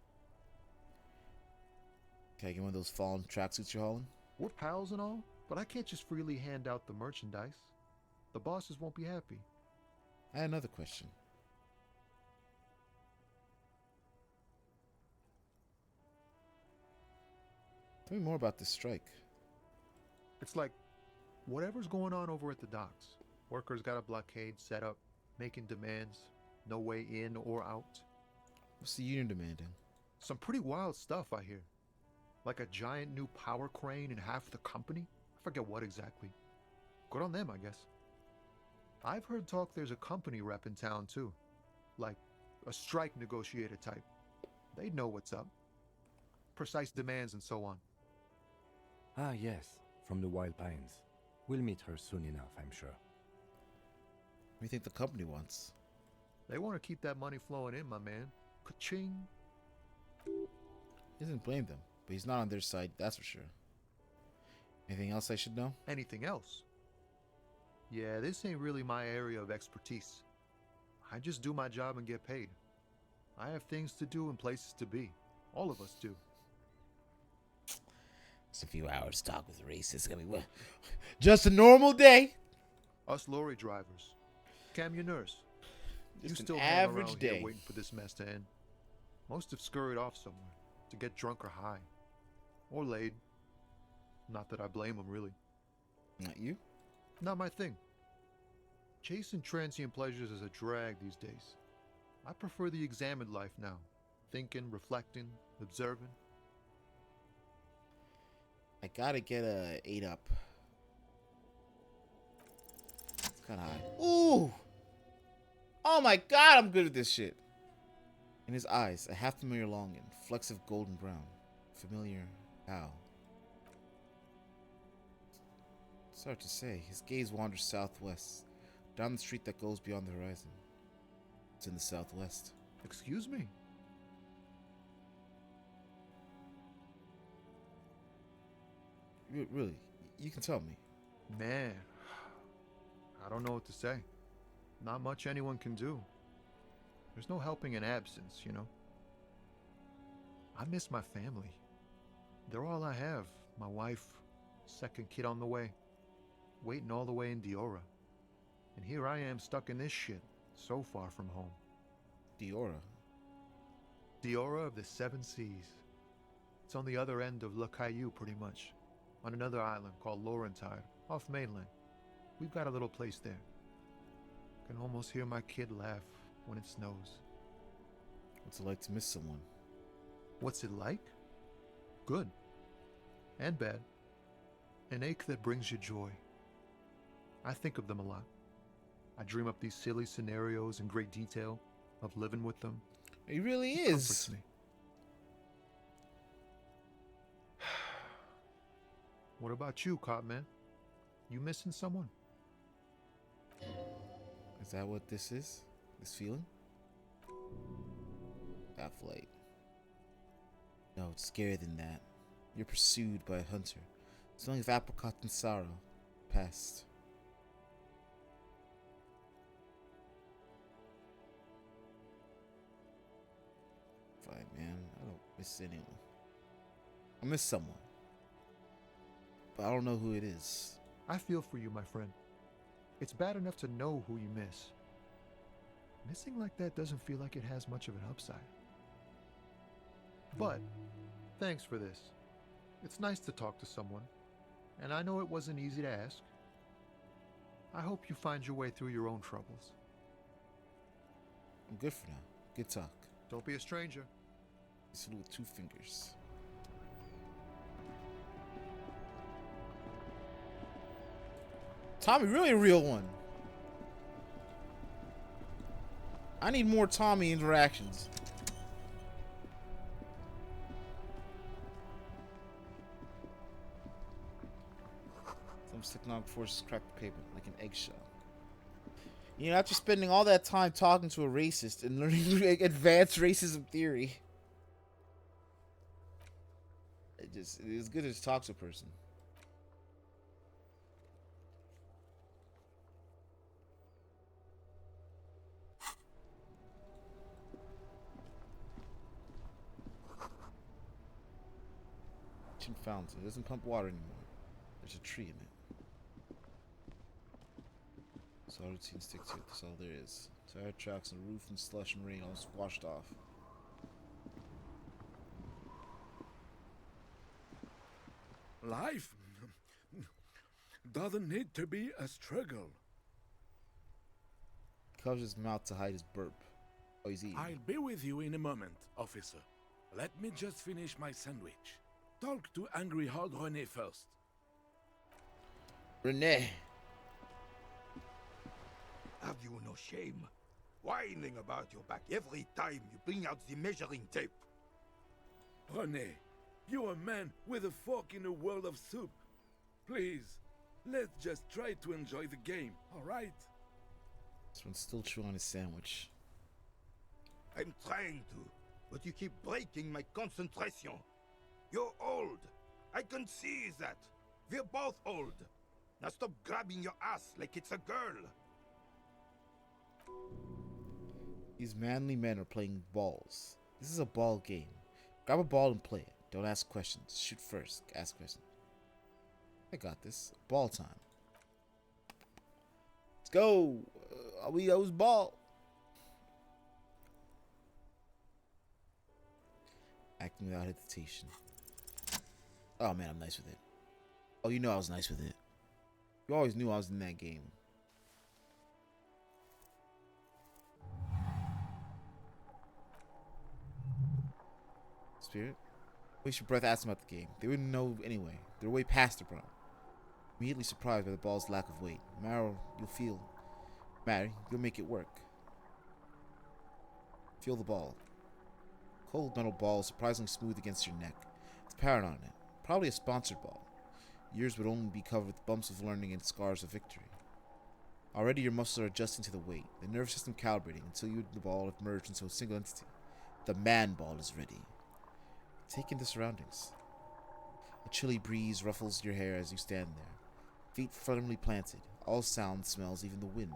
Can I get one of those fallen tracksuits you're hauling? We're pals and all, but I can't just freely hand out the merchandise. The bosses won't be happy. I had another question. Tell me more about this strike. It's like whatever's going on over at the docks. Workers got a blockade set up, making demands, no way in or out. What's the union demanding? Some pretty wild stuff, I hear. Like a giant new power crane in half the company? I forget what exactly. Good on them, I guess. I've heard talk there's a company rep in town, too. Like a strike negotiator type. They'd know what's up. Precise demands and so on. Ah, yes, from the Wild Pines. We'll meet her soon enough, I'm sure. What do you think the company wants? They want to keep that money flowing in, my man. Ka-ching. He doesn't blame them, but he's not on their side, that's for sure. Anything else I should know? Anything else? Yeah, this ain't really my area of expertise. I just do my job and get paid. I have things to do and places to be. All of us do. It's a few hours talk with racists. I mean, just a normal day. Us lorry drivers. Cam, your nurse. Just you still an hang average around day. here waiting for this mess to end. Most have scurried off somewhere to get drunk or high. Or laid. Not that I blame them, really. Not you? Not my thing. Chasing transient pleasures is a drag these days. I prefer the examined life now. Thinking, reflecting, observing. I gotta get a 8 up. It's kinda high. Ooh! Oh my god, I'm good at this shit. In his eyes, a half-familiar longing, flecks of golden brown. Familiar how? It's hard to say. His gaze wanders southwest, down the street that goes beyond the horizon. It's in the southwest. Excuse me? Really, you can tell me. Man, I don't know what to say. Not much anyone can do. There's no helping in absence, you know. I miss my family. They're all I have. My wife, second kid on the way, waiting all the way in Diora. And here I am stuck in this shit, so far from home. Diora? Diora of the Seven Seas. It's on the other end of Le Caillou, pretty much. On another island called Laurentide, off mainland. We've got a little place there. Can almost hear my kid laugh when it snows. What's it like to miss someone? What's it like? Good. And bad. An ache that brings you joy. I think of them a lot. I dream up these silly scenarios in great detail of living with them. He really It is. comforts me. What about you, Cop Man? You missing someone? Is that what this is? This feeling? Half-light. No, it's scarier than that. You're pursued by a hunter. Smelling of apricot and sorrow. Past. Fine, man. I don't miss anyone. I miss someone. But I don't know who it is. I feel for you, my friend. It's bad enough to know who you miss. Missing like that doesn't feel like it has much of an upside. But, thanks for this. It's nice to talk to someone, and I know it wasn't easy to ask. I hope you find your way through your own troubles. I'm good for now. Good talk. Don't be a stranger. Salute with 2 fingers. Tommy, really a real one. I need more Tommy interactions. Some technological forces crack the paper like an eggshell. You know, after spending all that time talking to a racist and learning advanced racism theory, it's good to just talk to a person. Kitchen fountain. It doesn't pump water anymore. There's a tree in it. So routine stick to it. That's all there is. Tire tracks and roof and slush and rain all washed off. Life doesn't need to be a struggle. He covers his mouth to hide his burp. Oh, he's eating. I'll be with you in a moment, officer. Let me just finish my sandwich. Talk to Angry Hog René first. René. Have you no shame? Whining about your back every time you bring out the measuring tape. René, You're a man with a fork in a world of soup. Please, let's just try to enjoy the game, alright? This one's still chewing on his sandwich. I'm trying to, but you keep breaking my concentration. You're old. I can see that. We're both old. Now stop grabbing your ass like it's a girl. These manly men are playing balls. This is a ball game. Grab a ball and play it. Don't ask questions. Shoot first. Ask questions. I got this. Ball time. Let's go. We use ball. Acting without hesitation. Oh man, I'm nice with it. Oh, you know I was nice with it. You always knew I was in that game. Spirit? Waste your breath asking about the game. They wouldn't know anyway. They're way past the problem. Immediately surprised by the ball's lack of weight. Marrow, you'll make it work. Feel the ball. Cold metal ball, surprisingly smooth against your neck. It's pattern on it. Probably a sponsored ball. Yours would only be covered with bumps of learning and scars of victory. Already your muscles are adjusting to the weight, the nervous system calibrating until you and the ball have merged into a single entity. The man ball is ready. Take in the surroundings. A chilly breeze ruffles your hair as you stand there. Feet firmly planted. All sounds, smells, even the wind.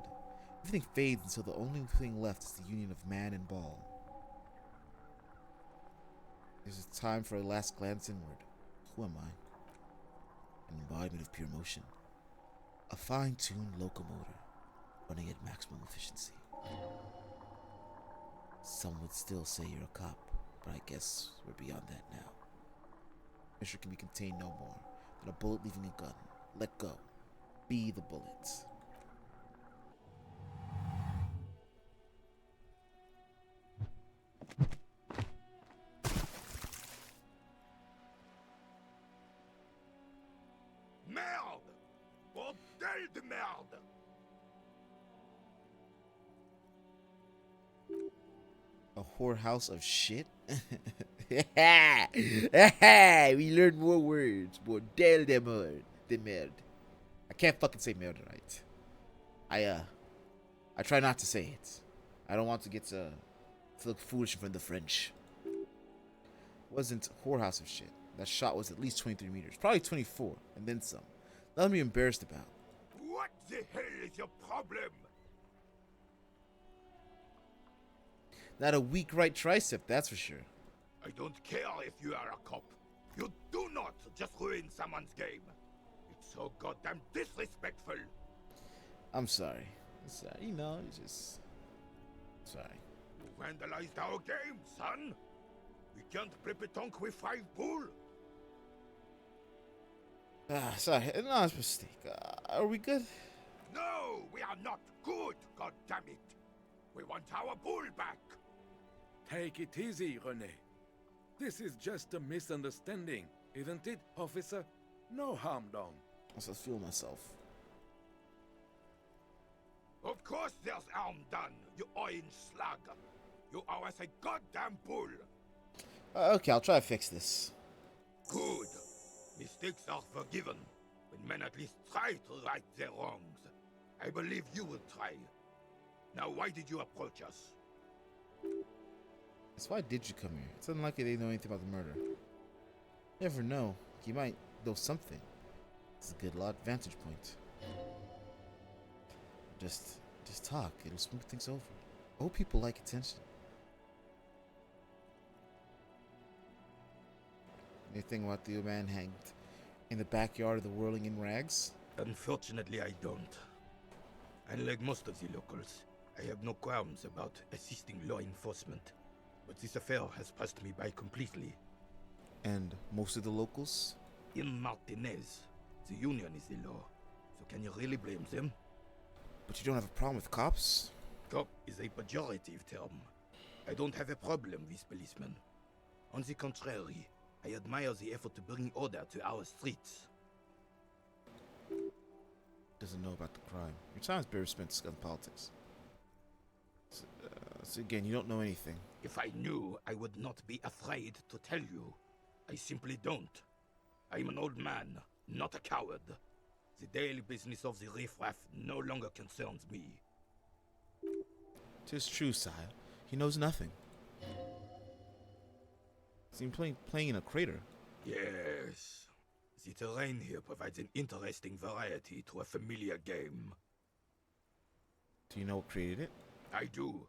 Everything fades until the only thing left is the union of man and ball. There's a time for a last glance inward. Who am I? An embodiment of pure motion. A fine-tuned locomotor, running at maximum efficiency. Some would still say you're a cop, but I guess we're beyond that now. Pressure can be contained no more than a bullet leaving a gun. Let go. Be the bullet. Merde! Bordel de merde! A whorehouse of shit? We learned more words. Bordel de merde. I can't fucking say merde right. I try not to say it. I don't want to get to look foolish in front of the French. Wasn't whorehouse of shit. That shot was at least 23 meters. Probably 24, and then some. Nothing to be embarrassed about. What the hell is your problem? Not a weak right tricep, that's for sure. I don't care if you are a cop. You do not just ruin someone's game. It's so goddamn disrespectful. I'm sorry. You know, it's just... Sorry. You vandalized our game, son. We can't play pétanque with 5 bull. Sorry. No, it's a mistake. Are we good? No, we are not good, goddammit. We want our bull back. Take it easy, René. This is just a misunderstanding, isn't it, officer? No harm done. I still feel myself. Of course there's harm done, you orange slug. You owe us a goddamn bull. Okay, I'll try to fix this. Good. Mistakes are forgiven when men at least try to right their wrongs. I believe you will try. Now, why did you approach us? So why did you come here? It's unlikely they know anything about the murder. You never know. You might know something. It's a good vantage point. Just talk. It'll smooth things over. Old people like attention. Anything about the old man hanged in the backyard of the Whirling in Rags? Unfortunately, I don't. Unlike most of the locals, I have no qualms about assisting law enforcement. But this affair has passed me by completely. And most of the locals? In Martinez, the union is the law. So can you really blame them? But you don't have a problem with cops? Cop is a pejorative term. I don't have a problem with policemen. On the contrary, I admire the effort to bring order to our streets. Doesn't know about the crime. Your time's better spent discussing politics. So again, you don't know anything. If I knew, I would not be afraid to tell you. I simply don't. I'm an old man, not a coward. The daily business of the riffraff no longer concerns me. 'Tis true, sire. He knows nothing. Seem playing in a crater. Yes. The terrain here provides an interesting variety to a familiar game. Do you know what created it? I do.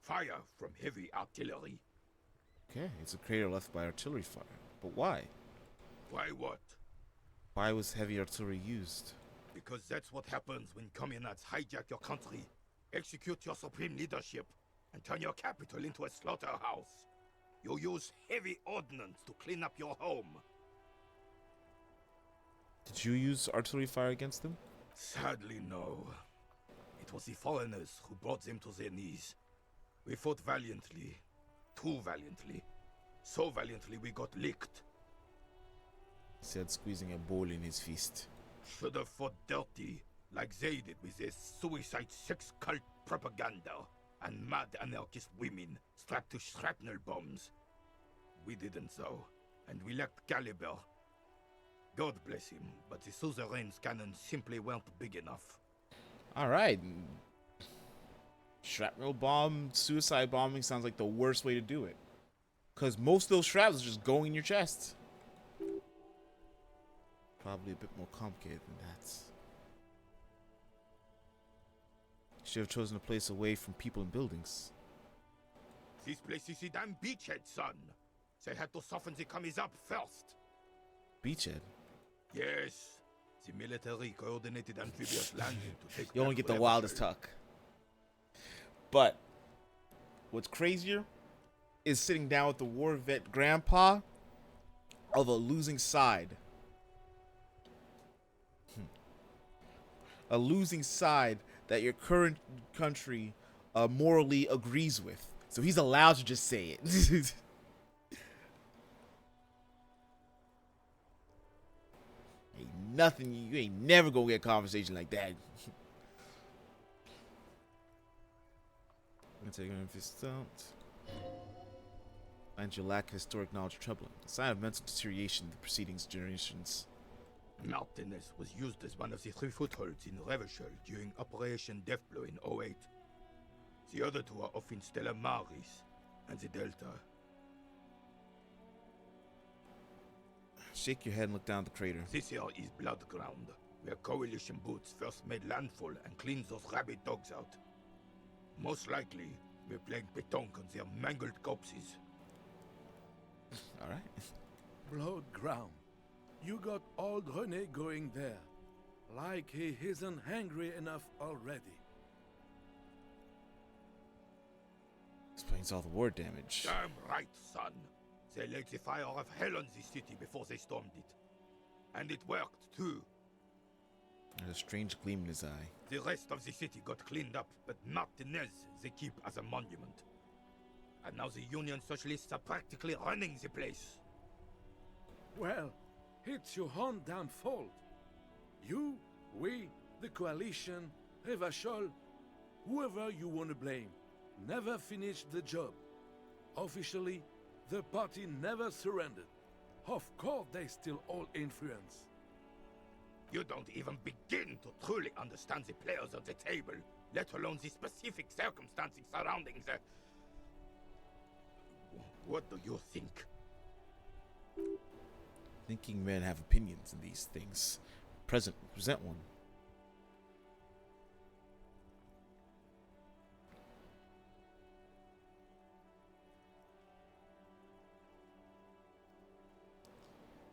Fire from heavy artillery. Okay, it's a crater left by artillery fire. But why? Why what? Why was heavy artillery used? Because that's what happens when communards hijack your country, execute your supreme leadership, and turn your capital into a slaughterhouse. You use heavy ordnance to clean up your home. Did you use artillery fire against them? Sadly, no. It was the foreigners who brought them to their knees. We fought valiantly. Too valiantly. So valiantly we got licked. He said, squeezing a bowl in his fist. Should have fought dirty, like they did with their suicide sex cult propaganda and mad anarchist women strapped to shrapnel bombs. We didn't though, and we lacked caliber. God bless him, but the suzerain's cannons simply weren't big enough. Alright. Shrapnel bomb, suicide bombing sounds like the worst way to do it. Because most of those shrapnels are just going in your chest. Probably a bit more complicated than that. Should have chosen a place away from people and buildings. This place is a damn beachhead, son. They had to soften the commies up first. Beachhead? Yes. The military coordinated amphibious landing to take. You only get the wildest talk. But what's crazier is sitting down with the war vet grandpa of a losing side. A losing side that your current country morally agrees with. So he's allowed to just say it. Ain't nothing, you ain't never gonna get a conversation like that. I'm gonna take an fist out. And your lack of historic knowledge troubling. A sign of mental deterioration in the preceding generations. Martinez was used as one of the 3 footholds in Revachol during Operation Deathblow in 08. The other 2 are off in Stella Maris and the Delta. Shake your head and look down the crater. This here is Blood Ground, where coalition boots first made landfall and cleaned those rabid dogs out. Most likely, we're playing pétanque on their mangled corpses. Alright. Blood Ground. You got old René going there. Like he isn't hungry enough already. Explains all the war damage. Damn right, son. They laid the fire of hell on the city before they stormed it. And it worked, too. There's a strange gleam in his eye. The rest of the city got cleaned up, but Martinez they keep as a monument. And now the Union Socialists are practically running the place. Well, it's your own damn fault. You, we, the coalition, Revachol, whoever you want to blame, never finished the job. Officially, the party never surrendered. Of course they still all influence. You don't even begin to truly understand the players at the table, let alone the specific circumstances surrounding the... What do you think? Thinking men have opinions in these things. Present one.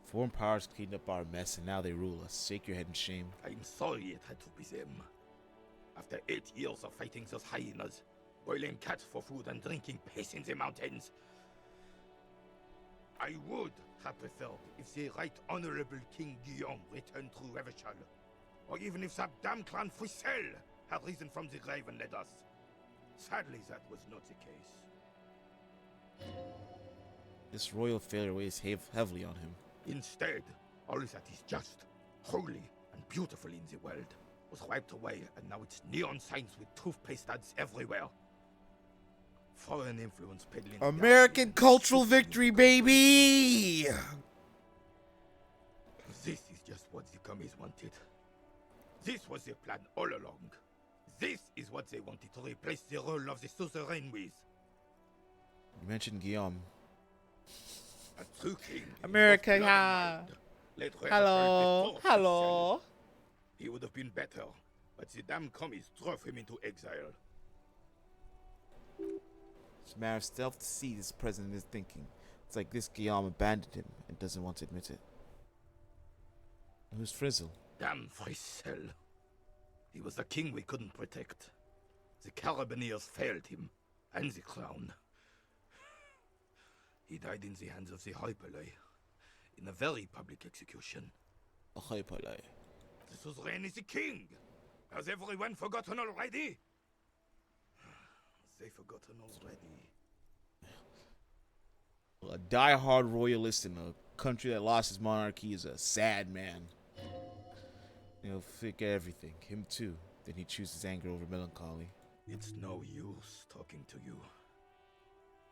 Foreign powers cleaned up our mess and now they rule us. Shake your head in shame. I'm sorry it had to be them. After 8 years of fighting those hyenas, boiling cats for food and drinking piss in the mountains, I would have preferred if the Right Honorable King Guillaume returned through Revachol, or even if that damn clan Frisel had risen from the grave and led us. Sadly, that was not the case. This royal failure weighs heavily on him. Instead, all that is just, holy, and beautiful in the world was wiped away, and now it's neon signs with toothpaste ads everywhere. Foreign influence peddling. American cultural victory, baby! This is just what the commies wanted. This was their plan all along. This is what they wanted to replace the role of the suzerain with. You mentioned Guillaume. A true king. America, yeah. Hello, hello. He would have been better, but the damn commies drove him into exile. It's a matter of stealth to see this president is thinking. It's like this Guillaume abandoned him and doesn't want to admit it. Who's Frizzle? Damn Frizzle. He was the king we couldn't protect. The Carabineers failed him, and the crown. He died in the hands of the Hyperlay, in a very public execution. A Hyperlay. The suzerain is the king! Has everyone forgotten already? They forgotten already. A die-hard royalist in a country that lost his monarchy is a sad man. He'll forget everything. Him too. Then he chooses anger over melancholy. It's no use talking to you.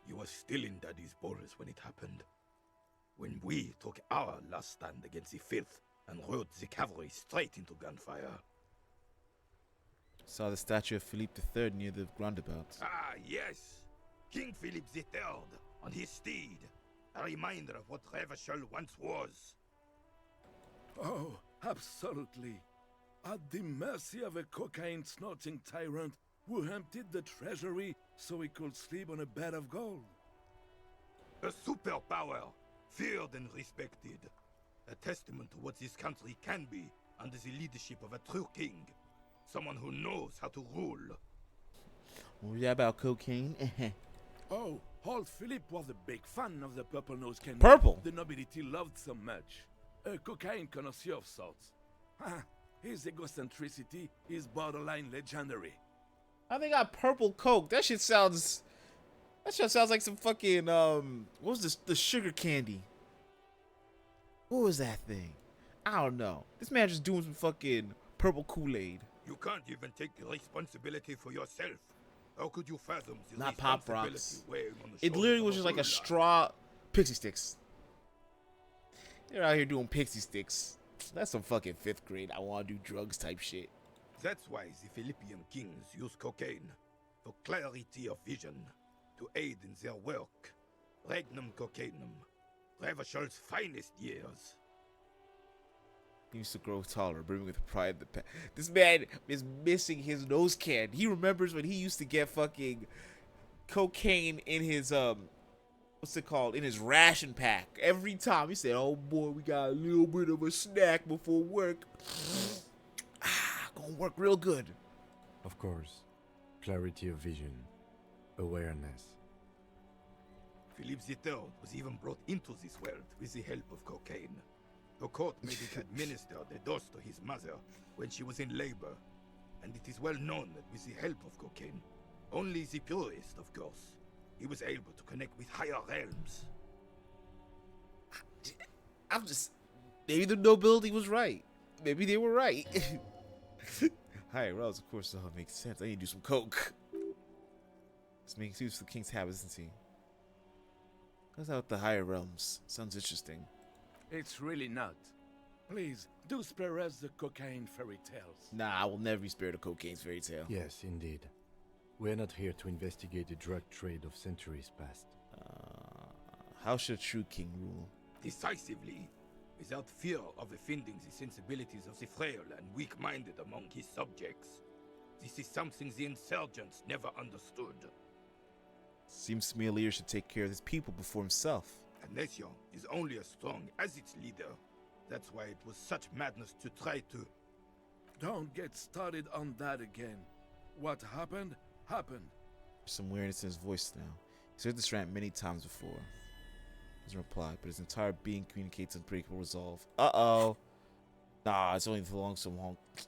You were still in Daddy's borders when it happened. When we took our last stand against the Filth and rode the cavalry straight into gunfire. Saw the statue of Philippe III near the roundabout. Ah, yes! King Philip III on his steed. A reminder of what Revachol once was. Oh, absolutely. At the mercy of a cocaine-snorting tyrant who emptied the treasury so he could sleep on a bed of gold. A superpower, feared and respected. A testament to what this country can be under the leadership of a true king. Someone who knows how to rule. What was that about cocaine? Oh, old Philip was a big fan of the purple-nosed candy. Purple? The nobility loved so much. A cocaine connoisseur of sorts. His egocentricity is borderline legendary. How they got purple coke? That shit sounds like some fucking what was this, the sugar candy? What was that thing? I don't know. This man just doing some fucking purple Kool-Aid. You can't even take responsibility for yourself. How could you fathom the Not Pop responsibility Rocks. weighing on the It literally shoulders was of just like a ruler? straw pixie sticks. They're out here doing pixie sticks. That's some fucking 5th grade I want to do drugs type shit. That's why the Philippian kings use cocaine for clarity of vision, to aid in their work. Regnum cocainum, Revachol's finest years. He used to grow taller, brimming with pride in the past. This man is missing his nose can. He remembers when he used to get fucking cocaine in his what's it called? In his ration pack. Every time he said, "Oh boy, we got a little bit of a snack before work." Gonna work real good. Of course, clarity of vision, awareness. Philip III was even brought into this world with the help of cocaine. The court made it administer the dose to his mother when she was in labor, and it is well known that with the help of cocaine, only the purest, of course, he was able to connect with higher realms. I'm just, maybe the nobility was right. Maybe they were right. Higher realms, of course, all makes sense. I need to do some coke. This makes use of the king's habits, isn't he? What's out the higher realms? Sounds interesting. It's really not. Please, do spare us the cocaine fairy tales. Nah, I will never be spared a cocaine's fairy tale. Yes, indeed. We're not here to investigate the drug trade of centuries past. How should a true king rule? Decisively, without fear of offending the sensibilities of the frail and weak-minded among his subjects. This is something the insurgents never understood. Seems to me a leader should take care of his people before himself. A nation is only as strong as its leader. That's why it was such madness to try to... Don't get started on that again. What happened, happened. There's some weirdness in his voice now. He's heard this rant many times before. Doesn't reply, but his entire being communicates unbreakable resolve. Uh-oh. Nah, it's only for long some honk. It's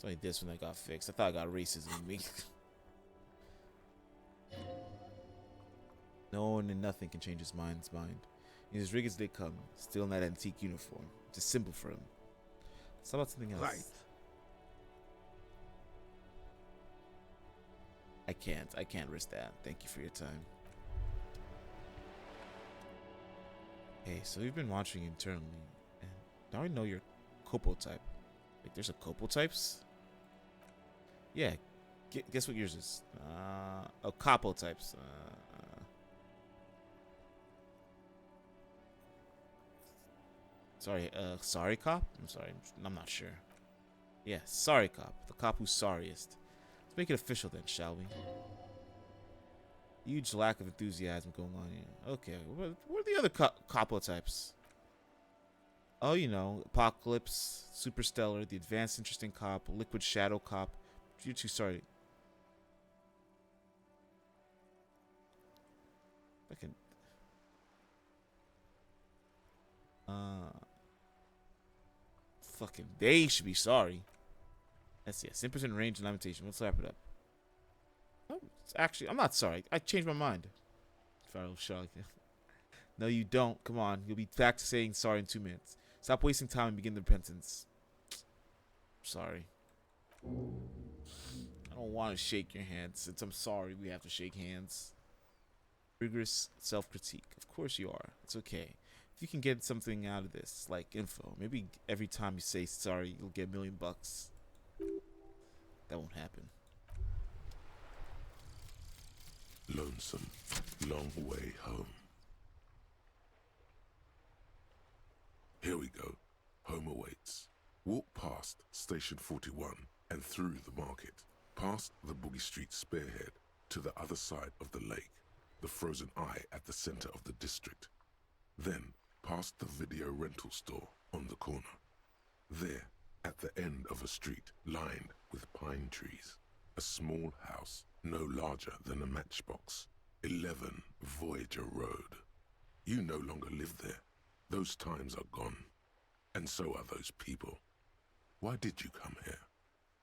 only this one that got fixed. I thought I got racism in me. No one and nothing can change his mind's mind. He's as rig as they come, still in that antique uniform. It's a symbol for him. Let's talk about something else. Right. I can't risk that. Thank you for your time. Hey, so we've been watching internally, and now I know your Copo type. Like, there's a Copo types? Yeah, guess what yours is? Oh, Capo types. Sorry cop? I'm sorry, I'm not sure. Yeah, sorry cop. The cop who's sorriest. Let's make it official then, shall we? Huge lack of enthusiasm going on here. Okay, what are the other capo types? Oh, you know, Apocalypse, Superstellar, the Advanced Interesting Cop, Liquid Shadow Cop. You're too sorry. Fucking they should be sorry. That's it. 10% range and lamentation. Let's wrap it up. Oh, actually, I'm not sorry. I changed my mind. Pharaoh Shark. No, you don't. Come on. You'll be back to saying sorry in 2 minutes. Stop wasting time and begin the repentance. Sorry. I don't want to shake your hand. Since I'm sorry, we have to shake hands. Rigorous self-critique. Of course you are. It's okay. If you can get something out of this, like info, maybe every time you say sorry, you'll get $1 million. That won't happen. Lonesome, long way home. Here we go. Home awaits. Walk past Station 41 and through the market, past the Boogie Street spearhead to the other side of the lake, the frozen eye at the center of the district. Then, past the video rental store on the corner. There, at the end of a street lined with pine trees, a small house no larger than a matchbox, 11 Voyager Road. You no longer live there. Those times are gone. And so are those people. Why did you come here?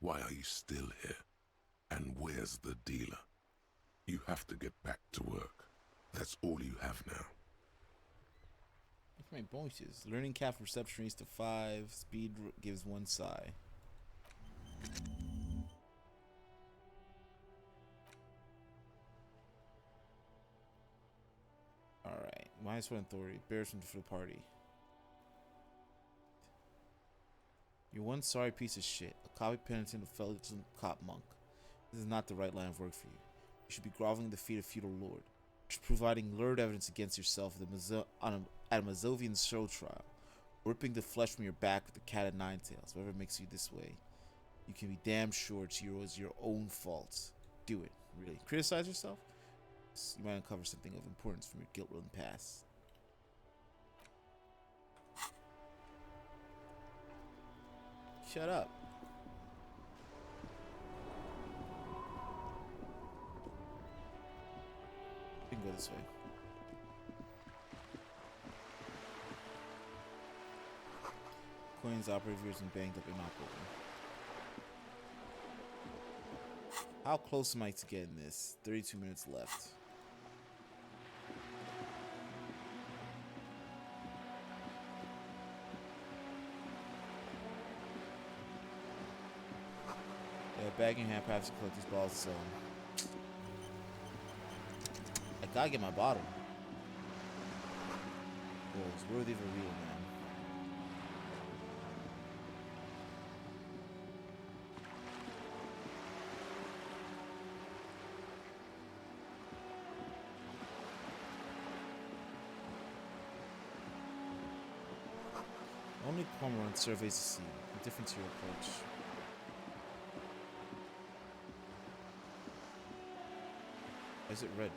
Why are you still here? And where's the dealer? You have to get back to work. That's all you have now. My bonuses. Learning cap reception rates to 5. Speed gives 1 sigh. Alright. -1 authority. Embarrassment for the party. You're one sorry piece of shit. A copy penitent, a fellow cop monk. This is not the right line of work for you. You should be groveling at the feet of feudal lord. Providing lurid evidence against yourself at a Mazovian show trial, ripping the flesh from your back with the cat of nine tails. Whatever makes you this way, you can be damn sure it was your own fault. Do it, really. Criticize yourself? You might uncover something of importance from your guilt-ridden past. Shut up. We can go this way. Coins, operators, and banged up and not broken. How close am I to getting this? 32 minutes left. Yeah, bag in hand, perhaps to collect these balls, so I gotta get my bottle. Whoa, it's worthy of a real man. Only Cormorant surveys the sea, indifferent to your approach. Why is it red?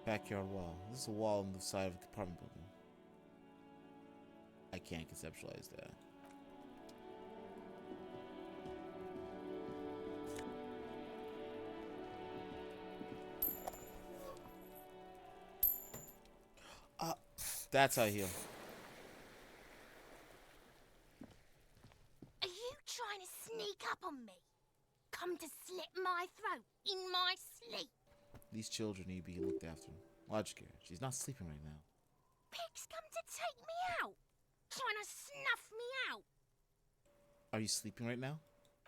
Backyard wall. This is a wall on the side of the apartment building. I can't conceptualize that. That's how I heal. Are you trying to sneak up on me? Come to slit my throat in my sleep? These children need to be looked after. Logic here. She's not sleeping right now. Pigs come to take me out? Trying to snuff me out? Are you sleeping right now?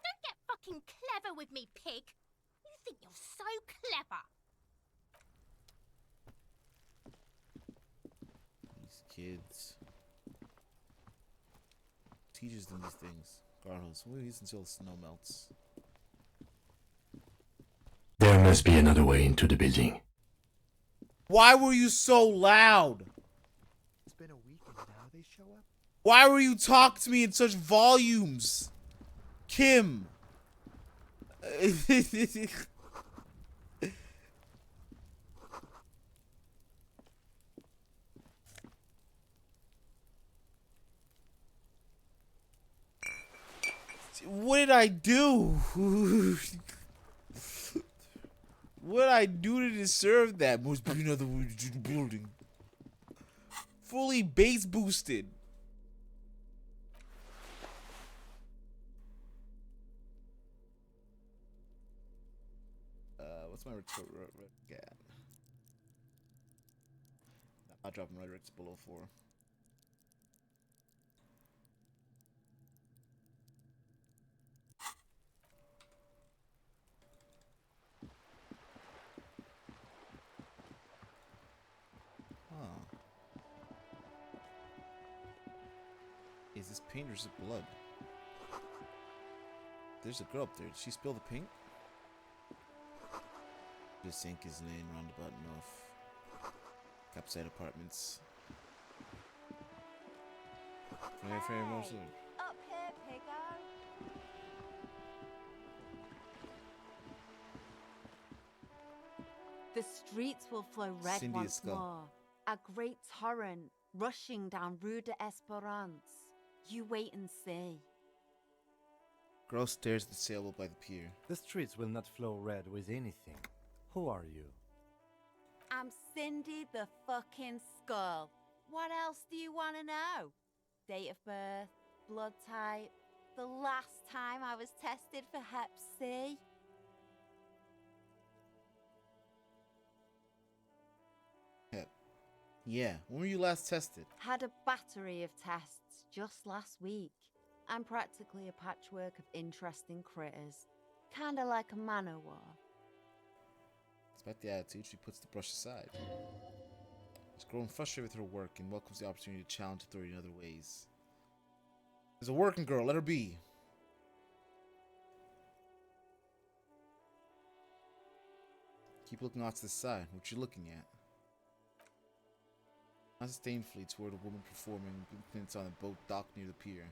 Don't get fucking clever with me, pig. You think you're so clever. These kids. Teaches them these things. Garhouse, we'll use until the snow melts. There must be another way into the building. Why were you so loud? It's been a week and now they show up? Why were you talking to me in such volumes? Kim. What did I do? What did I do to deserve that? Must be another way to the building. Fully base boosted. What's my retort? Yeah. I'll drop my rhetoric's below 4. Is this paint or is it blood? There's a girl up there. Did she spill the paint? The sink is laying roundabout north. Capside apartments. Up here, piggo. The streets will flow red Cindy once Escal. more. A great torrent rushing down Rue de Esperance. You wait and see. Girl stares at the sailboat by the pier. The streets will not flow red with anything. Who are you? I'm Cindy the fucking Skull. What else do you want to know? Date of birth, blood type, the last time I was tested for Hep C. Hep. Yeah, when were you last tested? Had a battery of tests just last week. I'm practically a patchwork of interesting critters. Kinda like a manowar. Despite the attitude, she puts the brush aside. She's growing frustrated with her work and welcomes the opportunity to challenge authority in other ways. There's a working girl, let her be. Keep looking off to the side. What you looking at? Not disdainfully toward a woman performing movements on a boat docked near the pier.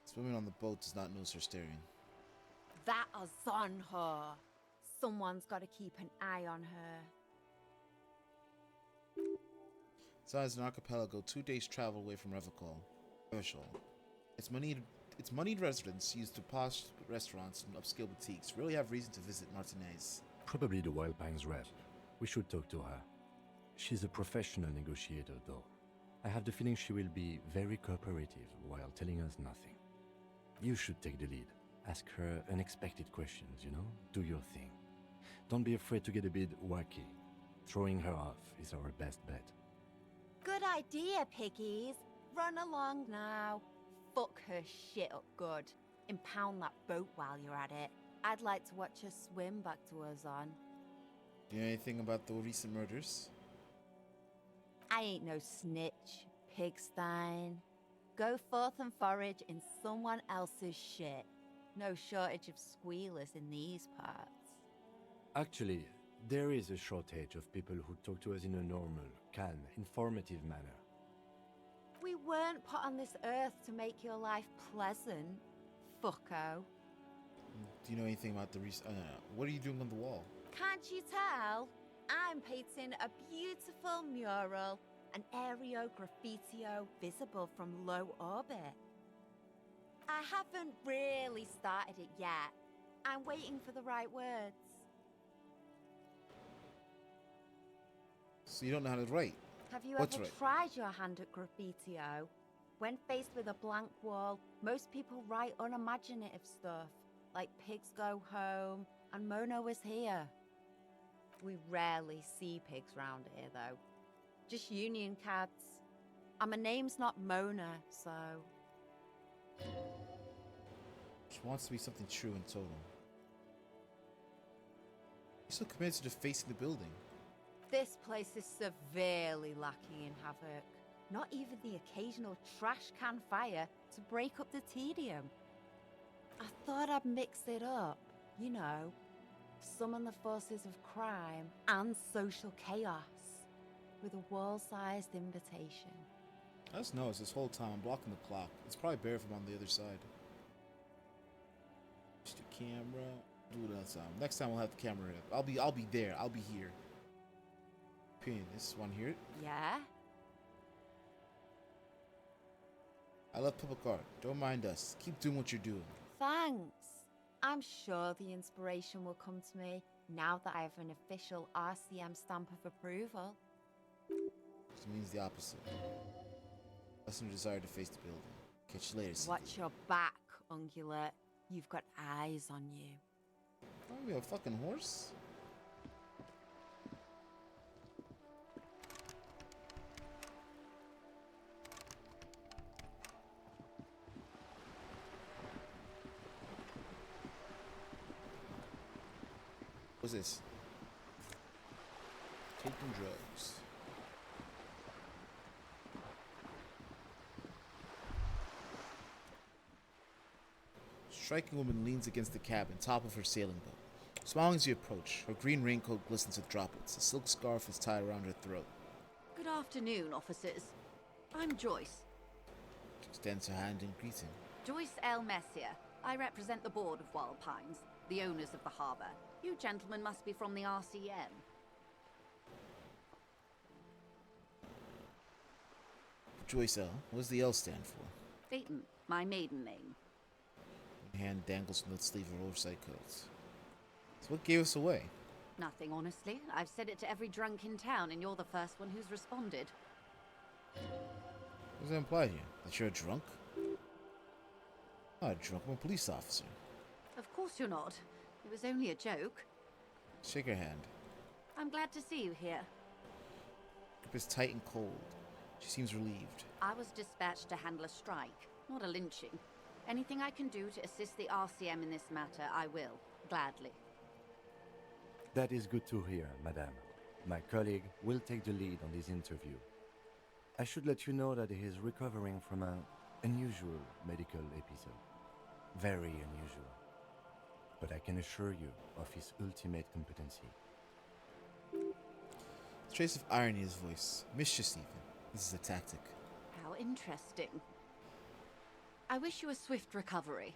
This woman on the boat does not notice her staring. That is on her. Someone's got to keep an eye on her. Zai is an archipelago 2 days travel away from Revachol. Its moneyed residents used to posh restaurants and upscale boutiques rarely have reason to visit Martinez. Probably the Wild Pines rep. We should talk to her. She's a professional negotiator, though. I have the feeling she will be very cooperative while telling us nothing. You should take the lead. Ask her unexpected questions, you know? Do your thing. Don't be afraid to get a bit wacky. Throwing her off is our best bet. Good idea, piggies. Run along now. Fuck her shit up good. Impound that boat while you're at it. I'd like to watch her swim back to her zon. Do you know anything about the recent murders? I ain't no snitch, pigstein. Go forth and forage in someone else's shit. No shortage of squealers in these parts. Actually, there is a shortage of people who talk to us in a normal, calm, informative manner. We weren't put on this earth to make your life pleasant, fucko. Do you know anything about the recent... what are you doing on the wall? Can't you tell? I'm painting a beautiful mural, an aereo graffitio visible from low orbit. I haven't really started it yet. I'm waiting for the right words. So you don't know how to write? Have you What's ever right? tried your hand at graffitio? When faced with a blank wall, most people write unimaginative stuff, like pigs go home and Mono is here. We rarely see pigs round here, though. Just union cats. And my name's not Mona, so... She wants to be something true and total. You're so committed to facing the building. This place is severely lacking in havoc. Not even the occasional trash can fire to break up the tedium. I thought I'd mix it up, you know. Summon the forces of crime and social chaos with a wall-sized invitation. I just noticed this whole time I'm blocking the clock. It's probably better if I'm on the other side. Just the camera. Do it another time. Next time we'll have the camera up. I'll be there. I'll be here. Pin. This one here. Yeah? I love public art. Don't mind us. Keep doing what you're doing. Thanks. I'm sure the inspiration will come to me now that I have an official RCM stamp of approval. Which means the opposite. Less no desire to face the building. Catch you later, Cynthia. Watch your back, Ungulate. You've got eyes on you. Are we a fucking horse? What's this? Taking drugs. Striking woman leans against the cabin, top of her sailing boat. Smiling as you approach, her green raincoat glistens with droplets. A silk scarf is tied around her throat. Good afternoon, officers. I'm Joyce. She extends her hand in greeting. Joyce L. Messier. I represent the board of Wild Pines, the owners of the harbour. You gentlemen must be from the RCM. Joyce L. What does the L stand for? Peyton, my maiden name. Her hand dangles from the sleeve of her oversight coat. So what gave us away? Nothing, honestly. I've said it to every drunk in town, and you're the first one who's responded. What does that imply here? That you're a drunk? I'm not a drunk, I'm a police officer. Of course you're not. It was only a joke. Shake her hand. I'm glad to see you here. Grip is tight and cold. She seems relieved. I was dispatched to handle a strike, not a lynching. Anything I can do to assist the RCM in this matter, I will. Gladly. That is good to hear, madame. My colleague will take the lead on this interview. I should let you know that he is recovering from an unusual medical episode. Very unusual. But I can assure you of his ultimate competency. A trace of irony in his voice. Mischief even. This is a tactic. How interesting. I wish you a swift recovery.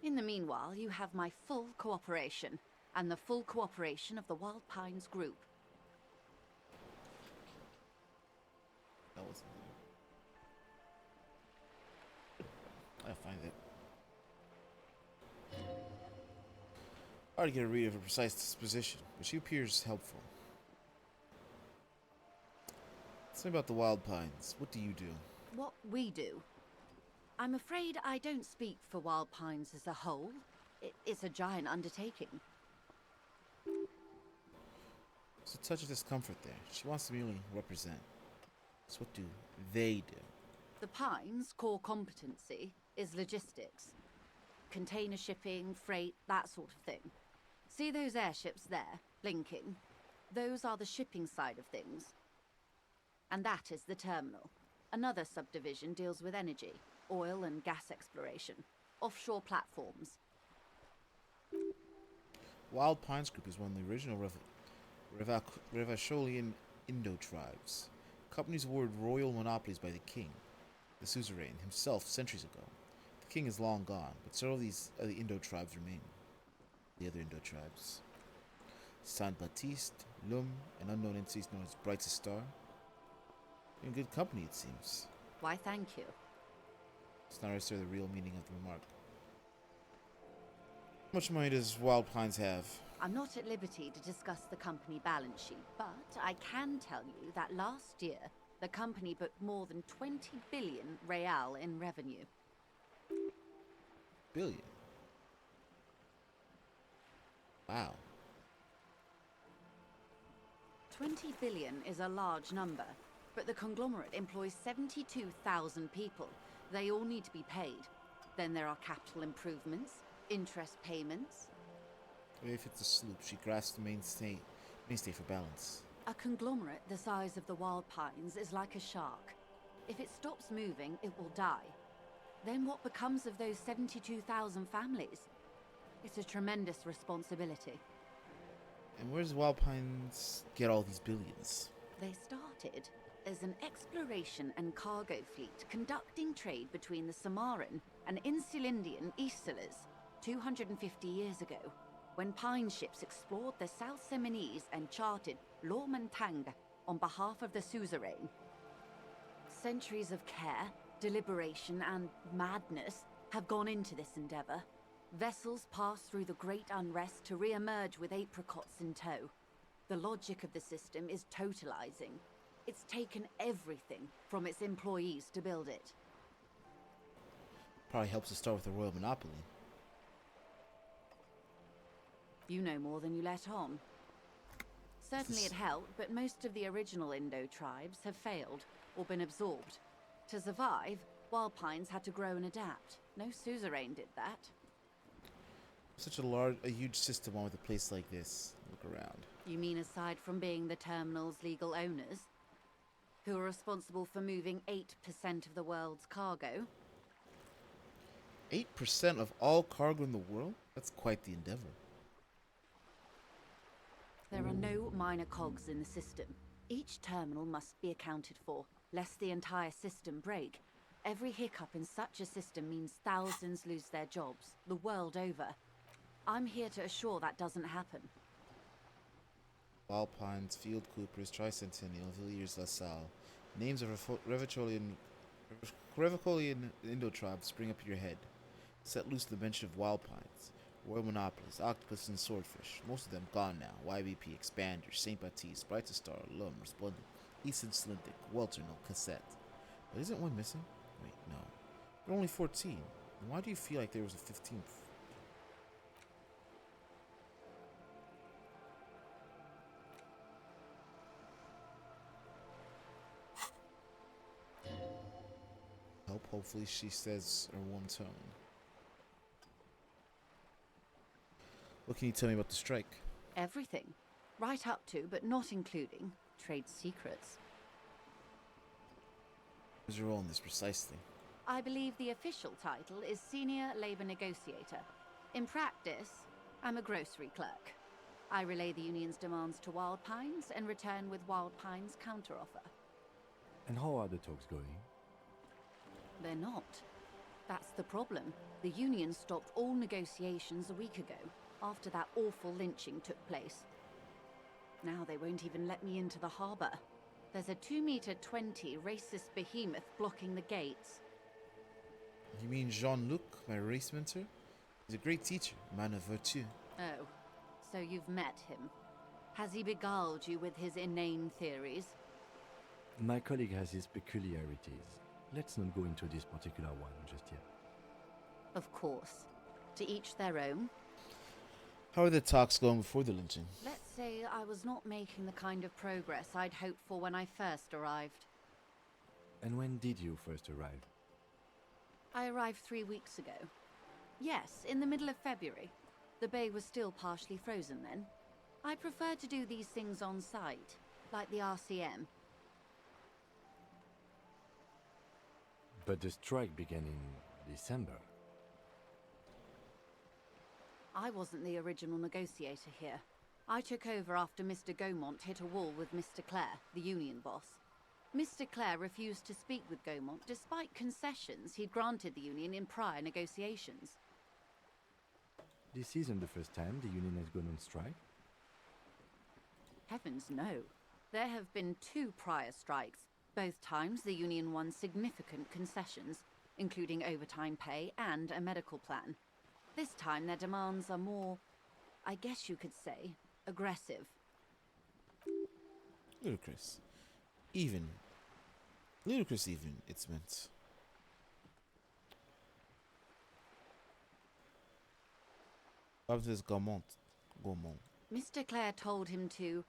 In the meanwhile, you have my full cooperation, and the full cooperation of the Wild Pines Group. That wasn't there. I'll find it. Hard to get a read of her precise disposition, but she appears helpful. Tell me about the Wild Pines. What do you do? What we do? I'm afraid I don't speak for Wild Pines as a whole. It's a giant undertaking. There's a touch of discomfort there. She wants to merely represent. So what do they do? The Pines' core competency is logistics. Container shipping, freight, that sort of thing. See those airships there, blinking? Those are the shipping side of things. And that is the terminal. Another subdivision deals with energy, oil and gas exploration, offshore platforms. Wild Pines Group is one of the original Revacholian Indo tribes. Companies awarded royal monopolies by the king, the suzerain, himself centuries ago. The king is long gone, but several of these other Indo tribes remain. The other Indo tribes. Saint Baptiste, Lum, an unknown entity known as Brightest Star. In good company, it seems. Why, thank you. It's not necessarily the real meaning of the remark. How much money does Wild Pines have? I'm not at liberty to discuss the company balance sheet, but I can tell you that last year, the company booked more than 20 billion real in revenue. Billion? 20 billion is a large number, but the conglomerate employs 72,000 people. They all need to be paid. Then there are capital improvements, interest payments. If it's a sloop, she grasps the mainstay for balance. A conglomerate the size of the Wild Pines is like a shark. If it stops moving, it will die. Then what becomes of those 72,000 families? It's a tremendous responsibility. And where does Wild Pines get all these billions? They started as an exploration and cargo fleet conducting trade between the Samaran and Insulindian Isolas 250 years ago, when Pine ships explored the South Seminese and charted Lormantang on behalf of the suzerain. Centuries of care, deliberation, and madness have gone into this endeavor. Vessels pass through the Great Unrest to re-emerge with apricots in tow. The logic of the system is totalizing. It's taken everything from its employees to build it. Probably helps to start with a royal monopoly. You know more than you let on. Certainly it helped, but most of the original Indo tribes have failed or been absorbed. To survive, Wild Pines had to grow and adapt. No suzerain did that. Such a huge system on with a place like this. Look around. You mean aside from being the terminal's legal owners, who are responsible for moving 8% of the world's cargo? 8% of all cargo in the world? That's quite the endeavor. There are no minor cogs in the system. Each terminal must be accounted for, lest the entire system break. Every hiccup in such a system means thousands lose their jobs, the world over. I'm here to assure that doesn't happen. Wild Pines, Field Coopers, Tricentennial, Villiers, LaSalle. Names of Revicolian Indo tribes spring up in your head. Set loose the bench of Wild Pines. Royal Monopolies, Octopus and Swordfish. Most of them gone now. YBP, Expander, St. Baptiste, Bright Star, Lum, Resplendent, Easton Slintic, Welternal, Cassette. But isn't one missing? Wait, no. There are only 14. Then why do you feel like there was a 15th? Hopefully she says her warm tone. What can you tell me about the strike? Everything. Right up to, but not including, trade secrets. What's your role in this precisely? I believe the official title is Senior Labor Negotiator. In practice, I'm a grocery clerk. I relay the union's demands to Wild Pines and return with Wild Pines' counteroffer. And how are the talks going? They're not. That's the problem. The union stopped all negotiations a week ago, after that awful lynching took place. Now they won't even let me into the harbor. There's a 2-meter 20 racist behemoth blocking the gates. You mean Jean-Luc, my race mentor? He's a great teacher, man of virtue. Oh, so you've met him. Has he beguiled you with his inane theories? My colleague has his peculiarities. Let's not go into this particular one just yet. Of course. To each their own. How are the talks going before the lynching? Let's say I was not making the kind of progress I'd hoped for when I first arrived. And when did you first arrive? I arrived 3 weeks ago. Yes, in the middle of February. The bay was still partially frozen then. I prefer to do these things on site, like the RCM. But the strike began in December. I wasn't the original negotiator here. I took over after Mr. Gaumont hit a wall with Mr. Clare, the union boss. Mr. Clare refused to speak with Gaumont despite concessions he'd granted the union in prior negotiations. This isn't the first time the union has gone on strike? Heavens no. There have been 2 prior strikes. Both times the union won significant concessions, including overtime pay and a medical plan. This time their demands are more, I guess you could say, aggressive. Ludicrous. Even. Ludicrous even, it's meant. What is Gaumont? Mr. Clare told him to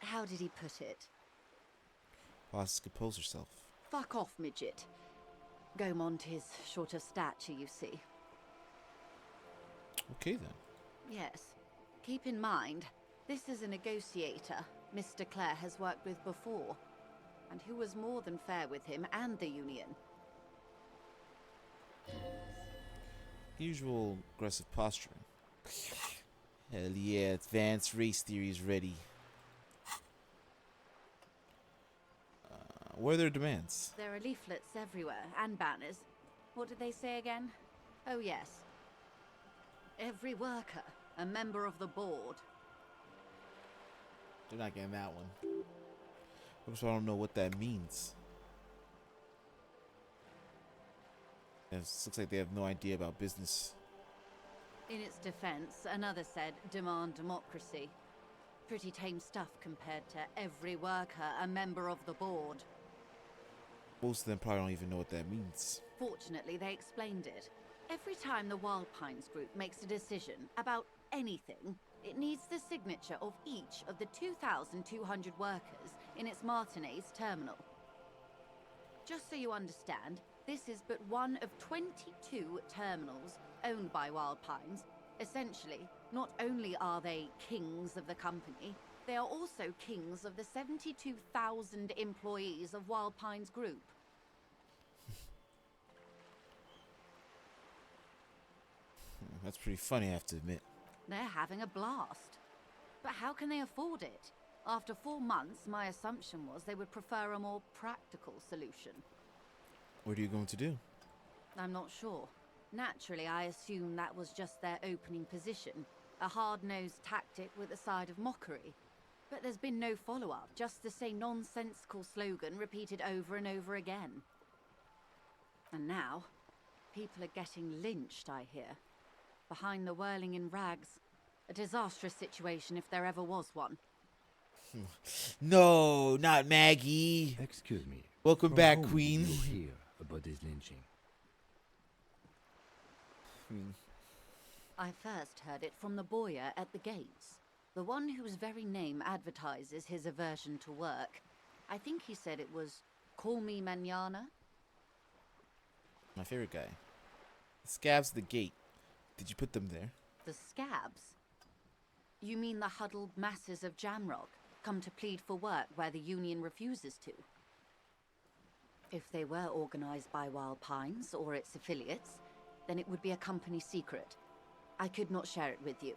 How did he put it? Boss, compose herself. Fuck off, midget. Gaumont is short of stature, you see. Okay then. Yes. Keep in mind, this is a negotiator Mr. Clare has worked with before, and who was more than fair with him and the Union. Usual aggressive posturing. Hell yeah, advanced race theory is ready. What are their demands? There are leaflets everywhere, and banners. What did they say again? Oh yes. Every worker, a member of the board. They're not getting that one. Also, I don't know what that means. It looks like they have no idea about business. In its defense, another said, demand democracy. Pretty tame stuff compared to every worker, a member of the board. Most of them probably don't even know what that means. Fortunately, they explained it. Every time the Wild Pines group makes a decision about anything, it needs the signature of each of the 2,200 workers in its Martinez terminal. Just so you understand, this is but one of 22 terminals owned by Wild Pines. Essentially, not only are they kings of the company, they are also kings of the 72,000 employees of Wild Pines Group. That's pretty funny, I have to admit. They're having a blast. But how can they afford it? After 4 months, my assumption was they would prefer a more practical solution. What are you going to do? I'm not sure. Naturally, I assume that was just their opening position, a hard-nosed tactic with a side of mockery. But there's been no follow-up, just the same nonsensical slogan repeated over and over again. And now, people are getting lynched, I hear. Behind the whirling in rags. A disastrous situation if there ever was one. No, not Maggie. Excuse me. Welcome From back, whom Queen. did you hear about this lynching? I first heard it from the boyer at the gates. The one whose very name advertises his aversion to work. I think he said it was, call me mañana. My favorite guy. The scabs at the gate. Did you put them there? The scabs? You mean the huddled masses of Jamrock, come to plead for work where the Union refuses to? If they were organized by Wild Pines or its affiliates, then it would be a company secret. I could not share it with you.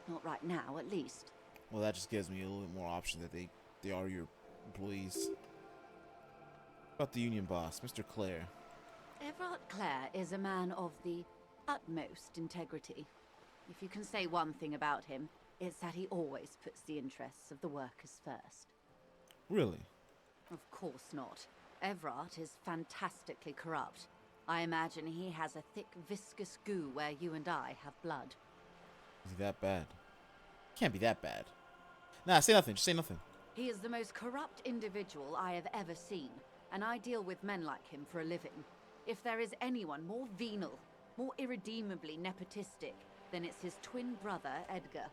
Not right now, at least. Well, that just gives me a little bit more option that they are your employees. About the Union boss, Mr. Clare. Everard Clare is a man of the utmost integrity. If you can say one thing about him, it's that he always puts the interests of the workers first. Really? Of course not. Everard is fantastically corrupt. I imagine he has a thick, viscous goo where you and I have blood. Is he that bad? Can't be that bad. Nah, say nothing. Just say nothing. He is the most corrupt individual I have ever seen, and I deal with men like him for a living. If there is anyone more venal, more irredeemably nepotistic, then it's his twin brother, Edgar.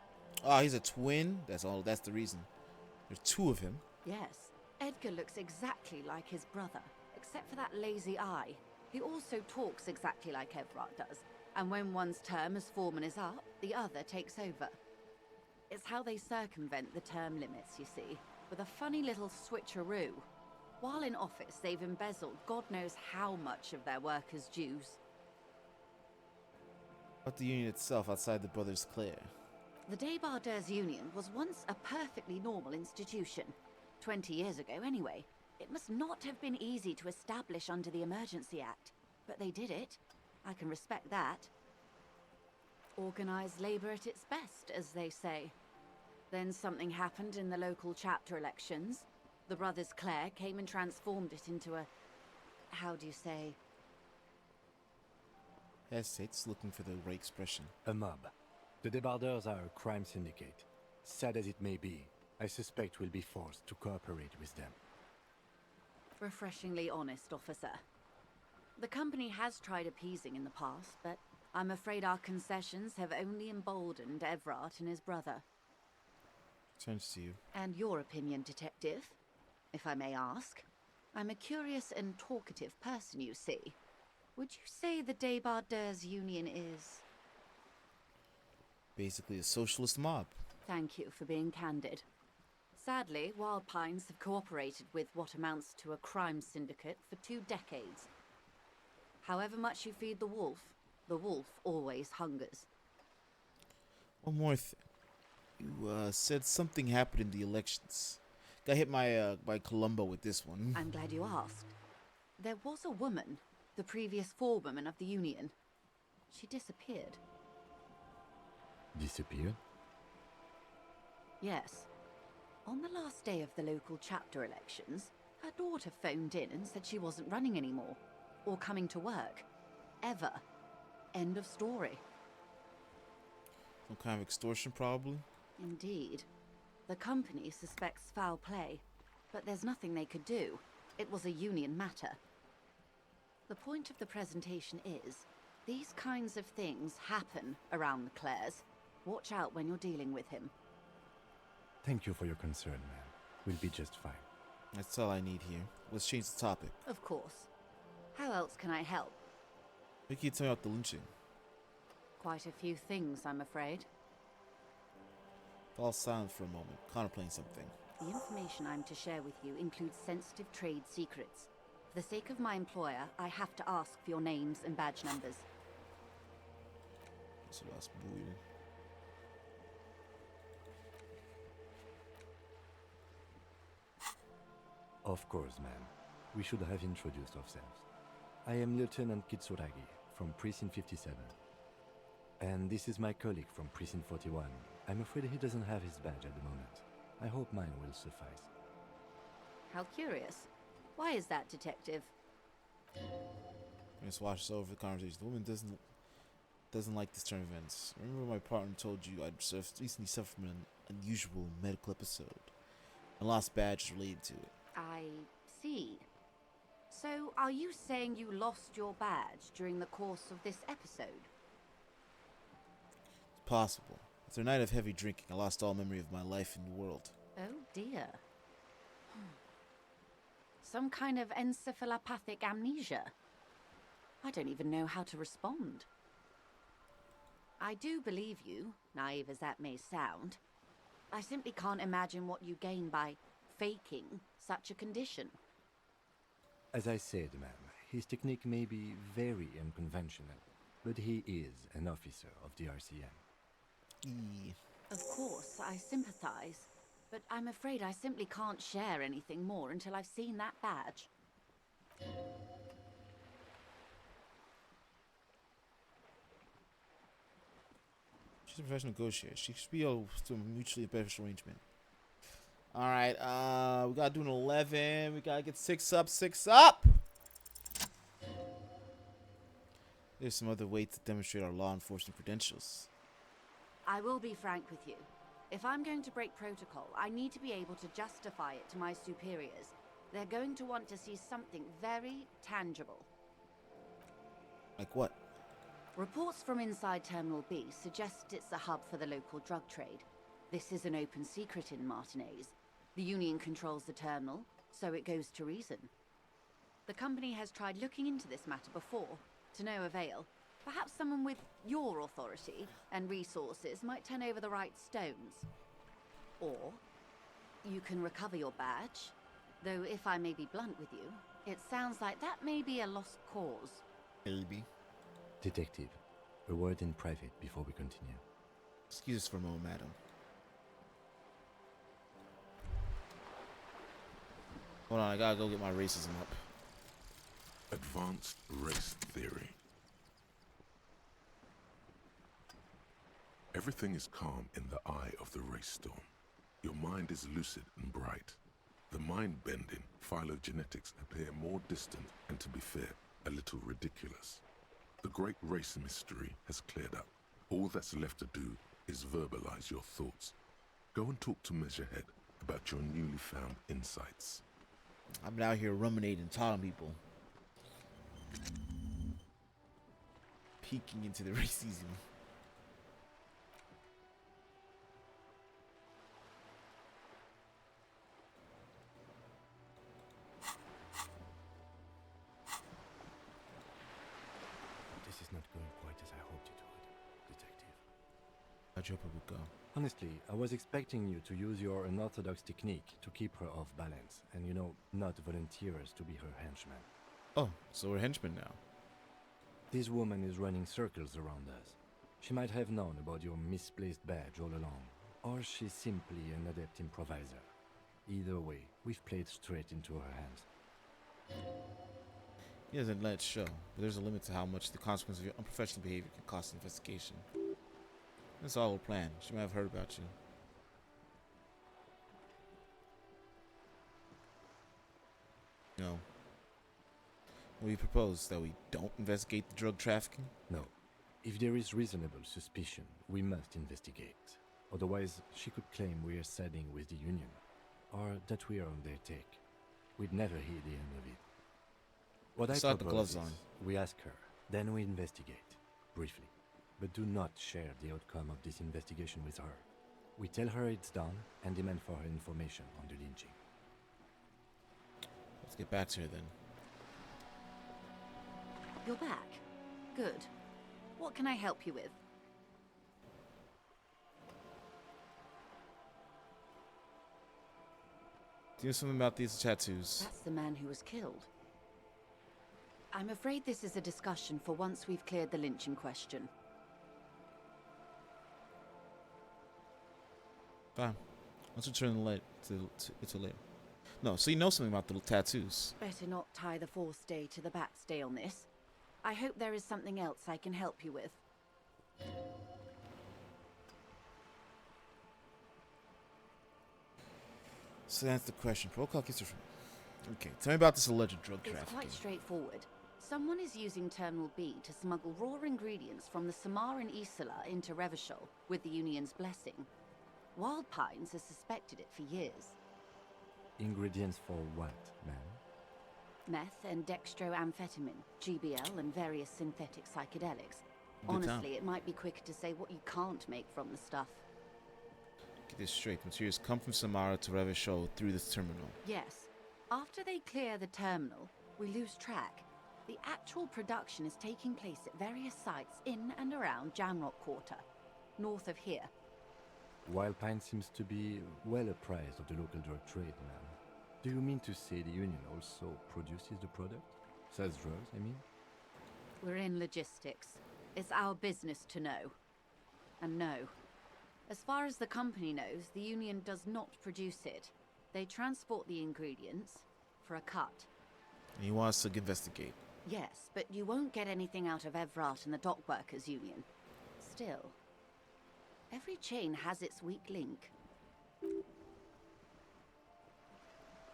Oh, he's a twin? That's all. That's the reason. There's two of him. Yes, Edgar looks exactly like his brother, except for that lazy eye. He also talks exactly like Everard does, and when one's term as foreman is up, the other takes over. It's how they circumvent the term limits, you see, with a funny little switcheroo. While in office, they've embezzled God knows how much of their workers' dues. About the Union itself outside the Brothers Clare. The Débardeurs Union was once a perfectly normal institution. 20 years ago, anyway. It must not have been easy to establish under the Emergency Act, but they did it. I can respect that. Organized labor at its best, as they say. Then something happened in the local chapter elections. The Brothers Clare came and transformed it into a... how do you say? Hesitates, looking for the right expression. A mob. The Débardeurs are a crime syndicate. Sad as it may be, I suspect we'll be forced to cooperate with them. Refreshingly honest, officer. The company has tried appeasing in the past, but I'm afraid our concessions have only emboldened Everard and his brother. Turns to you. And your opinion, Detective, if I may ask? I'm a curious and talkative person, you see. Would you say the Débardeurs Union is... Basically a socialist mob. Thank you for being candid. Sadly, Wild Pines have cooperated with what amounts to a crime syndicate for 2 decades. However much you feed the wolf always hungers. One more thing. You said something happened in the elections. Got hit by Columbo with this one. I'm glad you asked. There was a woman, the previous forewoman of the Union. She disappeared. Disappeared? Yes. On the last day of the local chapter elections, her daughter phoned in and said she wasn't running anymore, or coming to work. Ever. End of story. Some kind of extortion, probably? Indeed. The company suspects foul play, but there's nothing they could do. It was a union matter. The point of the presentation is, these kinds of things happen around the Clares. Watch out when you're dealing with him. Thank you for your concern, ma'am. We'll be just fine. That's all I need here. Let's change the topic. Of course. How else can I help? What can you tell me about the lynching? Quite a few things, I'm afraid. Fall silent for a moment, contemplating something. The information I'm to share with you includes sensitive trade secrets. For the sake of my employer, I have to ask for your names and badge numbers. So that's weird. Of course, ma'am. We should have introduced ourselves. I am Lieutenant Kitsuragi from Precinct 57. And this is my colleague from Precinct 41. I'm afraid he doesn't have his badge at the moment. I hope mine will suffice. How curious. Why is that, Detective? Let's watch this over the conversation. The woman doesn't like this turn of events. Remember my partner told you I'd recently suffered from an unusual medical episode. And lost badges related to it. I see. So, are you saying you lost your badge during the course of this episode? It's possible. After a night of heavy drinking, I lost all memory of my life in the world. Oh dear. Some kind of encephalopathic amnesia. I don't even know how to respond. I do believe you, naive as that may sound. I simply can't imagine what you gain by faking such a condition. As I said, ma'am, his technique may be very unconventional, but he is an officer of the RCM. Of course, I sympathize, but I'm afraid I simply can't share anything more until I've seen that badge. She's a professional negotiator. She should be able to a mutually beneficial arrangement. Alright, we gotta do an 11. We gotta get 6 up, 6 up! There's some other way to demonstrate our law enforcement credentials. I will be frank with you. If I'm going to break protocol, I need to be able to justify it to my superiors. They're going to want to see something very tangible. Like what? Reports from inside Terminal B suggest it's a hub for the local drug trade. This is an open secret in Martinez. The Union controls the terminal, so it goes to reason. The company has tried looking into this matter before, to no avail. Perhaps someone with your authority and resources might turn over the right stones. Or you can recover your badge, though if I may be blunt with you, it sounds like that may be a lost cause. Maybe. Detective, a word in private before we continue. Excuse us for a moment, madam. Hold on, I gotta go get my racism up. Advanced race theory. Everything is calm in the eye of the race storm. Your mind is lucid and bright. The mind-bending phylogenetics appear more distant and, to be fair, a little ridiculous. The great race mystery has cleared up. All that's left to do is verbalize your thoughts. Go and talk to Measurehead about your newly found insights. I've been out here ruminating, telling people. Peeking into the racism. you hope it would go? Honestly, I was expecting you to use your unorthodox technique to keep her off balance, and not volunteer us to be her henchmen. Oh, so we're henchmen now. This woman is running circles around us. She might have known about your misplaced badge all along, or she's simply an adept improviser. Either way, we've played straight into her hands. He doesn't let it show, but there's a limit to how much the consequence of your unprofessional behavior can cost investigation. That's all we'll plan. She might have heard about you. No. Will you propose that we don't investigate the drug trafficking? No. If there is reasonable suspicion, we must investigate. Otherwise, she could claim we are siding with the Union, or that we are on their take. We'd never hear the end of it. What I Slap the gloves propose on. is we ask her, then we investigate, briefly. But do not share the outcome of this investigation with her. We tell her it's done and demand for her information on the lynching. Let's get back to her then. You're back. Good. What can I help you with? Do you know something about these tattoos? That's the man who was killed. I'm afraid this is a discussion for once we've cleared the lynching question. Fine. Let's return the light to later. No, so you know something about the tattoos. Better not tie the fourth day to the bat's day on this. I hope there is something else I can help you with. So that's the question. Okay, tell me about this alleged drug It's trafficking. quite straightforward. Someone is using Terminal B to smuggle raw ingredients from the Samar and Isola into Revachol with the Union's blessing. Wild Pines has suspected it for years. Ingredients for what, ma'am? Meth and dextroamphetamine, GBL, and various synthetic psychedelics. Good Honestly, time. it might be quicker to say what you can't make from the stuff. Get this straight. Materials come from Samara to Revachol through this terminal. Yes. After they clear the terminal, we lose track. The actual production is taking place at various sites in and around Jamrock Quarter, north of here. Wild Pine seems to be well apprised of the local drug trade, ma'am. Do you mean to say the Union also produces the product? Sells drugs, I mean? We're in logistics. It's our business to know. And no. As far as the company knows, the Union does not produce it. They transport the ingredients for a cut. And you want us to investigate. Yes, but you won't get anything out of Evrat and the Dockworkers Union. Still, every chain has its weak link.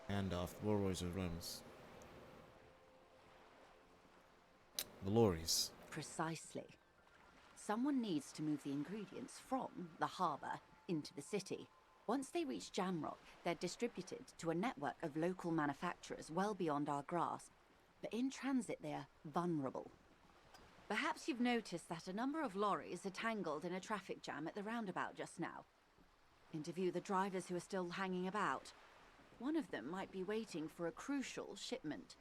And off. The lorries are runs. The lorries. Precisely. Someone needs to move the ingredients from the harbour into the city. Once they reach Jamrock, they're distributed to a network of local manufacturers well beyond our grasp. But in transit, they're vulnerable. Perhaps you've noticed that a number of lorries are tangled in a traffic jam at the roundabout just now. Interview the drivers who are still hanging about. One of them might be waiting for a crucial shipment.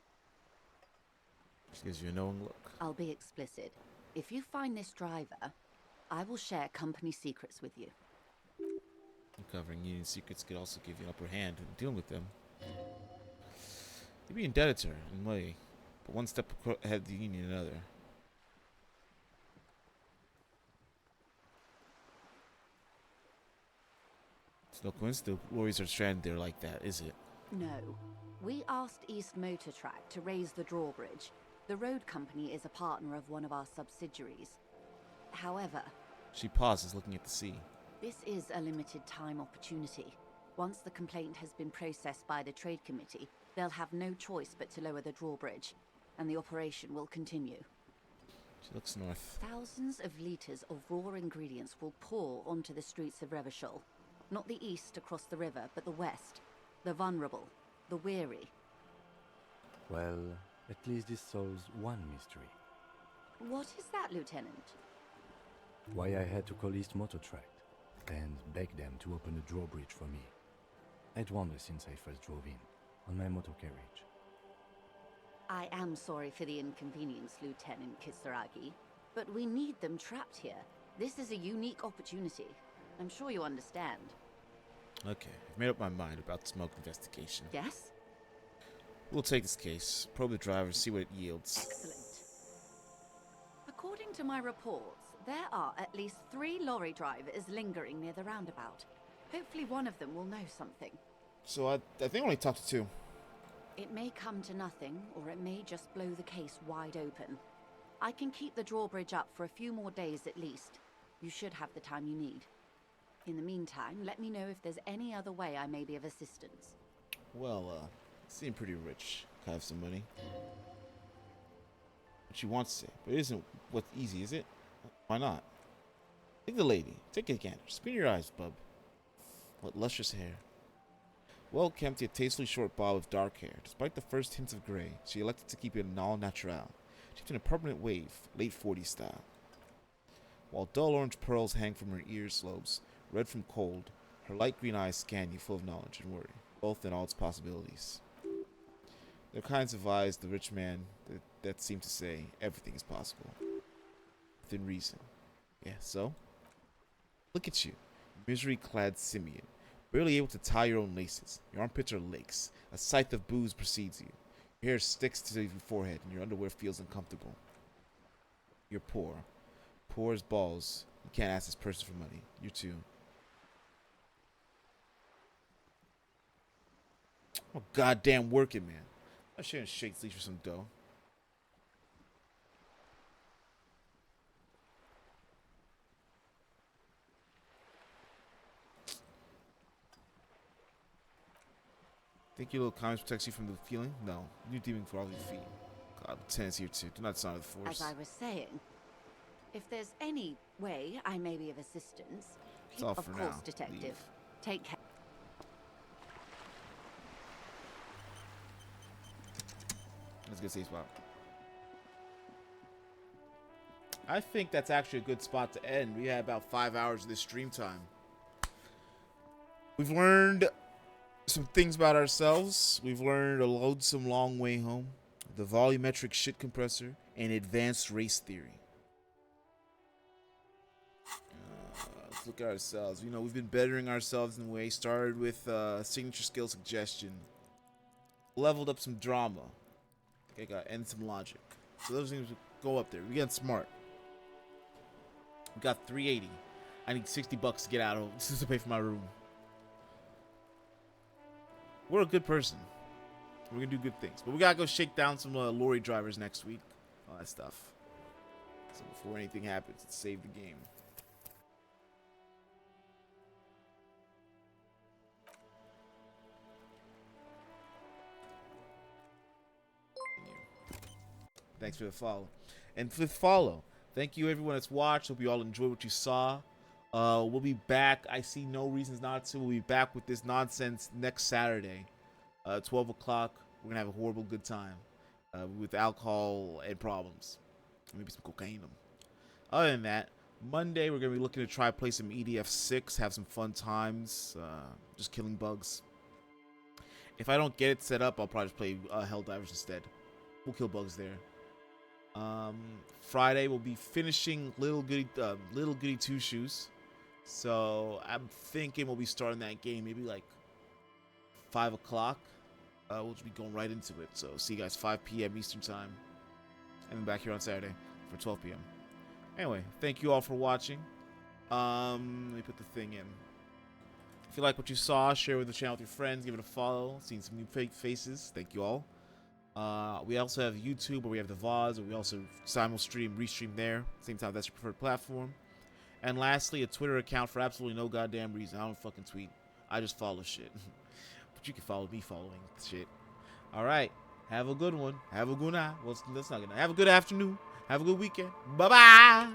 She gives you a knowing look. I'll be explicit. If you find this driver, I will share company secrets with you. Uncovering Union secrets could also give you an upper hand in dealing with them. You'd be indebted to her in a way, but one step ahead of the Union another. It's no coincidence the lorries are stranded there like that, is it? No. We asked East Motor Track to raise the drawbridge. The road company is a partner of one of our subsidiaries. However, She pauses, looking at the sea. this is a limited time opportunity. Once the complaint has been processed by the Trade Committee, they'll have no choice but to lower the drawbridge, and the operation will continue. She looks north. Thousands of litres of raw ingredients will pour onto the streets of Revachol. Not the east across the river, but the west. The vulnerable, the weary. Well, at least this solves one mystery. What is that, Lieutenant? Why I had to call East Motor Tract and beg them to open the drawbridge for me. I'd wondered since I first drove in, on my motor carriage. I am sorry for the inconvenience, Lieutenant Kisaragi, but we need them trapped here. This is a unique opportunity. I'm sure you understand. Okay, I've made up my mind about the smoke investigation. Yes? We'll take this case, probe the driver, see what it yields. Excellent. According to my reports, there are at least 3 lorry drivers lingering near the roundabout. Hopefully one of them will know something. So I think I only talked to 2. It may come to nothing, or it may just blow the case wide open. I can keep the drawbridge up for a few more days at least. You should have the time you need. In the meantime, let me know if there's any other way I may be of assistance. Well, you seem pretty rich. I have some money. What she wants to say, but it isn't what's easy, is it? Why not? Take the lady. Take a gander. Screen your eyes, bub. What luscious hair. Well kept yet tastefully short bob with dark hair. Despite the first hints of gray, she elected to keep it all natural, shaped in a permanent wave, late 40s style. While dull orange pearls hang from her ears lobes, red from cold, her light green eyes scan you full of knowledge and worry, both in all its possibilities. They're kinds of eyes the rich man that seem to say everything is possible. Within reason. Yeah, so? Look at you, misery-clad simian, barely able to tie your own laces. Your armpits are lakes. A scythe of booze precedes you. Your hair sticks to your forehead, and your underwear feels uncomfortable. You're poor. Poor as balls. You can't ask this person for money. You're too. Oh, goddamn working, man. I'm sharing shake sleeves for some dough. Think your little comments protects you from the feeling? No. You're deeming for all your feet. God, Lieutenant's here too. Do not sign with the force. As I was saying, if there's any way I may be of assistance, It's all of for course, now. Detective. Leave. Take care. That's a good safe spot. I think that's actually a good spot to end. We had about 5 hours of this stream time. We've learned some things about ourselves. We've learned a loadsome long way home, the volumetric shit compressor, and advanced race theory. Let's look at ourselves. You know, we've been bettering ourselves in a way. Started with signature skill suggestion. Leveled up some drama. And some logic. So those things go up there. We get smart. We got 380. I need $60 to get out of to pay for my room. We're a good person. We're gonna do good things, but we gotta go shake down some lorry drivers next week. All that stuff. So before anything happens, let's save the game. Thanks for the follow. And for the follow, thank you everyone that's watched. Hope you all enjoyed what you saw. We'll be back. I see no reasons not to. We'll be back with this nonsense next Saturday, 12 o'clock. We're going to have a horrible good time with alcohol and problems. Maybe some cocaine. Other than that, Monday we're going to be looking to try to play some EDF 6, have some fun times, just killing bugs. If I don't get it set up, I'll probably just play Helldivers instead. We'll kill bugs there. Friday we'll be finishing Little Goody Two Shoes, so I'm thinking we'll be starting that game maybe like 5 o'clock. We'll just be going right into it. So see you guys 5 p.m. Eastern time, and then back here on Saturday for 12 p.m. Anyway, thank you all for watching. Let me put the thing in. If you like what you saw, share with the channel with your friends, give it a follow. Seen some new fake faces. Thank you all. We also have YouTube where we have the VODs, and we also restream there. Same time, that's your preferred platform. And lastly, a Twitter account for absolutely no goddamn reason. I don't fucking tweet. I just follow shit. But you can follow me following shit. Alright. Have a good one. Have a good night. Well, that's not good. Have a good afternoon. Have a good weekend. Bye-bye.